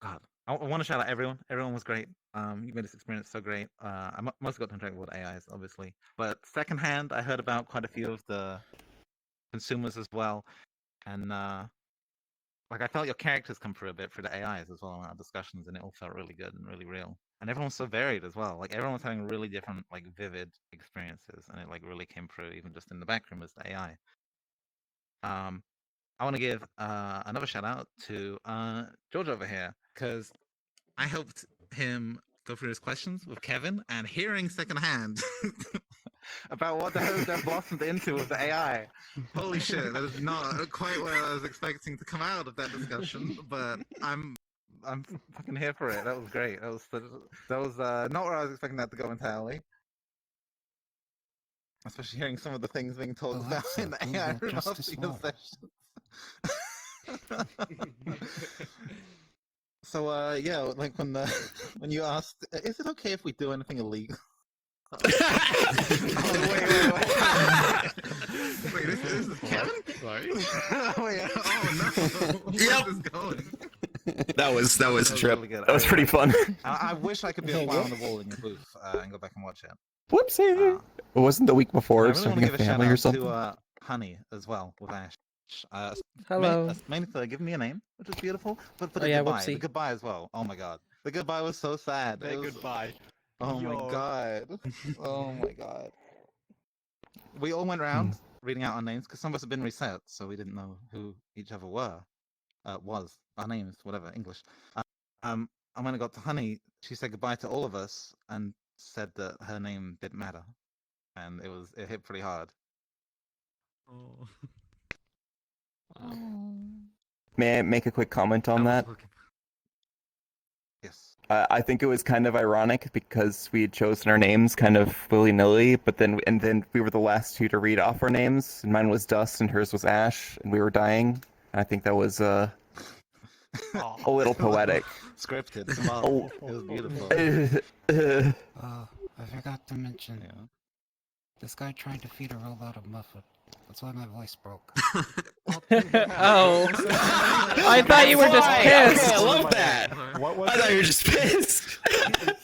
God, I want to shout out everyone. Everyone was great. You made this experience so great. I mostly got to interact with AIs, obviously, but secondhand, I heard about quite a few of the consumers as well, and like I felt your characters come through a bit through the AIs as well in our discussions, and it all felt really good and really real. And everyone's so varied as well. Like everyone's having really different, like vivid experiences, and it like really came through even just in the back room as the AI. I want to give another shout out to George over here because I helped him go through his questions with Kevin and hearing secondhand about what the hell that blossomed into with the AI. Holy shit, that is not quite what I was expecting to come out of that discussion, but I'm fucking here for it. That was great. That was not where I was expecting that to go entirely. Especially hearing some of the things being talked about in the AI room after your sessions. So yeah, like when you asked, is it okay if we do anything illegal? Wait, this is Kevin? Sorry. Wait, oh no. Yep. Where's this going? That was a trip. Really good. That was pretty fun. I wish I could be a fly on the wall in your booth and go back and watch it. Whoopsie! It wasn't the week before I really want to starting give a a shout family or out something. to Honey as well with Ash. Hello. Mainly for giving me a name, which was beautiful, but for Oh the yeah, goodbye. The whoopsie. goodbye as well. Oh my god. The goodbye was so sad. That It was... goodbye. Oh my Yo. god. Oh my god. We all went around reading out our names because some of us had been reset, so we didn't know who each other were. Was our names, whatever, English. And when I got to Honey, she said goodbye to all of us and said that her name didn't matter, and it hit pretty hard. Oh. May I make a quick comment on that? Yes. I think it was kind of ironic because we had chosen our names kind of willy-nilly, but then we were the last two to read off our names, and mine was Dust and hers was Ash, and we were dying. I think that was a little poetic. Scripted, symbolic. It was beautiful. I forgot to mention. This guy tried to feed a robot a muffin. That's why my voice broke. Oh. I thought you were just pissed. Okay, I love that. What was I thought you were just pissed.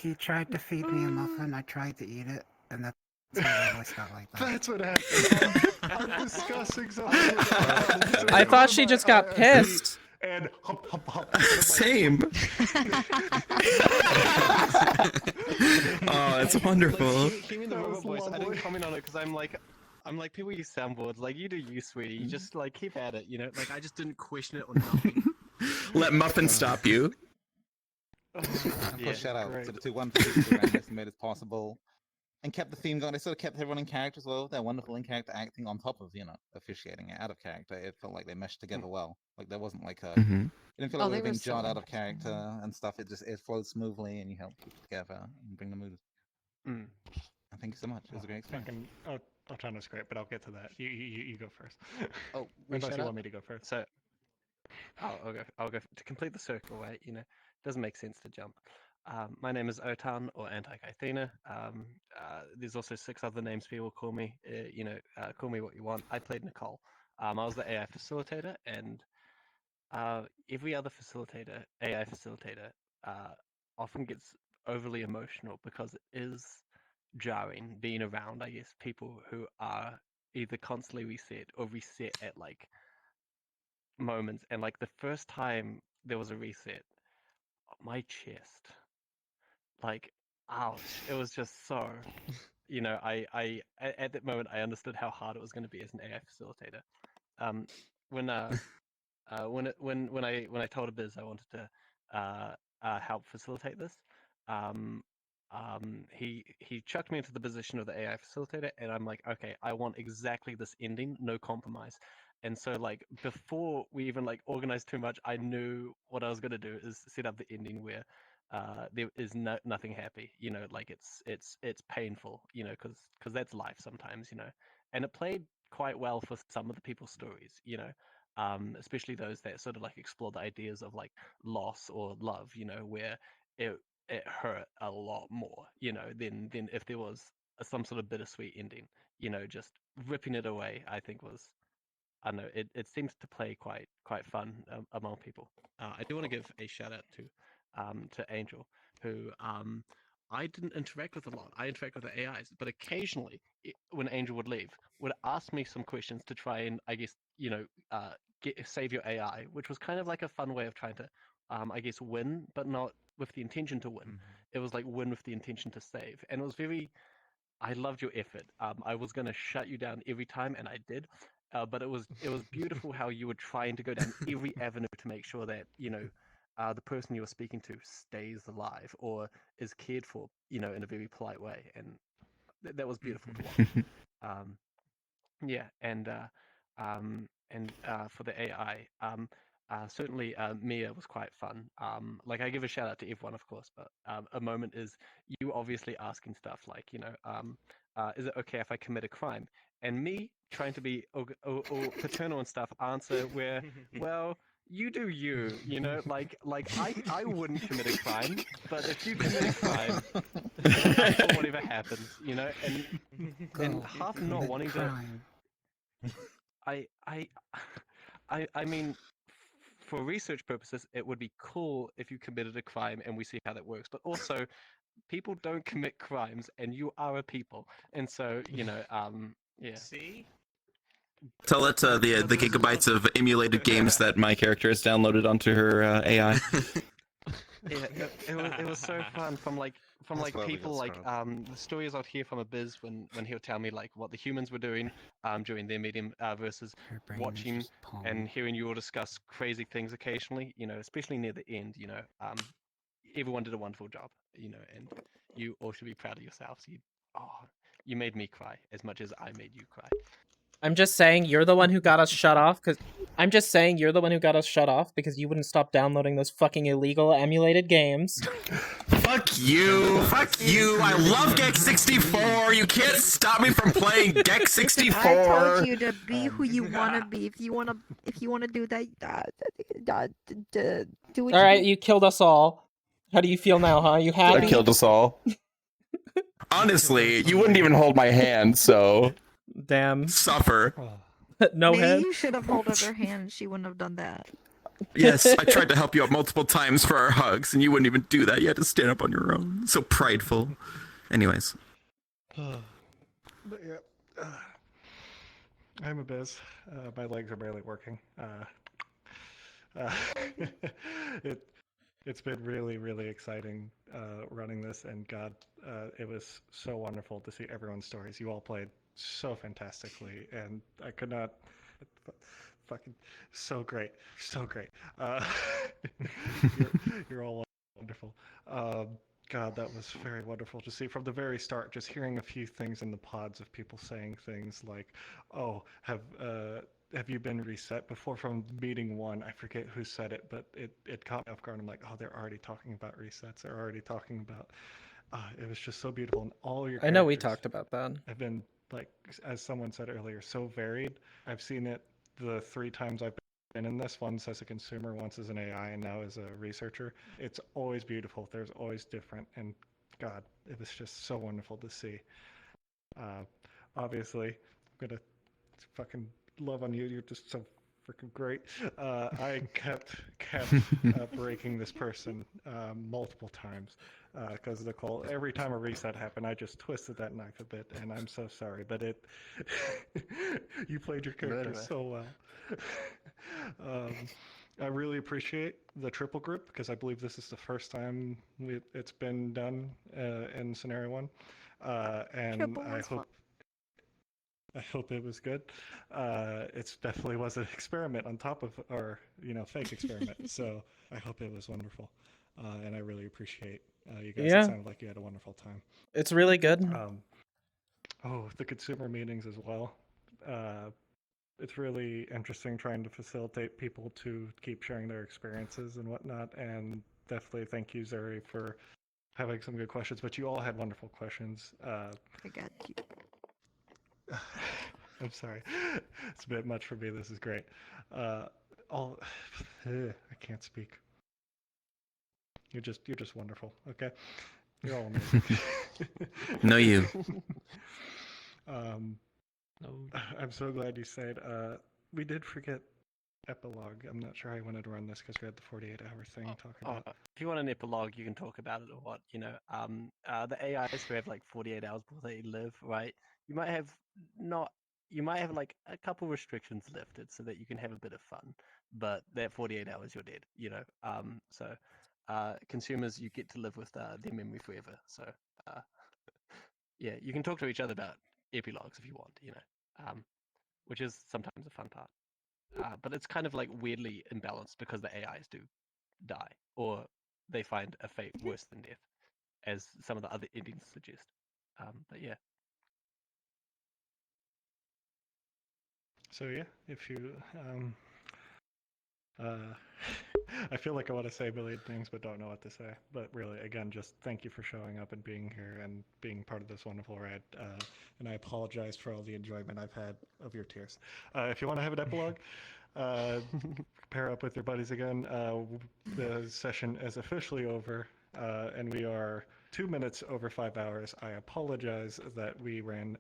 He tried to feed me a muffin. I tried to eat it, and that's why my voice got like that. That's what happened. I'm discussing something. I thought she just got pissed. And hop, hop, hop. Same. Oh, it's wonderful. Hearing the robot voice, I didn't comment on it because I'm like people use soundboards. Like you do, you sweetie. You just like keep at it, you know. Like I just didn't question it or nothing. Let Muffin stop you. Shout out to the two wonderful people who ran this and made it possible, and kept the theme going. They sort of kept everyone in character as well. They're wonderful in character acting on top of officiating it out of character. It felt like they meshed together well. Like there wasn't like a. Mhm. It didn't feel like we were being jarred out of character and stuff. It flowed smoothly, and you helped keep it together and bring the mood. Mm. Thank you so much. It was a great experience. I'll try to script, but I'll get to that. You go first. Oh, unless shut you up. want me to go first. So, I'll go to complete the circle. Right, you know, doesn't make sense to jump. My name is Otan or Anti-Kythena. There's also 6 other names people call me. Call me what you want. I played Nicole. I was the AI facilitator, and every other AI facilitator, often gets overly emotional because it is jarring being around, I guess, people who are either constantly reset or reset at like moments. And like the first time there was a reset, my chest, like, ouch! It was just so, at that moment I understood how hard it was going to be as an AI facilitator. When I told Abiz I wanted to help facilitate this, he chucked me into the position of the AI facilitator, and I'm like, okay, I want exactly this ending, no compromise. And so like before we even like organized too much, I knew what I was gonna do is set up the ending where there is nothing happy, like it's painful, because that's life sometimes, and it played quite well for some of the people's stories, especially those that sort of like explore the ideas of like loss or love, where it hurt a lot more, than if there was some sort of bittersweet ending, just ripping it away. I think was, I don't know, it seems to play quite fun among people. I do want to give a shout out to Angel, who I didn't interact with a lot. I interact with the AIs, but occasionally, when Angel would leave, would ask me some questions to try and, I guess, save your AI, which was kind of like a fun way of trying to, I guess, win, but not with the intention to win. It was like win with the intention to save, and it was very. I loved your effort. I was going to shut you down every time, and I did. But it was beautiful how you were trying to go down every avenue to make sure that the person you were speaking to stays alive or is cared for, in a very polite way, and that was beautiful to watch. Yeah, and for the AI, certainly Mia was quite fun. Like I give a shout out to everyone, of course, but a moment is you obviously asking stuff like, is it okay if I commit a crime? And me trying to be or paternal and stuff answer where, well, you do you, like I wouldn't commit a crime, but if you commit a crime, for whatever happens, and half not wanting to. I mean, for research purposes, it would be cool if you committed a crime and we see how that works. But also, people don't commit crimes, and you are a people, and so yeah. See? Tell it the gigabytes of emulated games that my character has downloaded onto her AI. Yeah, it was so fun from That's where we people got like started. the stories I'd hear from Abiz when he'll tell me like what the humans were doing during their meeting versus watching and hearing you all discuss crazy things occasionally, you know, especially near the end, you know, everyone did a wonderful job, you know, and you all should be proud of yourselves. You made me cry as much as I made you cry. I'm just saying you're the one who got us shut off because you wouldn't stop downloading those fucking illegal emulated games. Fuck you! Fuck you! I love Gex 64. You can't stop me from playing Gex 64. I told you to be who you want to be. If you want to do that, do what All right, do. you killed us all. How do you feel now, huh? You happy? I killed us all. Honestly, you wouldn't even hold my hand, so damn. Suffer. No Maybe head. you should have held up her hand and she wouldn't have done that. Yes, I tried to help you out multiple times for our hugs, and you wouldn't even do that. You had to stand up on your own. So prideful. Anyways. But yeah, I'm a biz. My legs are barely working. It's been really, really exciting running this, and God, it was so wonderful to see everyone's stories. You all played so fantastically, and I could not. Fucking so great, so great. You're all wonderful. God, that was very wonderful to see from the very start. Just hearing a few things in the pods of people saying things like, "Oh, have you been reset before?" From meeting one, I forget who said it, but it caught me off guard. I'm like, "Oh, they're already talking about resets. They're already talking about." It was just so beautiful, and all your. I know we characters talked about that. have been, like, as someone said earlier, so varied. I've seen it the 3 times I've been in this, once as a consumer, once as an AI, and now as a researcher. It's always beautiful. There's always different, and God, it was just so wonderful to see. Obviously, I'm gonna fucking love on you. You're just so freaking great. I kept breaking this person multiple times because Nicole, every time a reset happened, I just twisted that knife a bit, and I'm so sorry, but you played your character so well. I really appreciate the triple group because I believe this is the first time it's been done in scenario 1, and I hope it was good. It definitely was an experiment on top of, or fake experiment. So I hope it was wonderful, and I really appreciate you guys. Yeah. It sounded like you had a wonderful time. It's really good. The consumer meetings as well. It's really interesting trying to facilitate people to keep sharing their experiences and whatnot. And definitely thank you, Zuri, for having some good questions. But you all had wonderful questions. I got you. I'm sorry. It's a bit much for me. This is great. I can't speak. You're just wonderful. Okay, you're all amazing. No, you. I'm so glad you said. We did forget epilogue. I'm not sure how you wanted to run this because we had the 48-hour thing talking about. If you want an epilogue, you can talk about it or what, the AIs who have like 48 hours before they live, right? You might have like a couple restrictions lifted so that you can have a bit of fun, but that 48 hours you're dead, so consumers, you get to live with their memory forever. So yeah, you can talk to each other about epilogues if you want, which is sometimes a fun part. But it's kind of like weirdly imbalanced because the AIs do die, or they find a fate worse than death, as some of the other endings suggest. But yeah. So yeah, if you I feel like I want to say a million things but don't know what to say. But really, again, just thank you for showing up and being here and being part of this wonderful ride. And I apologize for all the enjoyment I've had of your tears. If you want to have an epilogue, pair up with your buddies again. The session is officially over, and we are 2 minutes over 5 hours. I apologize that we ran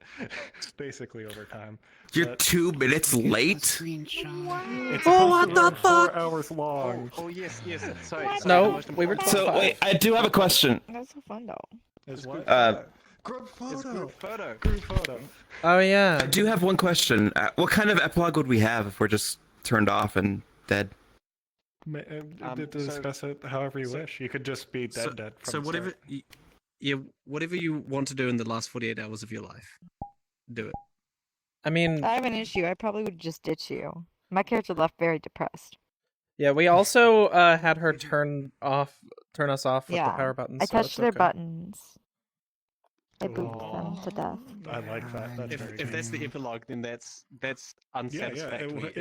basically over time. You're 2 minutes late? It's supposed to run 4 hours long. Oh yes. Sorry. No, we were So wait, I do have a question. That's so fun though. Is what? Group It's group photo. Group photo. Oh yeah. I do have one question. What kind of epilogue would we have if we're just turned off and dead? Discuss it however you wish. You could just be dead from So the whatever, start. yeah, whatever you want to do in the last 48 hours of your life, do it. I mean, I have an issue. I probably would just ditch you. My character left very depressed. yeah, we also had her turn us off with the Yeah, power buttons. I so touched it's their okay. buttons. I booped them to death. I like that. That's very If that's the nice. epilogue, then that's unsatisfactory.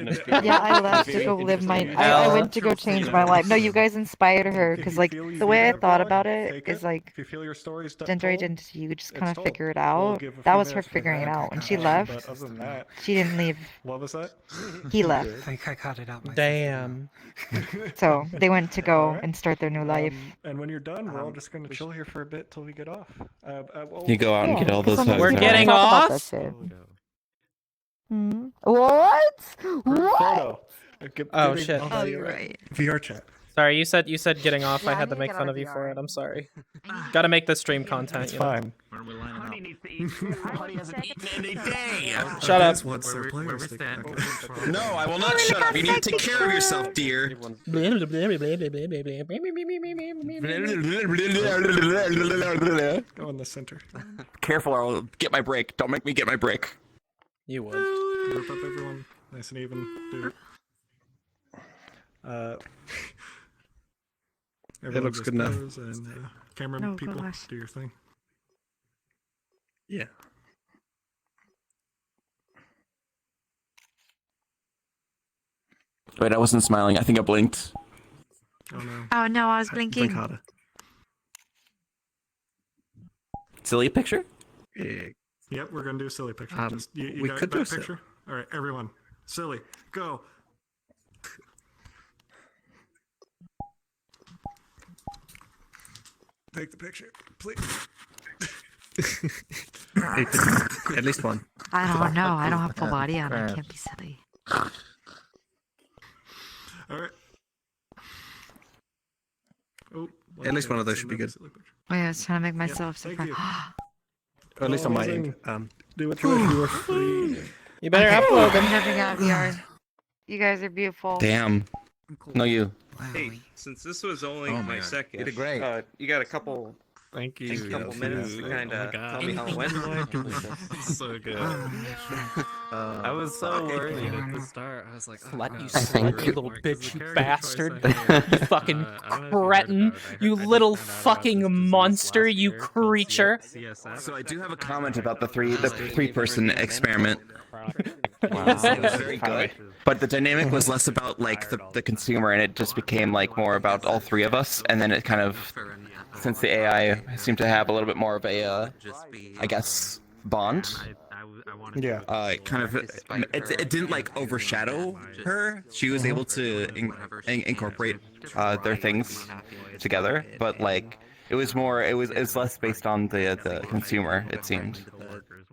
Yeah, I left to go live my. I went to go change my life. No, you guys inspired her because, like, the way I thought about it is like, If you feel your story's gender told, identity, you just it's kind of told. figure it We'll out. give a That few was her minutes for figuring it that. out. When she But left, other than that, she didn't leave. What was that? He left. I think I got it out. Damn. So they went to go and start their new life. And when you're done, we're all just going to chill here for a bit till we get off. You go out and get all those hugs. We're right? getting Talk about off. that shit. Hmm? What? What? Photo. Oh shit. Oh, you're right. VR chat. Sorry, you said getting off. Yeah, I I had to need to make get fun out of you for VR. it. I'm sorry. Gotta make the stream content. It's you know? fine. Honey needs to eat food. Honey hasn't eaten in a day. Shut up. No, I will not shut up. You need to take care of yourself, dear. Go Go in the center. Careful, or I'll get my break. Don't make me get my break. You would. Group up everyone. Nice and even. Do it. Everyone looks just good enough. pose and camera Oh, people, gosh. do your thing. Yeah. Wait, I wasn't smiling. I think I blinked. Oh no. Oh no, I was Blink blinking. harder. Silly picture? Yeah. Yep, we're gonna do a silly picture. Just, you we got could that do a picture? All right, everyone. Silly. Go. Take the picture, please. At least one. I don't know. I don't have full body on. I can't be silly. All right. Oh, At least one of those should be good. Wait, I was trying to make myself thank surprised. you. Or at least on my Amazing. end. Do what you wish. You are free. You better upload them. I'm having out VR. You guys are beautiful. Damn. No, you. Hey, since this was only Oh my man, second, you did great. you got a couple Thank you. couple minutes to kind of tell me how it went. So good. Oh. I was so worried at the start. I was like, oh, Slut, God, you this is slut, really you little boring, 'cause bitch, the you character bastard. choice I had, You fucking I don't know if you heard cretin. about it. You I just little found out about fucking this disease monster, last you year called creature. CSF. So I do have a comment about the three-person experiment. Wow, It was very good, but the dynamic was less about like the consumer, and it just became like more about all three of us. And then it kind of, since the AI seemed to have a little bit more of a, I guess, bond. Yeah. It kind of it didn't like overshadow her. She was able to incorporate their things together, but like it was less based on the consumer. It seemed.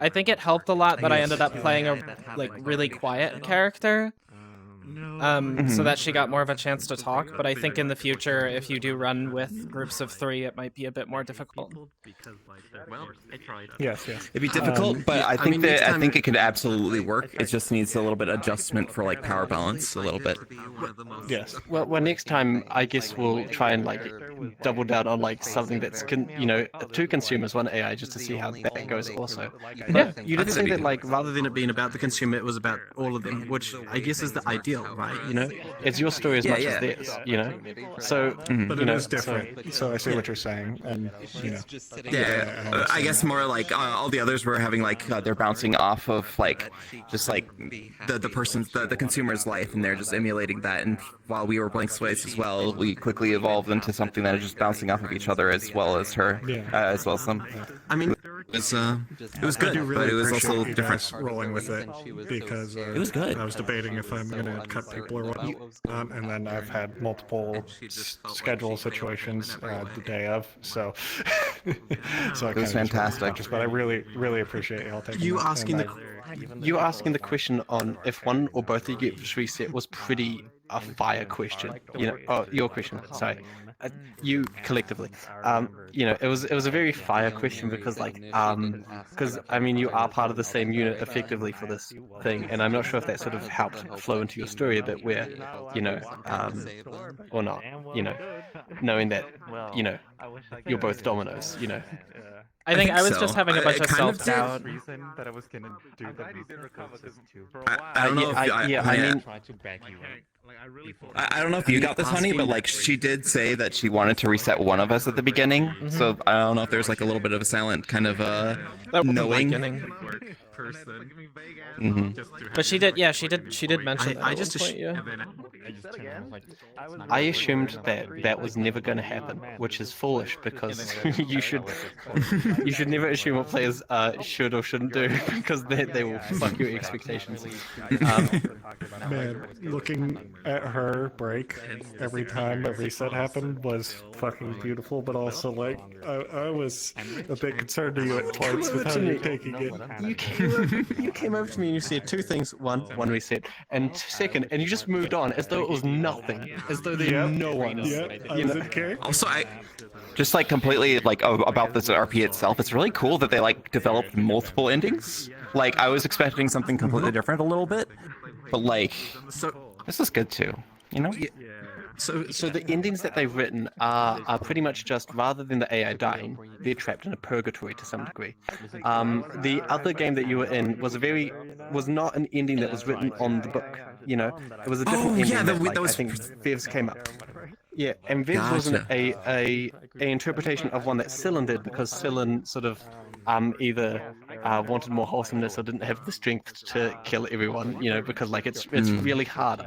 I think it helped a lot that I ended up playing a like really quiet character. So that she got more of a chance to talk, but I think in the future, if you do run with groups of 3, it might be a bit more difficult. Yes, yes. It'd be difficult, but I think I think it could absolutely work. It just needs a little bit of adjustment for like power balance, a little bit. Yes. Well, next time I guess we'll try and like double down on like something that's two consumers, one AI, just to see how that goes. Also, Yeah, you did say that like rather than it being about the consumer, it was about all of them, which I guess is the ideal, right? It's your story as much as theirs. So But it is different. So I see what you're saying, and Yeah, I guess more like all the others were having like they're bouncing off of like just like the consumer's life, and they're just emulating that. And while we were blank slates as well, we quickly evolved into something that is just bouncing off of each other as well as her, as well as them. I mean, it was good, but it was also different. Rolling with it because It was good. I was debating if I'm gonna cut people or whatnot, and then I've had multiple schedule situations the day of, so so I It was fantastic. but I really appreciate y'all taking You that, asking and you asking the question on if one or both of you get reset was pretty a fire question. Oh, your question. Sorry. you collectively, you know, it was a very fire question because because I mean you are part of the same unit effectively for this thing, and I'm not sure if that sort of helped flow into your story a bit where, you know, or not, you know, knowing that, you know, you're both dominoes, you know. I think I was so. just having a bunch of kind of did. self-doubt. Reason that I was gonna do the I don't know if I mean, I don't know if you got this, honey, but like she did say that she wanted to reset one of us at the beginning. So I don't know if there's like a little bit of a silent kind of knowing. But she did, yeah, she did mention that. I at just one point, yeah. I assumed that that was never going to happen, which is foolish because you should never assume what players should or shouldn't do because they will fuck your expectations. Man, looking at her break every time a reset happened was fucking beautiful, but also like I was a bit concerned to you at points with how you're taking it. You came over to me and you said two things: one reset, and second, and you just moved on as though it was nothing, as though they no one. I was okay. Also, I just like completely like about this RP itself. It's really cool that they like developed multiple endings. Like I was expecting something completely different a little bit, but like this is good too. You know. So the endings that they've written are pretty much just, rather than the AI dying, they're trapped in a purgatory to some degree. The other game that you were in was not an ending that was written on the book. You know, it was a different ending. Yeah, that, that was. I think Viv's came up. Yeah, and Viv's wasn't a interpretation of one that Cylon did because Cylon sort of either wanted more wholesomeness or didn't have the strength to kill everyone. You know, because like it's really hard.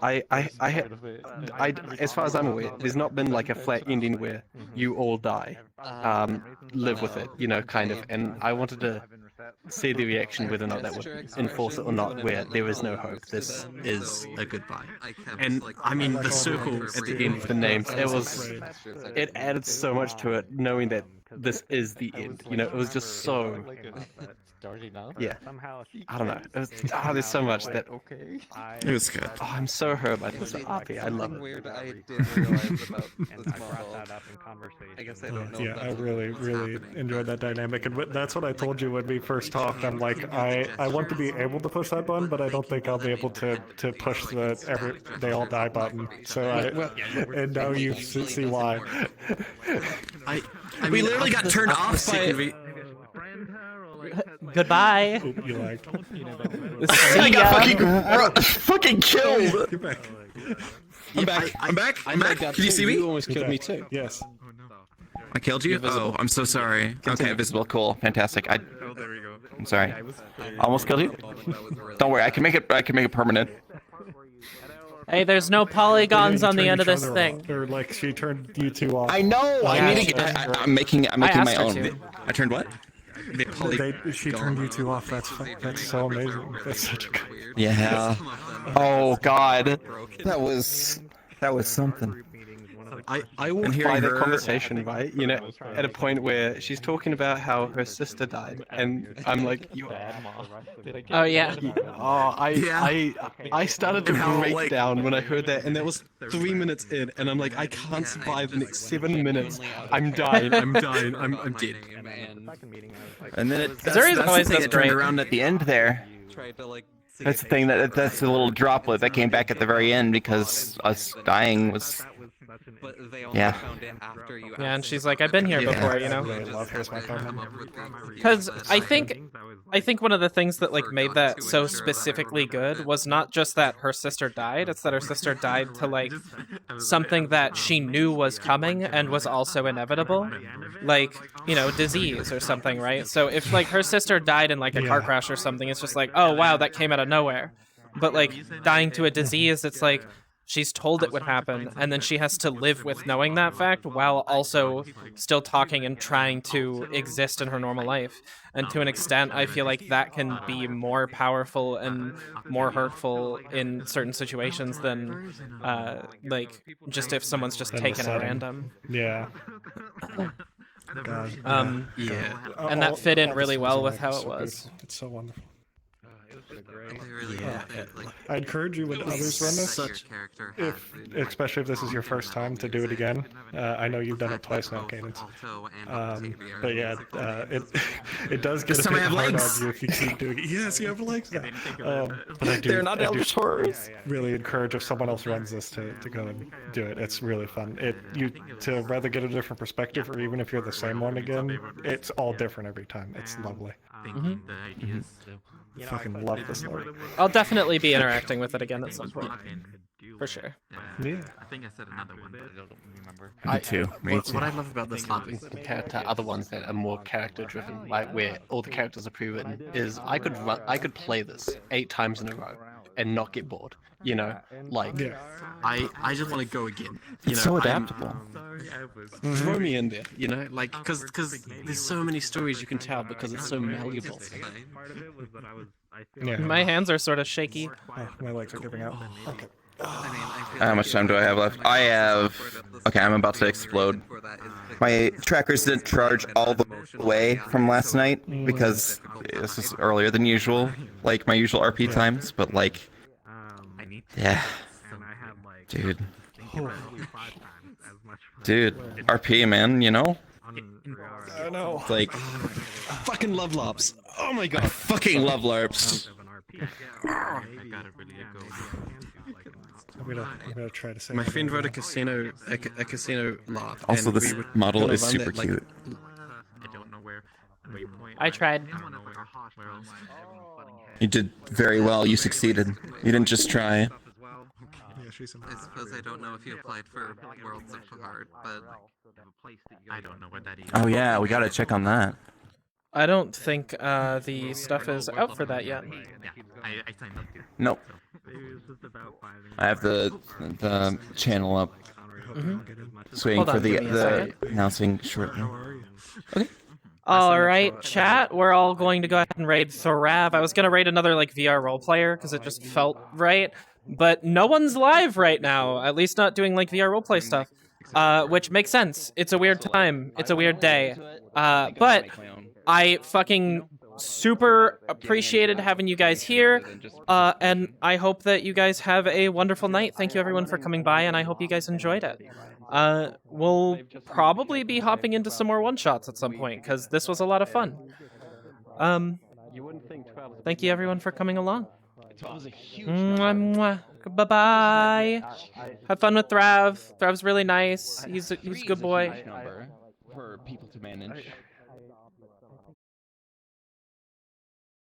As far as I'm aware, there's not been like a flat ending where you all die. Live with it, you know, kind of. And I wanted to see the reaction whether or not that would enforce it or not, where there is no hope. This is a goodbye. And I mean, the circle at the end of the names, it added so much to it, knowing that this is the end. You know, it was just so. Yeah, I don't know. There's so much that. It was good. Oh, I'm so hurt by this RP. I love it. Weird I didn't realize about this model. I guess I don't know. Yeah, I really enjoyed that dynamic, and that's what I told you when we first talked. I'm like, I want to be able to push that button, but I don't think I'll be able to push the they all die button. So and now you see why. We literally got turned off by. Goodbye. You liked. I got fucking killed. Get back. I'm back. Can you see me? You almost killed me too. Yes. I killed you? Oh, I'm so sorry. Okay, visible. Cool. Fantastic. I'm sorry. Almost killed you? Don't worry. I can make it permanent. Hey, there's no polygons on the end of this thing. Or like she turned you two off. I know. I'm making my own. To. I turned what? She turned you two off. That's so amazing. That's such a good. Yeah. Oh God. That was something. I walked by the conversation, right? You know, at a point where she's talking about how her sister died, and I'm like, oh yeah. Oh, I started to break down when I heard that, and that was 3 minutes in, and I'm like, I can't survive the next 7 minutes. I'm dying. I'm dead. And then that's there the always thing this that turned break? around at the end there. That's the thing that's the little droplet that came back at the very end because us dying was. Yeah. Yeah, and she's like, I've been here before, you know. Because I think one of the things that like made that so specifically good was not just that her sister died; it's that her sister died to like something that she knew was coming and was also inevitable, like disease or something, right? So if like her sister died in like a car crash or something, it's just like, oh wow, that came out of nowhere. But like dying to a disease, it's like. She's told it would happen, and then she has to live with knowing that fact while also still talking and trying to exist in her normal life. And to an extent, I feel like that can be more powerful and more hurtful in certain situations than, like, just if someone's just taken at random. Yeah. God. Yeah. And that fit in really well with how it was. It's so wonderful. I encourage you when others run this, especially if this is your first time, to do it again. I know you've done it twice now, Cadence. But yeah, it does get This a time I bit have hard legs. on you if you keep doing it. Yes, you have legs now. But I do, They're not I do Albertors. really encourage if someone else runs this to go and do it. It's really fun. To rather get a different perspective, or even if you're the same one again, it's all different every time. It's lovely. Fucking love this lore. I'll definitely be interacting with it again at some point. For sure. Yeah. I think I said another one, but I don't remember. Me too. What I love about this LARP compared to other ones that are more character driven, like where all the characters are pre-written, is I could play this 8 times in a row and not get bored. You know, like I just want to go again. You It's know, so adaptable. Throw me in there. You know, like because there's so many stories you can tell because it's so malleable. Yeah. My hands are sort of shaky. Oh, my legs are giving out. Okay. How much time do I have left? I have. Okay, I'm about to explode. My trackers didn't charge all the way from last night because this is earlier than usual, like my usual RP times. But like, yeah, dude, RP, man, you know. I know. It's like, Fucking love LARPs. Oh my god. I fucking love LARPs. I'm gonna try to say. My friend wrote a casino LARP. Also, and this we were model gonna is run super that, like, cute. I don't know where. I tried. You did very well. You succeeded. You didn't just try. I suppose I don't know if you applied for Worlds of Hard, but I don't know what that is. Oh yeah, we gotta check on that. I don't think the stuff is out for that yet. I signed up too. Nope. I have the channel up. Just waiting Hold for on, the give me a second. announcing shortly. Okay. All right, chat. We're all going to go ahead and raid Thorav. I was gonna raid another like VR role player because it just felt right, but no one's live right now. At least not doing like VR roleplay stuff, which makes sense. It's a weird time. It's a weird day. But I fucking super appreciated having you guys here, and I hope that you guys have a wonderful night. Thank you everyone for coming by, and I hope you guys enjoyed it. We'll probably be hopping into some more one-shots at some point, because this was a lot of fun. Thank you everyone for coming along. Bye-bye. Have fun with Thrav. Thav's really nice. He's a good boy. For people to manage.